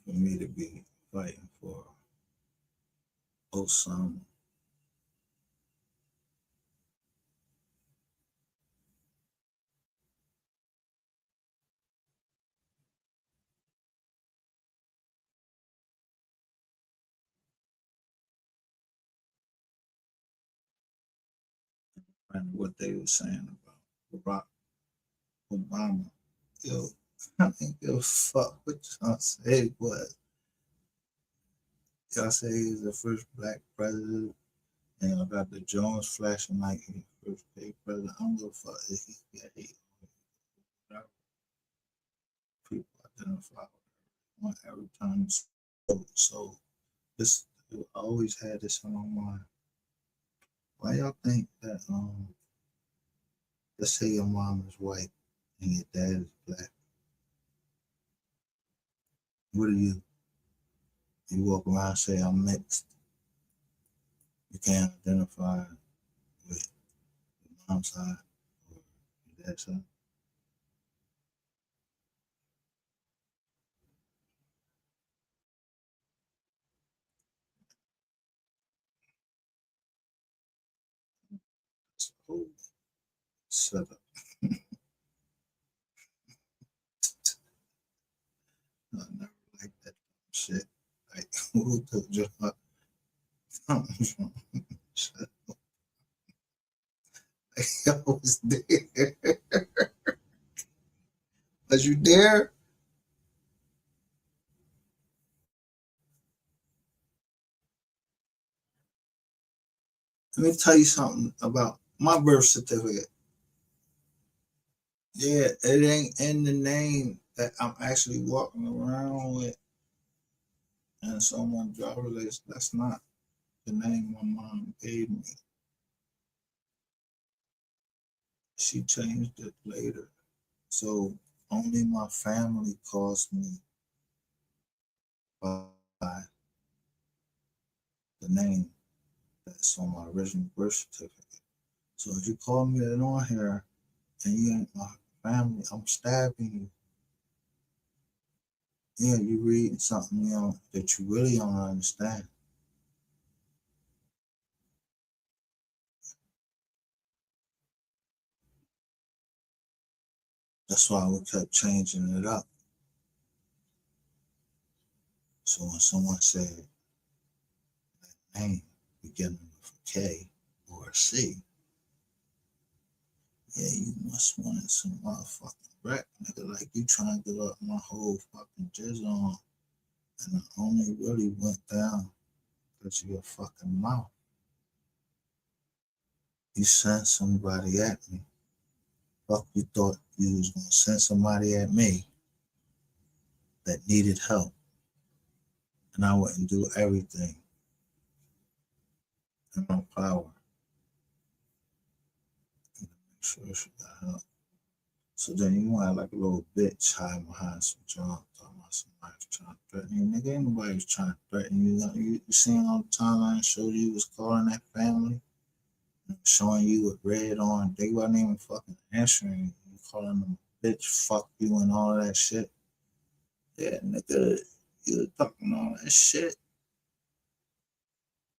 for me to be fighting for Osama. And what they were saying about Barack Obama. Yo, I didn't give a fuck what y'all say was. Y'all say he's the first black president, and y'all got the Jones flashing like he's the first black president. I don't give a fuck if he got hate. Whatever people identify with every time. So this, I always had this in my mind. Why y'all think that let's say your mom is white and your dad is black? What do? You walk around and say I'm mixed. You can't identify with your mom's side or your dad's side. It's a whole setup. I never liked that shit. Like, who took your shut up. I was there. Was you there? Let me tell you something about my birth certificate. Yeah, it ain't in the name that I'm actually walking around with. And someone driver's license, that's not the name my mom gave me. She changed it later. So only my family calls me by the name that's on my original birth certificate. So if you call me that on here and you ain't my family, I'm stabbing you. Yeah, you reading something that you really don't understand. That's why we kept changing it up. So when someone said that name beginning with a K or a C, yeah, you must want some motherfucking wreck, nigga. Like you trying to get up my whole fucking jizz on. And it only really went down because of your fucking mouth. You sent somebody at me. Fuck, you thought you was gonna send somebody at me that needed help. And I wouldn't do everything in my power to make sure she got help. So then you want like a little bitch hiding behind some junk, talking about somebody was trying to threaten you. Nigga, ain't nobody was trying to threaten you. You seen all the timeline show you was calling that family, showing you with red on. They wasn't even fucking answering. You calling them bitch, fuck you, and all that shit. Yeah, nigga, you was talking all that shit.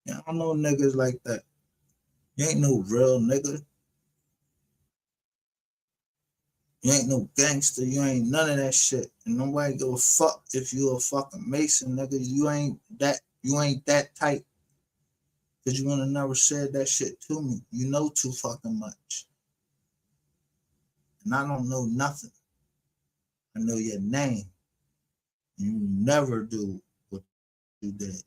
Yeah, I don't know niggas like that. You ain't no real nigga. You ain't no gangster. You ain't none of that shit. And nobody give a fuck if you a fucking Mason, nigga. You ain't that type. Cause you wanna never said that shit to me. You know too fucking much. And I don't know nothing. I know your name. You never do what you did.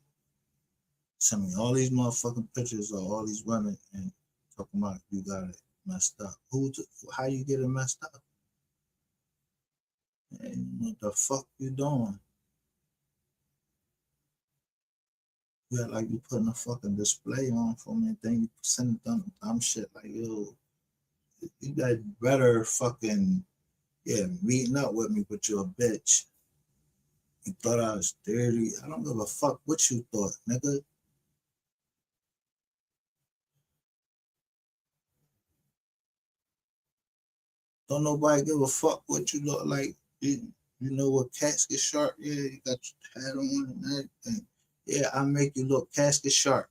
Send me all these motherfucking pictures of all these women and talking about you got it messed up. How you get it messed up? And what the fuck you doing? You act like you putting a fucking display on for me and then you send them dumb shit like, yo, you got better fucking, meeting up with me, but you're a bitch. You thought I was dirty. I don't give a fuck what you thought, nigga. Don't nobody give a fuck what you look like. You know what casket sharp? Yeah, you got your hat on and everything. Yeah, I make you look casket sharp.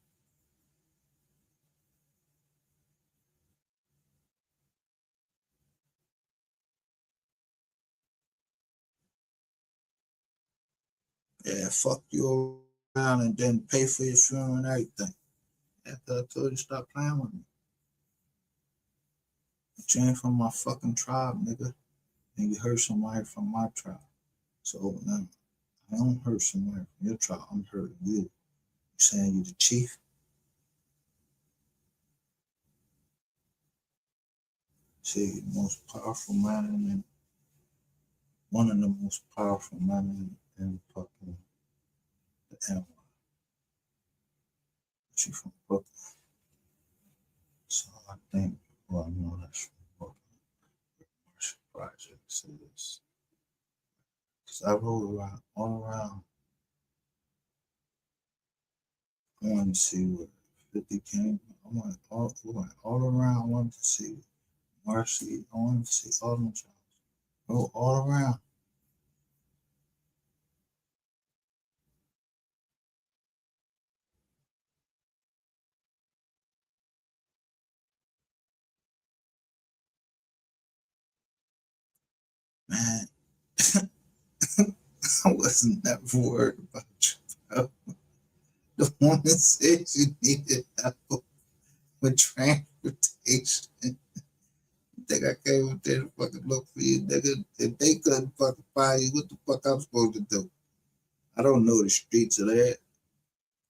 Yeah, fuck you around and then pay for your funeral and everything. After I told you stop playing with me. But you ain't from my fucking tribe, nigga. And you hurt somebody from my tribe. So now I don't hurt somebody from your tribe. I'm hurting you. You saying you the chief? See, the most powerful man in one of the most powerful men in fucking the NY. She from Brooklyn. So I think, well, I know that's from Brooklyn. Commercial project says. Because I rode around, all around. I wanted to see where 50 came. I went all around. I wanted to see Marcy. I wanted to see all them jobs. Go all around. Man, I wasn't never worried about you, bro. The woman said she needed help with transportation. You think I came up there to fucking look for you, nigga? If they couldn't fucking find you, what the fuck I'm supposed to do? I don't know the streets of that.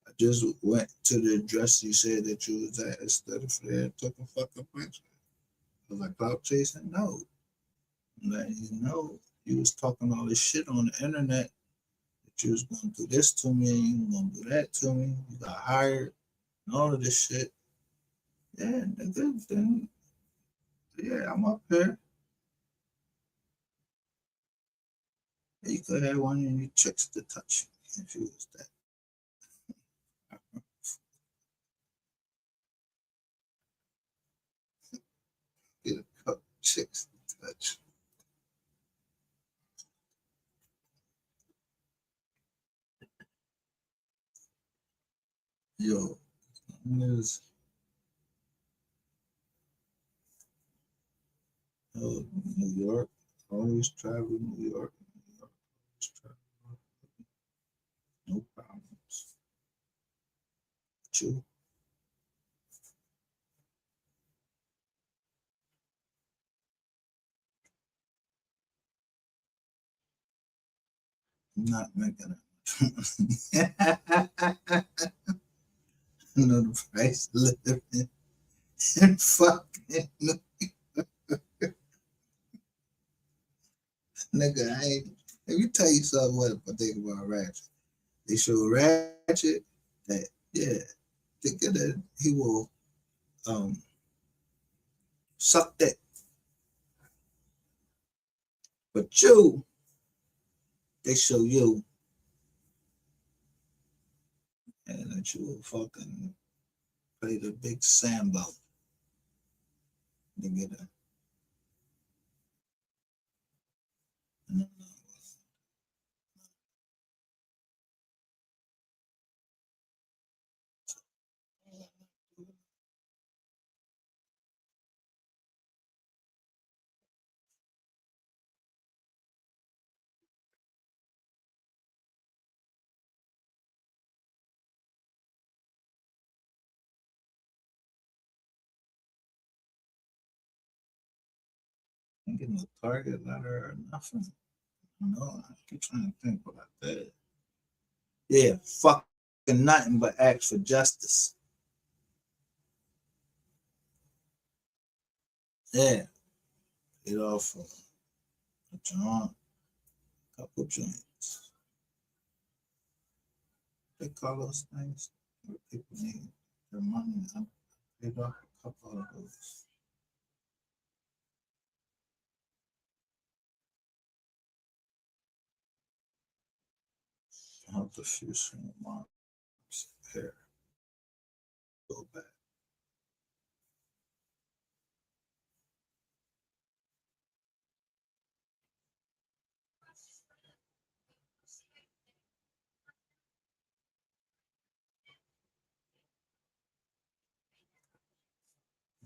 I just went to the address you said that you was at instead of there and took a fucking picture. I was like, clout chasing? No. Like, you know, you was talking all this shit on the internet that you was gonna do this to me and you was gonna do that to me. You got hired and all of this shit. Yeah, nigga, then yeah, I'm up here. You could have one of your chicks to touch me if you was that. Get a couple chicks to touch. Yo, is New York. Always travel New York. New York. Always travel. No problems. But you. I'm not making it. You know the price of living in fucking nigga. I ain't. Let me tell you something. What I think about Ratchet? They show Ratchet that thinking that he will suck dick. But you, they show you, and that you fucking play the big Sambo. You get a ain't getting no Target letter or nothing. No, I keep trying to think about that. Yeah, fucking nothing but ask for justice. Yeah, get off of a joint, couple joints. They call those things where people need their money. I paid off a couple of those. Help the few single moms here. Go back.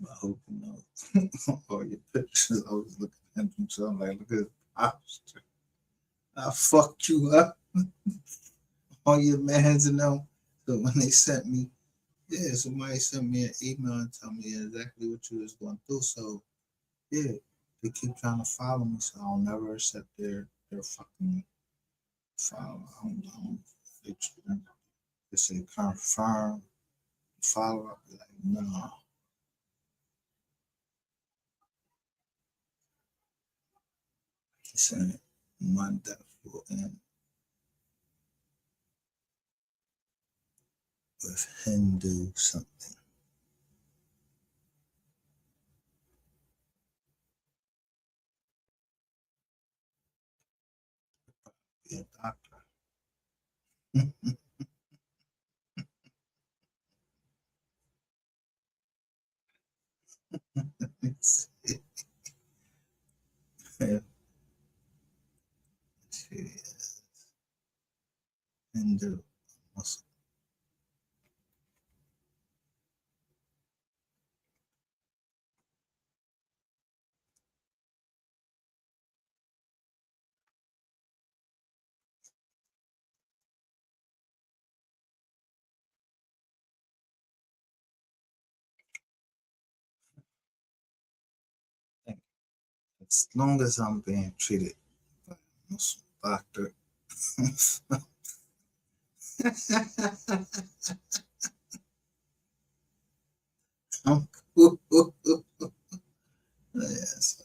I hope you know all your pictures. I was looking at them, so I'm like, look at this posture. I fucked you up. All your mans and them. So when they sent me, yeah, somebody sent me an email and tell me exactly what you was going through. So yeah, they keep trying to follow me, so I'll never accept their fucking follow. I don't they say confirm, follow up. Like, no. He said, my death will end with Hindu something. Be a doctor. Hindu. Muslim. As long as I'm being treated by a Muslim doctor, I'm cool. Yes.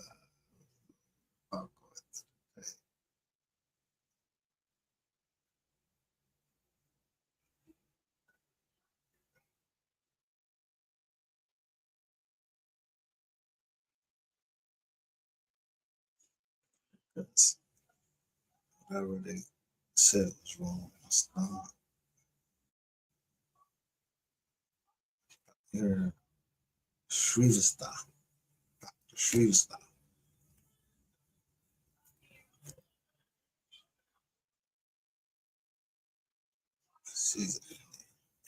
I'll go with it. Because whatever they said was wrong. It's not. You're Shrivasta. Dr. Shrivasta.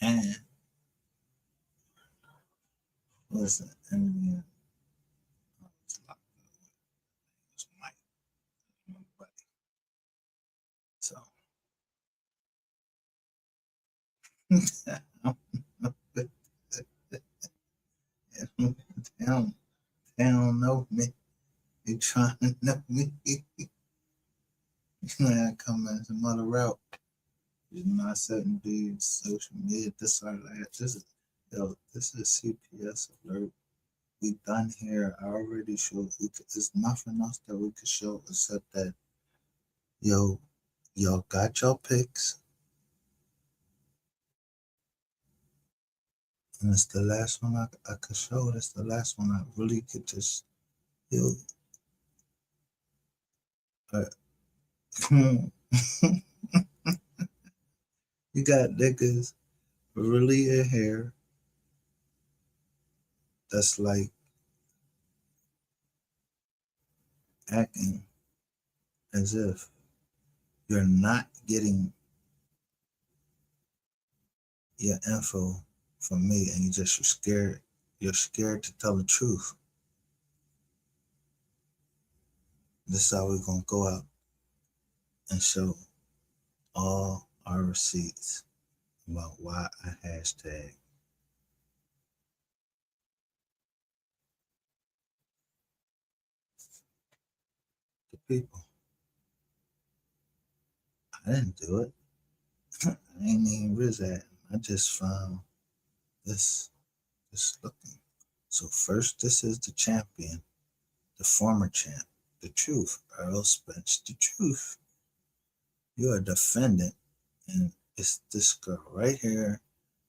And listen, Indian was locked up with his Mike, my buddy. So they don't know me. They trying to know me. I come as another route. You're not setting these social media, this or that. This is CPS alert. We done here. I already showed. There's nothing else that we could show except that, y'all got your pics. And it's the last one I could show. That's the last one I really could just, Come on. You got niggas really in here that's like acting as if you're not getting your info from me and you're scared to tell the truth. This is how we're gonna go out and show all our receipts about why I hashtag the people. I didn't do it. I ain't even riz at. I just found this looking. So first, this is the champion, the former champ, the truth, Earl Spence, the truth. You're a defendant, and it's this girl right here,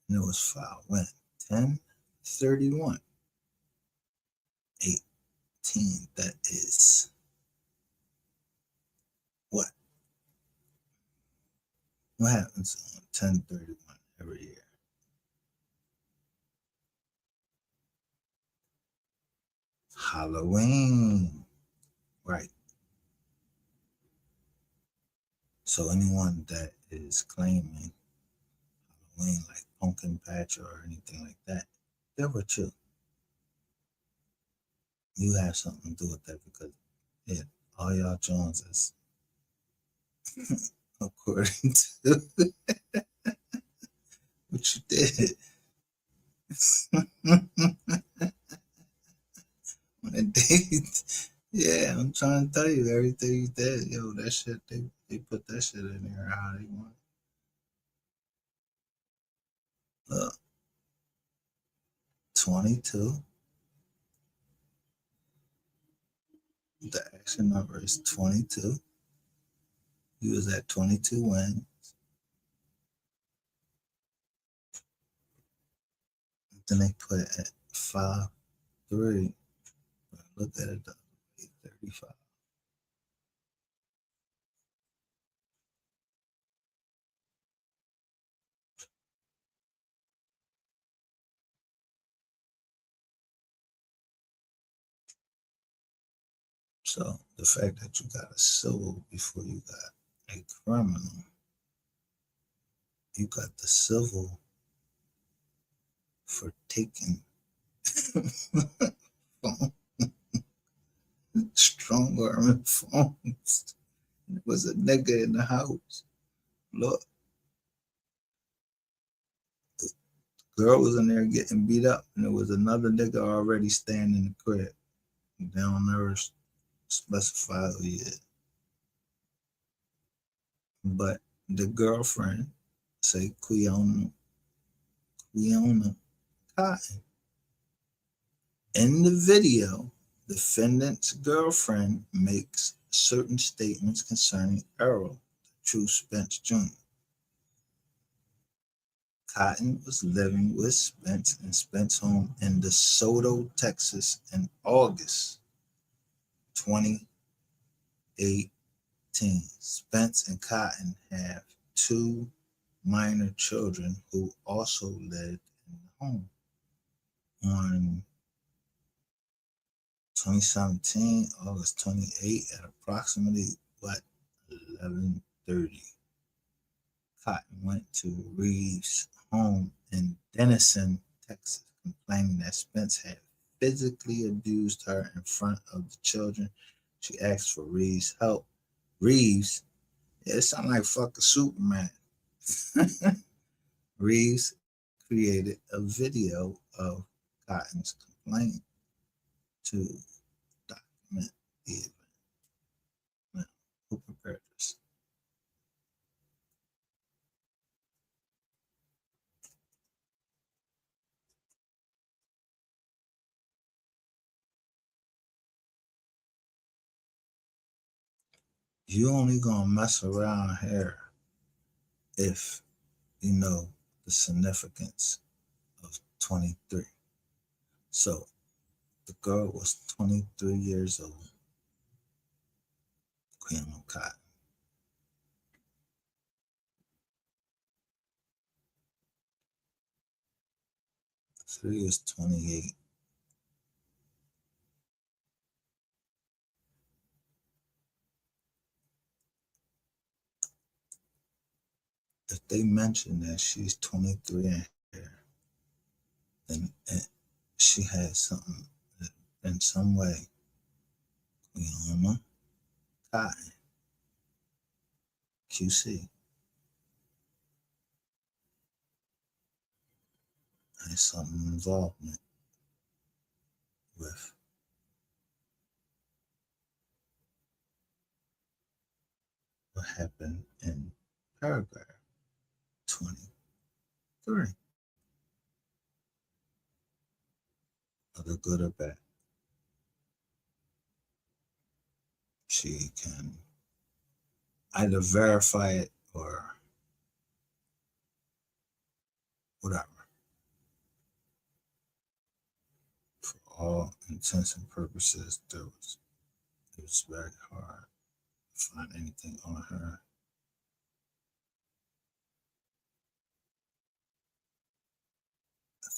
and it was filed when 10/31/18. That is what? What happens on 10/31 every year? Halloween, right? So anyone that is claiming Halloween like pumpkin patch or anything like that, they're with you. You have something to do with that because all y'all Jones is according to what you did. Yeah, I'm trying to tell you everything you did. Yo, that shit, they put that shit in there how they want. Look, 22. The action number is 22. He was at 22 wins. Then they put it at 5-3. Look at it, 35. So the fact that you got a civil before you got a criminal, you got the civil for taking strong arm phones. There was a nigga in the house. Look, the girl was in there getting beat up, and there was another nigga already standing in the crib. They don't never specify who he is. But the girlfriend, say Quiona Cotton. In the video, defendant's girlfriend makes certain statements concerning Earl, the true Spence Jr. Cotton was living with Spence in Spence home in DeSoto, Texas in August 2018. Spence and Cotton have 2 minor children who also lived in the home. On 2017, August 28 at approximately 11:30. Cotton went to Reeves' home in Denison, Texas, complaining that Spence had physically abused her in front of the children. She asked for Reeves' help. Reeves, it sounded like fucking Superman. Reeves created a video of Cotton's complaint to document the event. Now, who prepared this? You only gonna mess around here if you know the significance of 23. So the girl was 23 years old. We on cotton. So he was 28. If they mention that she's 23 and here, then she had something in some way. We don't know. Cotton. QC. Has something involvement with what happened in paragraph 23. Whether good or bad. She can either verify it or whatever. For all intents and purposes, it was very hard to find anything on her.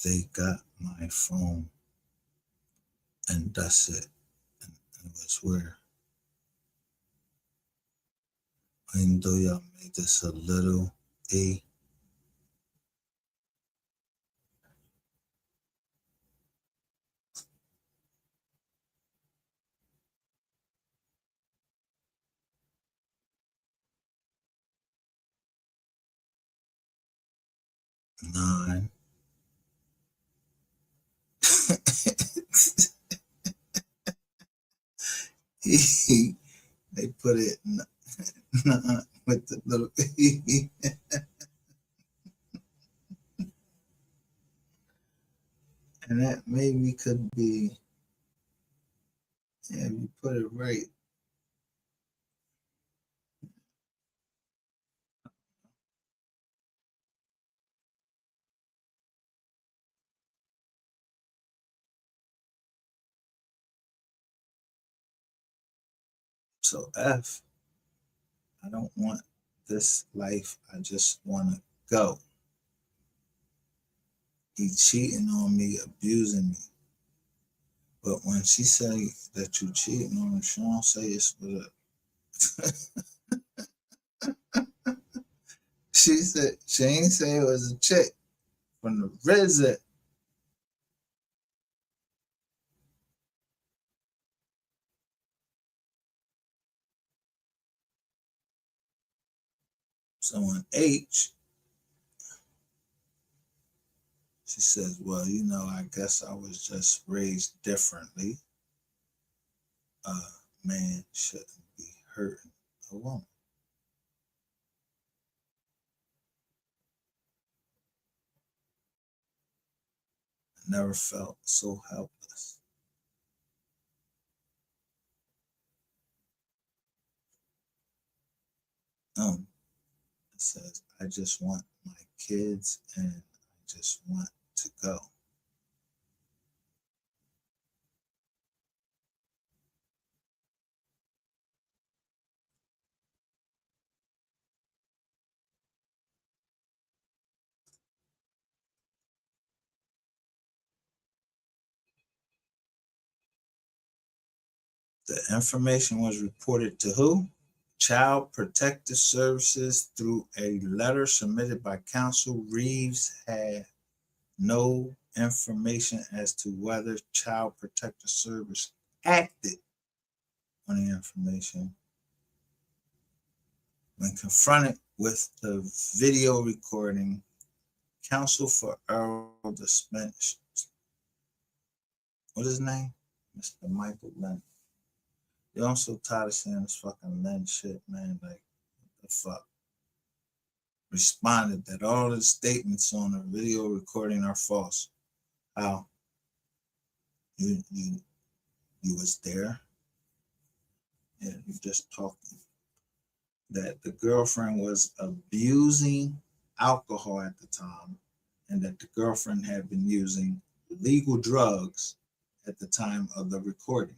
They got my phone, and that's it. And it was where, even though y'all made this a little A, nine. They put it with the little and that maybe could be, yeah, if you put it right. So F, I don't want this life. I just want to go. He cheating on me, abusing me. But when she say that you cheating on her, she don't say it's with a. She said she ain't say it was a chick from the visit. So on H, she says, well, you know, I guess I was just raised differently. A man shouldn't be hurting a woman. I never felt so helpless. It says, I just want my kids and I just want to go. The information was reported to who? Child Protective Services through a letter submitted by counsel. Reeves had no information as to whether Child Protective Service acted on the information. When confronted with the video recording, counsel for Earl Spence, what is his name? Mr. Michael Lynn. You're also tired of saying this fucking Lynn shit, man. Like, what the fuck? Responded that all the statements on the video recording are false. How? You was there? Yeah, you just talking. That the girlfriend was abusing alcohol at the time, and that the girlfriend had been using illegal drugs at the time of the recording.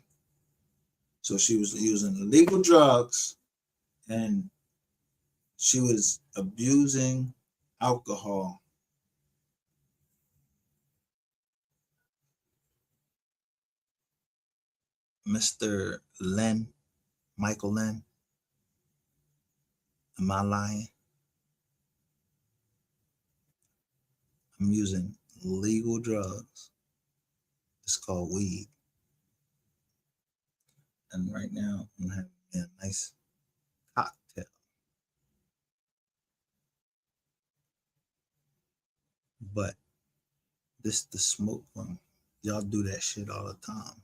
So she was using illegal drugs and she was abusing alcohol. Mr. Lynn, Michael Lynn, am I lying? I'm using legal drugs. It's called weed. And right now, I'm having a nice cocktail. But this the smoke one. Y'all do that shit all the time.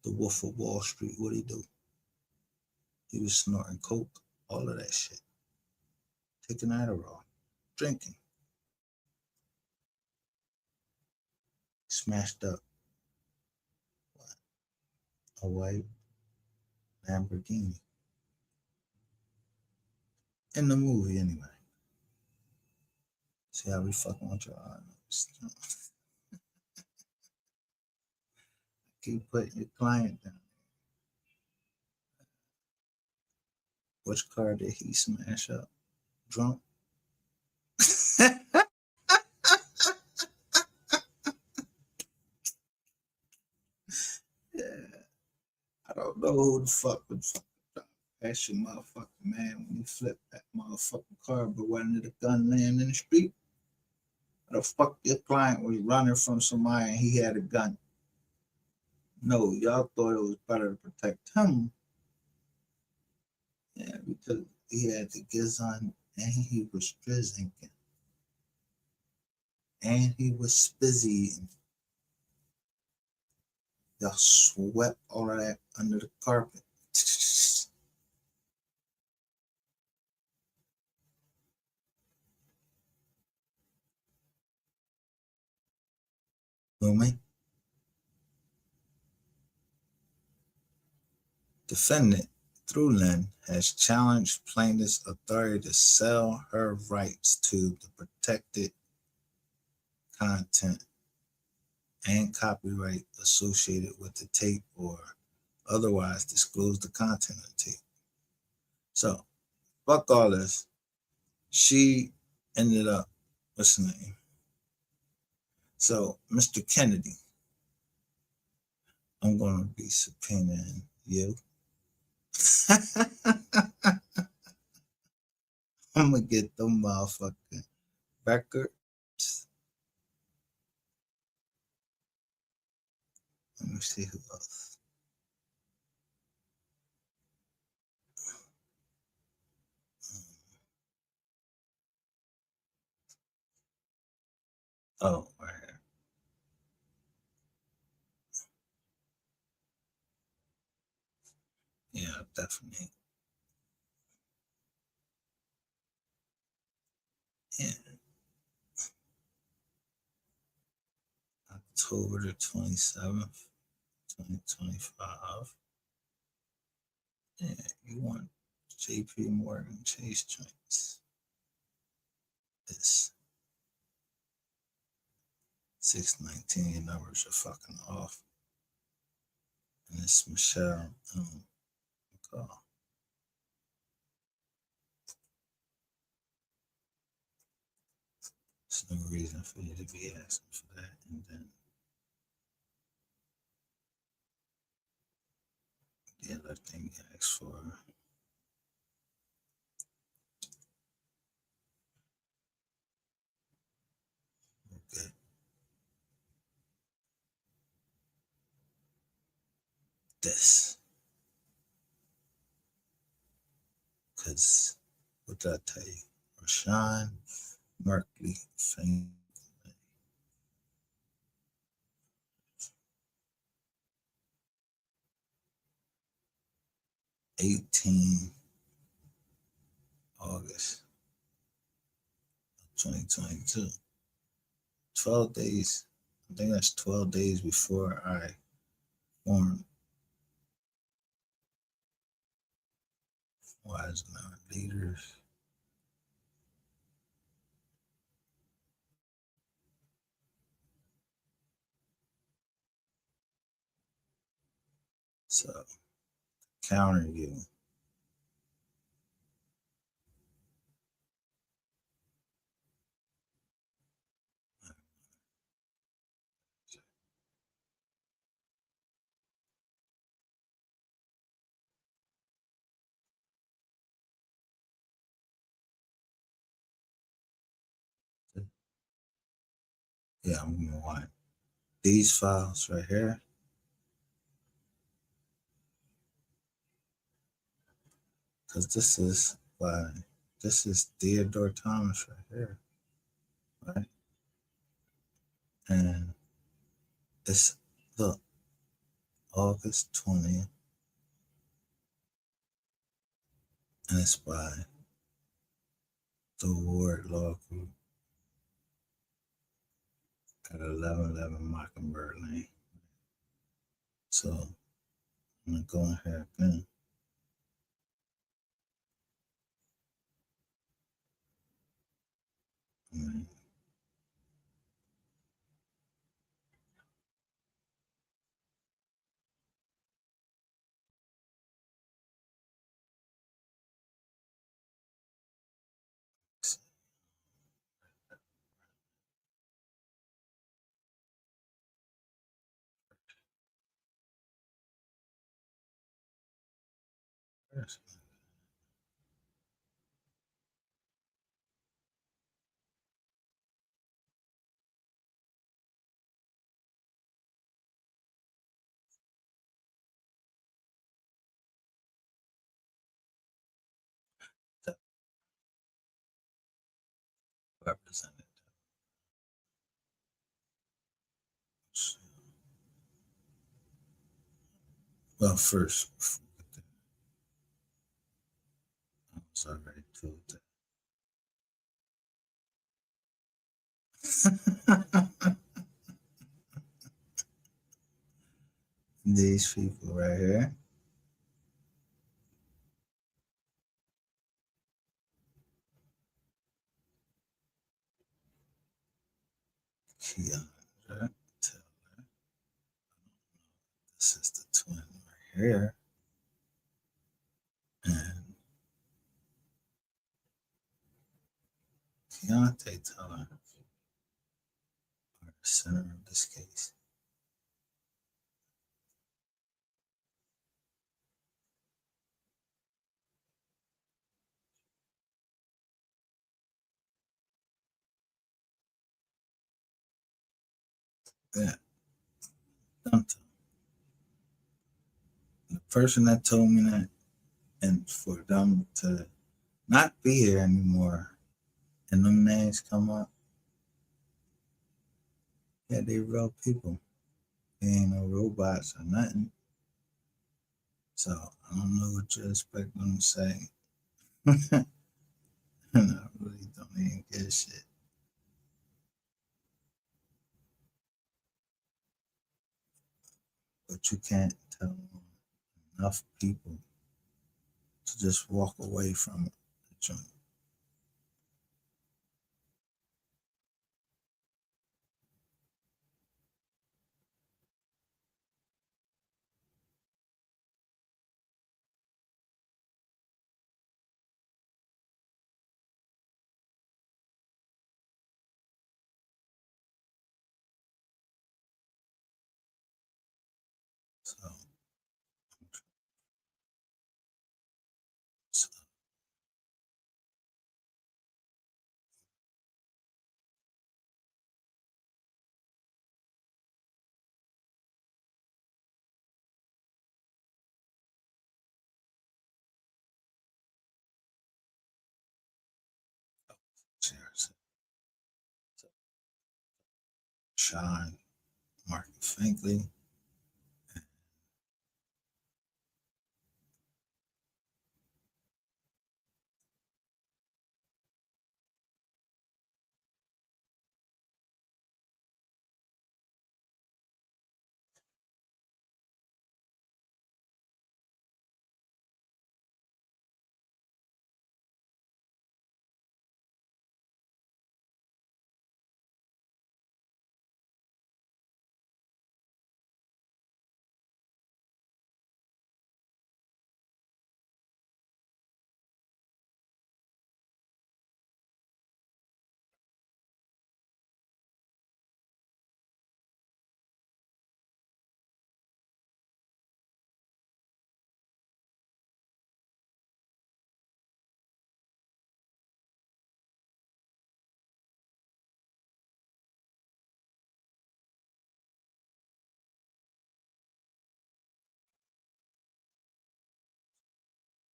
The Wolf of Wall Street, what'd he do? He was snorting coke, all of that shit. Taking Adderall, drinking. Smashed up a white Lamborghini. In the movie, anyway. See how we fucking with your eyes. Keep putting your client down. Which car did he smash up? Drunk? Yeah. I don't know who the fuck would fucking pass your motherfucking man when you flip that motherfucking car, but wasn't it a gun laying in the street? Or the fuck your client was running from somebody and he had a gun? No, y'all thought it was better to protect him. Yeah, because he had the giz on and he was drinking. And he was spizzy. Y'all swept all of that under the carpet. Feel me? Defendant, through Lynn, has challenged plaintiff's authority to sell her rights to the protected content and copyright associated with the tape or otherwise disclose the content of the tape. So, fuck all this. She ended up, what's her name? So, Mr. Kennedy, I'm going to be subpoenaing you. I'm going to get them motherfucking records. Let me see who else. Oh, right here. Yeah, definitely. Yeah. October the 27th, 2025. Yeah, you want JP Morgan Chase joints. This 619 numbers are fucking off. And it's Michelle McCall. There's no reason for you to be asking for that. And then the other thing you asked for. Okay. This. Because, what did I tell you? Rashawn Merkley, fame. 18 August 2022. 12 days. I think that's 12 days before I formed Wise Now Leaders. So counter you. Yeah, I'm gonna want these files right here. Because this is Theodore Thomas right here, right? And it's look, August 20th, and it's by the Ward Law Group at 1111 Mockingbird Lane. So I'm gonna go in here again. And represented. Well, first, I was already told that. These people right here. Keandra Taylor. This is the twin right here. And Keontae Teller are the center of this case. Yeah. The person that told me that, and for them to not be here anymore, and them names come up, yeah, they real people. They ain't no robots or nothing. So I don't know what you expect them to say. And I really don't even give a shit. But you can't tell enough people to just walk away from the joint. So, so cheers. So, Sean Martin Finkley.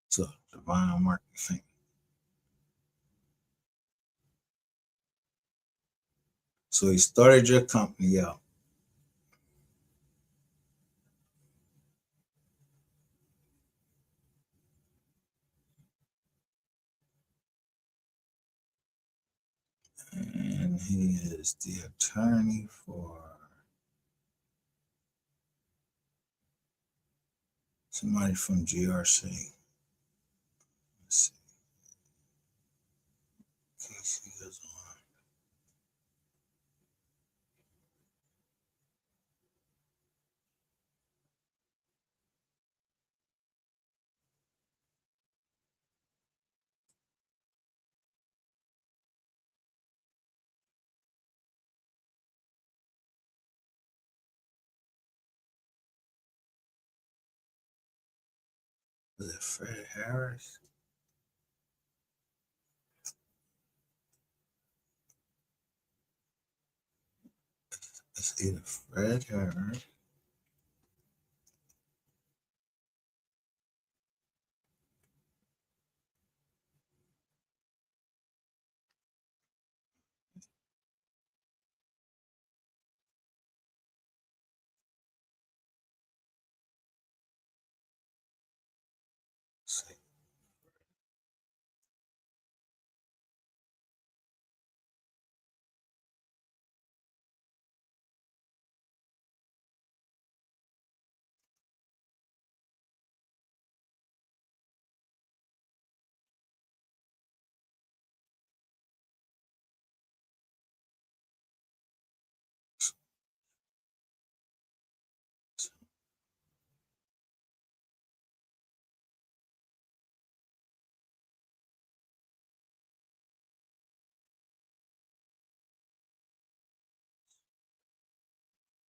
So Divine Market thing. So he started your company out. And he is the attorney for somebody from GRC. Let's see. Casey is on. Is it Fred Harris? It's either Fred Harris. Let's see.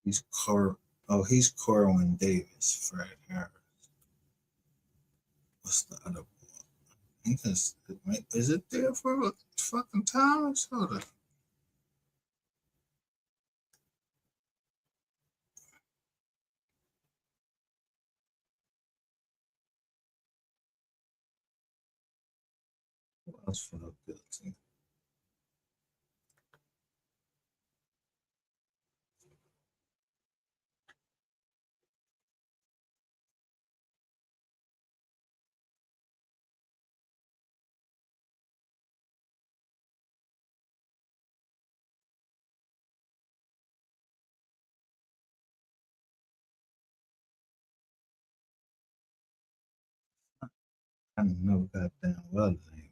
He's he's Corwin Davis, Fred Harris. What's the other one? Is it there for fucking Thomas? Hold on. Who else for the guilty? I know goddamn well it ain't.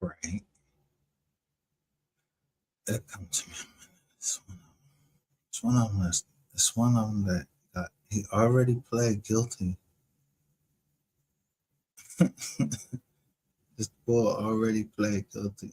Right. That comes to me a minute. It's one of them. It's one of them that got. He already pled guilty. This boy already pled guilty.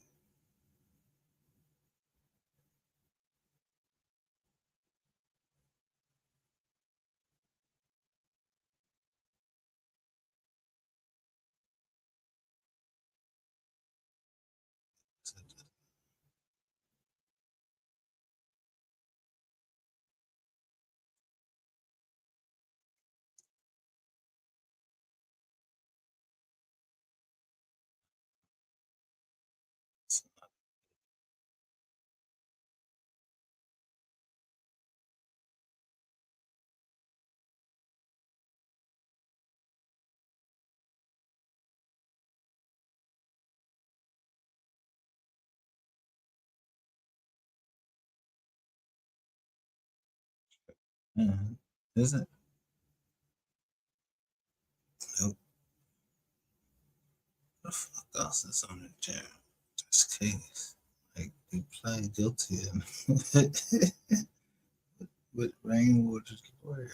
Is it? Nope. What the fuck else is on the chair? This case. Like, he pled guilty with Rainwater's lawyer.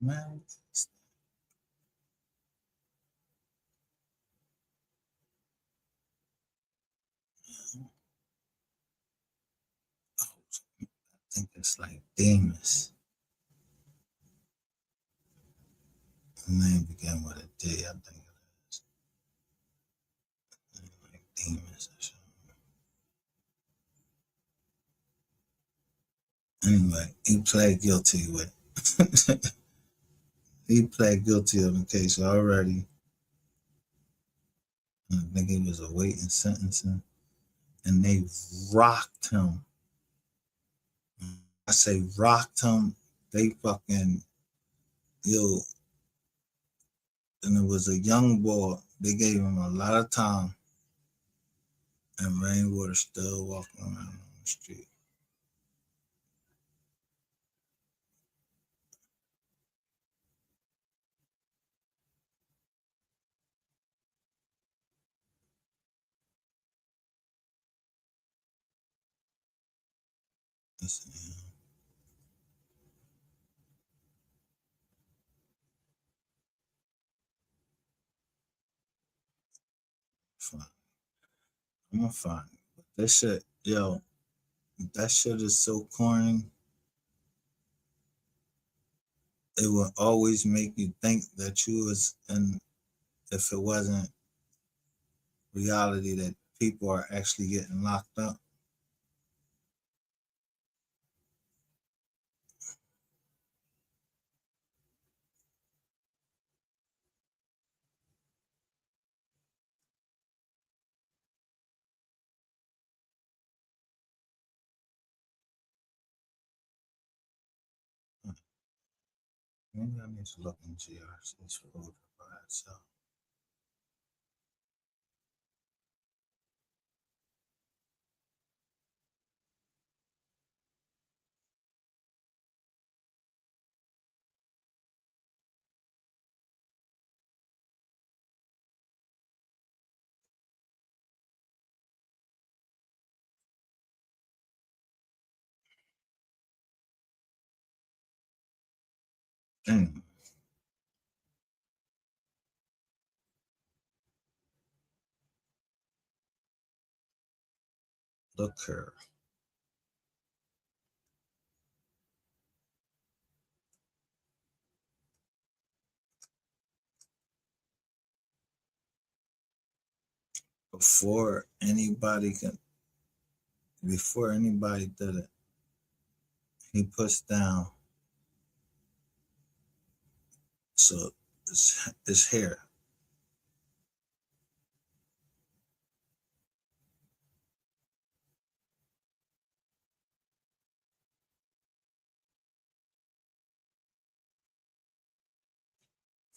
Man, I think it's like Demas. The name began with a D, I think it is. Like Demas or something. Anyway, he pled guilty with he pled guilty of the case already. I think he was awaiting sentencing. And they rocked him. I say rocked him. They fucking, yo, and it was a young boy. They gave him a lot of time. And Rainwater still walking around on the street. Listen, fine. I'm gonna find it. But that shit, yo, that shit is so corny. It will always make you think that you was in, if it wasn't reality that people are actually getting locked up. Maybe I need to look in GRC's folder by itself. Anyway, look here. Before anybody did it, he puts down, so it's here.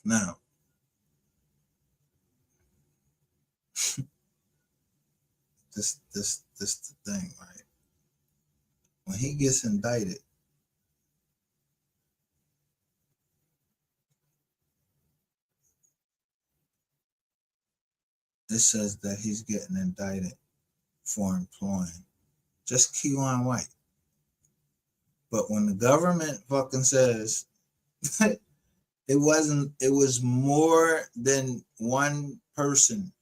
Now, this the thing, right? When he gets indicted, it says that he's getting indicted for employing just Keion White. But when the government fucking says it was more than one person.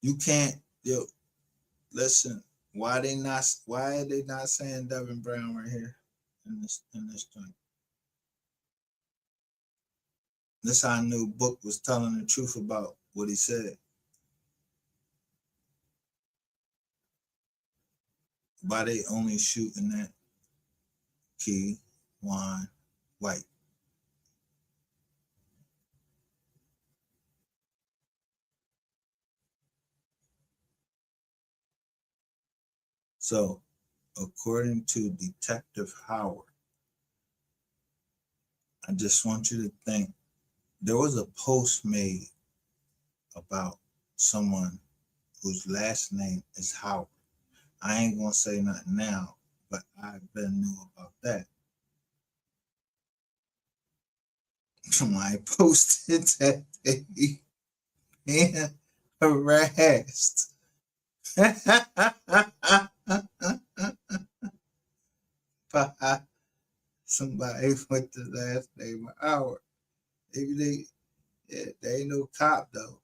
You can't, listen, why are they not saying Devin Brown right here in this joint? This I knew Book was telling the truth about what he said. Why they only shooting at Keion White? So, according to Detective Howard, I just want you to think, there was a post made about someone whose last name is Howard. I ain't gonna say nothing now, but I been knew about that. Somebody posted that they being harassed. somebody with the last name of Howard. Maybe they ain't no cop though.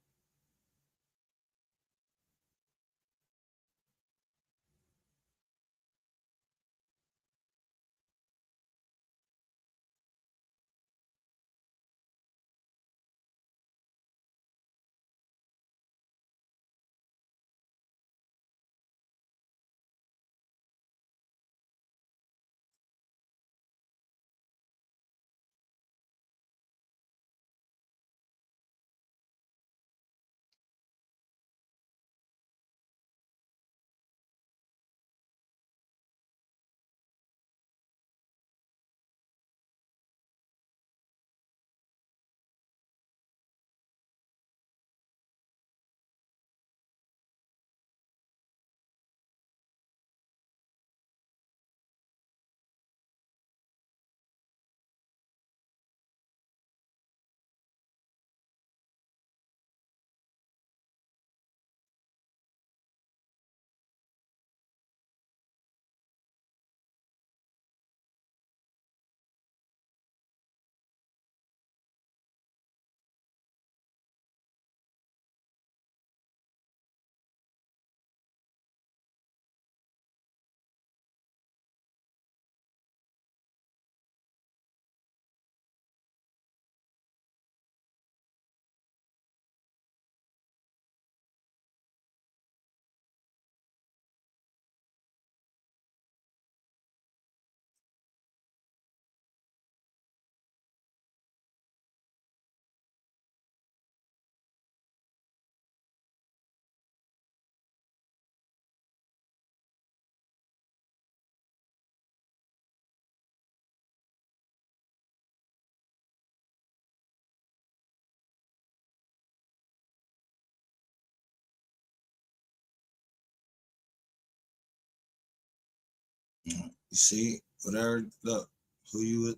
You see, whatever look, who you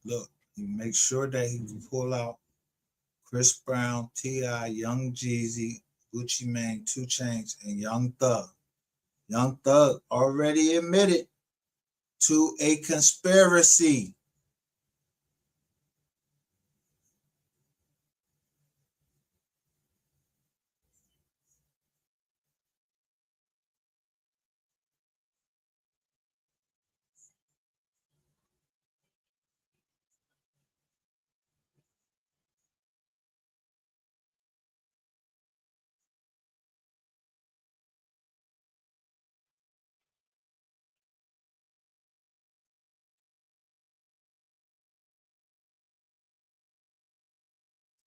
look, you make sure that he pull out Chris Brown, T.I., Young Jeezy, Gucci Mane, 2 Chainz, and Young Thug. Young Thug already admitted to a conspiracy.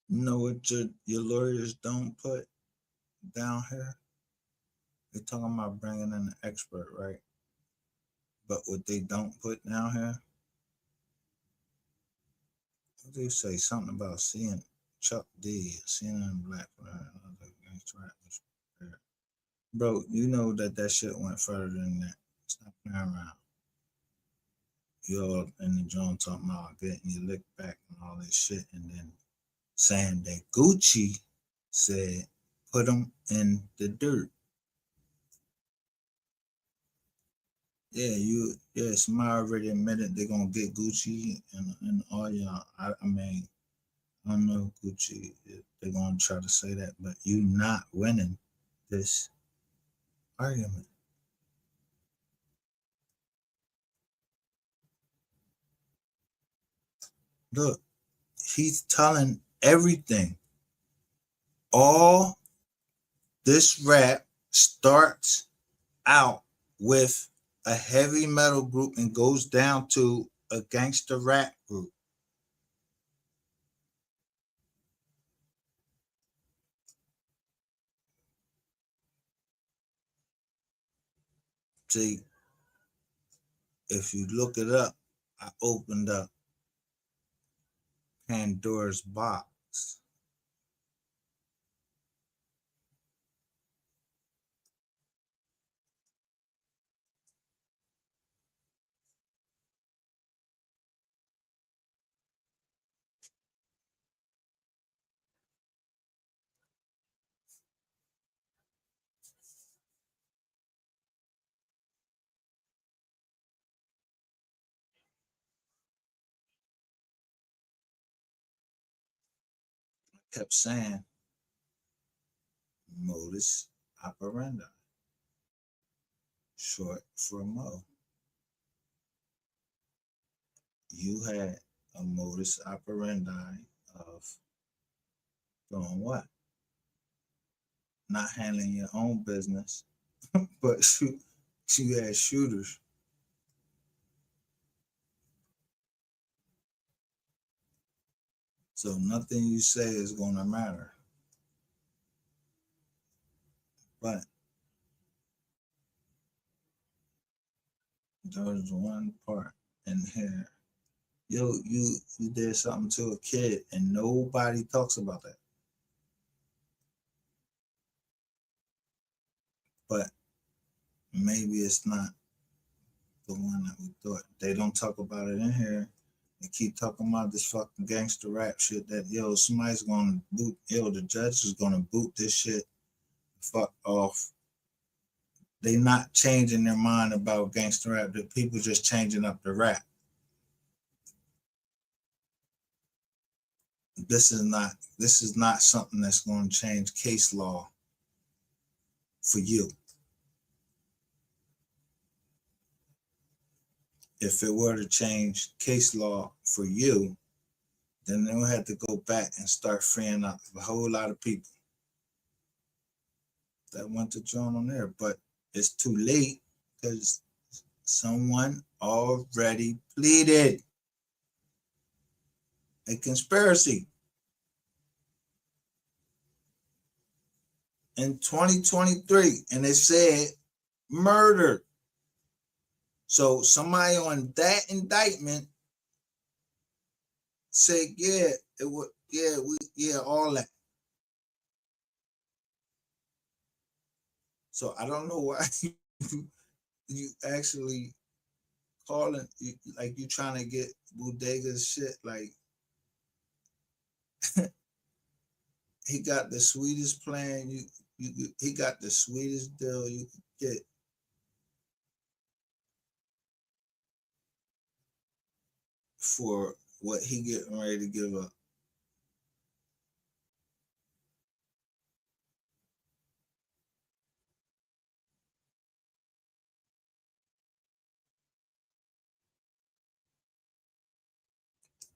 You know what your lawyers don't put down here? They talking about bringing in an expert, right? But what they don't put down here, what do you say? Something about seeing Chuck D, CNN Black. Bro, you know that shit went further than that. Stop playing around. You're in the joint talking about getting your lick back and all this shit, and then saying that Gucci said put them in the dirt. Yeah, somebody already admitted they're gonna get Gucci and all y'all. I mean, I don't know Gucci, they're gonna try to say that, but you not winning this argument. Look, he's telling everything. All this rap starts out with a heavy metal group and goes down to a gangster rap group. See, if you look it up, I opened up Pandora's box. kept saying modus operandi, short for Mo. You had a modus operandi of doing what? Not handling your own business, but you had shooters. So nothing you say is going to matter. But there's one part in here. Yo, you did something to a kid and nobody talks about that. But maybe it's not the one that we thought. They don't talk about it in here. They keep talking about this fucking gangster rap shit that, yo, somebody's gonna boot, yo, the judge is gonna boot this shit fuck off. They not changing their mind about gangster rap. The people just changing up the rap. This is not something that's going to change case law for you. If it were to change case law for you, then they'll have to go back and start freeing up a whole lot of people that want to join on there. But it's too late because someone already pleaded a conspiracy in 2023, and it said murder. So somebody on that indictment said, yeah, it would, yeah, all that. So I don't know why you actually calling, like you trying to get Bodega's shit, like he got the sweetest plan, he got the sweetest deal you could get. For what he getting ready to give up.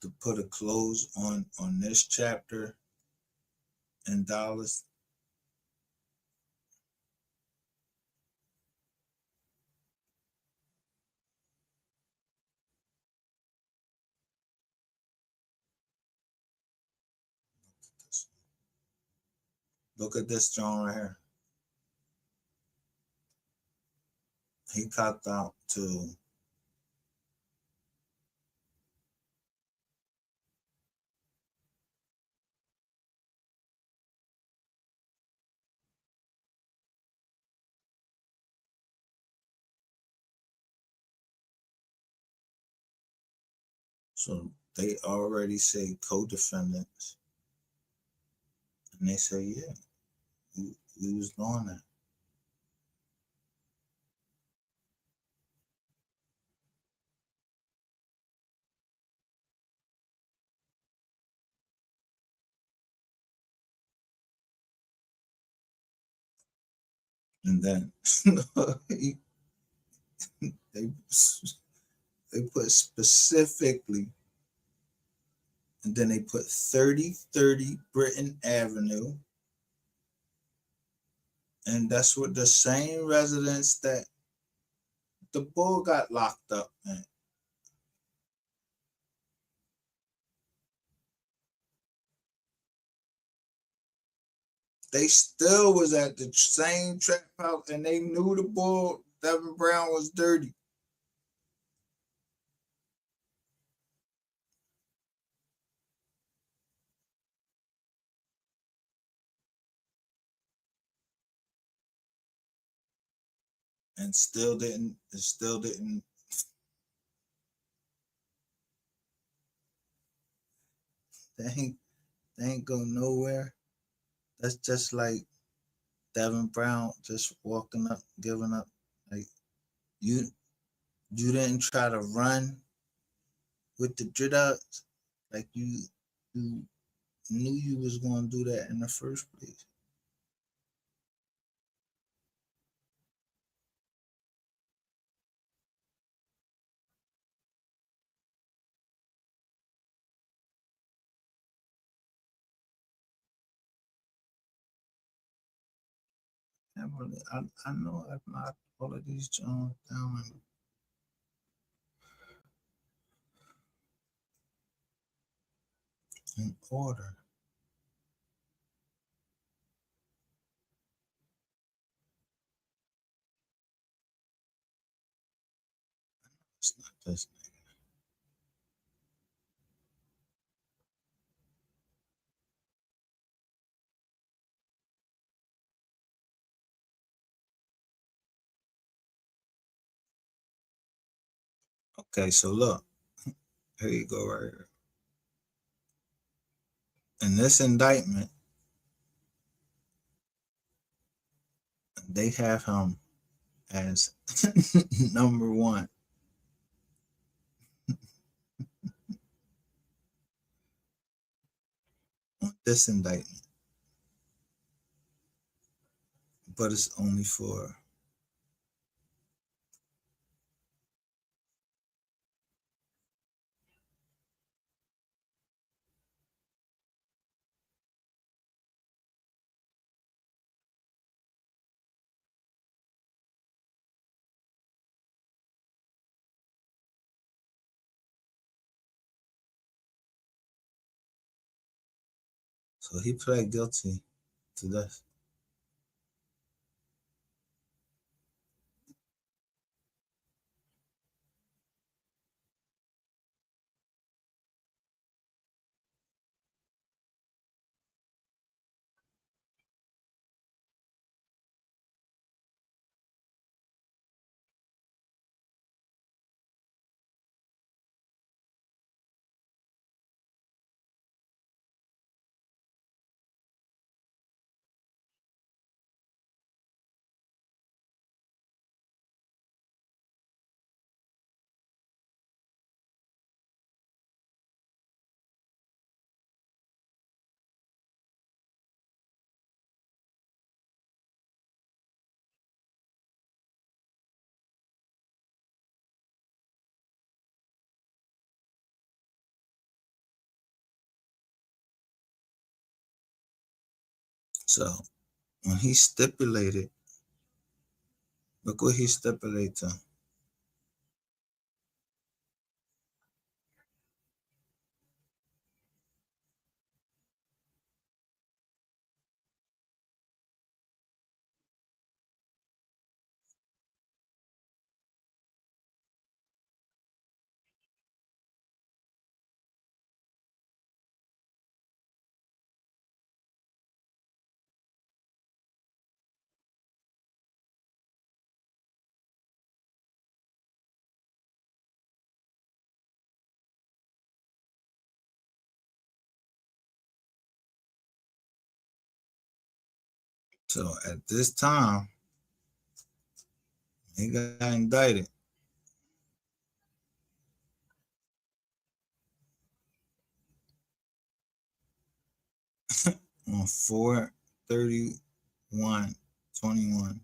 To put a close on this chapter in dollars. Look at this John right here. He copped out to so they already say co-defendants. And they say, yeah, we was doing that. And then they put specifically, and then they put 3030 Britain Avenue. And that's what the same residence that the bull got locked up in. They still was at the same trap house and they knew the bull, Devin Brown, was dirty. And still didn't, they ain't go nowhere. That's just like Devin Brown just walking up, giving up. Like you didn't try to run with the Dreads. Like you knew you was gonna do that in the first place. Yeah, but I know I've knocked all of these Jones down in order. It's not this. Okay, so look, here you go right here. In this indictment, they have him as number one. On this indictment, but it's only for so he pled guilty to this. So when he stipulated, look what he stipulated to. So at this time, he got indicted on 4/31/21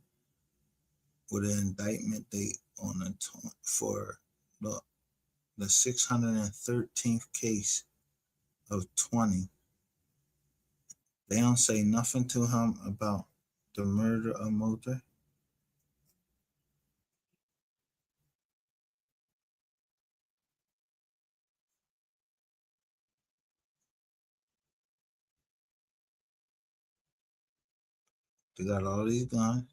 with an indictment date on for the 613th case of 20. They don't say nothing to him about the murder of Motor. They got all these guns.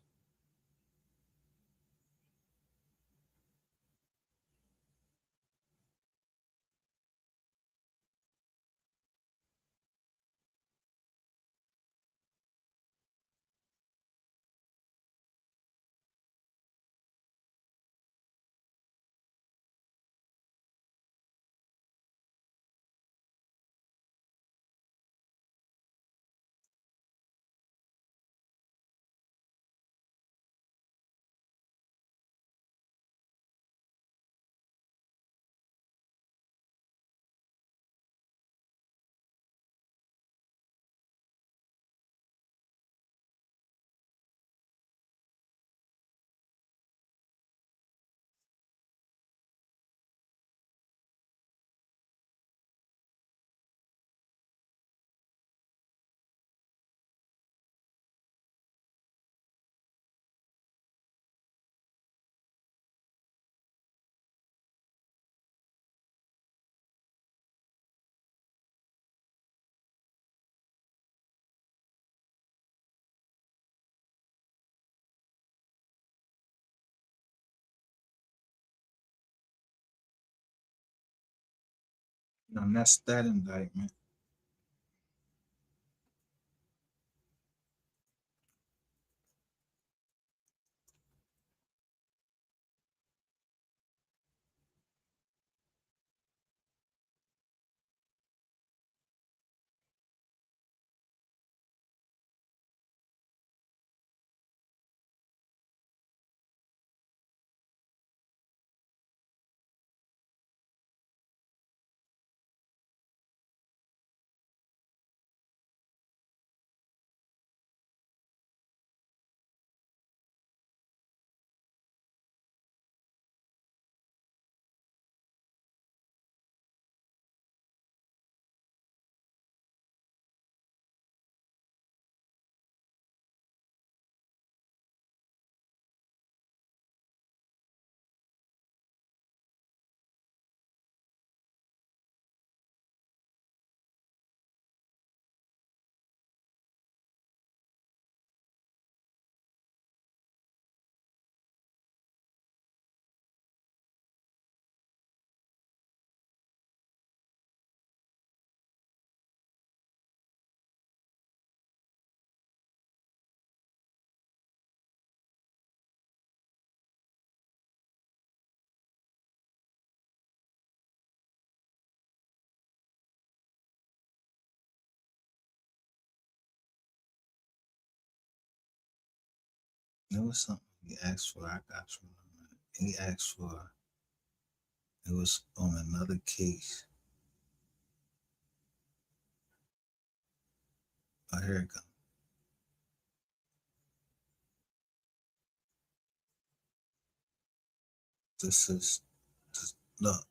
And that's that indictment. There was something he asked for. I got you. He asked for. It was on another case. Oh, here it comes. This is look.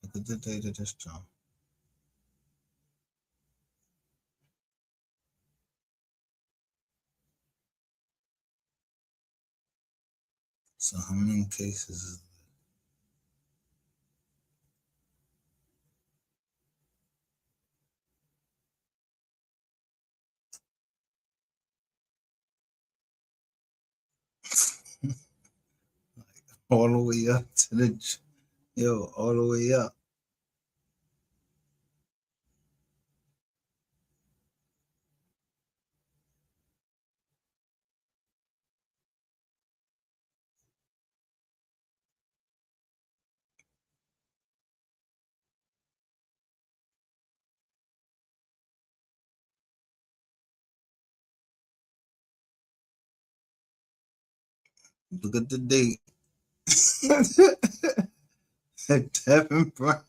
Look at the date of this job. So how many cases is all the way up to all the way up. Look at the date. Devin Brown.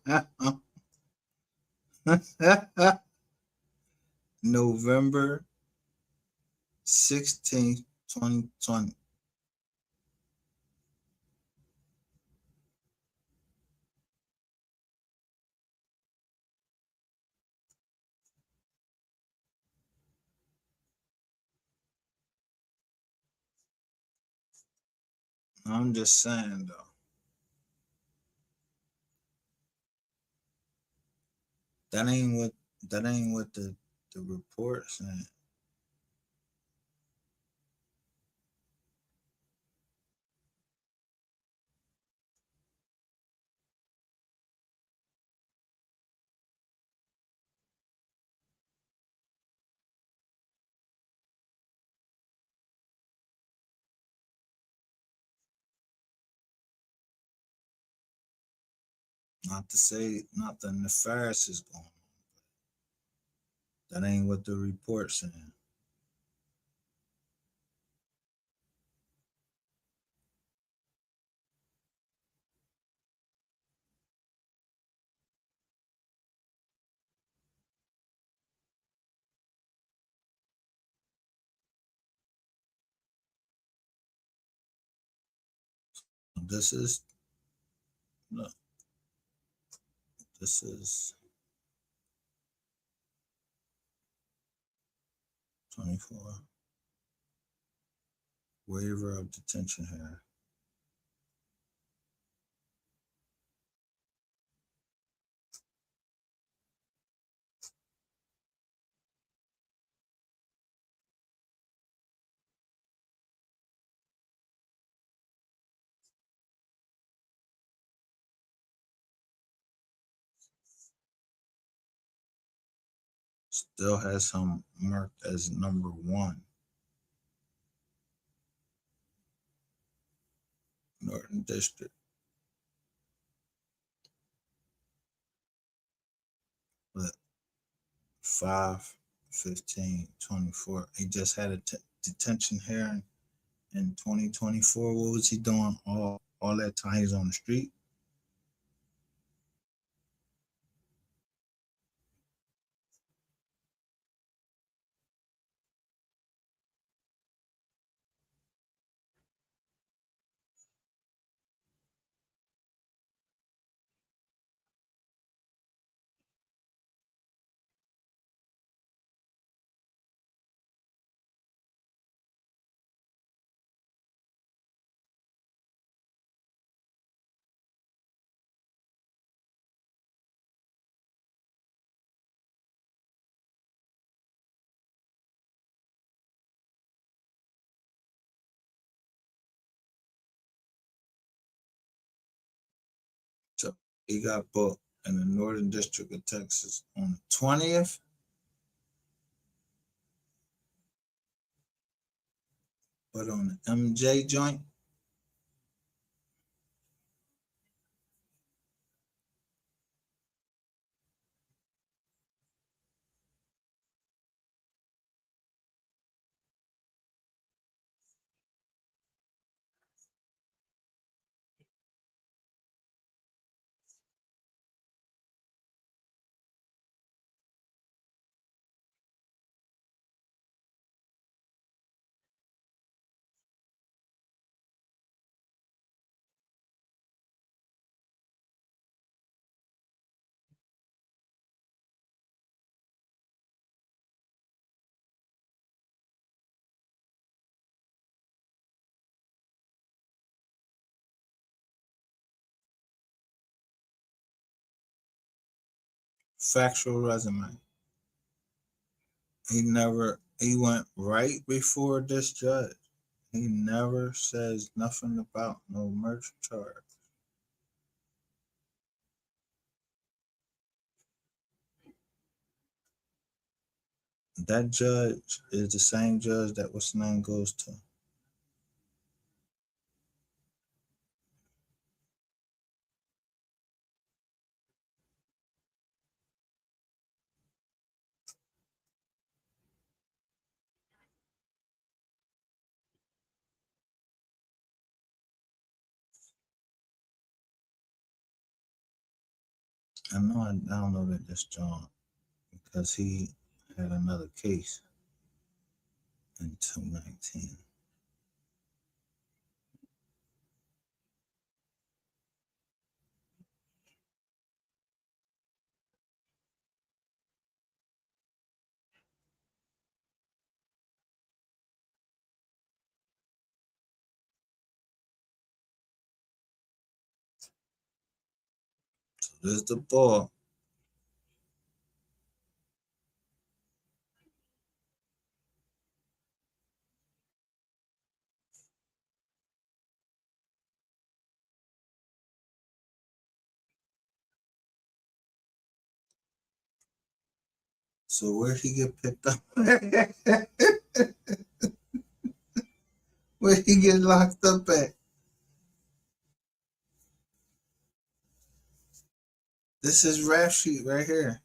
November 16th, 2020. I'm just saying though. That ain't what the report saying. Not to say nothing nefarious is going on. That ain't what the report saying. This is look. This is 24. Waiver of detention here. still has him marked as number 1. Northern District. But 5/15/24. He just had a detention hearing in 2024. What was he doing all that time? He was on the street. So he got booked in the Northern District of Texas on the 20th. But on the MJ joint, factual resume. He went right before this judge. He never says nothing about no murder charge. That judge is the same judge that what's name goes to. I know I downloaded this John because he had another case in 2019. So there's the ball. So where he get picked up? Where he get locked up at? This is rap sheet right here.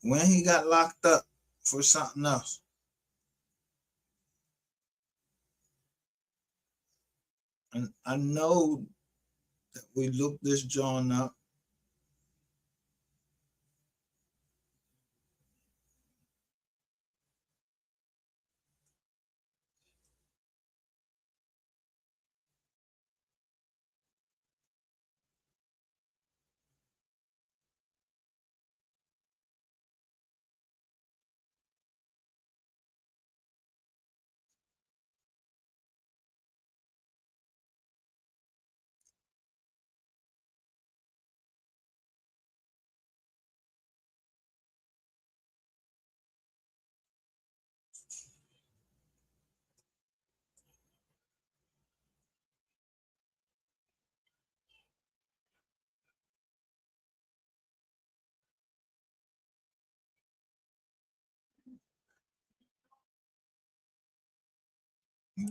When he got locked up for something else. And I know that we looked this John up.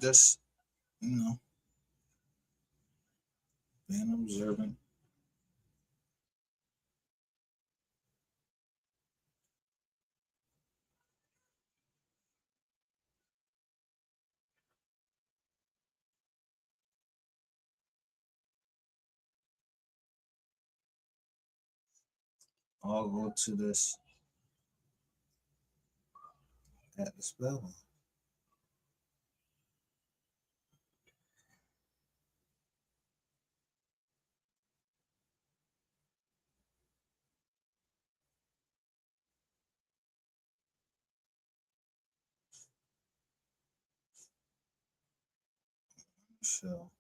Just, being observant. I'll go to this at the spell. So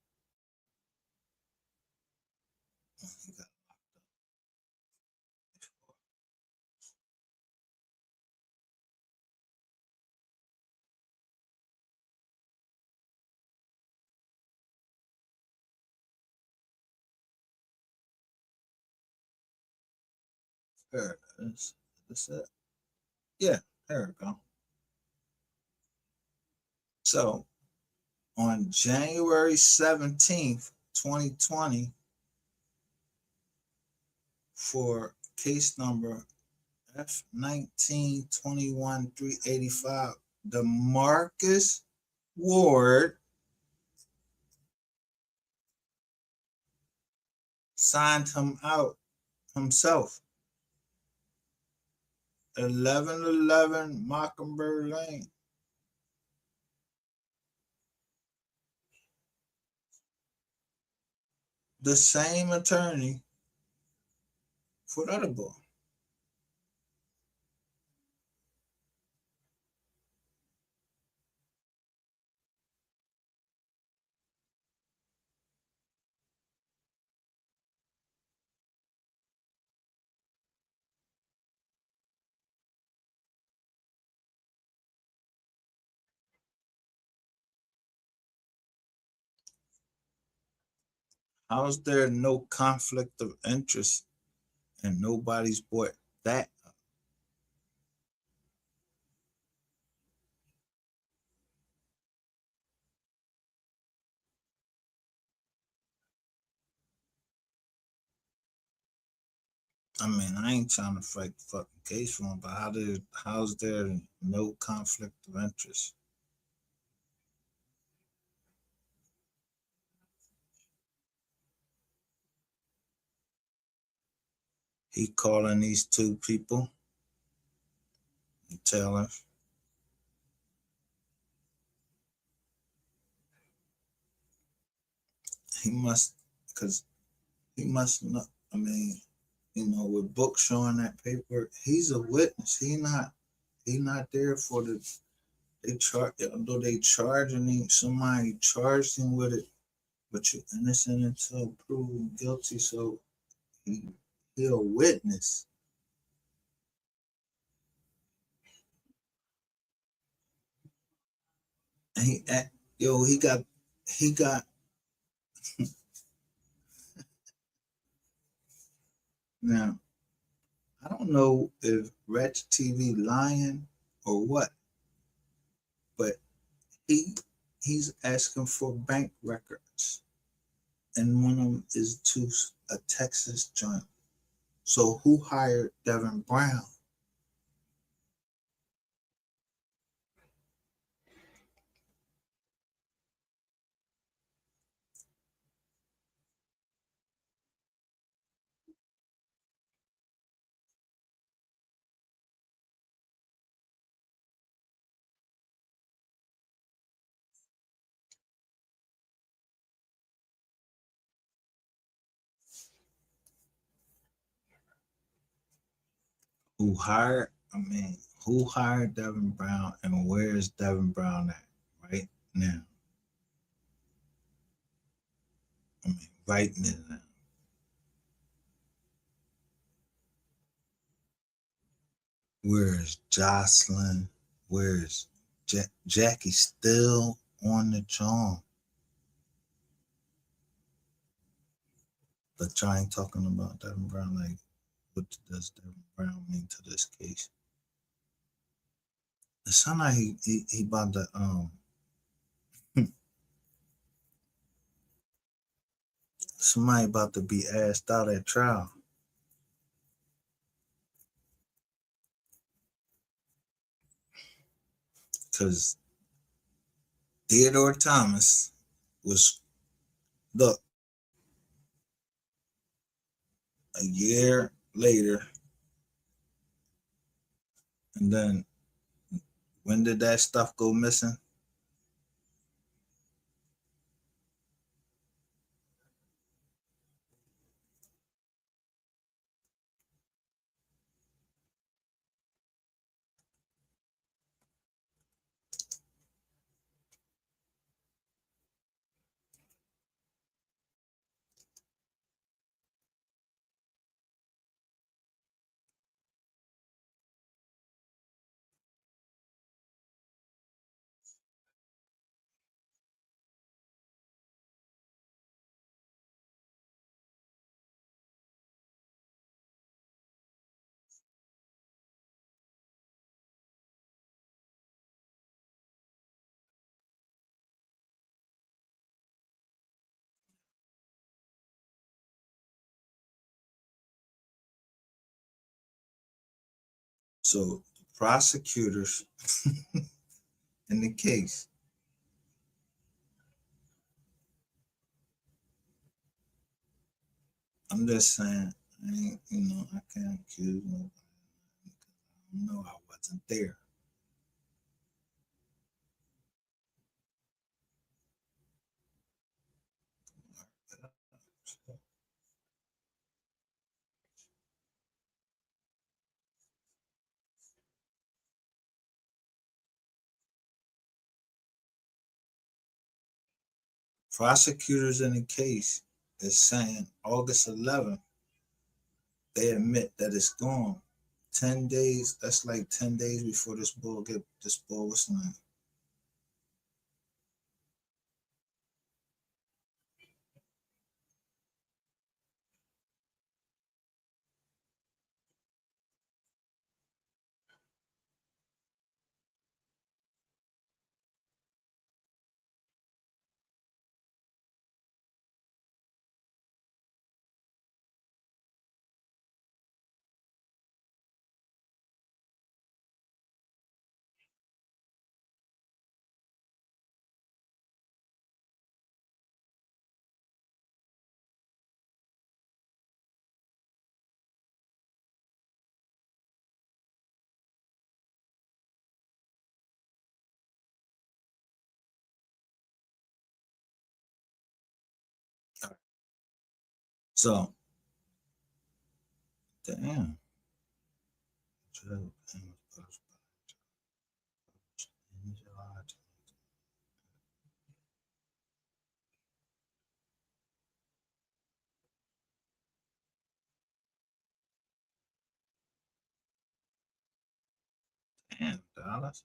there it is. That's it. Yeah, there we go. So on January 17th, 2020, for case number F1921385, DeMarcus Ward signed him out himself. 1111 Mockingbird Lane. The same attorney for the other boy. How's there no conflict of interest and nobody's brought that up? I mean, I ain't trying to fight the fucking case for him, but how's there no conflict of interest? He calling these two people and telling he must, because he must not, I mean, with Book showing that paper, he's a witness. He not there for the, although they charging him, somebody charged him with it, but you're innocent until proven guilty, so he a witness. And he got now, I don't know if Ratchet TV lying or what, but he's asking for bank records, and one of them is to a Texas joint. So who hired Devin Brown? Who hired Devin Brown, and where is Devin Brown at right now? I mean, right now. Where's Jocelyn? Where's Jackie still on the job? But y'all ain't talking about Devin Brown. Like, what does Devin Brown mean to this case? It sound like he about to Somebody about to be asked out at trial. Because Theodore Thomas was, look, a year later, and then when did that stuff go missing? So the prosecutors in the case, I'm just saying, I can't accuse nobody. I know I wasn't there. Prosecutors in the case is saying August 11th, they admit that it's gone. 10 days, that's like 10 days before this bull was signed. So, damn. Damn, Dallas.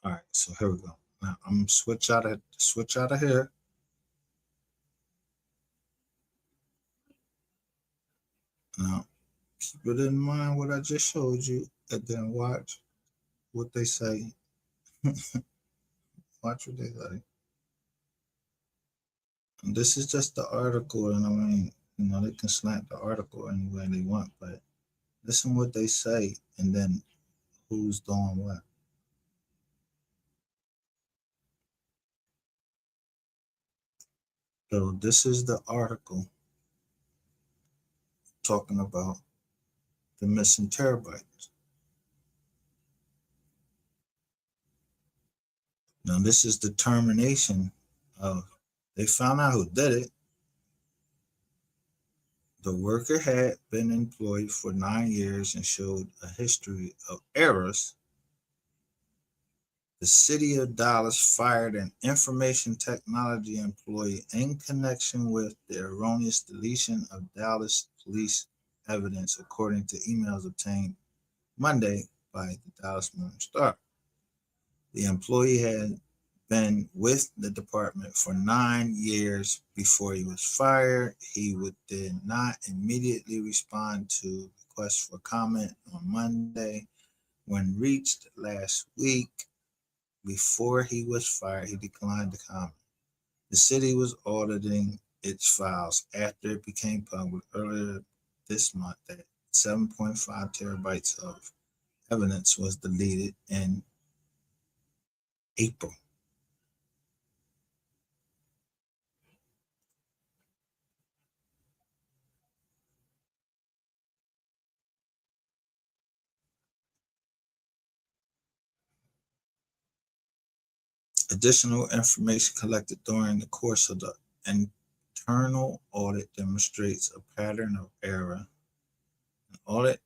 All right, so here we go. Now I'm gonna switch out of here. Now keep it in mind what I just showed you, and then watch what they say. Watch what they say. And this is just the article, and I mean, they can slant the article any way they want, but listen what they say, and then who's doing what. So this is the article talking about the missing terabytes. Now this is the termination of, they found out who did it. The worker had been employed for 9 years and showed a history of errors. The city of Dallas fired an information technology employee in connection with the erroneous deletion of Dallas police evidence, according to emails obtained Monday by the Dallas Morning Star. The employee had been with the department for 9 years before he was fired. He did not immediately respond to requests for comment on Monday. When reached last week, before he was fired, he declined to comment. The city was auditing its files after it became public earlier this month that 7.5 terabytes of evidence was deleted in April. Additional information collected during the course of the internal audit demonstrates a pattern of error. An audit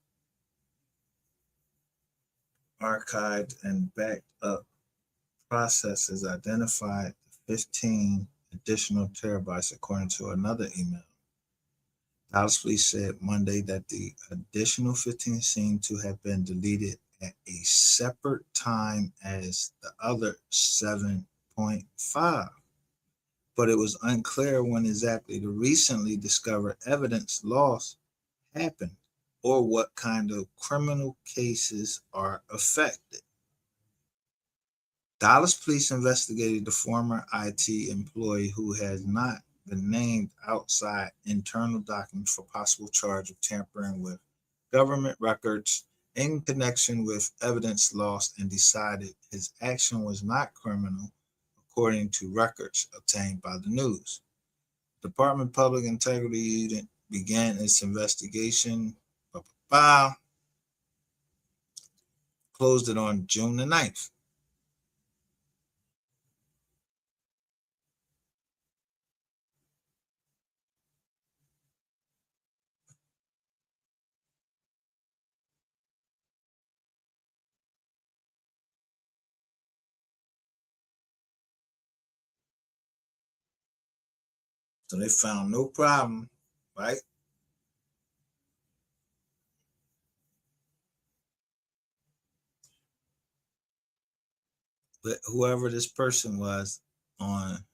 archived and backed up processes identified 15 additional terabytes according to another email. Dallas police said Monday that the additional 15 seemed to have been deleted at a separate time as the other 7.5, but it was unclear when exactly the recently discovered evidence loss happened or what kind of criminal cases are affected. Dallas police investigated the former IT employee who has not been named outside internal documents for possible charge of tampering with government records in connection with evidence lost and decided his action was not criminal, according to records obtained by the news. Department of Public Integrity Unit began its investigation, closed it on June the 9th. So they found no problem, right? But whoever this person was on,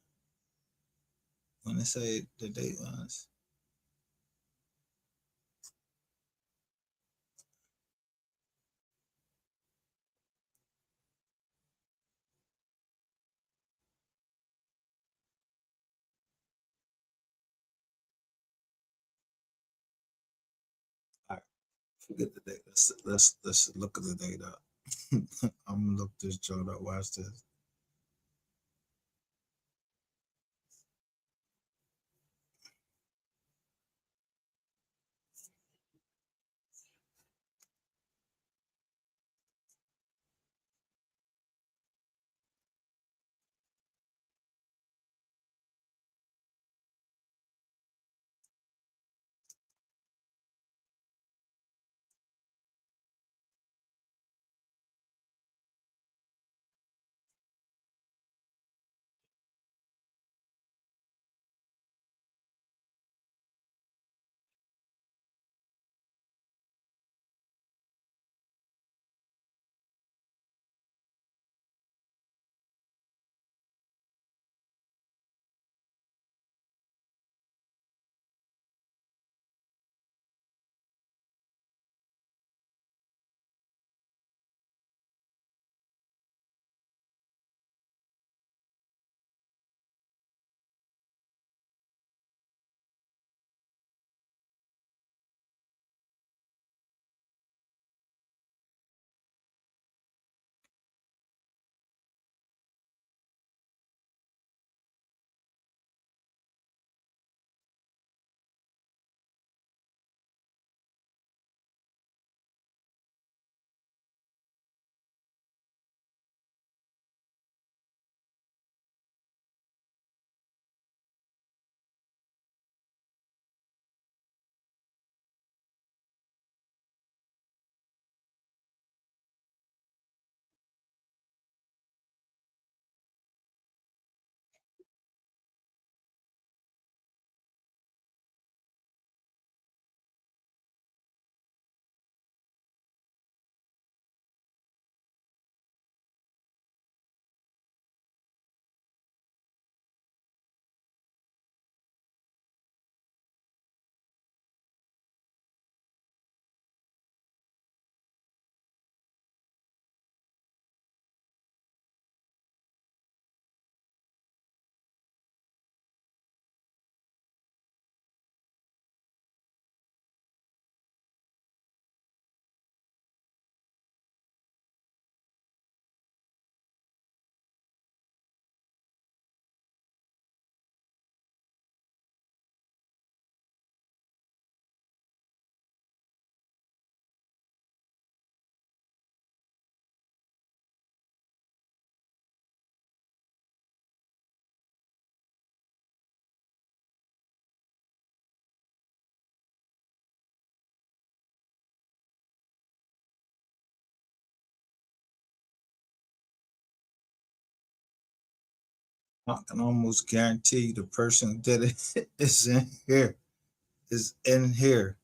when they say the date was, all right, forget the date. Let's look at the date up. I'm gonna look this joint up. Watch this. I can almost guarantee the person who did it is in here. Is in here.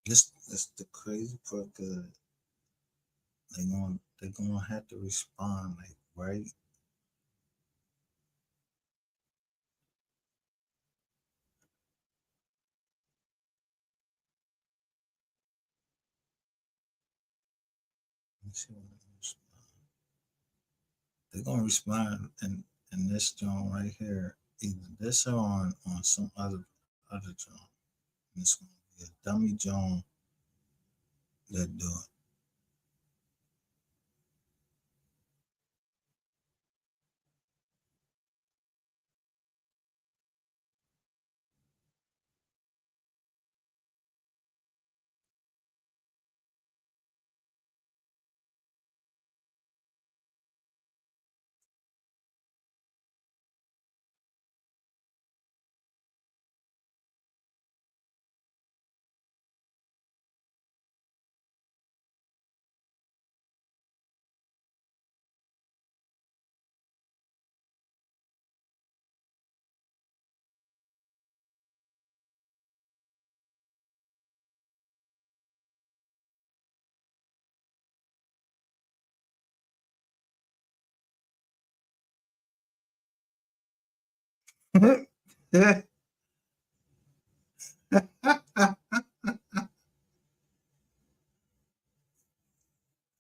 This the crazy part. They're gonna have to respond like right. Let's see what they respond. They're gonna respond in this joint right here, either this or on some other joint. And it's gonna be a dummy joint that do it.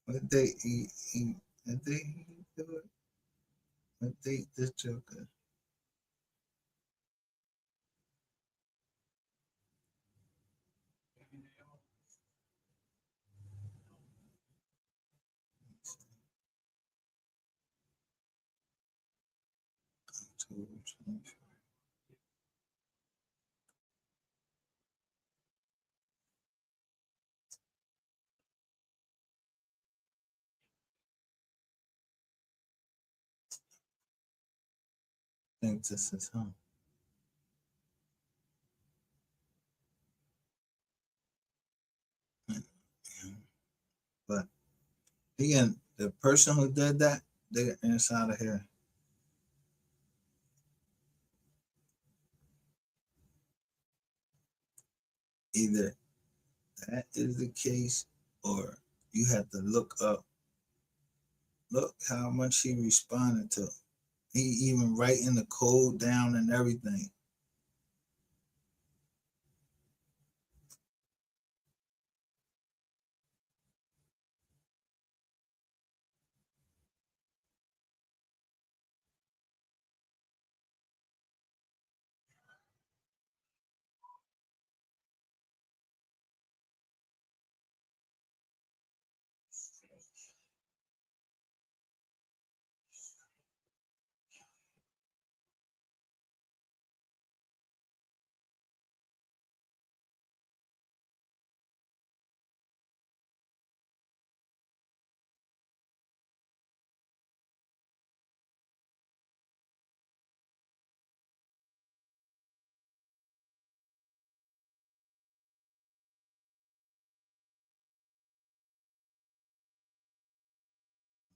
What they eat, what they do it? What they this joker? I think this is him. But again, the person who did that, they're inside of here. Either that is the case, or you have to look up. Look how much he responded to. He even writing the code down and everything.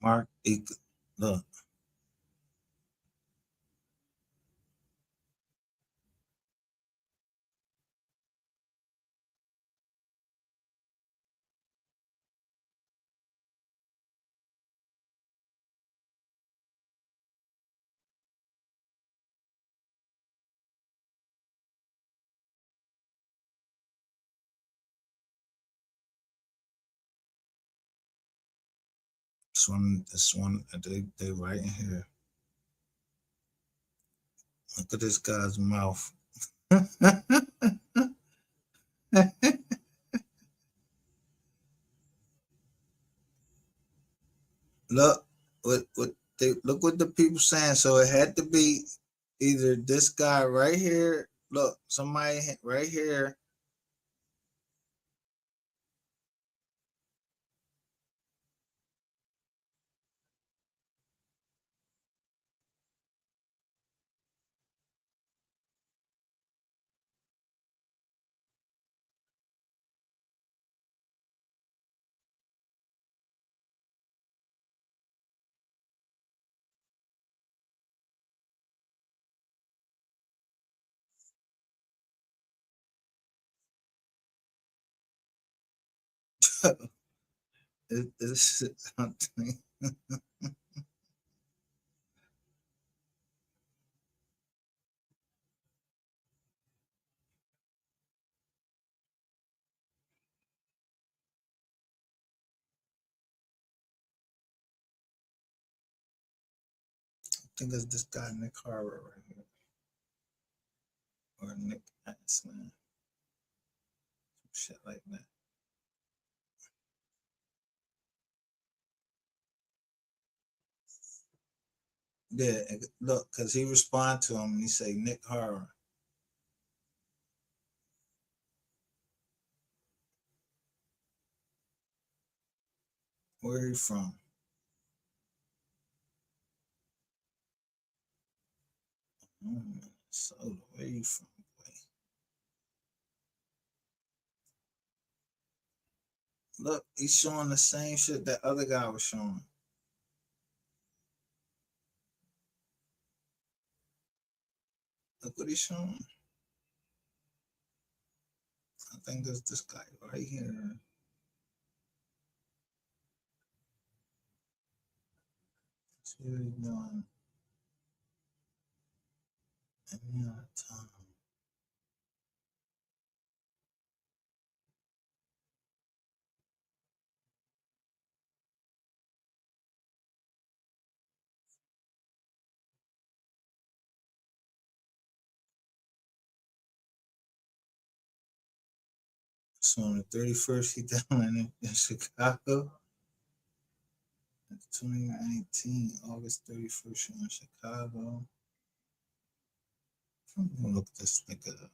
Mark, look. This one, they right in here. Look at this guy's mouth. Look look what the people saying. So it had to be either this guy right here. Look, somebody right here. This something. I think it's this guy Nick Harbour right here, or Nick Aslan, some shit like that. Yeah, look, cause he respond to him and he say Nick Harbour. Where he from? Minnesota. Where you from? Look, he's showing the same shit that other guy was showing. Look what he's showing. I think there's this guy right here. See what he's doing. Any other time. So on the 31st, he down in Chicago. 2019, August 31st, in Chicago. I'm gonna look this nigga up.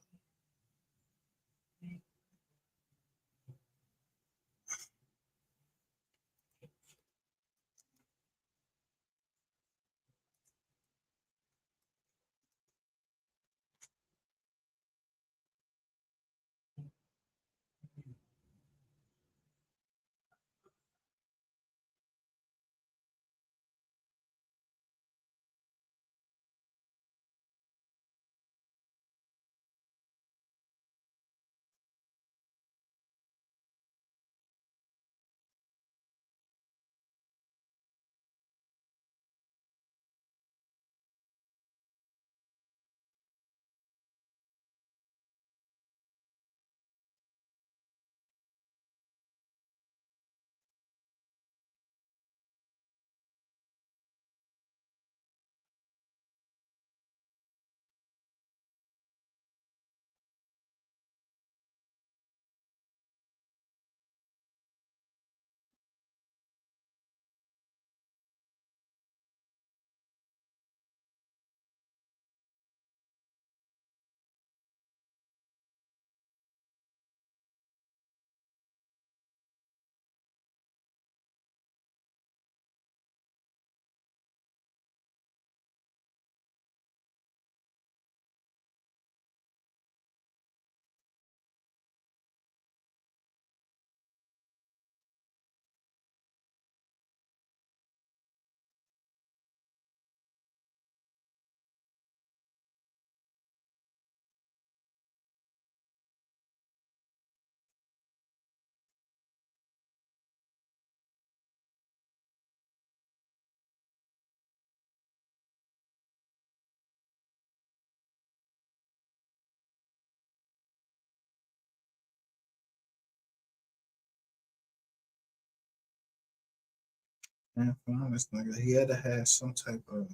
Man, from this nigga, he had to have some type of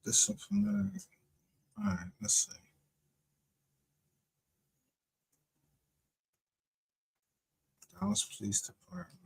disciplinary. All right, let's see. Dallas Police Department.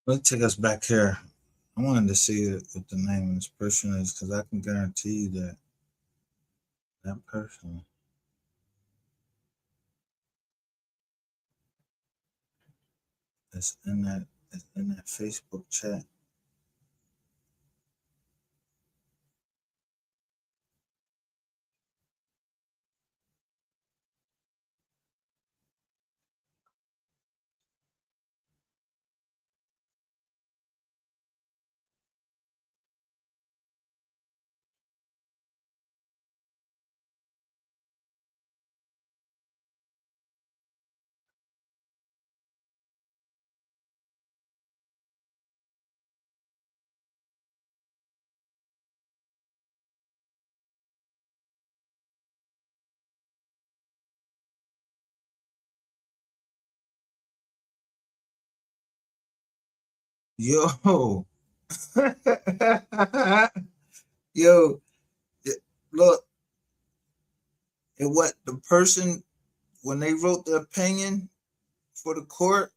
Let's take us back here. I wanted to see what the name of this person is because I can guarantee you that that person is in that Facebook chat. Yo, yo, look, and what the person when they wrote the opinion for the court,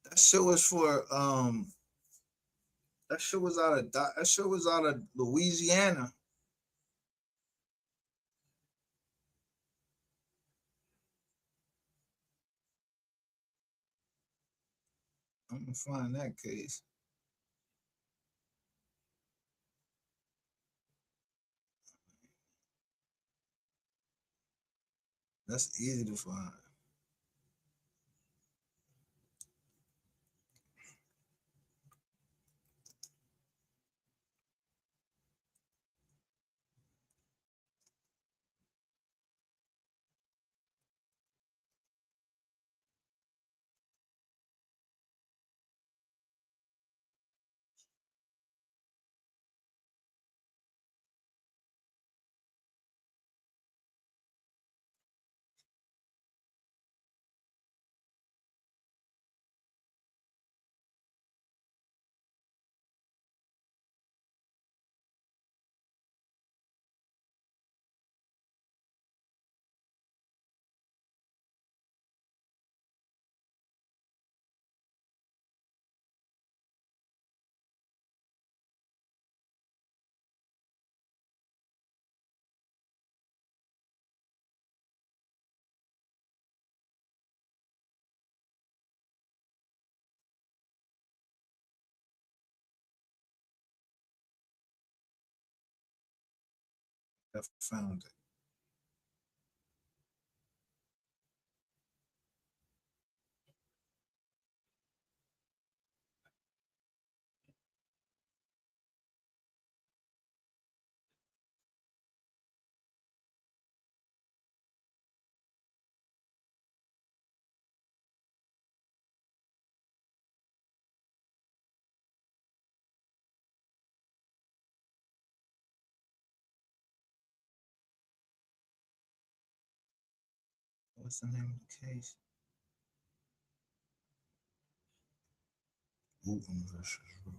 that shit was for that shit was out of Louisiana. I'm gonna find that case. That's easy to find. I found it. What's the name of the case? Wooten versus Rhodes.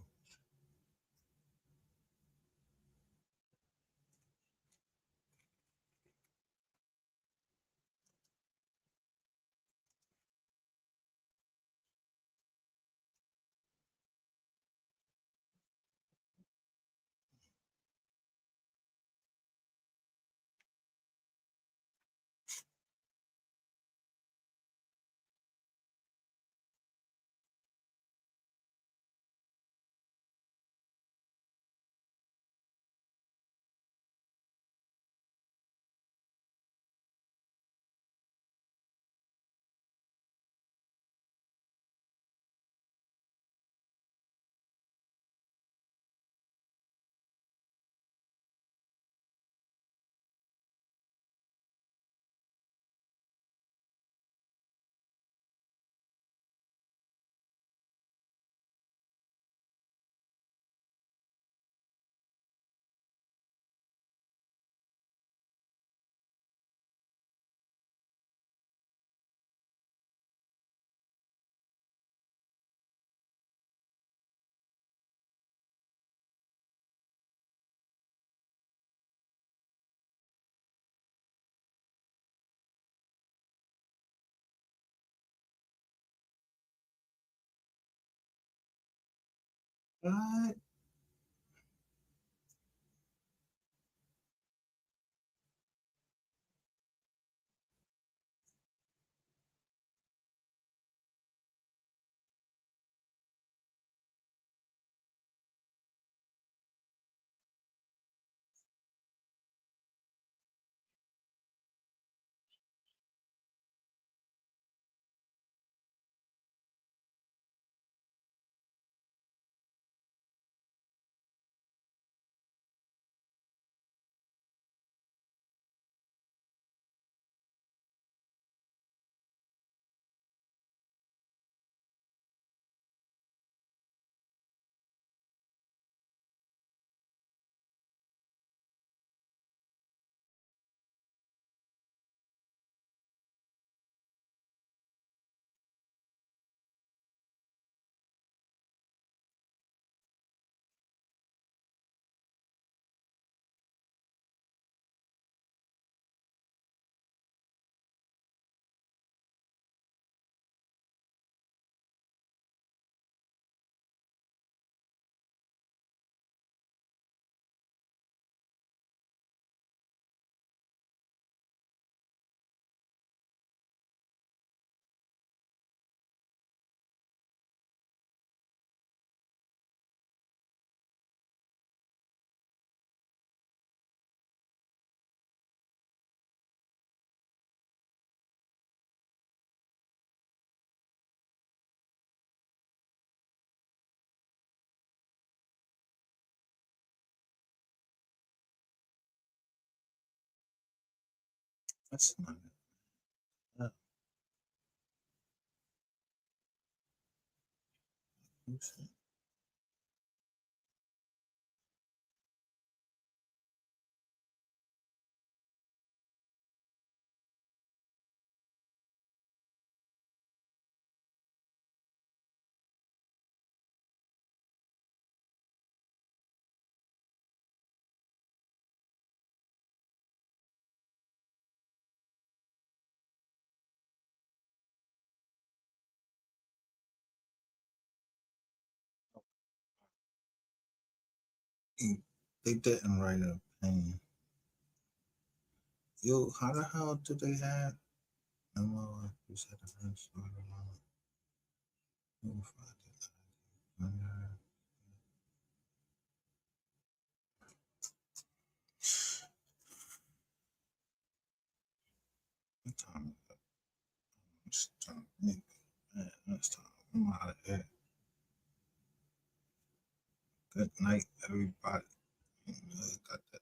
What? That's not it. Yeah. Who's it? They didn't write an opinion. Yo, how the hell do they have? You said the first order line. What time is it? It's time. Man, it's time. I'm out of here. Good night, everybody. Got that.